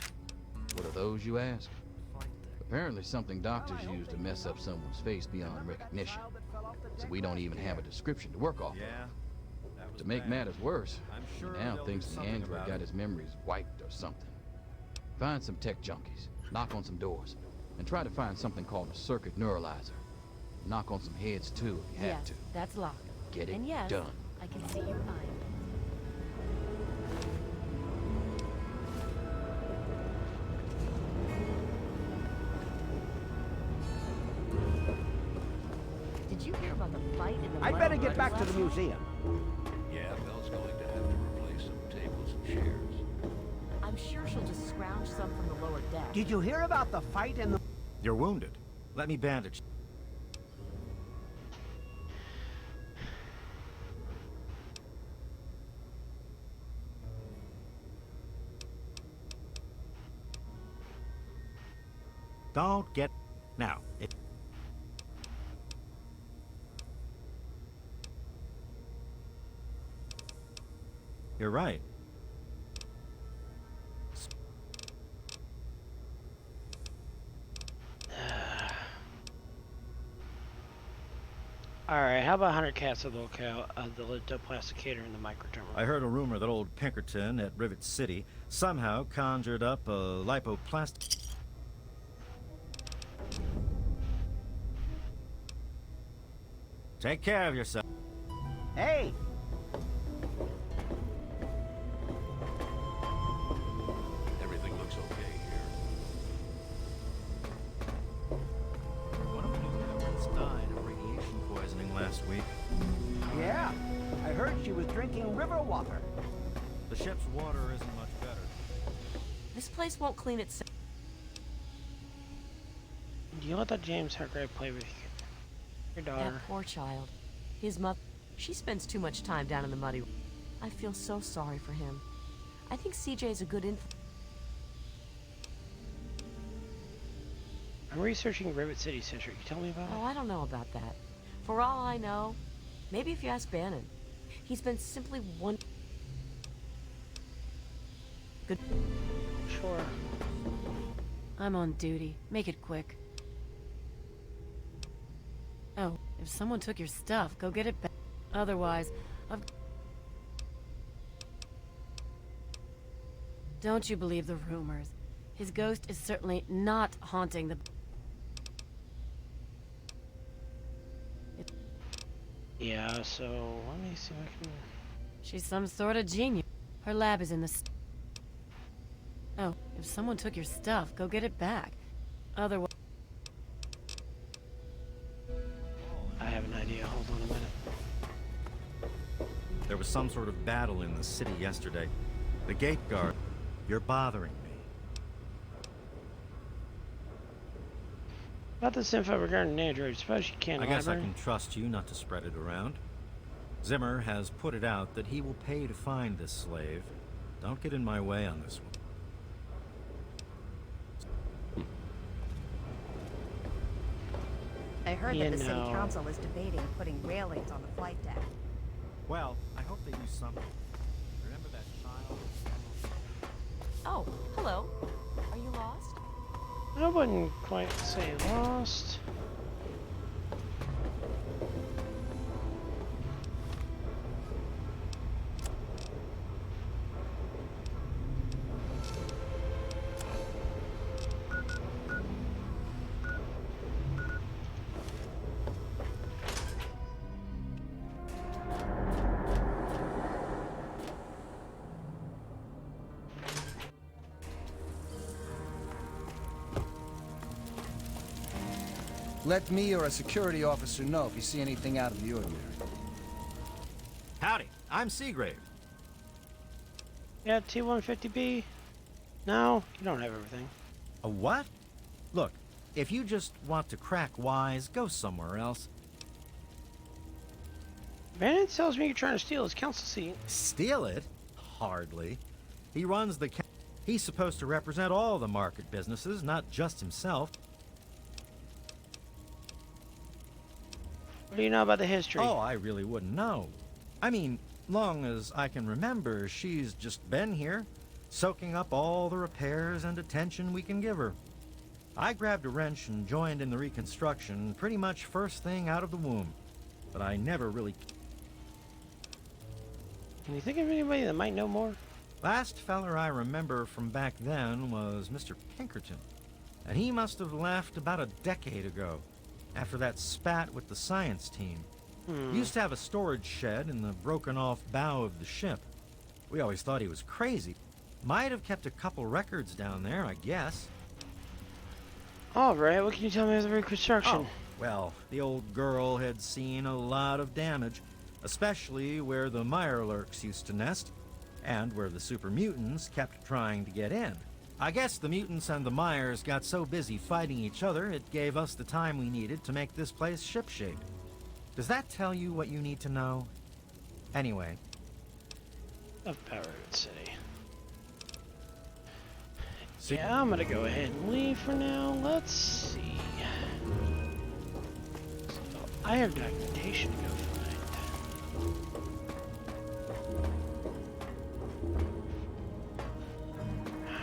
What are those, you ask? Apparently something doctors use to mess up someone's face beyond recognition. So we don't even have a description to work off of. To make matters worse, he now thinks the android got his memories wiped or something. Find some tech junkies, knock on some doors, and try to find something called a circuit neuralizer. Knock on some heads too if you have Yes, to. that's locked. Get it And yes, done. I can see your eye. Did you hear about the fight in the I'd mud better on get back to last the night? museum. Yeah, Belle's going to have to replace some tables and chairs. I'm sure she'll just scrounge some from the lower deck. Did you hear about the fight in the... You're wounded. Let me bandage. Don't get... Now, You're right. Alright, how about 100 cats of the locale of the lipoplasticator and the microdermal? I heard a rumor that old Pinkerton at Rivet City somehow conjured up a lipoplastic... Take care of yourself. Hey! Everything looks okay here. One of the newcomers died of radiation poisoning last week. Yeah, I heard she was drinking river water. The ship's water isn't much better. This place won't clean itself. Do you let that James Hargrave play with your daughter? That poor child. His mother, she spends too much time down in the muddy. I feel so sorry for him. I think CJ's a good influence. I'm researching Rivet City Center. Can you tell me about Oh, it? I don't know about that. For all I know, maybe if you ask Bannon. He's been simply one... Good. Sure. I'm on duty. Make it quick. Oh, if someone took your stuff, go get it back. Otherwise, Don't you believe the rumors. His ghost is certainly not haunting the... Yeah, so let me see if I can... She's some sort of genius. Her lab is in the... Oh, if someone took your stuff, go get it back. Otherwise... I have an idea. Hold on a minute. There was some sort of battle in the city yesterday. The gate guard... You're bothering me. About this info regarding Android, suppose you can I guess I library? can trust you not to spread it around. Zimmer has put it out that he will pay to find this slave. Don't get in my way on this one. I heard that You the city know. council is debating putting railings on the flight deck. Well, I hope they do something. Remember that child? Oh, hello. Are you lost? I wouldn't quite say lost. Let me or a security officer know if you see anything out of the ordinary. Howdy, I'm Seagrave. Yeah, T-150B. No, you don't have everything. A what? Look, if you just want to crack wise, go somewhere else. Bannon tells me you're trying to steal his council seat. Steal it? Hardly. He runs the... He's supposed to represent all the market businesses, not just himself. What do you know about the history? Oh, I really wouldn't know. I mean, long as I can remember, she's just been here, soaking up all the repairs and attention we can give her. I grabbed a wrench and joined in the reconstruction pretty much first thing out of the womb. But I never really... Can you think of anybody that might know more? Last feller I remember from back then was Mr. Pinkerton. And he must have left about a decade ago, after that spat with the science team. He used to have a storage shed in the broken-off bow of the ship. We always thought he was crazy. Might have kept a couple records down there, I guess. All right, what can you tell me of the reconstruction? Oh, well, the old girl had seen a lot of damage, especially where the Mirelurks used to nest, and where the super mutants kept trying to get in. I guess the mutants and the Myers got so busy fighting each other, it gave us the time we needed to make this place shipshape. Does that tell you what you need to know? Anyway. Of Power City. Yeah, I'm gonna go ahead and leave for now. Let's see. So I have documentation to go find.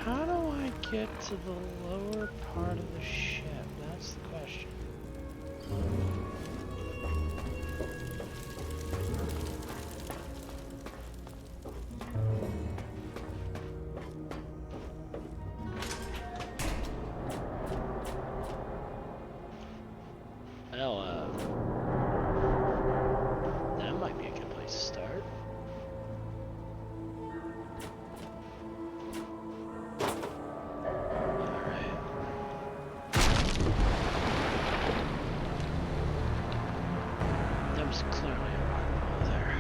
How do I get to the lower part of the ship? That's the question. Well, that might be a good place to start. Alright. That was clearly a rock wall there.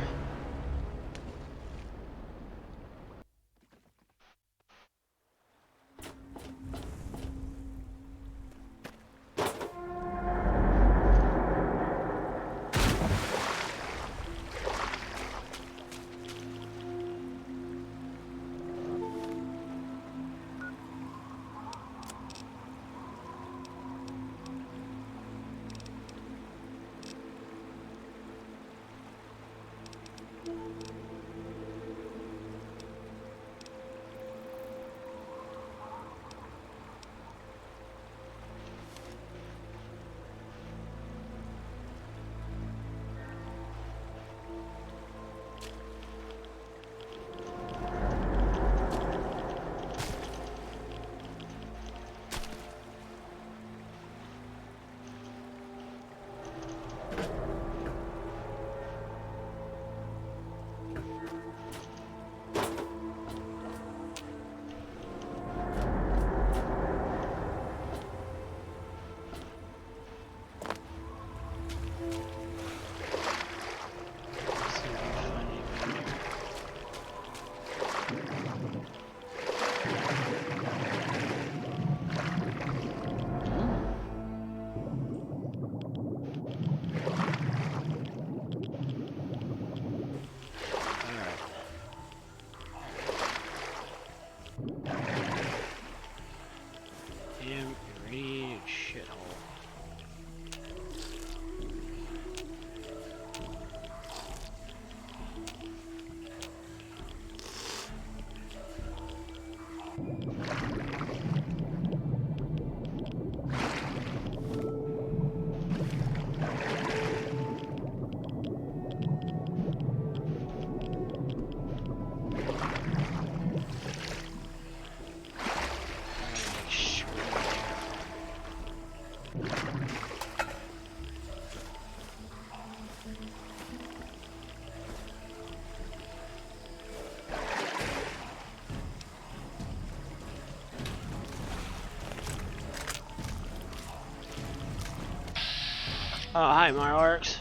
Oh, hi, Mirelurks.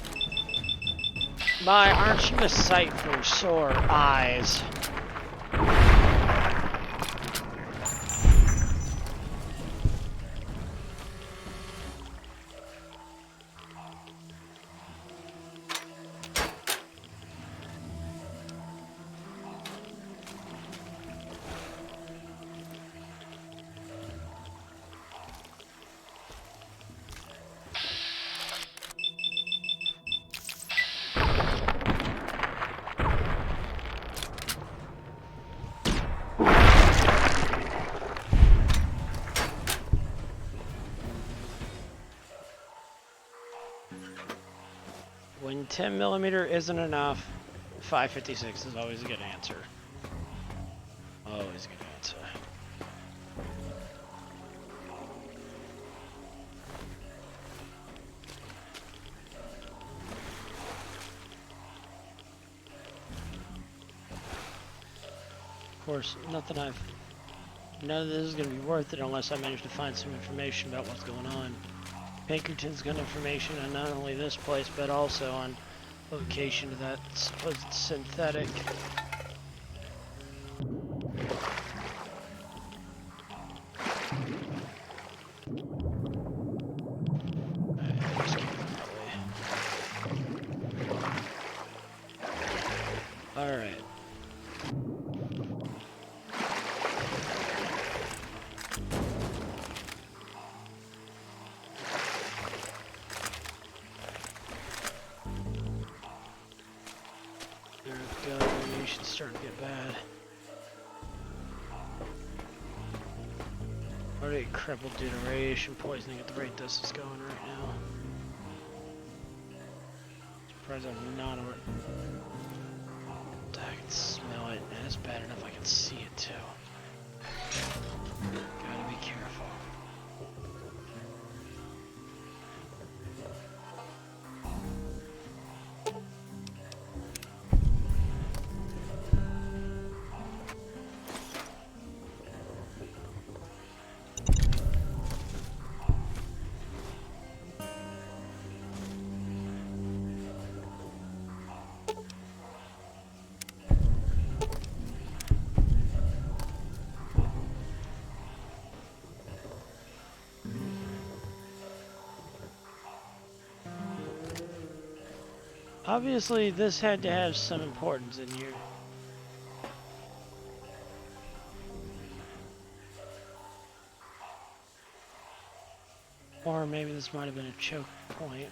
Bye, aren't you a sight for sore eyes? When 10mm isn't enough, 5.56 is always a good answer. Always a good answer. Of course, none of this is going to be worth it unless I manage to find some information about what's going on. Pinkerton's got information on not only this place, but also on location of that supposed synthetic. Alright. Starting to get bad. Already crippled due to radiation poisoning at the rate this is going right now. Surprised I'm not on it. I can smell it, and it's bad enough I can see it too. Gotta be careful. Obviously, this had to have some importance in here. Or maybe this might have been a choke point.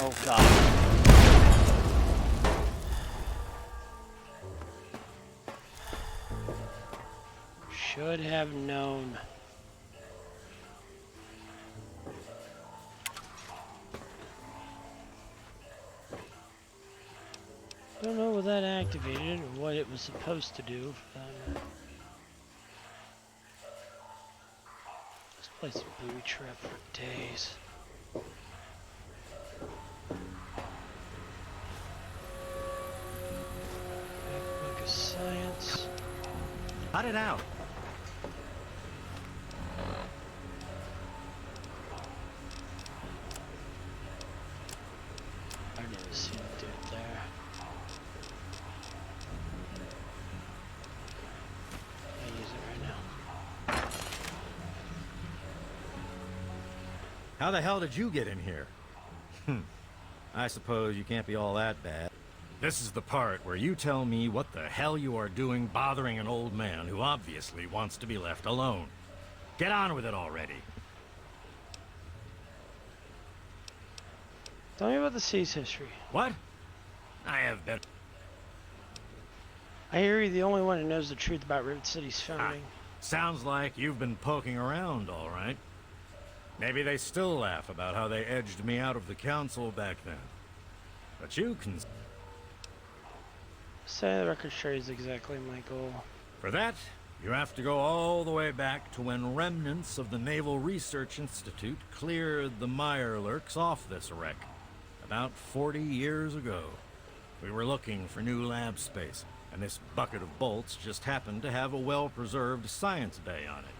Oh God. Should have known. Don't know what that activated or what it was supposed to do. This place is a booby trap for days. Book of Science. Cut it out. I never seen a dude there. I use it right now. How the hell did you get in here? I suppose you can't be all that bad. This is the part where you tell me what the hell you are doing bothering an old man who obviously wants to be left alone. Get on with it already. Tell me about the Sea's history. What? I have better. I hear you're the only one who knows the truth about Rivet City's founding. Sounds like you've been poking around, all right. Maybe they still laugh about how they edged me out of the council back then. But you can... Say the record shows exactly my goal. For that, you have to go all the way back to when remnants of the Naval Research Institute cleared the Mirelurks off this wreck. About 40 years ago. We were looking for new lab space, and this bucket of bolts just happened to have a well-preserved science bay on it.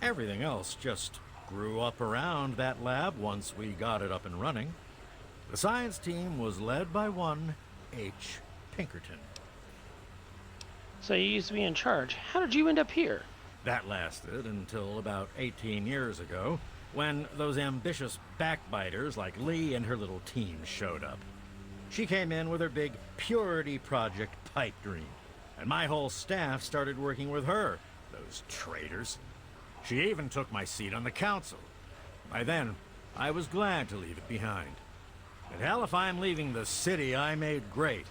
Everything else just grew up around that lab once we got it up and running. The science team was led by one H. Pinkerton. So you used to be in charge. How did you end up here? That lasted until about 18 years ago, when those ambitious backbiters like Lee and her little team showed up. She came in with her big Purity Project pipe dream, and my whole staff started working with her, those traitors. She even took my seat on the council. By then, I was glad to leave it behind. But hell, if I'm leaving the city I made great.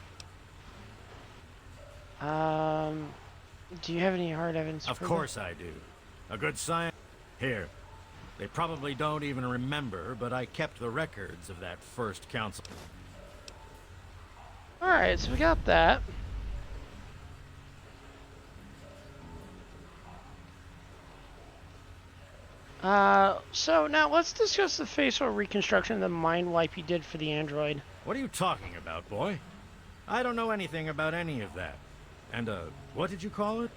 Do you have any hard evidence? Of course I do. A good sign. Here. They probably don't even remember, but I kept the records of that first council. Alright, so we got that. So now let's discuss the facial reconstruction and the mind wipe you did for the android. What are you talking about, boy? I don't know anything about any of that. And, what did you call it?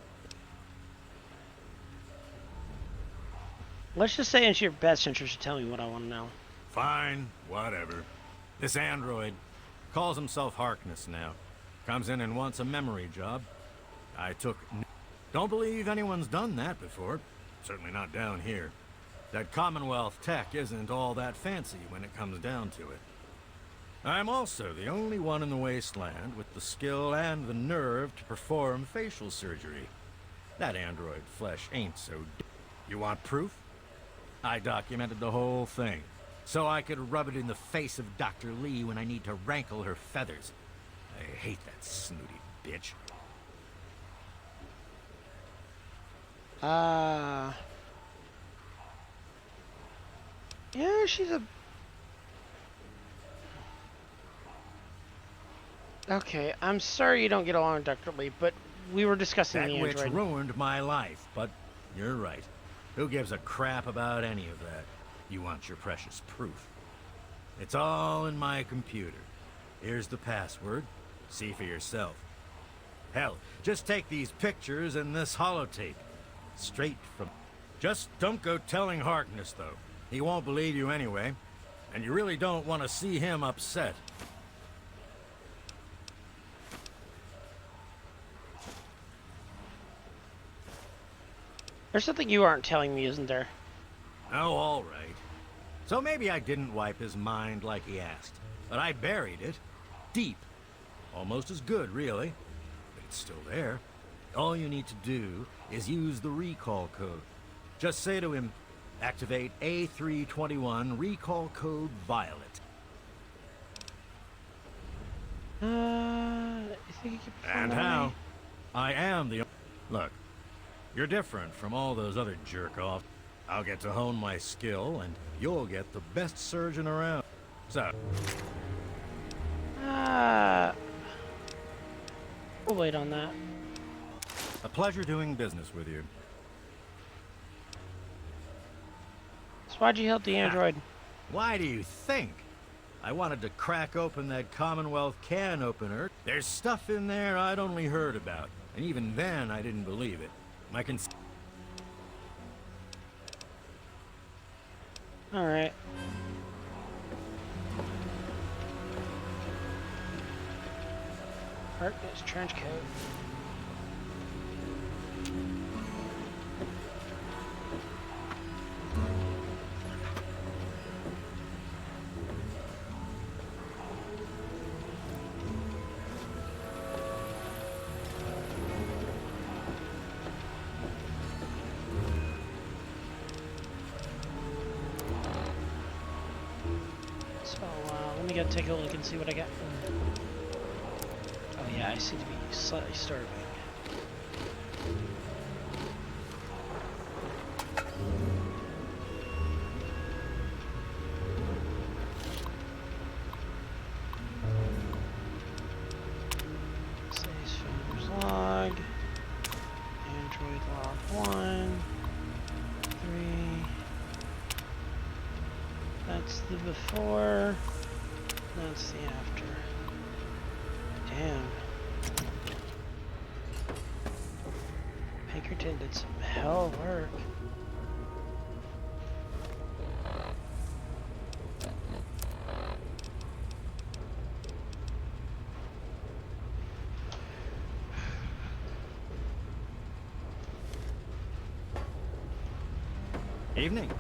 Let's just say it's your best interest to tell me what I want to know. Fine, whatever. This android calls himself Harkness now. Comes in and wants a memory job. I took... Don't believe anyone's done that before. Certainly not down here. That Commonwealth tech isn't all that fancy when it comes down to it. I'm also the only one in the Wasteland with the skill and the nerve to perform facial surgery. That android flesh ain't so You want proof? I documented the whole thing, so I could rub it in the face of Dr. Lee when I need to rankle her feathers. I hate that snooty bitch. Yeah, she's a... Okay, I'm sorry you don't get along with Dr. Lee, but we were discussing the android. That witch ruined my life, but you're right. Who gives a crap about any of that? You want your precious proof. It's all in my computer. Here's the password. See for yourself. Hell, just take these pictures and this holotape. Straight from... Just don't go telling Harkness, though. He won't believe you anyway. And you really don't want to see him upset. There's something you aren't telling me, isn't there? Oh, all right. So maybe I didn't wipe his mind like he asked. But I buried it. Deep. Almost as good, really. But it's still there. All you need to do is use the recall code. Just say to him, activate A321 recall code Violet. I think you can And how? I am the... Look, you're different from all those other jerk-offs. I'll get to hone my skill, and you'll get the best surgeon around. So... we'll wait on that. A pleasure doing business with you. So why'd you help the android? Why do you think? I wanted to crack open that Commonwealth can opener. There's stuff in there I'd only heard about, and even then I didn't believe it. Alright. Harkness trench coat. Let me go take a look and see what I got. Oh yeah, I seem to be slightly starving. Saves founders log. Android log 1. 3. That's the before. That's the after. Damn. Pinkerton did some hell work. Evening.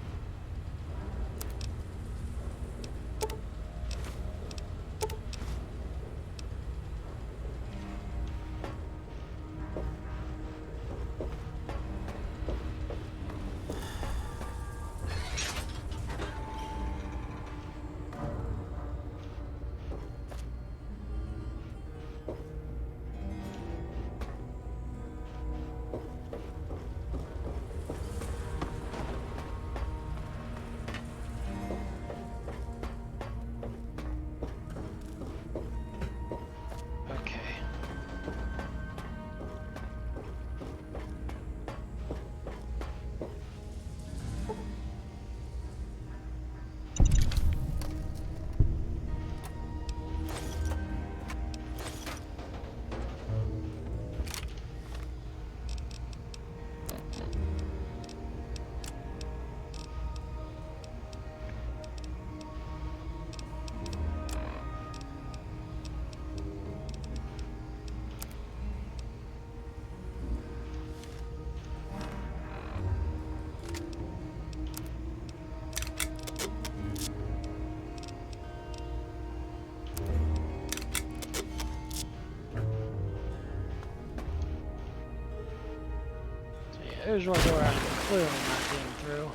There's one door I'm clearly not getting through.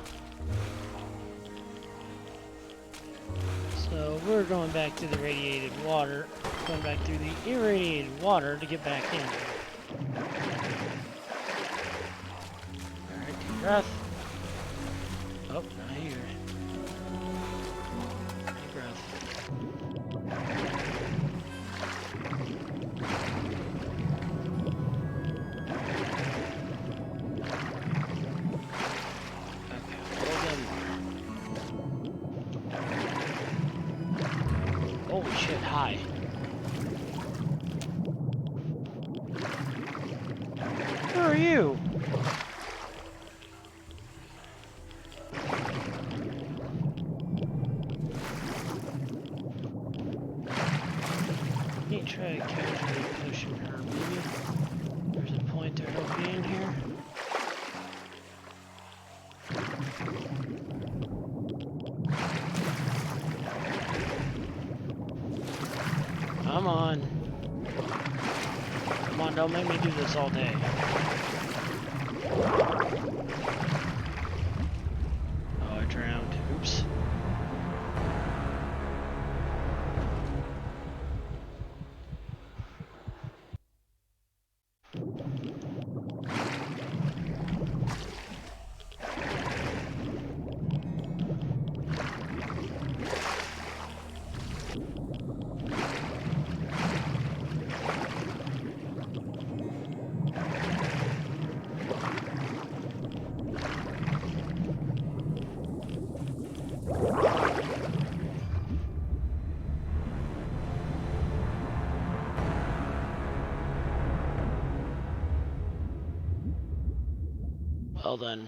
So we're going back to the radiated water, going back through the irradiated water to get back in. Alright, deep breath. Oh, not here. Deep breath. Holy shit, hi. Who are you? Let me try casually pushing her, maybe. There's a point to her being here. Come on. Come on, don't make me do this all day. Oh, I drowned. Oops. Well then.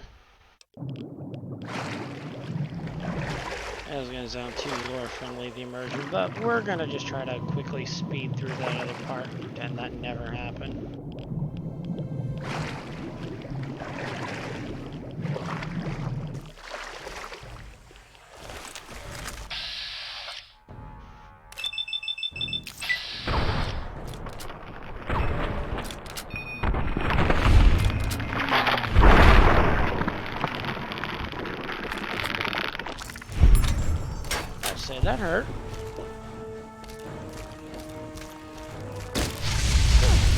That was gonna sound too lore friendly, the immersion, but we're gonna just try to quickly speed through that other part and pretend that never happened. That hurt.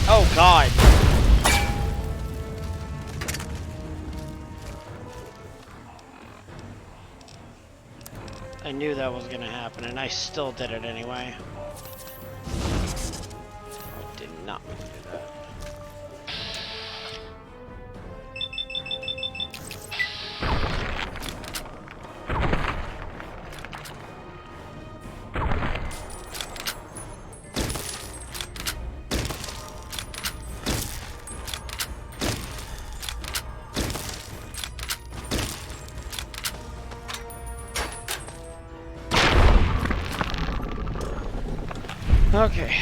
Oh God. I knew that was gonna happen and I still did it anyway. I did not mean to do that. Okay.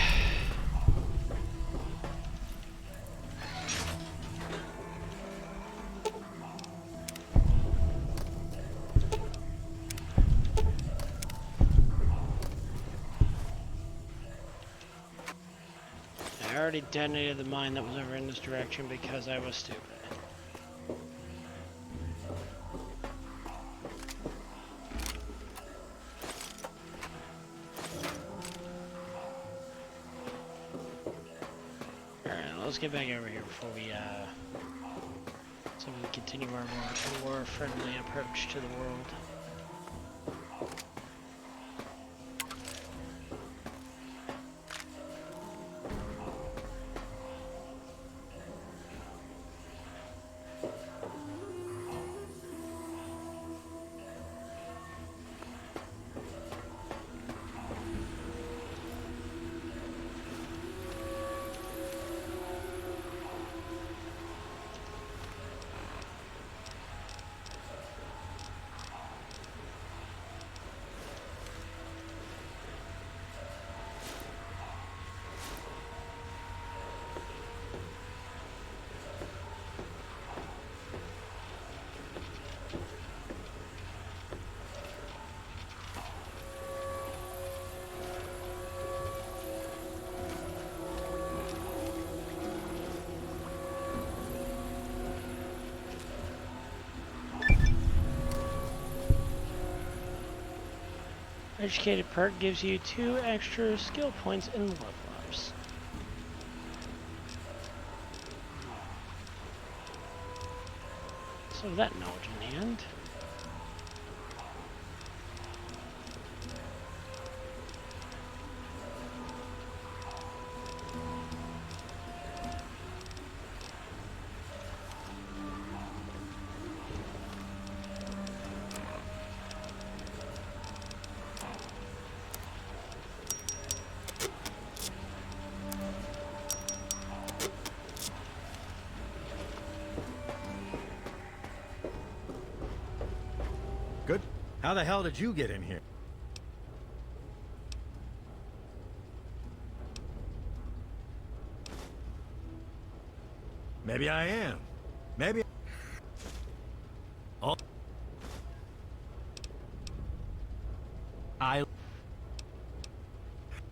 already detonated the mine that was over in this direction because I was stupid. Alright, let's get back over here before we, so we can continue our more friendly approach to the world. Educated perk gives you 2 extra skill points in level ups. So that knowledge in hand. Good. How the hell did you get in here? Maybe I am. Maybe... Oh.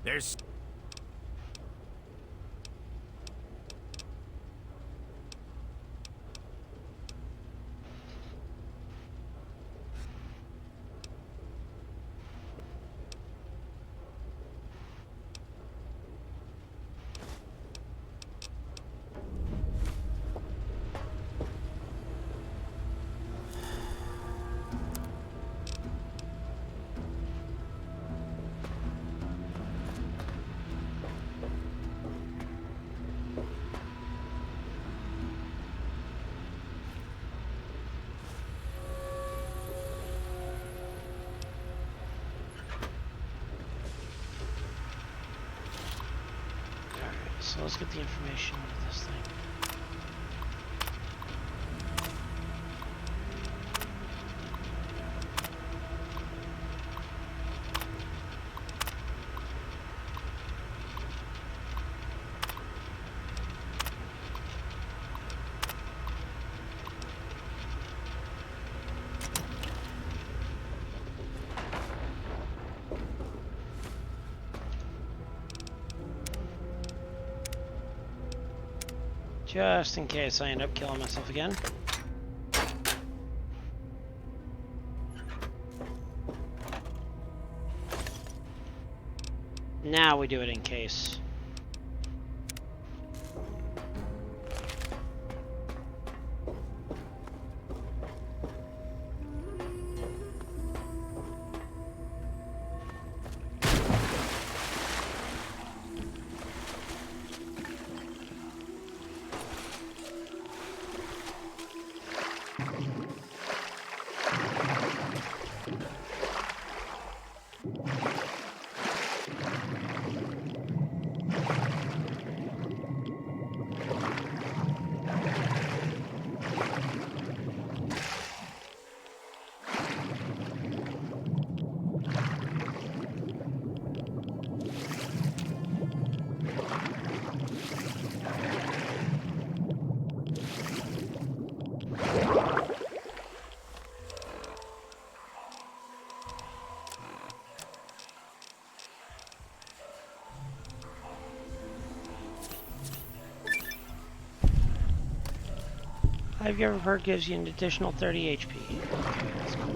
There's... So let's get the information out of this thing. Just in case I end up killing myself again. Now we do it in case. 5 giver perk gives you an additional 30 HP. Okay, that's cool.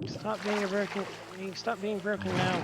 Stop being broken. Stop being broken now.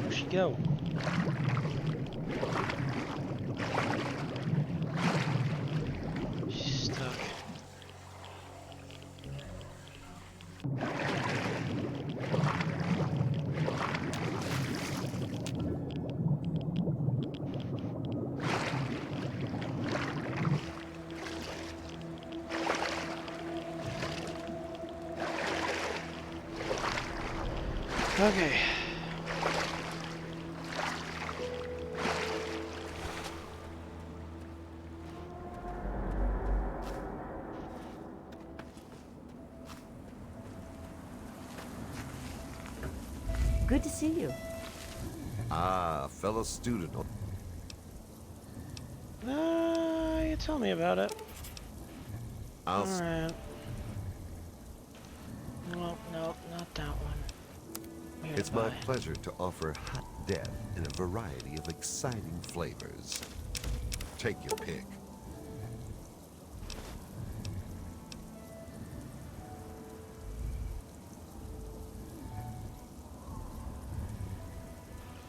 Where'd she go? She's stuck. Okay. Good to see you. Ah, fellow student. You tell me about it. Alright. Well, no, not that one. It's my pleasure to offer hot death in a variety of exciting flavors. Take your pick.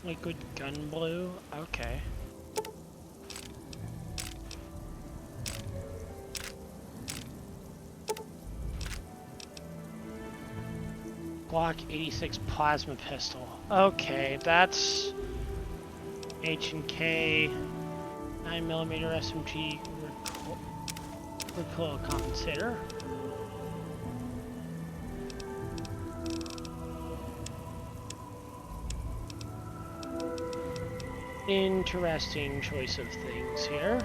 Liquid gun blue? Okay. Glock 86 plasma pistol. Okay, that's H&K 9mm SMG recoil compensator. Interesting choice of things here.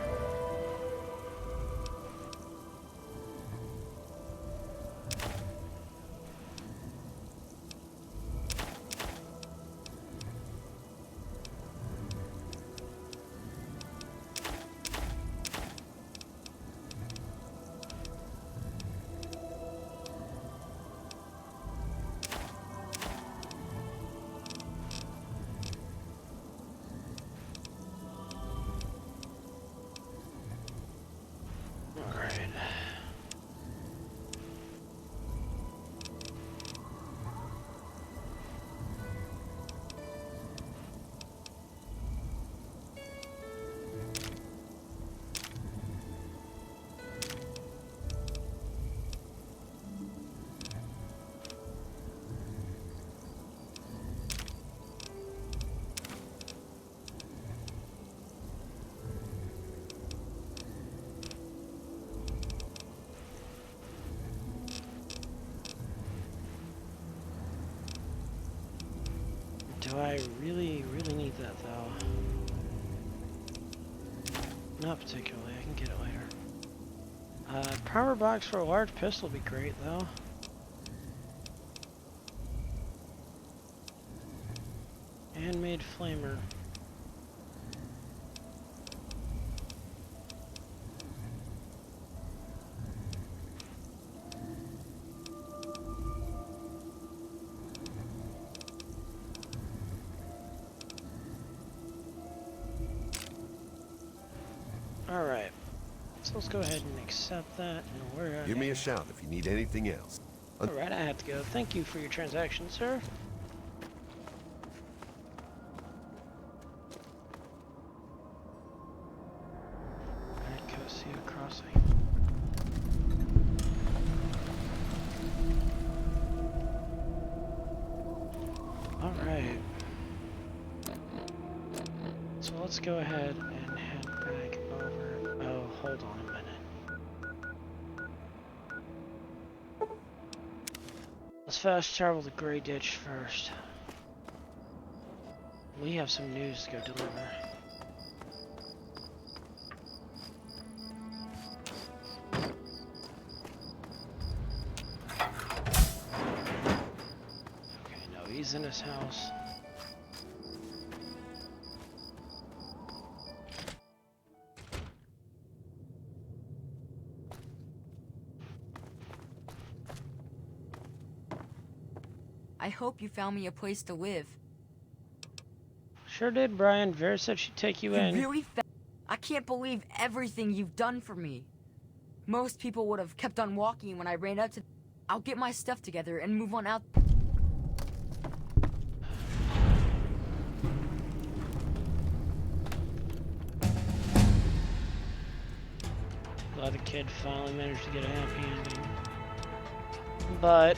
Do I really need that though? Not particularly, I can get it later. Primer box for a large pistol would be great though. Handmade flamer. Alright, so let's go ahead and accept that, and we're Give me a shout if you need anything else. Alright, I have to go. Thank you for your transaction, sir. Nicosia Crossing. Alright. So let's go ahead and head back over. Oh, hold on a minute. Let's fast travel to Grey Ditch first. We have some news to go deliver. Okay, no, he's in his house. I hope you found me a place to live. Sure did, Brian. Vera said she'd take you in. Really I can't believe everything you've done for me. Most people would have kept on walking when I ran up to... I'll get my stuff together and move on out. Glad the kid finally managed to get a happy ending. But...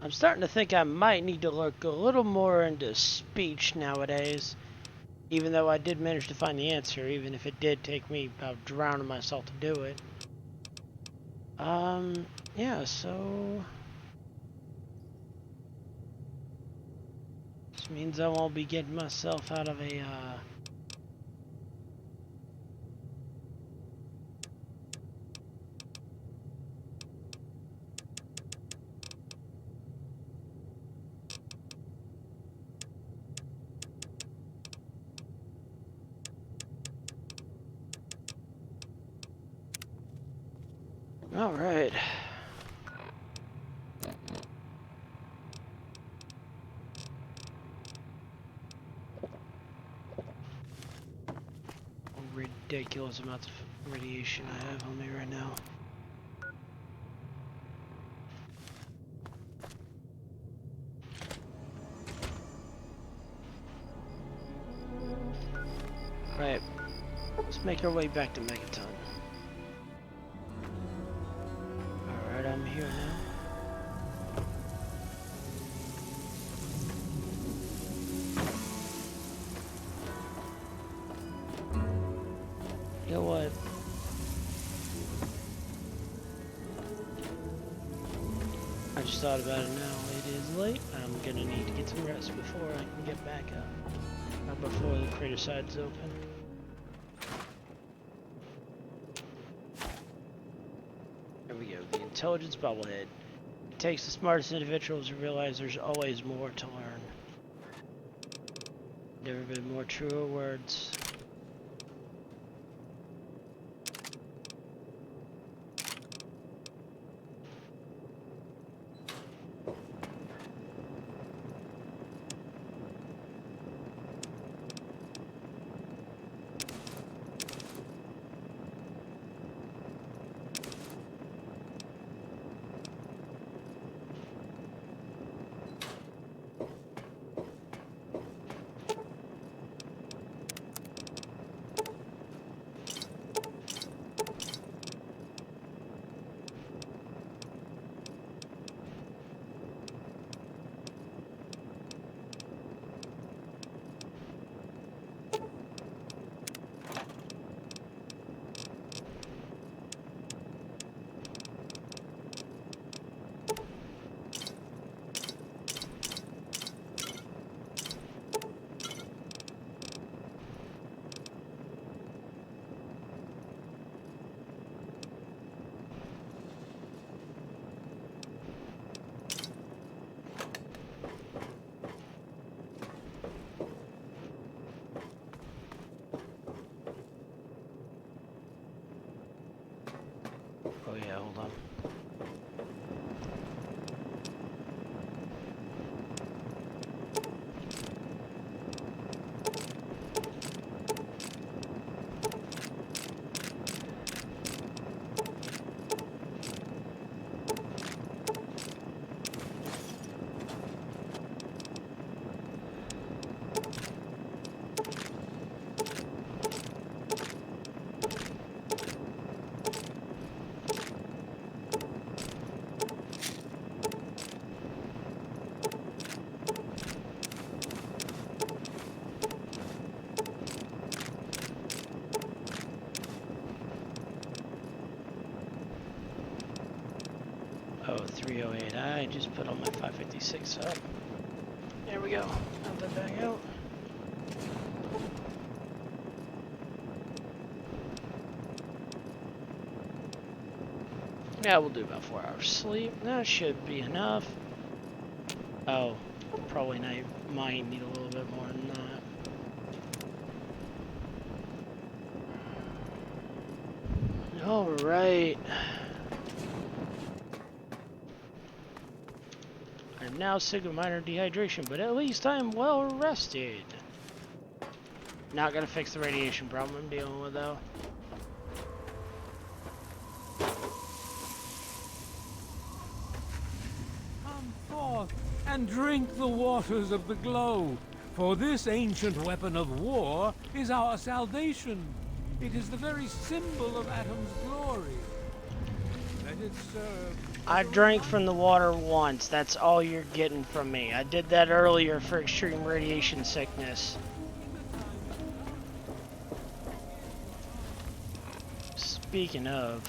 I'm starting to think I might need to look a little more into speech nowadays. Even though I did manage to find the answer, even if it did take me about drowning myself to do it. Yeah, so... This means I won't be getting myself out of a, Alright. Ridiculous amounts of radiation I have on me right now. Right. Let's make our way back to Megaton. Alright, I'm here now. You know what? I just thought about it now. It is late. I'm gonna need to get some rest before I can get back up. Or before the crater side's open. There we go. The intelligence bobblehead. It takes the smartest individuals to realize there's always more to learn. Never been more truer words. Yeah, hold on. Oh, 308. I just put on my 556 up. There we go. Out that back out. Yeah, we'll do about 4 hours sleep. That should be enough. Oh, probably might need a little bit more than that. Alright. I'm now sick of minor dehydration, but at least I'm well rested. Not gonna fix the radiation problem I'm dealing with though. Come forth and drink the waters of the glow, for this ancient weapon of war is our salvation. It is the very symbol of Atom's glory. Let it serve. I drank from the water once. That's all you're getting from me. I did that earlier for extreme radiation sickness. Speaking of...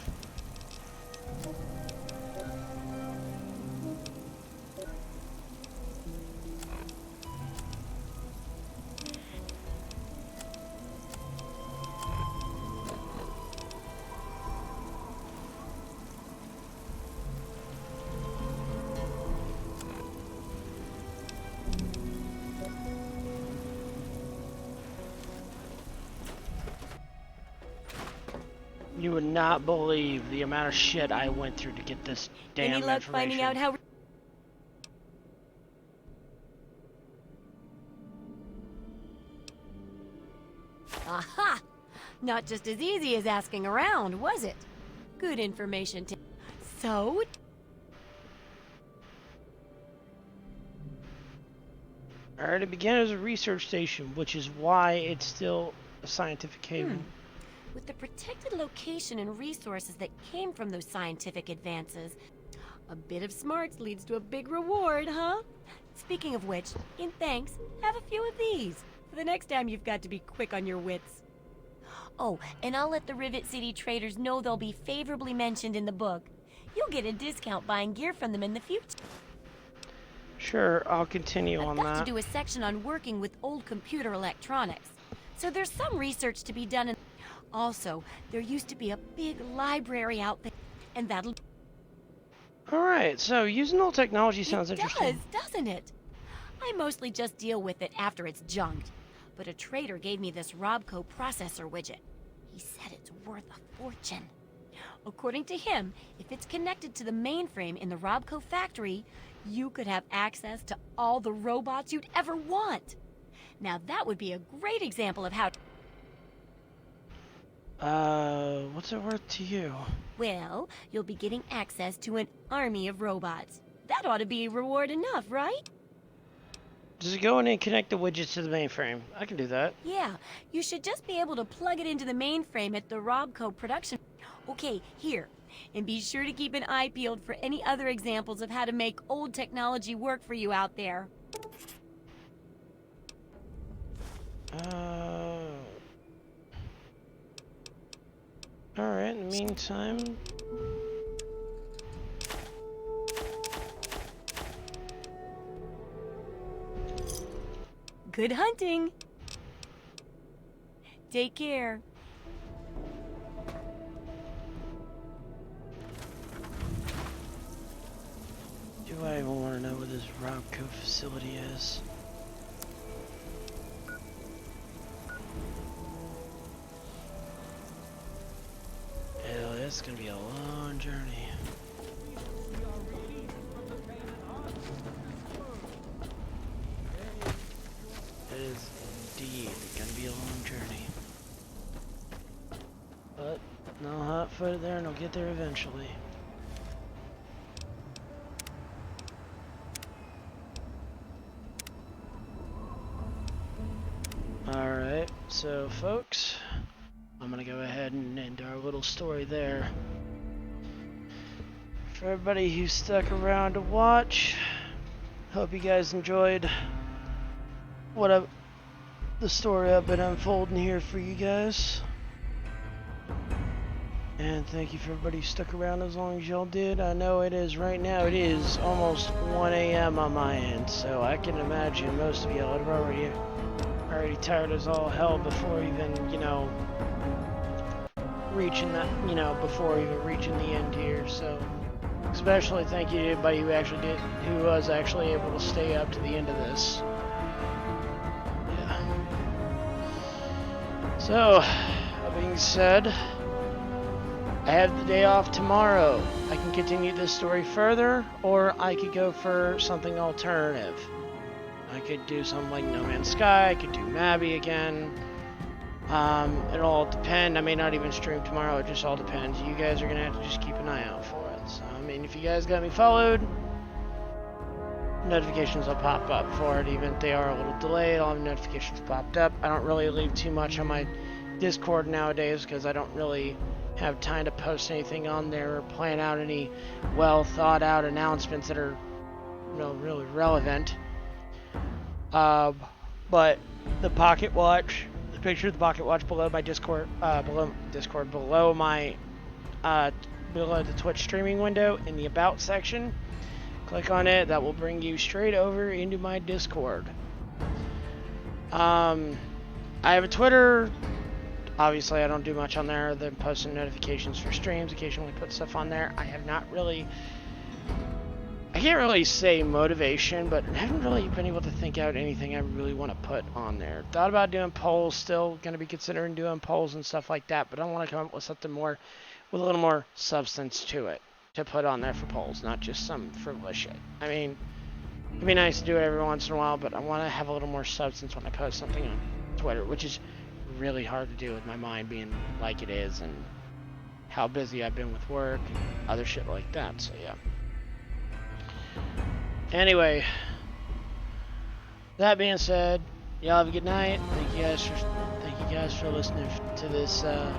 You would not believe the amount of shit I went through to get this damn Any luck information. finding out how... Aha! Not just as easy as asking around, was it? Good information to... So? Alright, it began as a research station, which is why it's still a scientific haven. With the protected location and resources that came from those scientific advances, a bit of smarts leads to a big reward, huh? Speaking of which, in thanks, have a few of these for the next time you've got to be quick on your wits. Oh, and I'll let the Rivet City traders know they'll be favorably mentioned in the book. You'll get a discount buying gear from them in the future. Sure, I'll continue on I've got that. to do a section on working with old computer electronics, so there's some research to be done in... Also, there used to be a big library out there, and that'll... Alright, so using old technology sounds It interesting. does, doesn't it? I mostly just deal with it after it's junked, but a trader gave me this Robco processor widget. He said it's worth a fortune. According to him, if it's connected to the mainframe in the Robco factory, you could have access to all the robots you'd ever want. Now that would be a great example of how... What's it worth to you? Well, you'll be getting access to an army of robots. That ought to be reward enough, right? Just go in and connect the widgets to the mainframe. I can do that. Yeah, you should just be able to plug it into the mainframe at the Robco production. Okay, here. And be sure to keep an eye peeled for any other examples of how to make old technology work for you out there. Alright, in the meantime... Good hunting! Take care. Do I even want to know where this Robco facility is? Hell, it's gonna be a long long journey. It is indeed gonna be a long journey. But no hot foot there and I'll get there eventually. Alright, so folks, I'm gonna go ahead and end our little story there. For everybody who stuck around to watch, hope you guys enjoyed the story I've been unfolding here for you guys. And thank you for everybody who stuck around as long as y'all did. I know it is right now, it is almost 1 a.m. on my end, so I can imagine most of y'all are already tired as all hell before even, you know, reaching that, you know, before even reaching the end here. So especially thank you to everybody who was actually able to stay up to the end of this. Yeah. So, that being said, I have the day off tomorrow. I can continue this story further, or I could go for something alternative. I could do something like No Man's Sky, I could do Mojave again. It'll all depend. I may not even stream tomorrow, it just all depends. You guys are gonna have to just keep an eye out for it. So, I mean, if you guys got me followed, notifications will pop up for it. Even if they are a little delayed, I'll have notifications popped up. I don't really leave too much on my Discord nowadays because I don't really have time to post anything on there or plan out any well thought out announcements that are, you know, really relevant. But the pocket watch, the picture of the pocket watch below my Discord, below my below the Twitch streaming window in the About section, click on it. That will bring you straight over into my Discord. I have a Twitter. Obviously, I don't do much on there other than posting notifications for streams. Occasionally put stuff on there. I have not really, I can't really say motivation, but I haven't really been able to think out anything I really want to put on there. Thought about doing polls, still going to be considering doing polls and stuff like that, but I want to come up with something more, with a little more substance to it, to put on there for polls, not just some frivolous shit. I mean, it'd be nice to do it every once in a while, but I want to have a little more substance when I post something on Twitter, which is really hard to do with my mind being like it is and how busy I've been with work and other shit like that. So yeah. Anyway, that being said, y'all have a good night. Thank you guys for listening to this the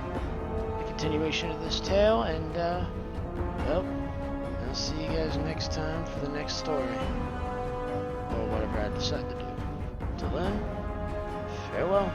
continuation of this tale, and well, I'll see you guys next time for the next story, or whatever I decide to do. Till then, farewell.